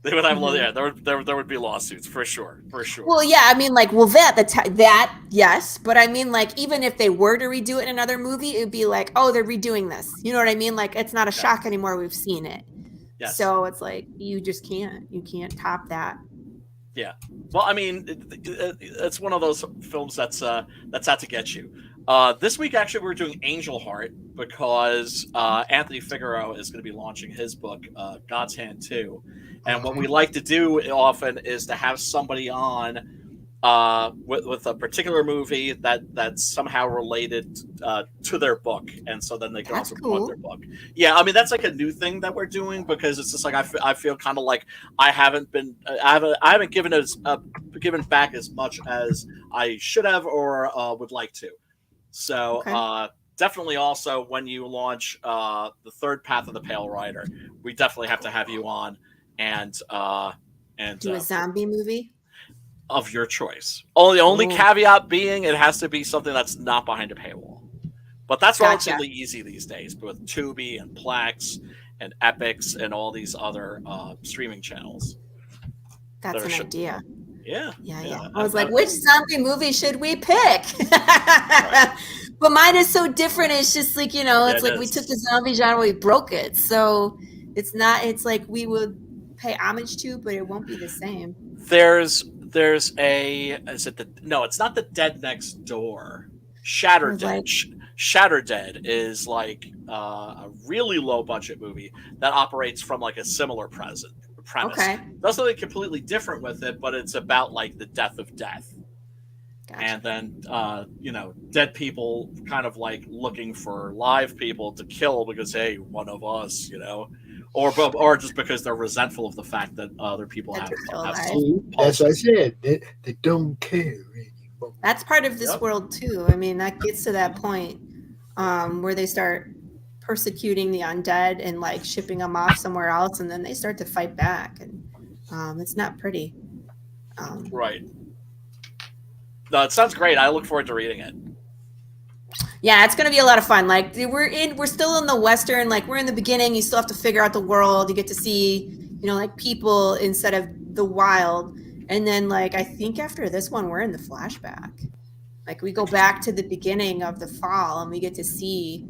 They would have, yeah. There would be lawsuits for sure. Well, yeah, I mean, like, well, that yes, but I mean, like, even if they were to redo it in another movie, it'd be like, oh, they're redoing this. You know what I mean? Like, it's not a shock anymore. We've seen it. Yes. So it's like you just can't. You can't top that. Yeah. Well, I mean, it's one of those films that's out to get you. This week, actually, we're doing Angel Heart because Anthony Figueroa is going to be launching his book, God's Hand 2. And what we like to do often is to have somebody on with a particular movie that's somehow related to their book. And so then they can also promote their book. Yeah, I mean, that's like a new thing that we're doing because it's just like I feel kind of like I haven't given back as much as I should have or would like to. So definitely also when you launch the third Path of the Pale Rider, we definitely have to have you on and do a zombie movie of your choice. Only caveat being it has to be something that's not behind a paywall. But that's relatively easy these days with Tubi and Plex and Epix and all these other streaming channels. That's an idea. Yeah. I was like, which zombie movie should we pick? But mine is so different. It's just like, it's like we took the zombie genre, we broke it. So it's like we would pay homage to, but it won't be the same. There's it's not The Dead Next Door. Shattered Dead. Shattered Dead is like a really low budget movie that operates from like a similar premise. Okay. Does something completely different with it, but it's about like the death of death. Gotcha. And then dead people kind of like looking for live people to kill because hey, one of us, or just because they're resentful of the fact that other people have as I said, they don't care anymore. That's part of this world too. I mean, that gets to that point where they start persecuting the undead and like shipping them off somewhere else, and then they start to fight back, and it's not pretty. Right. No, it sounds great. I look forward to reading it. Yeah, it's going to be a lot of fun. Like we're still in the Western, like we're in the beginning. You still have to figure out the world. You get to see, like people instead of the wild. And then like, I think after this one, we're in the flashback. Like we go back to the beginning of the fall and we get to see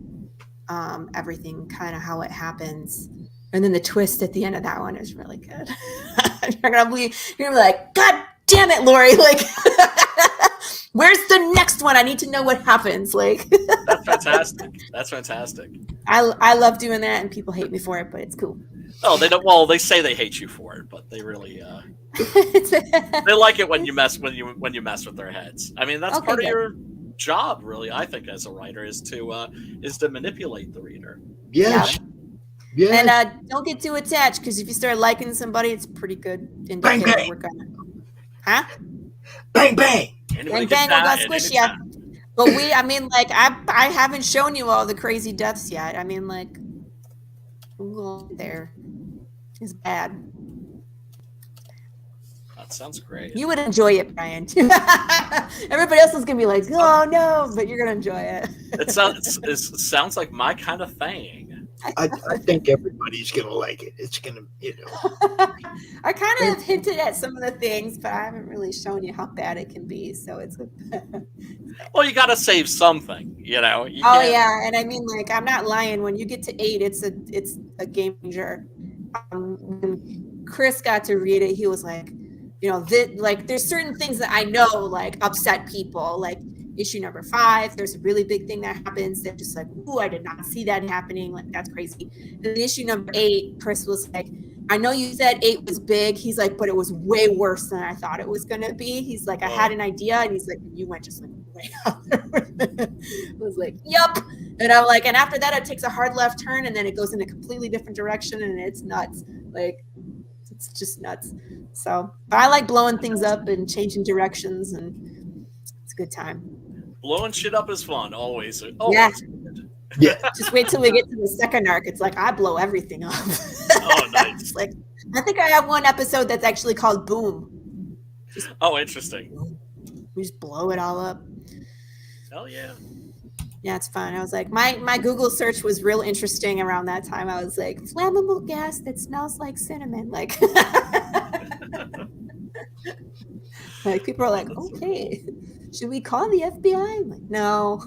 everything kind of how it happens. And then the twist at the end of that one is really good. You're going to be like, God damn it, Laurie. Like, where's the next one? I need to know what happens. Like, That's fantastic. I love doing that, and people hate me for it, but it's cool. Oh, they don't. Well, they say they hate you for it, but they really they like it when you mess with their heads. I mean, that's part of your job, really. I think as a writer is to manipulate the reader. Yes. Yeah. And don't get too attached because if you start liking somebody, it's pretty good indicator. Bang, bang. We're gonna, huh? Bang bang. Bang bang, we're gonna squish ya. But I haven't shown you all the crazy deaths yet. I mean, like, there is bad. That sounds great. You would enjoy it, Brian. Everybody else is gonna be like, oh no, but you're gonna enjoy it. It sounds like my kind of thing. I think everybody's gonna like it. It's gonna, I kind of hinted at some of the things, but I haven't really shown you how bad it can be. So it's. Well, you got to save something, You yeah, and I mean, like, I'm not lying. When you get to 8, it's a game changer. When Chris got to read it, he was like, there's certain things that I know like upset people, like. Issue number 5, there's a really big thing that happens. They're just like, ooh, I did not see that happening. Like, that's crazy. And then issue number 8, Chris was like, I know you said 8 was big. He's like, but it was way worse than I thought it was going to be. He's like, I had an idea. And he's like, you went just like way out there. I was like, yup. And I'm like, and after that, it takes a hard left turn and then it goes in a completely different direction. And it's nuts. Like, it's just nuts. So, but I like blowing things up and changing directions. And it's a good time. Blowing shit up is fun. Always. Yeah. Yeah. Just wait till we get to the second arc. It's like I blow everything up. Oh, nice. Like I think I have one episode that's actually called Boom. Oh, interesting. We just blow it all up. Hell yeah. Yeah, it's fun. I was like, my Google search was real interesting around that time. I was like, flammable gas that smells like cinnamon. Like, like people are like, okay, should we call the FBI? I'm like, no.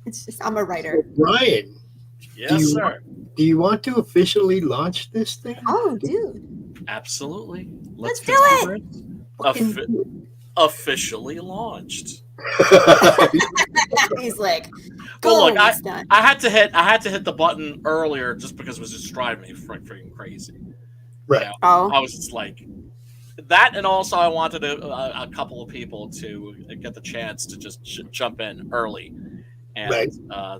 It's just I'm a writer. Brian. Yes, sir. Do you want to officially launch this thing? Oh, dude. Absolutely. Let's do it. Officially launched. He's like, well, boom, look, it's done. I had to hit the button earlier just because it was just driving me freaking crazy. Right. You know, I was just like that, and also I wanted a couple of people to get the chance to just jump in early. And right.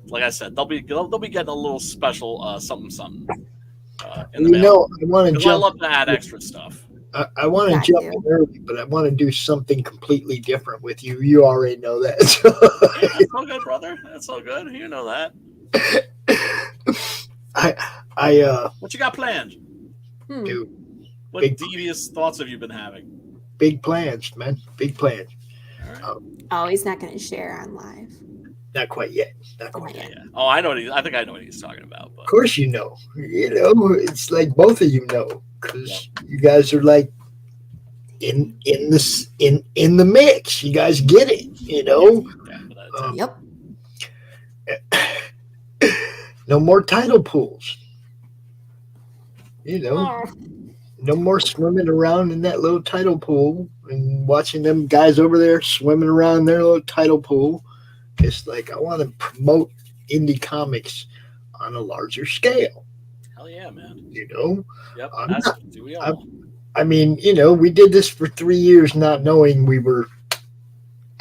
Like I said, they'll be getting a little special something. In I the mail. want to jump. I love to add extra stuff. I want to jump in early, but I want to do something completely different with you. You already know that. Yeah, that's all good, brother. That's all good. You know that. What you got planned? Dude, what devious thoughts have you been having? Big plans, man. Big plans. Oh, he's not going to share on live. Not quite yet. Not quite yet. Yeah. Oh, I know. I think I know what he's talking about. But. Of course, you know. It's like both of you know, because you guys are like in the mix. You guys get it. Yep. No more title pools. No more swimming around in that little tidal pool and watching them guys over there swimming around in their little tidal pool. It's like I want to promote indie comics on a larger scale. Hell yeah, man. Yep. Do we all? I mean, we did this for 3 years not knowing we were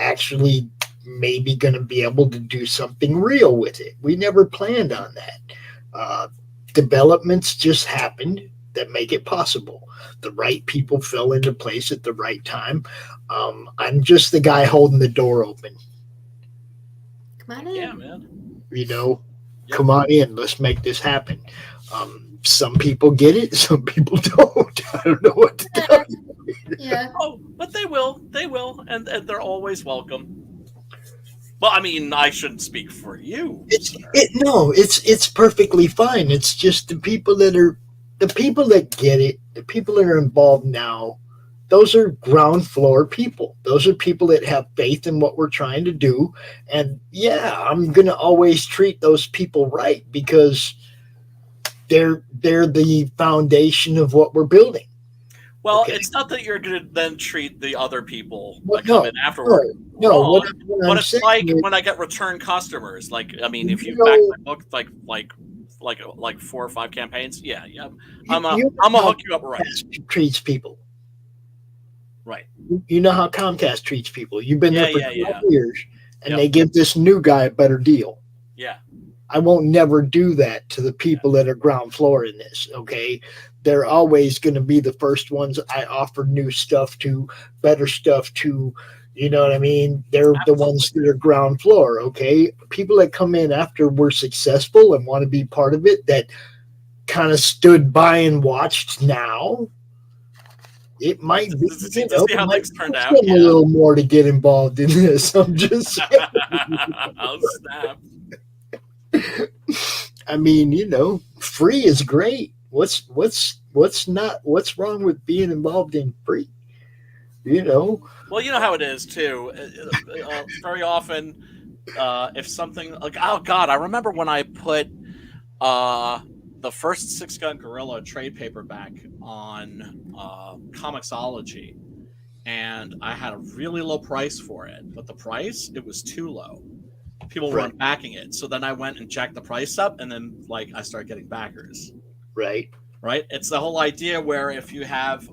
actually maybe going to be able to do something real with it. We never planned on that. Developments just happened that make it possible. The right people fell into place at the right time. I'm just the guy holding the door open. Come on in. Yeah, man. Come on in. Let's make this happen. Some people get it. Some people don't. I don't know what to tell you. Yeah. Oh, but they will. They will. And they're always welcome. Well, I mean, I shouldn't speak for you. It's perfectly fine. It's just the people that get it, the people that are involved now, those are ground floor people. Those are people that have faith in what we're trying to do. And yeah, I'm going to always treat those people right because they're the foundation of what we're building. Well, it's not that you're going to then treat the other people that no, come in afterward. No, what but I'm it's saying like is, when I get return customers. Like, I mean, if you know- back my book, like 4 or 5 campaigns, yeah, I'm gonna hook you up right. treats people. Right. You know how Comcast treats people. You've been there for 12 years, and Yep. they give this new guy a better deal. Yeah. I won't never do that to the people that are ground floor in this, okay? They're always going to be the first ones I offer new stuff to, better stuff to, you know what I mean? They're the ones that are ground floor, okay? People that come in after we're successful and want to be part of it, that kind of stood by and watched now, it might be, see how things turned out. A little more to get involved in this. I'm just saying. I'll snap. I mean, free is great. What's wrong with being involved in free? Well, you know how it is too. Very often, if something like, oh God, I remember when I put the first 6-Gun Gorilla trade paperback on Comixology, and I had a really low price for it, but the price, it was too low. People weren't backing it, so then I went and jacked the price up, and then I started getting backers. Right. right? It's the whole idea where if you have,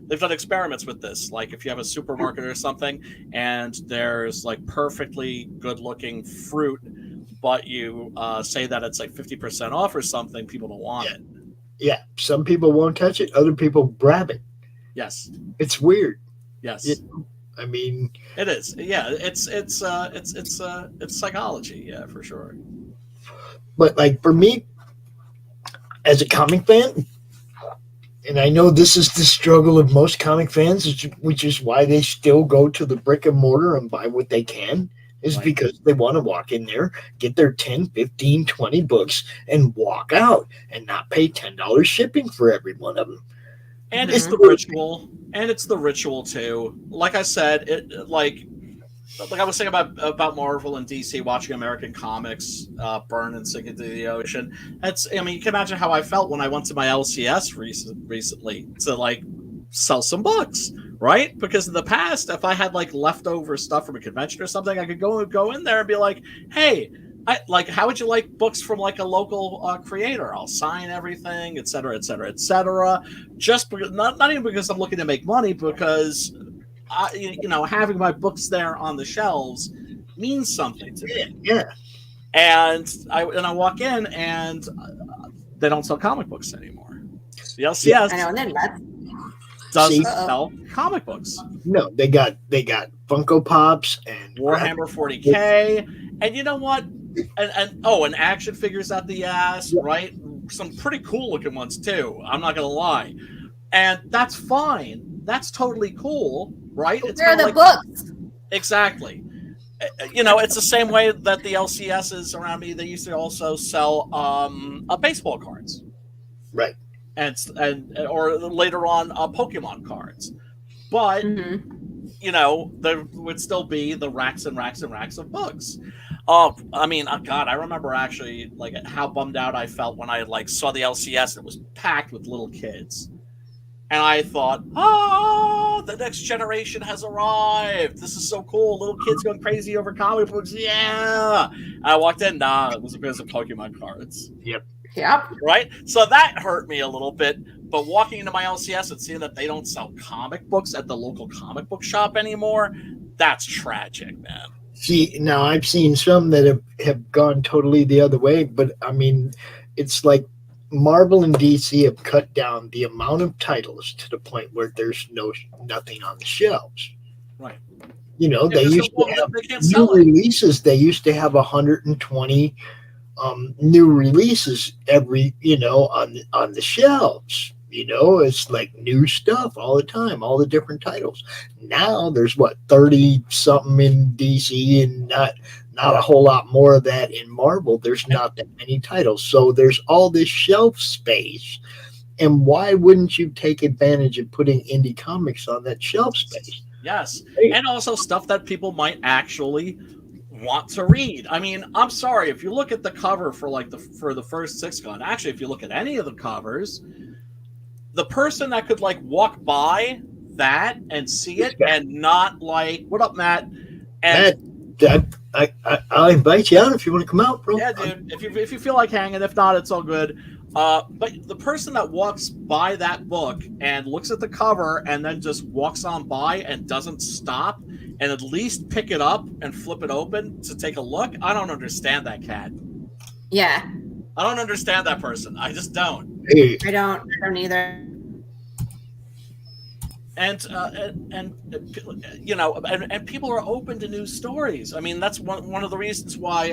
they've done experiments with this. Like if you have a supermarket or something and there's like perfectly good looking fruit, but you say that it's like 50% off or something, people don't want it. Yeah. Some people won't touch it. Other people grab it. Yes. It's weird. Yes. I mean, it is. Yeah. It's psychology. Yeah, for sure. But like for me, as a comic fan, and I know this is the struggle of most comic fans, which is why they still go to the brick and mortar and buy what they can, is because they want to walk in there, get their 10, 15, 20 books, and walk out and not pay $10 shipping for every one of them. And it's the ritual. And it's the ritual, too. Like I said, like I was saying about Marvel and DC watching American comics burn and sink into the ocean. I mean, you can imagine how I felt when I went to my LCS recently to like sell some books, right? Because in the past, if I had like leftover stuff from a convention or something, I could go in there and be like, hey, how would you like books from like a local creator? I'll sign everything, et cetera, et cetera, et cetera. Just because, not even because I'm looking to make money, because having my books there on the shelves means something to me. Yeah. And I walk in and they don't sell comic books anymore. The LCS doesn't sell comic books. No, they got Funko Pops and Warhammer 40K, and you know what? And action figures at the ass, right? Some pretty cool looking ones too. I'm not gonna lie, and that's fine. That's totally cool, right? Where are the books? Exactly. It's the same way that the LCSs around me. They used to also sell baseball cards, right? Or later on Pokemon cards, but there would still be the racks and racks and racks of books. I mean, God, I remember actually like how bummed out I felt when I like saw the LCS and it was packed with little kids. And I thought, the next generation has arrived. This is so cool. Little kids going crazy over comic books. Yeah. And I walked in. Nah, it was because of Pokemon cards. Yep. Right? So that hurt me a little bit. But walking into my LCS and seeing that they don't sell comic books at the local comic book shop anymore, that's tragic, man. See, now I've seen some that have gone totally the other way. But, I mean, it's like Marvel and DC have cut down the amount of titles to the point where there's nothing on the shelves. Right. They used to have new releases. They used to have 120 new releases every, on the shelves. It's like new stuff all the time, all the different titles. Now there's 30 something in DC and not a whole lot more of that in Marvel. There's not that many titles. So there's all this shelf space. And why wouldn't you take advantage of putting indie comics on that shelf space? Yes. And also stuff that people might actually want to read. I mean, I'm sorry, if you look at the cover for the first 6 Con, actually, if you look at any of the covers, the person that could walk by that and see it and not what up, Matt? And I'll invite you out if you want to come out, bro. Yeah, dude. If you feel like hanging, if not, it's all good. But the person that walks by that book and looks at the cover and then just walks on by and doesn't stop and at least pick it up and flip it open to take a look, I don't understand that cat. Yeah. I don't understand that person. I just don't. I don't either. And people are open to new stories. I mean, that's one of the reasons why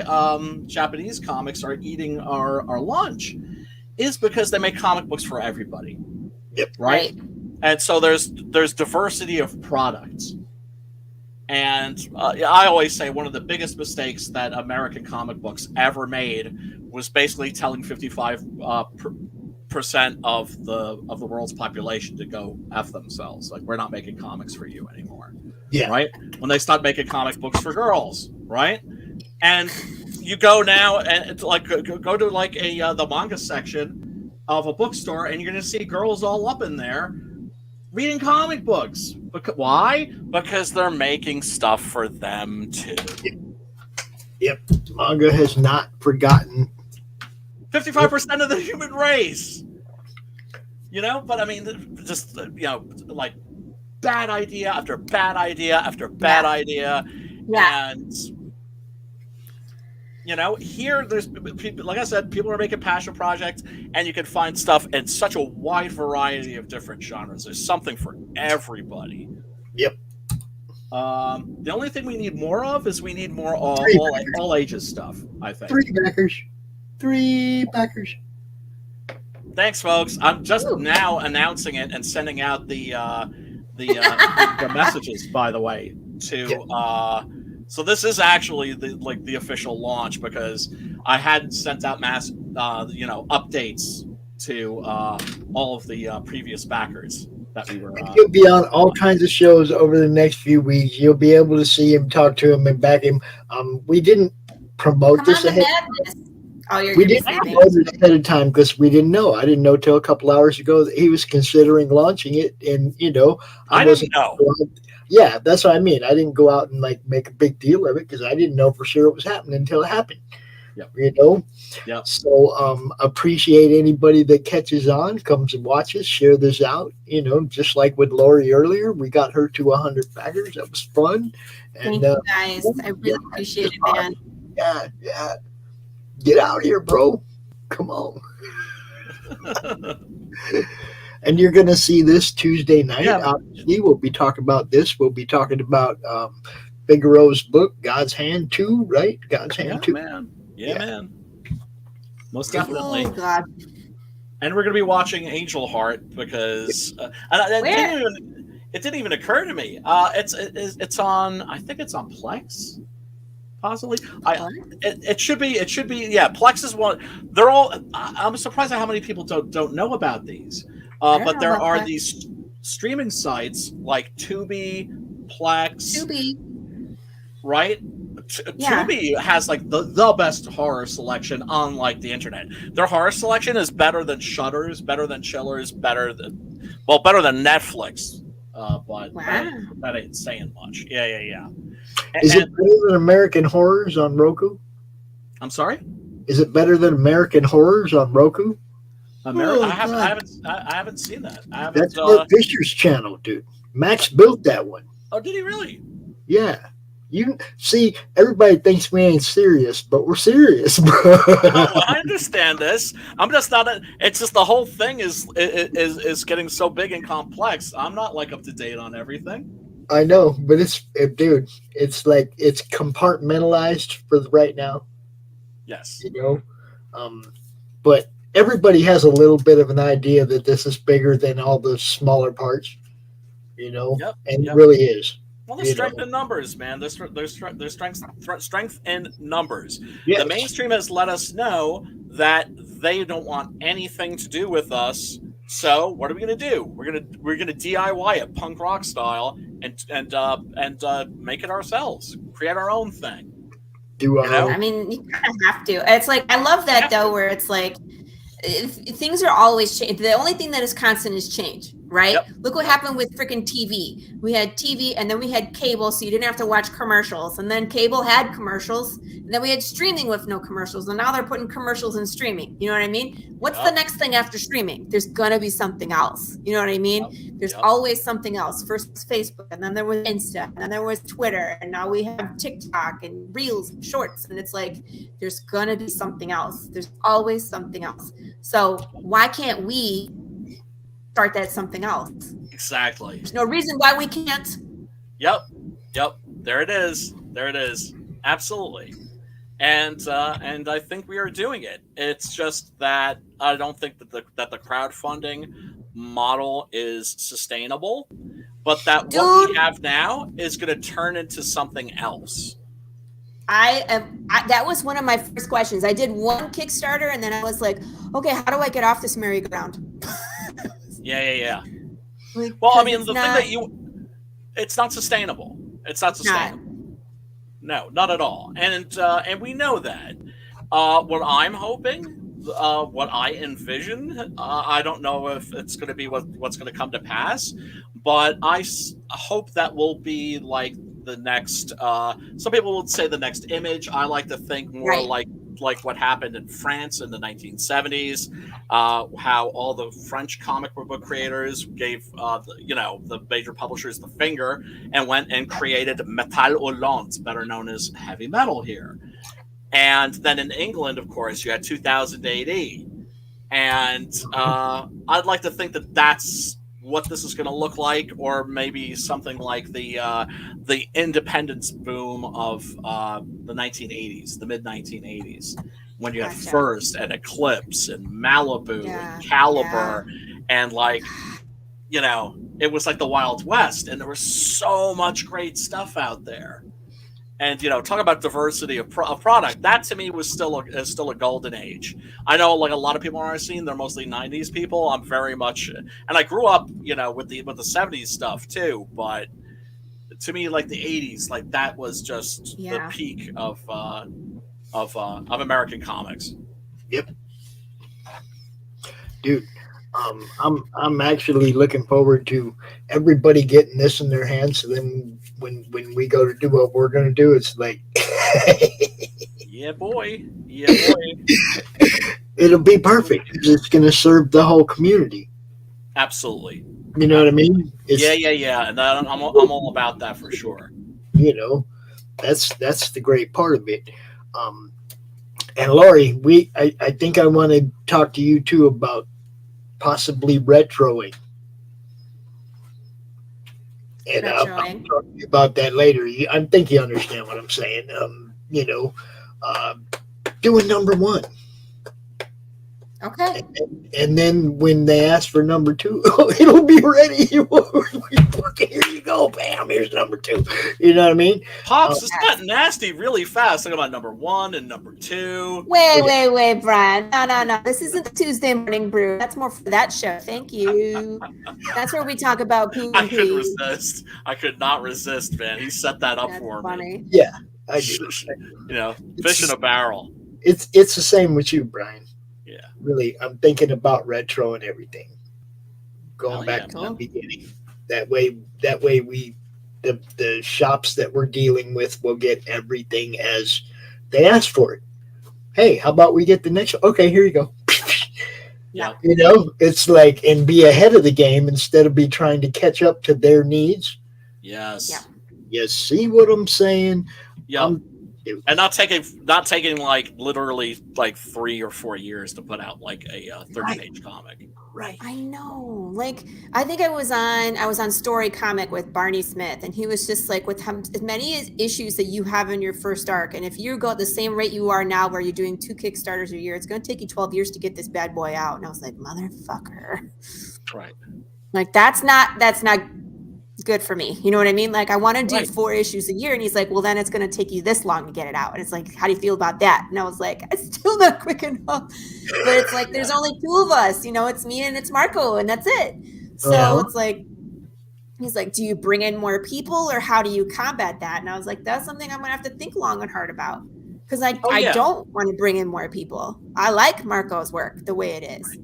Japanese comics are eating our lunch, is because they make comic books for everybody. Yep. Right. And so there's diversity of products. And I always say one of the biggest mistakes that American comic books ever made was basically telling 55% of the world's population to go F themselves. Like, we're not making comics for you anymore. Yeah. Right? When they start making comic books for girls, right? And you go now and go to the manga section of a bookstore, and you're going to see girls all up in there reading comic books. Why? Because they're making stuff for them too. Yep. Manga has not forgotten 55% of the human race. You know, but I mean, just like bad idea after bad idea after bad idea, and here there's people, like I said, people are making passion projects, and you can find stuff in such a wide variety of different genres. There's something for everybody. Yep. The only thing we need more of is we need more all ages stuff, I think. 3 backers. Thanks, folks. I'm just now announcing it and sending out the messages, by the way, to so this is actually the official launch, because I hadn't sent out mass updates to all of the previous backers that we were He'll be on all kinds of shows over the next few weeks. You'll be able to see him, talk to him, and back him. We didn't promote this ahead. We didn't promote it ahead of time because we didn't know. I didn't know till a couple hours ago that he was considering launching it, and I didn't know. Yeah, that's what I mean. I didn't go out and make a big deal of it because I didn't know for sure it was happening until it happened. Yep. Yep. So appreciate anybody that catches on, comes and watches, share this out. Just like with Laurie earlier, we got her to 100 backers. That was fun. And, thank you guys. I really appreciate it, man. Yeah. Get out here, bro. Come on. And you're going to see this Tuesday night. Yeah. Obviously, we'll be talking about this. We'll be talking about Figaro's book, God's Hand 2, right? God's Hand 2. Man. Yeah, man. Most definitely. Oh, God. And we're going to be watching Angel Heart because it didn't even occur to me. It's on, I think it's on Plex. Possibly, it should be. Yeah, Plex is one. They're all. I'm surprised at how many people don't know about these. But there are these streaming sites like Tubi, Plex. Right? Tubi has the best horror selection on the internet. Their horror selection is better than Shudder's, better than Chiller's, better than Netflix. But that ain't saying much. Yeah. Is it better than American Horrors on Roku? I'm sorry? Is it better than American Horrors on Roku? I haven't seen that. That's Mark Fisher's channel, dude. Max built that one. Oh, did he really? Yeah. You see, everybody thinks we ain't serious, but we're serious, bro. I understand this. I'm just not. It's just the whole thing is getting so big and complex. I'm not up to date on everything. I know, but it's compartmentalized for right now. Yes. But everybody has a little bit of an idea that this is bigger than all the smaller parts. It really is. Well, there's strength in numbers, man. There's strength in numbers. Yes. The mainstream has let us know that they don't want anything to do with us. So what are we going to do? We're gonna DIY it, punk rock style, and make it ourselves. Create our own thing. I mean, you kind of have to. It's I love that though, where it's things are always changing. The only thing that is constant is change, right? Yep. Look what happened with freaking TV. We had TV, and then we had cable, so you didn't have to watch commercials. And then cable had commercials, and then we had streaming with no commercials. And now they're putting commercials in streaming. You know what I mean? What's the next thing after streaming? There's gonna be something else. You know what I mean? There's always something else. First was Facebook, and then there was Insta, and then there was Twitter, and now we have TikTok and Reels, and Shorts, and it's there's gonna be something else. There's always something else. So why can't we start that something else? Exactly. There's no reason why we can't. Yep. There it is. Absolutely. And I think we are doing it. It's just that I don't think that the crowdfunding model is sustainable, but that what we have now is going to turn into something else. That was one of my first questions. I did one Kickstarter, and then I was like, okay, how do I get off this merry-go-round? Yeah. Well, I mean, it's not sustainable. It's not sustainable. No, not at all. And we know that. What I'm hoping, what I envision, I don't know if it's going to be what's going to come to pass, but I hope that will be the next. Some people would say the next Image. I like to think more like like what happened in France in the 1970s, how all the French comic book creators gave the major publishers the finger and went and created Metal Hurlant, better known as heavy metal here. And then in England, of course, you had 2000 AD. And I'd like to think that that's what this is going to look like, or maybe something like the independence boom of the 1980s, the mid 1980s, when you had First and Eclipse and Malibu and Caliber, and it was like the Wild West, and there was so much great stuff out there. And talk about diversity of product. That to me was still a golden age. I know, like a lot of people on our scene, they're mostly '90s people. I'm very much, and I grew up, with the '70s stuff too. But to me, like the '80s, like that was just the peak of American comics. Yep, dude. I'm actually looking forward to everybody getting this in their hands. So then when we go to do what we're going to do, it's like, yeah, boy. It'll be perfect. It's going to serve the whole community. Absolutely. You know what I mean? Yeah. And I'm all about that for sure. That's the great part of it. And Laurie, I think I want to talk to you too about possibly retroing. And I'll talk to you about that later. I think you understand what I'm saying. Doing number 1. Okay. And then when they ask for number 2, it'll be ready. Here you go, bam, here's number 2. You know what I mean? Pops, it's got nasty really fast. Think about number 1 and number 2. Wait, Brian. No. This isn't the Tuesday morning brew. That's more for that show. Thank you. That's where we talk about PvP. I couldn't resist. I could not resist, man. He set that up for me. Yeah, I do. Fish in a barrel. It's the same with you, Brian. Yeah. Really, I'm thinking about retro and everything. Going back to the beginning. That way we the shops that we're dealing with will get everything as they ask for it. Hey, how about we get the next one? Okay, here you go. Yeah. It's like, and be ahead of the game instead of be trying to catch up to their needs. Yes. Yeah. You see what I'm saying? Yeah. And not taking like literally like 3 or 4 years to put out like a 30-page comic. Right. I know. Like, I think I was on Story Comic with Barney Smith, and he was just like, with as many issues that you have in your first arc, and if you go at the same rate you are now, where you're doing 2 Kickstarters a year, it's going to take you 12 years to get this bad boy out. And I was like, motherfucker. Right. Like, that's not good for me. You know what I mean? Like, I want to do 4 issues a year, and he's like, well, then it's going to take you this long to get it out. And it's like, how do you feel about that? And I was like, it's still not quick enough. But it's like, there's only 2 of us, it's me and it's Marco, and that's it. So it's like, he's like, do you bring in more people, or how do you combat that? And I was like, that's something I'm going to have to think long and hard about, because I don't want to bring in more people. I like Marco's work the way it is.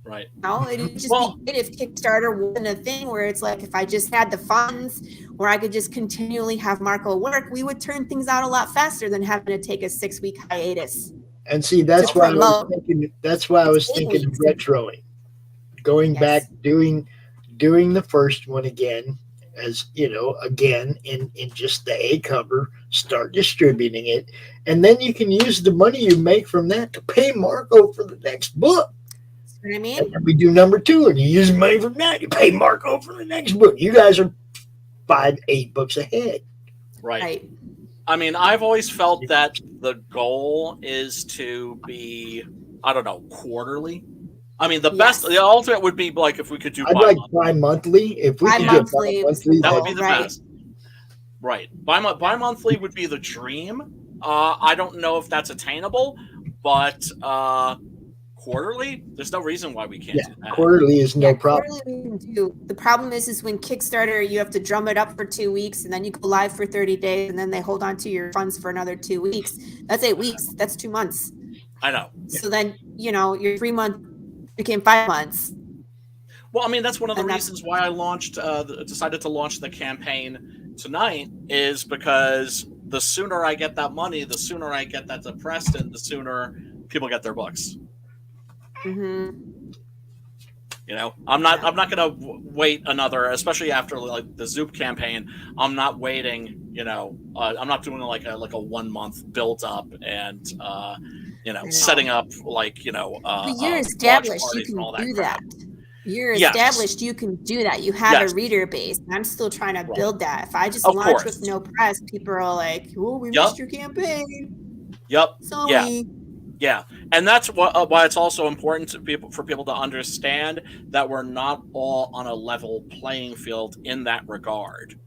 Right. No, it'd just be great if Kickstarter wasn't a thing where it's like, if I just had the funds where I could just continually have Marco work, we would turn things out a lot faster than having to take a 6-week hiatus. And see, that's why I was thinking. That's why I was thinking of retroing, going back, doing the first one again, as again in just the A cover, start distributing it, and then you can use the money you make from that to pay Marco for the next book. You know what I mean? And then we do number 2, and you use money from that. You pay Marco for the next book. You guys are 5-8 books ahead. Right. I mean, I've always felt that the goal is to be, I don't know, quarterly. I mean, the ultimate would be like if we could do bi-monthly. If we could get bi-monthly, that would be the best. Right. Bi-monthly would be the dream. I don't know if that's attainable, but quarterly, there's no reason why we can't do that. Quarterly is no problem. Quarterly we can do. The problem is when Kickstarter, you have to drum it up for 2 weeks, and then you go live for 30 days, and then they hold on to your funds for another 2 weeks. That's 8 weeks. That's 2 months. I know. So then, your 3 month became 5 months. Well, I mean, that's one of the reasons why I decided to launch the campaign tonight, is because the sooner I get that money, the sooner I get that to Preston, the sooner people get their books. Mm-hmm. You know, I'm not going to wait another, especially after like the Zoop campaign. I'm not waiting. You know, I'm not doing like a 1 month build up and you know, setting up like, you know, but you're established. You can do that. You're established. You can do that. You have a reader base. I'm still trying to build that. If I just launch with no press, people are like, "Oh, we missed your campaign." Yep. Sorry. Yeah, and that's why it's also important for people to understand that we're not all on a level playing field in that regard,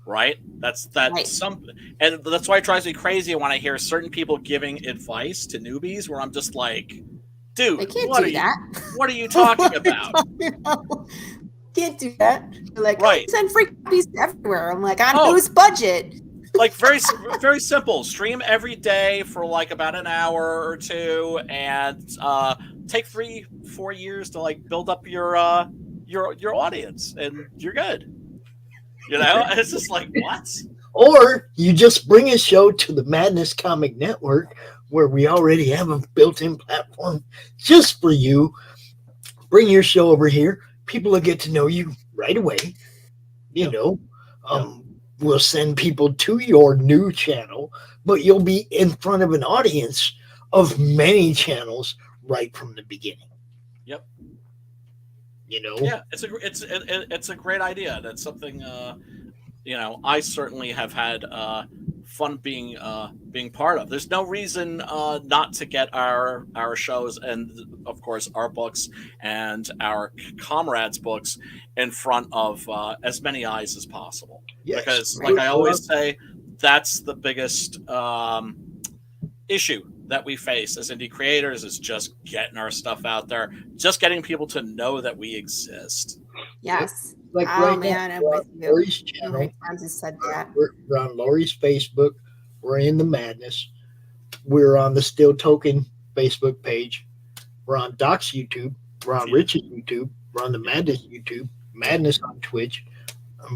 right? That's something, and that's why it drives me crazy when I hear certain people giving advice to newbies, where I'm just like, dude, what are you talking about? Can't do that. They're like, send free copies everywhere. I'm like, on whose budget? Like very simple. Stream every day for like about an hour or two, and take 3-4 years to like build up your audience, and you're good. You know, and it's just like, what? Or you just bring a show to the Madness Comic Network, where we already have a built-in platform just for you. Bring your show over here. People will get to know you right away. You know, we'll send people to your new channel, but you'll be in front of an audience of many channels right from the beginning. Yep. You know? Yeah, it's a great idea. That's something you know, I certainly have had fun being part of. There's no reason not to get our shows and of course our books and our comrades' books in front of as many eyes as possible. Yes. Because like I always say, that's the biggest issue that we face as indie creators, is just getting our stuff out there, just getting people to know that we exist. Yes. Like right now, I'm with you. Laurie's channel. Said that. We're on Laurie's Facebook. We're in the Madness. We're on the Still Token Facebook page. We're on Doc's YouTube. We're on Rich's YouTube. We're on the Madness YouTube. Madness on Twitch.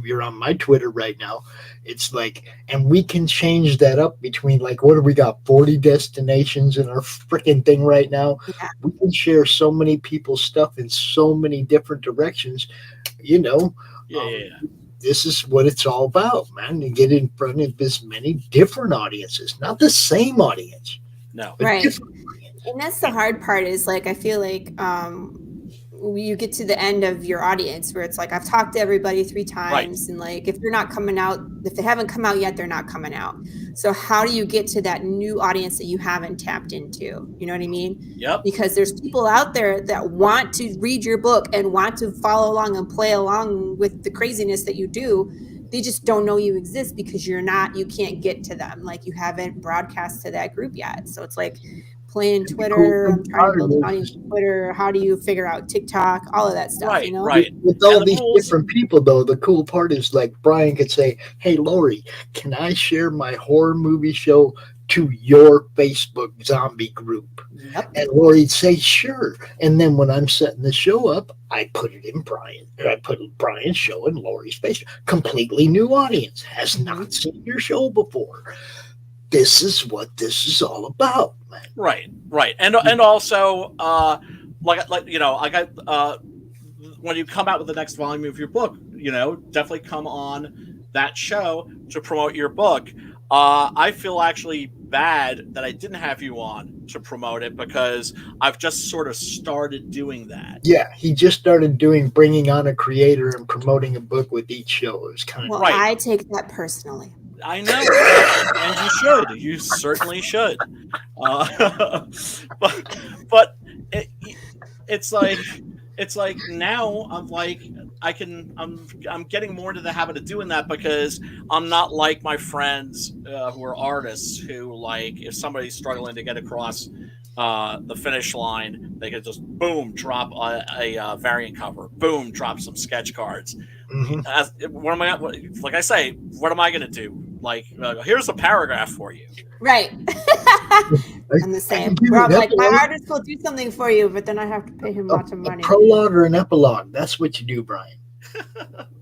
You're on my Twitter right now. It's like, and we can change that up between like, what do we got? 40 destinations in our freaking thing right now. Yeah. We can share so many people's stuff in so many different directions. You know, this is what it's all about, man. To get in front of as many different audiences, not the same audience. No, right. And that's the hard part. Is like, I feel like you get to the end of your audience where it's like, I've talked to everybody 3 times, and like, if you're not coming out, if they haven't come out yet, they're not coming out. So how do you get to that new audience that you haven't tapped into? You know what I mean? Yep. Because there's people out there that want to read your book and want to follow along and play along with the craziness that you do. They just don't know you exist because you can't get to them. Like, you haven't broadcast to that group yet. So it's like, playing Twitter, I'm trying to build an audience on Twitter. How do you figure out TikTok? All of that stuff, you know? Right. With all these different people, though, the cool part is like Brian could say, hey, Laurie, can I share my horror movie show to your Facebook zombie group? Yep. And Laurie'd say, sure. And then when I'm setting the show up, I put it in I put Brian's show in Laurie's Facebook. Completely new audience, has not seen your show before. This is what this is all about, man. Right, and also, like you know, I got when you come out with the next volume of your book, you know, definitely come on that show to promote your book. I feel actually bad that I didn't have you on to promote it, because I've just sort of started doing that. Yeah, he just started bringing on a creator and promoting a book with each show. It was kind of I take that personally. I know, and you should. You certainly should. But it's like now I'm like I'm getting more into the habit of doing that, because I'm not like my friends who are artists who, like, if somebody's struggling to get across the finish line, they could just boom drop a variant cover, boom drop some sketch cards. What am I? Like I say, what am I going to do? Like, here's a paragraph for you. Right. I'm the same. Rob, like, my artist will do something for you, but then I have to pay him lots of money. A prologue or an epilogue. That's what you do, Brian.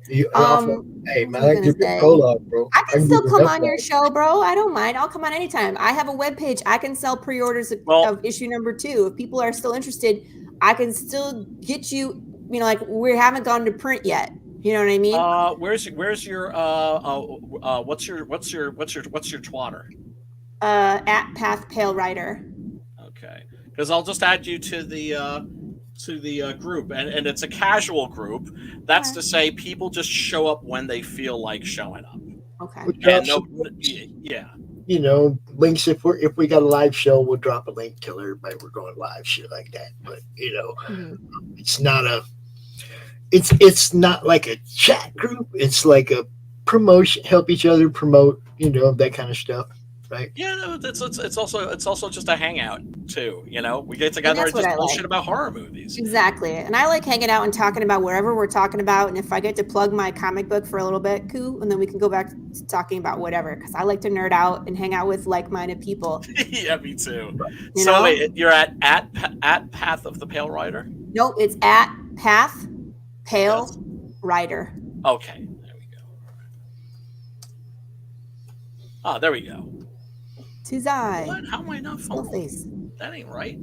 Hey, man, I I was give gonna you say? cola, bro. I can give still you come enough on your of show, bro. I don't mind. I'll come on anytime. I have a webpage. I can sell pre-orders of issue number 2. If people are still interested, I can still get you. You know, like we haven't gone to print yet. You know what I mean? Where's your what's your twatter? At Path Pale Rider. Okay, because I'll just add you to the group, and it's a casual group. That's to say, people just show up when they feel like showing up. Okay. And yeah. You know, links if we got a live show, we'll drop a link, tell everybody we're going live, shit like that. But you know, it's not like a chat group. It's like a promotion, help each other promote, you know, that kind of stuff, right? Yeah, no, it's also just a hangout too. You know, we get together and that's what just I bullshit like. about horror movies. Exactly. And I like hanging out and talking about whatever we're talking about. And if I get to plug my comic book for a little bit, cool. And then we can go back to talking about whatever. Because I like to nerd out and hang out with like-minded people. Yeah, me too. You So know? wait, you're at Path of the Pale Rider? Nope, it's at Path Pale Rider. Okay, there we go. Ah, there we go. Tis I. What? How am I not following? That ain't right.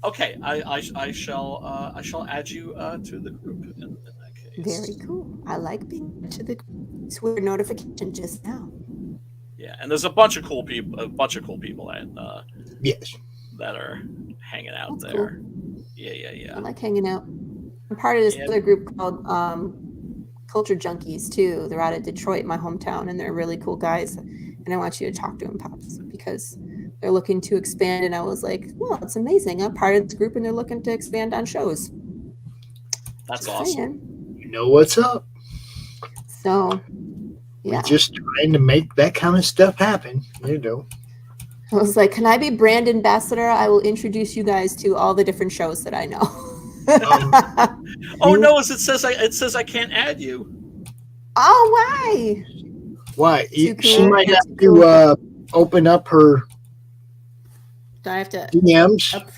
Okay, I shall add you to the group in that case. Very cool. I like being to the Twitter notification just now. Yeah, and there's a bunch of cool people that yes, that are hanging out That's there. cool. Yeah. I like hanging out. I'm part of this other group called Culture Junkies too. They're out of Detroit, my hometown, and they're really cool guys. And I want you to talk to them, Pops, because they're looking to expand. And I was like, well, it's amazing. I'm part of this group and they're looking to expand on shows. That's Just awesome. saying. You know what's up. So, yeah. We're just trying to make that kind of stuff happen, you know. I was like, can I be brand ambassador? I will introduce you guys to all the different shows that I know. Oh no, it says I can't add you. Oh, why? Why? She cool. might have to open up her Do I have to DMs.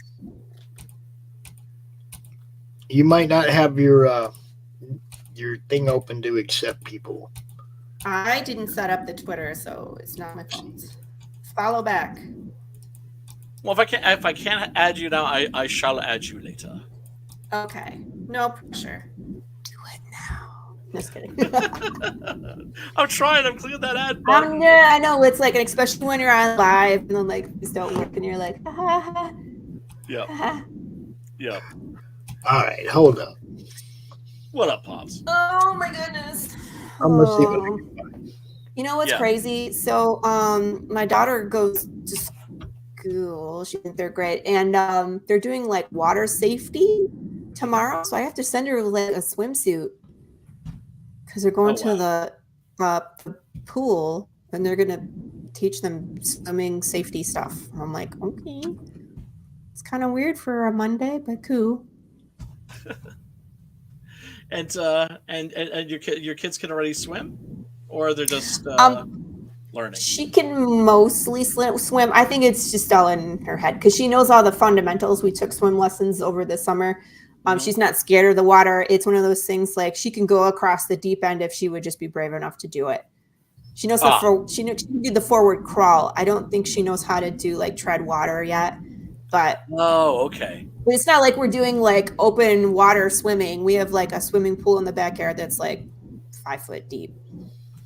You might not have your thing open to accept people. I didn't set up the Twitter, so it's not my fault. Follow back. Well, if I can't add you now, I shall add you later. Okay. No pressure. Do it now. Just kidding. I'm trying. I'm clearing that ad button. Yeah, I know. It's like, especially when you're on live and then like things don't work and you're like, ha ha ha. Yep. Yep. All right, hold up. What up, Pops? Oh my goodness. I'm gonna see what I can find. You know what's crazy? So my daughter goes to school. She's in 3rd grade, and they're doing like water safety tomorrow. So I have to send her like a swimsuit because they're going to the pool and they're gonna teach them swimming safety stuff. I'm like, okay. It's kind of weird for a Monday, but cool. And your kids can already swim, or they're just learning. She can mostly swim. I think it's just all in her head because she knows all the fundamentals. We took swim lessons over the summer. She's not scared of the water. It's one of those things like she can go across the deep end if she would just be brave enough to do it. She knows she can do the forward crawl. I don't think she knows how to do like tread water yet. But okay. But it's not like we're doing like open water swimming. We have like a swimming pool in the backyard that's like 5 foot deep.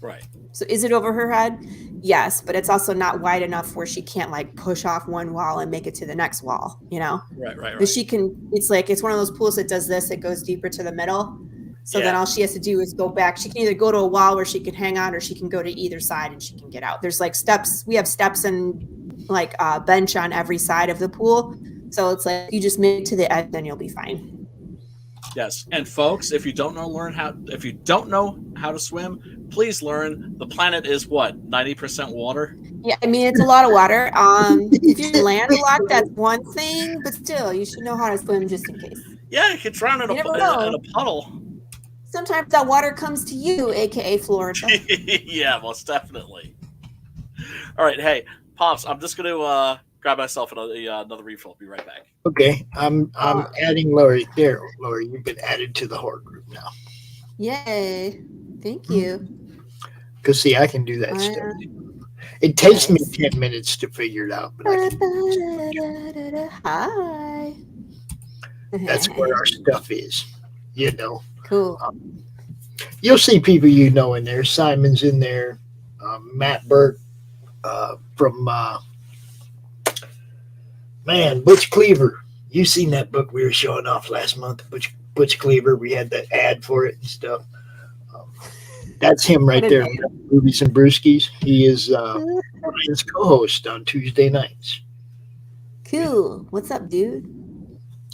Right. So is it over her head? Yes, but it's also not wide enough where she can't like push off one wall and make it to the next wall, you know? Right. But she can, it's one of those pools that does this, it goes deeper to the middle. So then all she has to do is go back. She can either go to a wall where she can hang on or she can go to either side and she can get out. There's like steps. We have steps and like a bench on every side of the pool. So it's like you just make it to the edge, then you'll be fine. Yes, and folks, if you don't know how to swim, please learn. The planet is what, 90% water? Yeah, I mean it's a lot of water. If you're landlocked, that's one thing, but still, you should know how to swim just in case. Yeah, you could drown in a puddle. Sometimes that water comes to you, aka Florida. Yeah, most definitely. All right, hey, Pops, I'm just gonna grab myself another refill. I'll be right back. Okay, I'm adding Laurie. There, Laurie, you've been added to the horror group now. Yay. Thank you. Because, see, I can do that stuff. It takes me 10 minutes to figure it out, but I can. Hi. That's where our stuff is, you know. Cool. You'll see people you know in there. Simon's in there. Matt Burke from Butch Cleaver. You seen that book we were showing off last month, Butch Cleaver. We had the ad for it and stuff. That's him right there. Movies and Brewskis. He is Brian's co-host on Tuesday nights. Cool. What's up, dude?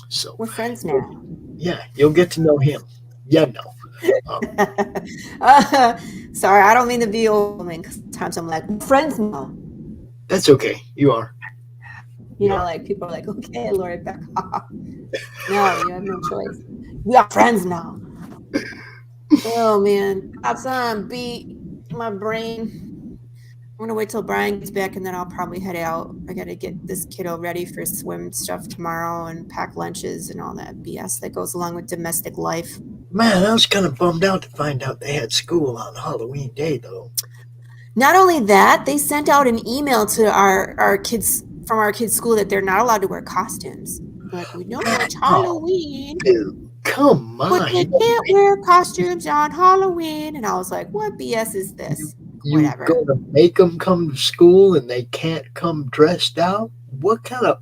So we're friends now. Yeah, you'll get to know him. Yeah, no. Sorry, I don't mean to be overwhelming. Sometimes I'm like, friends now. That's okay. You are. You know, like people are like, okay, Laurie, back off. No, you have no choice. We are friends now. Oh man, I've beat my brain. I'm gonna wait till Brian gets back and then I'll probably head out. I gotta get this kiddo ready for swim stuff tomorrow and pack lunches and all that BS that goes along with domestic life. Man, I was kind of bummed out to find out they had school on Halloween Day, though. Not only that, they sent out an email to our kids from our kids' school that they're not allowed to wear costumes. Like, we know it's Halloween. Dude, come on. But they can't wear costumes on Halloween. And I was like, what BS is this? Whatever. You're going to make them come to school and they can't come dressed out? What kind of...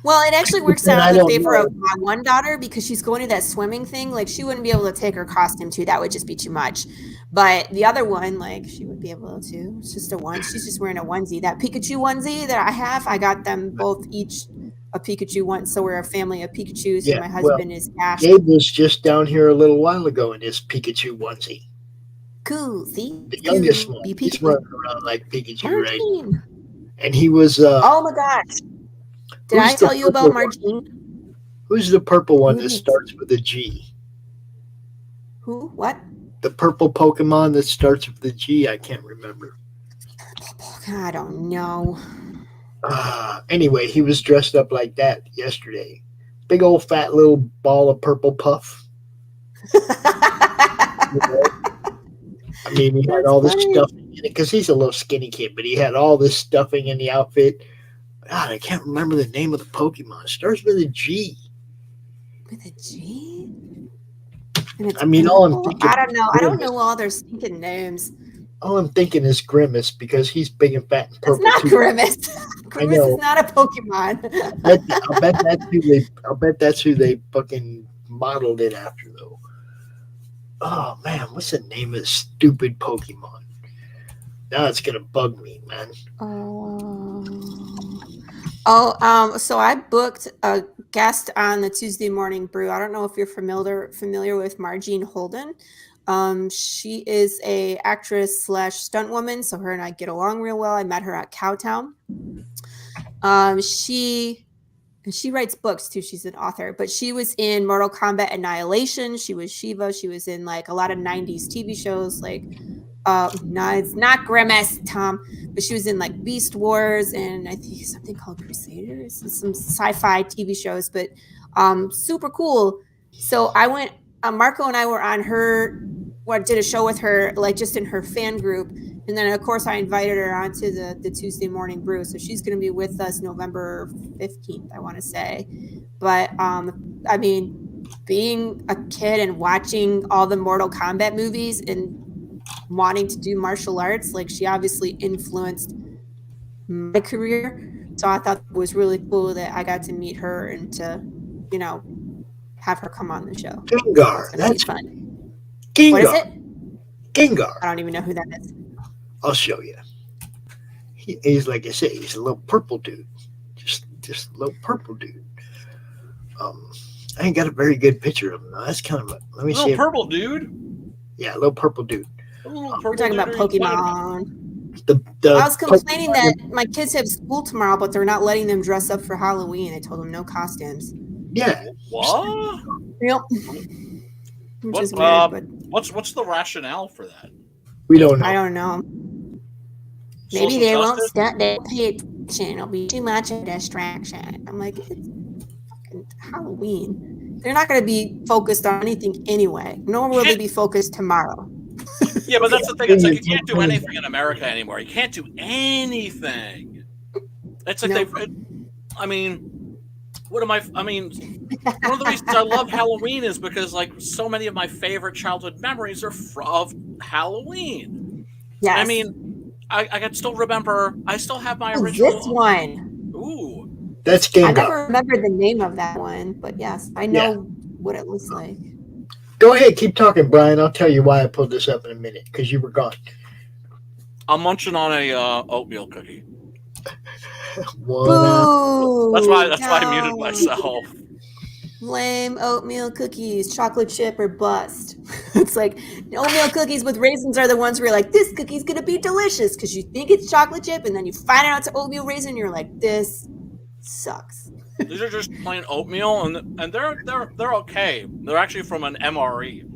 Well, it actually works out in the favor of my one daughter because she's going to that swimming thing. Like, she wouldn't be able to take her costume too. That would just be too much. But the other one, like, she would be able to. It's just a one. She's just wearing a onesie. That Pikachu onesie that I have, I got them both each a Pikachu one. So we're a family of Pikachus. Yeah, and my husband is Ash. Gabe was just down here a little while ago in his Pikachu onesie. Cool. See? The youngest one. He's running around like Pikachu, right? And he was... oh, my gosh. Did I tell you about Margine? Who's the purple one that starts with a G? Who? What? The purple Pokemon that starts with a G. I can't remember. I don't know. Anyway, he was dressed up like that yesterday. Big old fat little ball of purple puff. I mean, he had all this stuffing in it because he's a little skinny kid, but he had all this stuffing in the outfit. God, I can't remember the name of the Pokemon. It starts with a G. With a G? I mean, all I'm thinking... I don't know. I don't know all their stinking names. All I'm thinking is Grimace because he's big and fat and purple. It's not too. Grimace. Grimace is not a Pokemon. I'll bet that's who they fucking modeled it after, though. Oh, man, what's the name of this stupid Pokemon? Now it's going to bug me, man. So I booked a guest on the Tuesday Morning Brew. I don't know if you're familiar with Margine Holden. She is a actress / stunt woman, so her and I get along real well. I met her at Cowtown. She writes books too. She's an author, but she was in Mortal Kombat Annihilation. She was Shiva. She was in like a lot of 90s TV shows like no, it's not Grimace, Tom, but she was in like Beast Wars and I think something called Crusaders and some sci-fi TV shows, but super cool. So I went, Marco and I were on did a show with her, like just in her fan group. And then of course I invited her onto the Tuesday Morning Brew. So she's going to be with us November 15th, I want to say. But I mean, being a kid and watching all the Mortal Kombat movies and wanting to do martial arts, like she obviously influenced my career. So I thought it was really cool that I got to meet her and to, you know, have her come on the show. Gengar. That's fun. Gengar. What is it? Gengar. I don't even know who that is. I'll show you. He's like I say, he's a little purple dude. Just a little purple dude. I ain't got a very good picture of him. That's kind of let me see. Little purple dude. Yeah, a little purple dude. We're talking about Pokemon. I was complaining that my kids have school tomorrow, but they're not letting them dress up for Halloween. I told them no costumes. Yeah. What? Yep. Which is weird, but what's the rationale for that? We don't know. I don't know. Maybe they won't they pay attention. It'll be too much of a distraction. I'm like, it's fucking Halloween. they're not going to be focused on anything anyway, nor will they be focused tomorrow. Yeah, but that's the thing. It's like you can't do anything in America anymore. You can't do anything. It's like I mean, one of the reasons I love Halloween is because like so many of my favorite childhood memories are of Halloween. Yes. I mean, I can still remember. I still have my original. This one. Ooh. That's I Gengar. never remember the name of that one, but yes, I know what it looks like. Go ahead, keep talking, Brian. I'll tell you why I pulled this up in a minute because you were gone. I'm munching on a oatmeal cookie. Boo! That's why I muted myself. Lame oatmeal cookies, chocolate chip or bust. It's like oatmeal cookies with raisins are the ones where you're like, this cookie's gonna be delicious because you think it's chocolate chip, and then you find out it's oatmeal raisin, and you're like, this sucks. These are just plain oatmeal, and they're okay. They're actually from an MRE.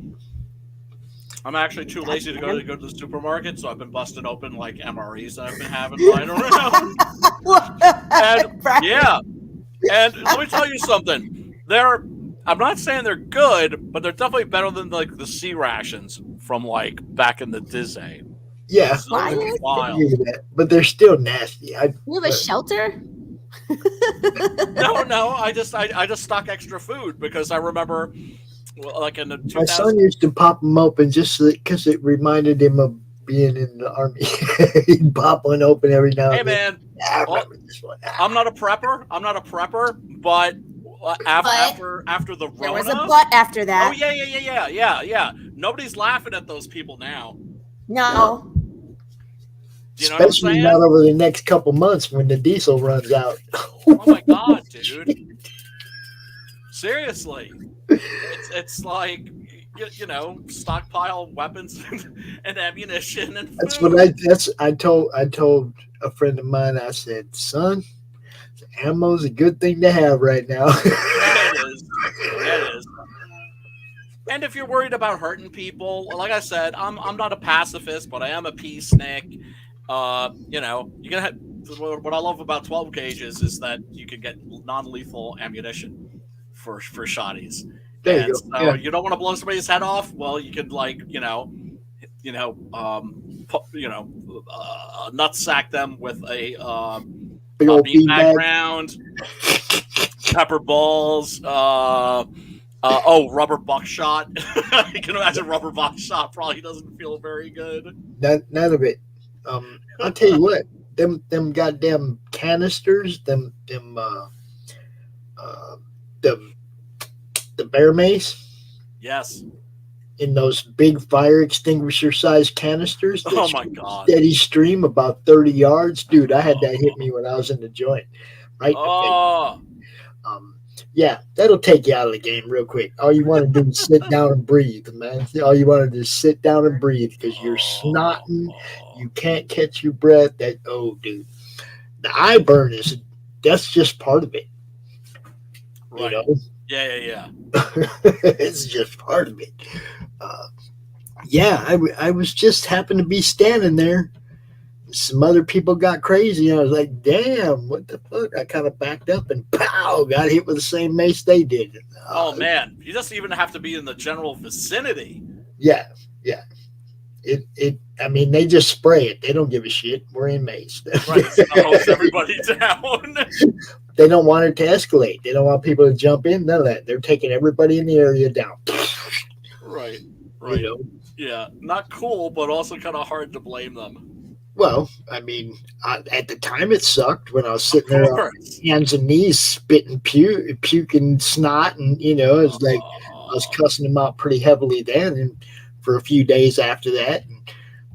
I'm actually too lazy to go to the supermarket, so I've been busting open like MREs that I've been having lying around. And yeah, and let me tell you something. I'm not saying they're good, but they're definitely better than like the C rations from like back in the Disney. Yeah, but they're still nasty. You have a shelter? No, I just stock extra food because I remember, like in the 2000s. My son used to pop them open just because it reminded him of being in the army. He'd pop one open every now and then. Hey man, I'm not a prepper, but after the Rona, there was a but after that. Oh yeah. Nobody's laughing at those people now. No. You know Especially not over the next couple months when the diesel runs out. Oh my god, dude! Seriously, it's like stockpile weapons and ammunition and food. That's what I told a friend of mine. I said, son, ammo's a good thing to have right now. It is. And if you're worried about hurting people, like I said, I'm not a pacifist, but I am a peacenik. You can have, what I love about 12 gauges is that you can get non-lethal ammunition for shotties. There you go. So you don't want to blow somebody's head off. Well, you could nutsack them with a big old beanbag round, pepper balls. Rubber buckshot. You can imagine rubber buckshot probably doesn't feel very good. None of it. I'll tell you what, them goddamn canisters, the bear mace. Yes. In those big fire extinguisher sized canisters. Oh my god. Steady stream about 30 yards. Dude, I had that hit me when I was in the joint. Right? Oh. Yeah, that'll take you out of the game real quick. All you want to do is sit down and breathe, man. All you want to do is sit down and breathe because you're snotting. You can't catch your breath. Dude. The eye burn that's just part of it. Right. You know? Yeah. It's just part of it. I was just happened to be standing there. Some other people got crazy, and I was like, damn, what the fuck? I kind of backed up and pow, got hit with the same mace they did. Oh man, you just even have to be in the general vicinity. Yeah. I mean, they just spray it. They don't give a shit. We're in mace. Right, it's gonna hose everybody down. They don't want it to escalate. They don't want people to jump in. None of that. They're taking everybody in the area down. Right. You know? Yeah, not cool, but also kind of hard to blame them. Well, I mean, at the time it sucked when I was sitting there on hands and knees spitting puking snot, and it was like I was cussing them out pretty heavily then, and for a few days after that.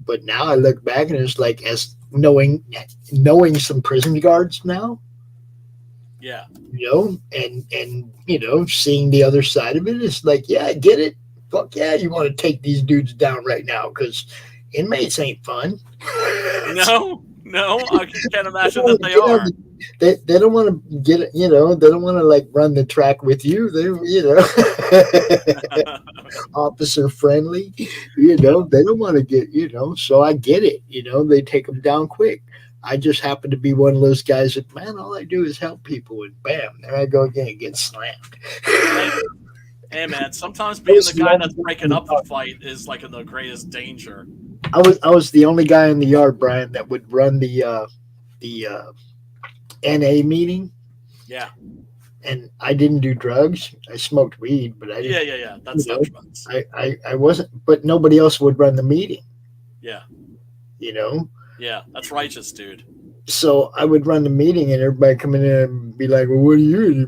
But now I look back and it's like, as knowing some prison guards now. Yeah. And seeing the other side of it, it's like, yeah, I get it. Fuck yeah, you want to take these dudes down right now because inmates ain't fun. No, I can't imagine that they are. They don't want to get it, they don't want to like run the track with you. They, officer friendly, they don't want to get, so I get it. They take them down quick. I just happen to be one of those guys that, man, all I do is help people, and bam, there I go again, get slammed. Hey man, sometimes being the guy that's breaking up the fight is like in the greatest danger. I was the only guy in the yard, Brian, that would run the NA meeting. Yeah. And I didn't do drugs. I smoked weed, but I didn't. Yeah. That's not drugs. I wasn't, but nobody else would run the meeting. Yeah. You know. Yeah, that's righteous, dude. So I would run the meeting, and everybody come in there and be like, "Well, what are you?"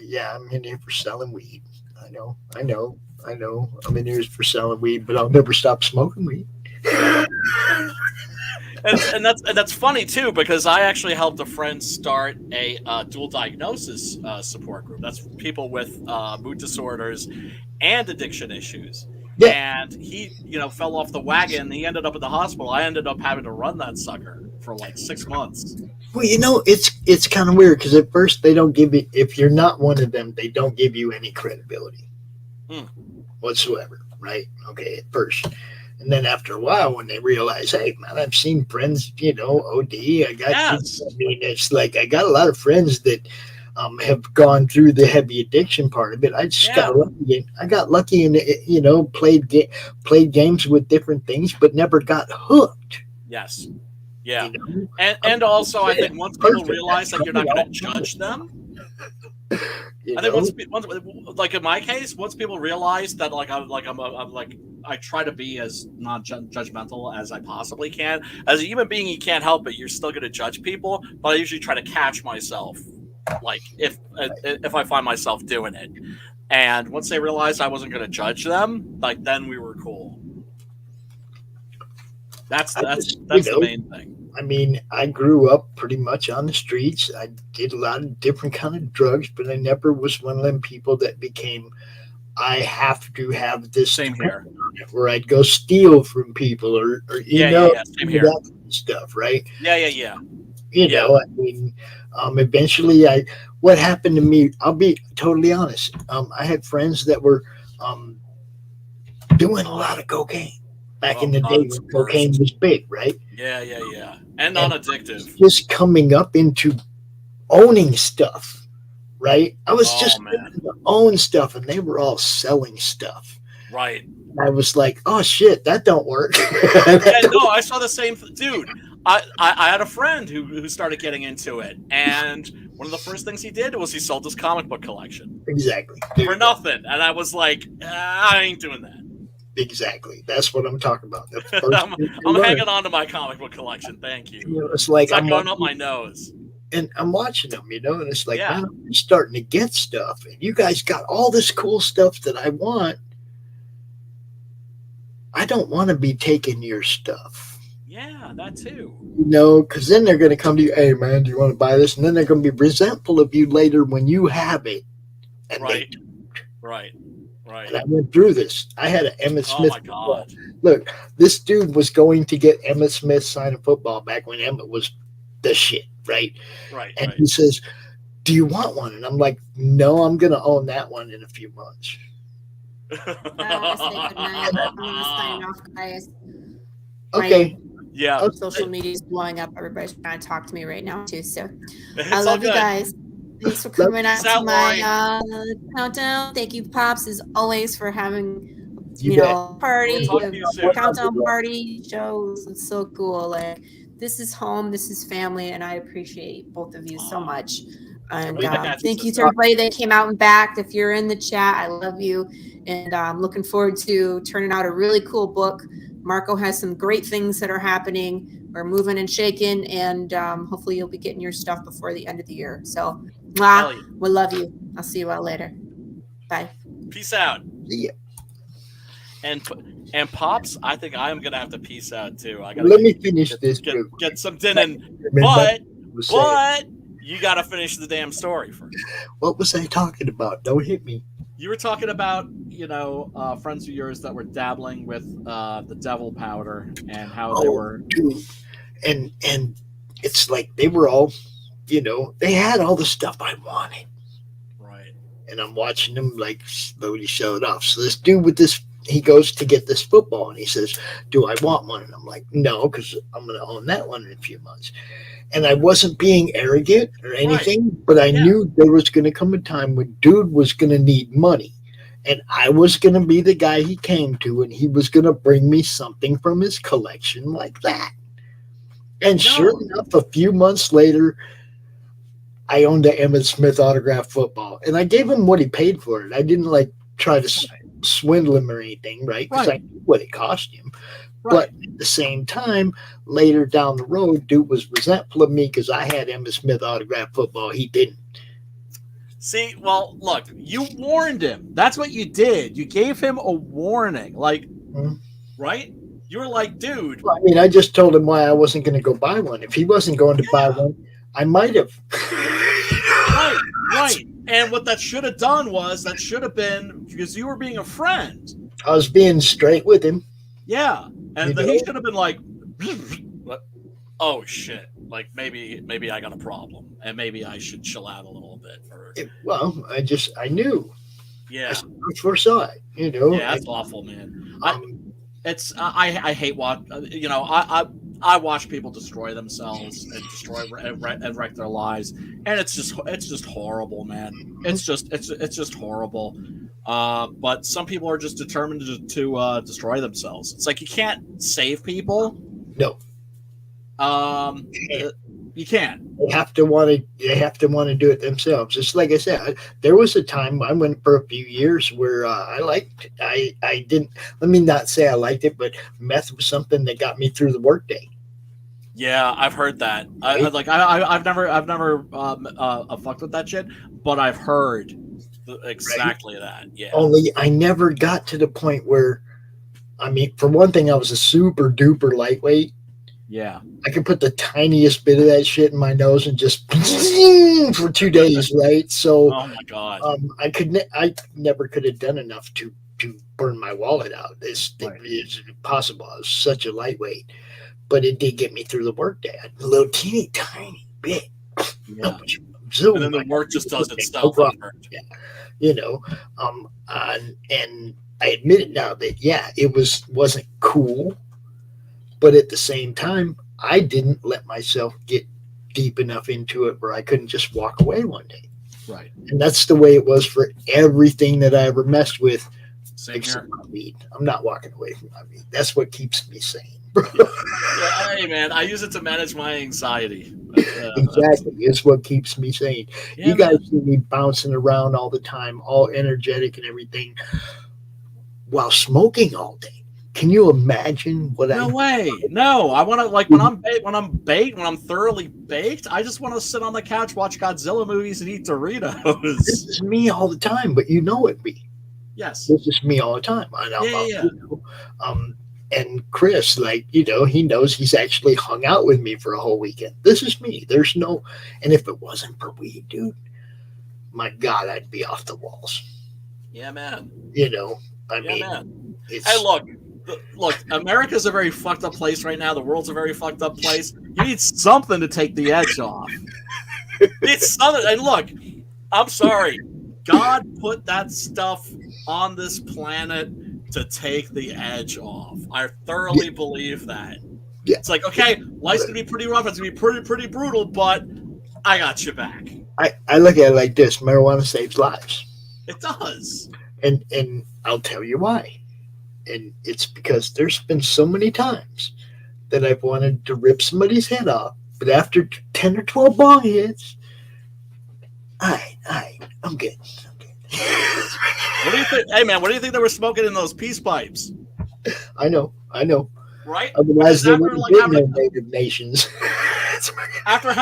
Yeah, I'm in here for selling weed. I know. I'm in here for selling weed, but I'll never stop smoking weed. And that's funny too, because I actually helped a friend start a dual diagnosis support group. That's people with mood disorders and addiction issues. Yeah. And he, fell off the wagon. He ended up at the hospital. I ended up having to run that sucker for like 6 months. Well, it's kind of weird because at first they don't give you, if you're not one of them, they don't give you any credibility whatsoever, right? Okay, at first. And then after a while, when they realize, hey, man, I've seen friends, OD. It's like I got a lot of friends that have gone through the heavy addiction part of it. I just got lucky. I got lucky and played games with different things, but never got hooked. Yes. Yeah. And also, I think once people realize that you're not going to judge them. I think once, like in my case, once people realize that I try to be as non-judgmental as I possibly can. As a human being, you can't help it. You're still going to judge people, but I usually try to catch myself, like if I find myself doing it. And once they realized I wasn't going to judge them, like then we were cool. That's the main thing. I mean, I grew up pretty much on the streets. I did a lot of different kind of drugs, but I never was one of them people that became, I have to have this same here, where I'd go steal from people or same here. That kind of stuff, right? Yeah. I mean, eventually what happened to me, I'll be totally honest. I had friends that were doing a lot of cocaine. Back in the day when cocaine was big, right? Yeah. And non-addictive. Just coming up into owning stuff, right? I was just trying to own stuff, and they were all selling stuff. Right. I was like, oh, shit, that don't work. No, I saw the same dude. I had a friend who started getting into it, and one of the first things he did was he sold his comic book collection. Exactly. For nothing. And I was like, I ain't doing that. Exactly. That's what I'm talking about. I'm hanging on to my comic book collection. Thank you. It's like I'm going up my nose. And I'm watching them, and it's like, man, I'm starting to get stuff. And you guys got all this cool stuff that I want. I don't want to be taking your stuff. Yeah, that too. Because then they're going to come to you, hey, man, do you want to buy this? And then they're going to be resentful of you later when you have it. And Right. And I went through this. I had an Emmitt Smith. Oh, my God. Look, this dude was going to get Emmitt Smith signed a football back when Emmitt was the shit, right? Right. And he says, do you want one? And I'm like, no, I'm going to own that one in a few months. I'm gonna sign off, guys. Okay. Yeah. Social media is blowing up. Everybody's trying to talk to me right now, too. So It's I all love you good. guys. Thanks for coming out Peace out, to my countdown. Thank you, Pops, as always, for having party, We'll talk to you soon. countdown party shows. It's so cool. Like, this is home, this is family, and I appreciate both of you so much. And thank you to everybody that came out and backed. If you're in the chat, I love you, and I'm looking forward to turning out a really cool book. Marco has some great things that are happening. We're moving and shaking, and hopefully you'll be getting your stuff before the end of the year. So, we love you. I'll see you all later. Bye. Peace out. Yeah. And Pops, I think I'm gonna have to peace out too. I gotta Let me finish this. Get some dinner, but you gotta finish the damn story first. What was I talking about? Don't hit me. You were talking about, friends of yours that were dabbling with the devil powder and how they were. Dude. And it's like they were all, they had all the stuff I wanted. Right. And I'm watching them like slowly show it off. So this dude with this, he goes to get this football and he says, do I want one? And I'm like, no, because I'm going to own that one in a few months. And I wasn't being arrogant or anything, but I knew there was going to come a time when dude was going to need money. And I was going to be the guy he came to, and he was going to bring me something from his collection like that. And sure enough, a few months later, I owned an Emmitt Smith autographed football, and I gave him what he paid for it. I didn't like try to swindle him or anything, right? Because I knew what it cost him. But at the same time, later down the road, dude was resentful of me because I had Emmitt Smith autographed football. He didn't. See, well, look, you warned him. That's what you did. You gave him a warning, like, right? You were like, dude. Well, I mean, I just told him why I wasn't going to go buy one. If he wasn't going to buy one, I might have. Right. And what that should have done was that should have been because you were being a friend. I was being straight with him. Yeah, and then he should have been like, "Oh shit! Like maybe I got a problem, and maybe I should chill out a little bit." Well, I knew. Yeah, I foresaw it. You know. Yeah, that's awful, man. I hate what I watch people destroy themselves and destroy and wreck their lives, and it's just horrible, man. It's just horrible. But some people are just determined to destroy themselves. It's like you can't save people. No. You can't. They have to want to do it themselves. Just like I said, there was a time I went for a few years where I didn't. Let me not say I liked it, but meth was something that got me through the workday. Yeah, I've heard that. I've never fucked with that shit, but I've heard exactly that. Yeah. Only I never got to the point where, I mean, for one thing, I was a super duper lightweight. Yeah. I could put the tiniest bit of that shit in my nose and just for 2 days, right? So, oh my god, I never could have done enough to burn my wallet out. It's impossible. I was such a lightweight, but it did get me through the workday. A little teeny tiny bit. Yeah. And then the work just does itself. Yeah. You know, and I admit it now that it wasn't cool. But at the same time, I didn't let myself get deep enough into it where I couldn't just walk away one day. Right. And that's the way it was for everything that I ever messed with, except my weed. I'm not walking away from my weed. That's what keeps me sane. Yeah, hey man, I use it to manage my anxiety. Exactly. It's what keeps me sane. Yeah, you guys see me bouncing around all the time, all energetic and everything, while smoking all day. Can you imagine what No way. No, I want to when I'm thoroughly baked, I just want to sit on the couch, watch Godzilla movies, and eat Doritos. This is me all the time, but you know it, me. Yes. This is me all the time. And Chris, he knows he's actually hung out with me for a whole weekend. This is me. There's no, and if it wasn't for weed, dude, my God, I'd be off the walls. Yeah, man. Man. Look, America's a very fucked up place right now. The world's a very fucked up place. You need something to take the edge off. It's something. And look, I'm sorry. God put that stuff on this planet to take the edge off. I thoroughly believe that. Yeah. It's like, okay, life's gonna be pretty rough. It's gonna be pretty brutal, but I got you back. I look at it like this: marijuana saves lives. It does. And I'll tell you why. And it's because there's been so many times that I've wanted to rip somebody's head off, but after 10 or 12 bong hits, I'm good. What do you think? Hey man, what do you think they were smoking in those peace pipes? I know. Right? Otherwise, they wouldn't be in their native nations. After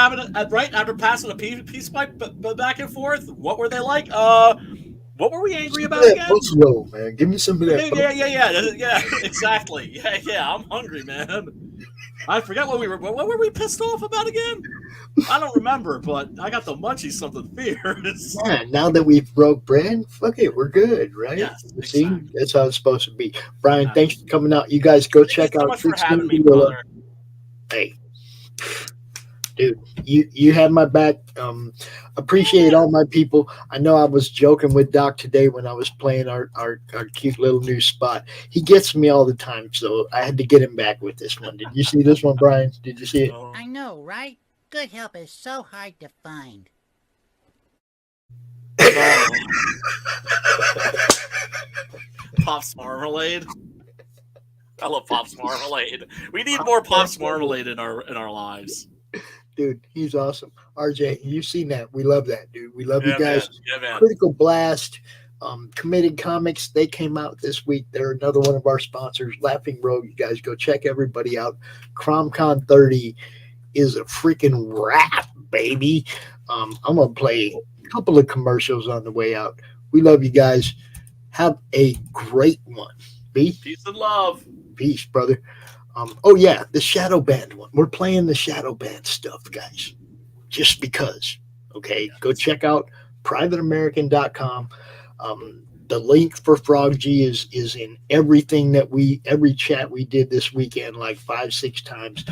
passing a peace pipe back and forth, what were they like? What were we angry about again? Slow, man. Give me some of that. Yeah, exactly. Yeah, I'm hungry, man. I forgot what were we pissed off about again? I don't remember, but I got the munchies something fierce. Yeah, now that we've broke bread, fuck it, we're good, right? Yes, See, that's how it's supposed to be. Brian, thanks for coming out. You guys go check out Freaks Movie Gorilla. Hey, dude, you had my back. Appreciate all my people. I know I was joking with Doc today when I was playing our cute little new spot. He gets me all the time, so I had to get him back with this one. Did you see this one, Brian? Did you see it? I know, right? Good help is so hard to find. Pops Marmalade. I love Pops Marmalade. We need more Pops Marmalade in our lives. Dude, he's awesome. RJ, you've seen that. We love that, dude. We love you guys. Man. Yeah, man. Critical Blast, Committed Comics, they came out this week. They're another one of our sponsors. Laughing Rogue, you guys go check everybody out. CRoM Con 30 is a freaking wrap, baby. I'm going to play a couple of commercials on the way out. We love you guys. Have a great one. Peace and love. Peace, brother. Oh, yeah, the Shadow Band one. We're playing the Shadow Band stuff, guys, just because. Okay, go check out privateamerican.com. The link for Frog G is in everything that every chat we did this weekend, like 5-6 times.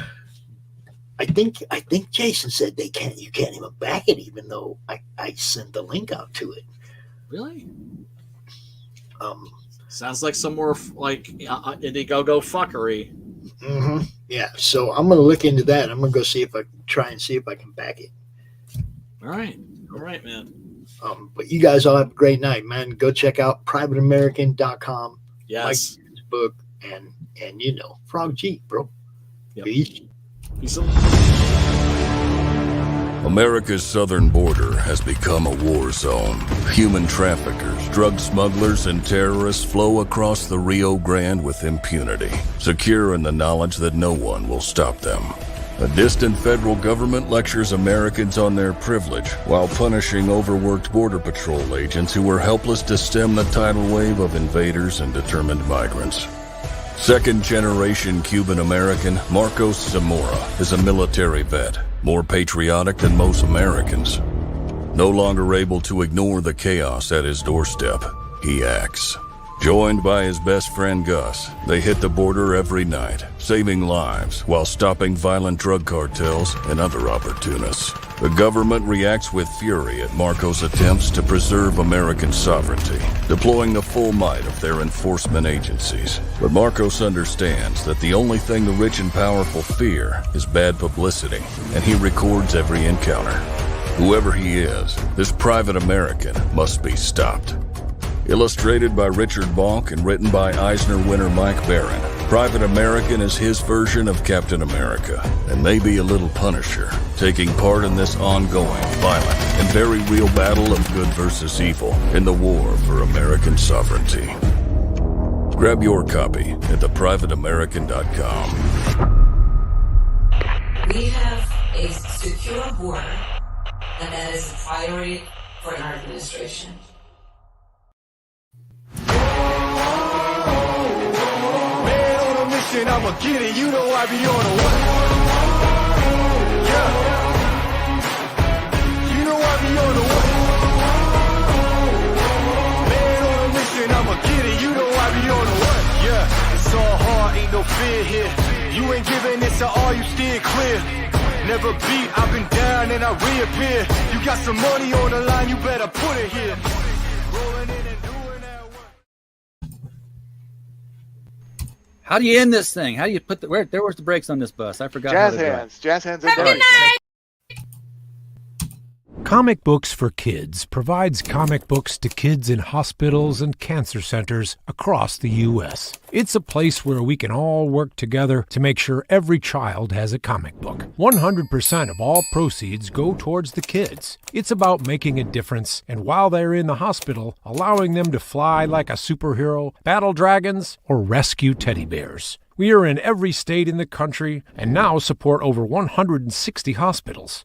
I think Jason said you can't even back it, even though I sent the link out to it. Really? Sounds like some more like Indiegogo fuckery. Mm-hmm. Yeah, so I'm gonna look into that. I'm gonna go see if I can back it. All right, man. But you guys all have a great night, man. Go check out privateamerican.com. Yes. Mike's book and Frog G, bro. Yep. Peace. America's southern border has become a war zone. Human traffickers, drug smugglers, and terrorists flow across the Rio Grande with impunity, secure in the knowledge that no one will stop them. A distant federal government lectures Americans on their privilege while punishing overworked Border Patrol agents who were helpless to stem the tidal wave of invaders and determined migrants. Second-generation Cuban-American Marcos Zamora is a military vet, more patriotic than most Americans. No longer able to ignore the chaos at his doorstep, he acts. Joined by his best friend Gus, they hit the border every night, saving lives while stopping violent drug cartels and other opportunists. The government reacts with fury at Marcos' attempts to preserve American sovereignty, deploying the full might of their enforcement agencies. But Marcos understands that the only thing the rich and powerful fear is bad publicity, and he records every encounter. Whoever he is, this private American must be stopped. Illustrated by Richard Bonk and written by Eisner winner Mike Barron, Private American is his version of Captain America, and maybe a little Punisher, taking part in this ongoing, violent, and very real battle of good versus evil in the war for American sovereignty. Grab your copy at theprivateamerican.com. We have a secure border, and that is a priority for our administration. I'ma get it, you know I be on the way. Yeah. You know I be on the way. Man on a mission, I'ma get it, you know I be on the way. Yeah, it's all hard, ain't no fear here. You ain't giving this to all, you steer clear. Never beat, I've been down and I reappear. You got some money on the line, you better put it here. Rolling in and doing that work. How do you end this thing? How do you put the where's the brakes on this bus? I forgot. Jazz hands. Jazz hands are done. Comic Books for Kids provides comic books to kids in hospitals and cancer centers across the U.S. It's a place where we can all work together to make sure every child has a comic book. 100% of all proceeds go towards the kids. It's about making a difference, and while they're in the hospital, allowing them to fly like a superhero, battle dragons, or rescue teddy bears. We are in every state in the country and now support over 160 hospitals.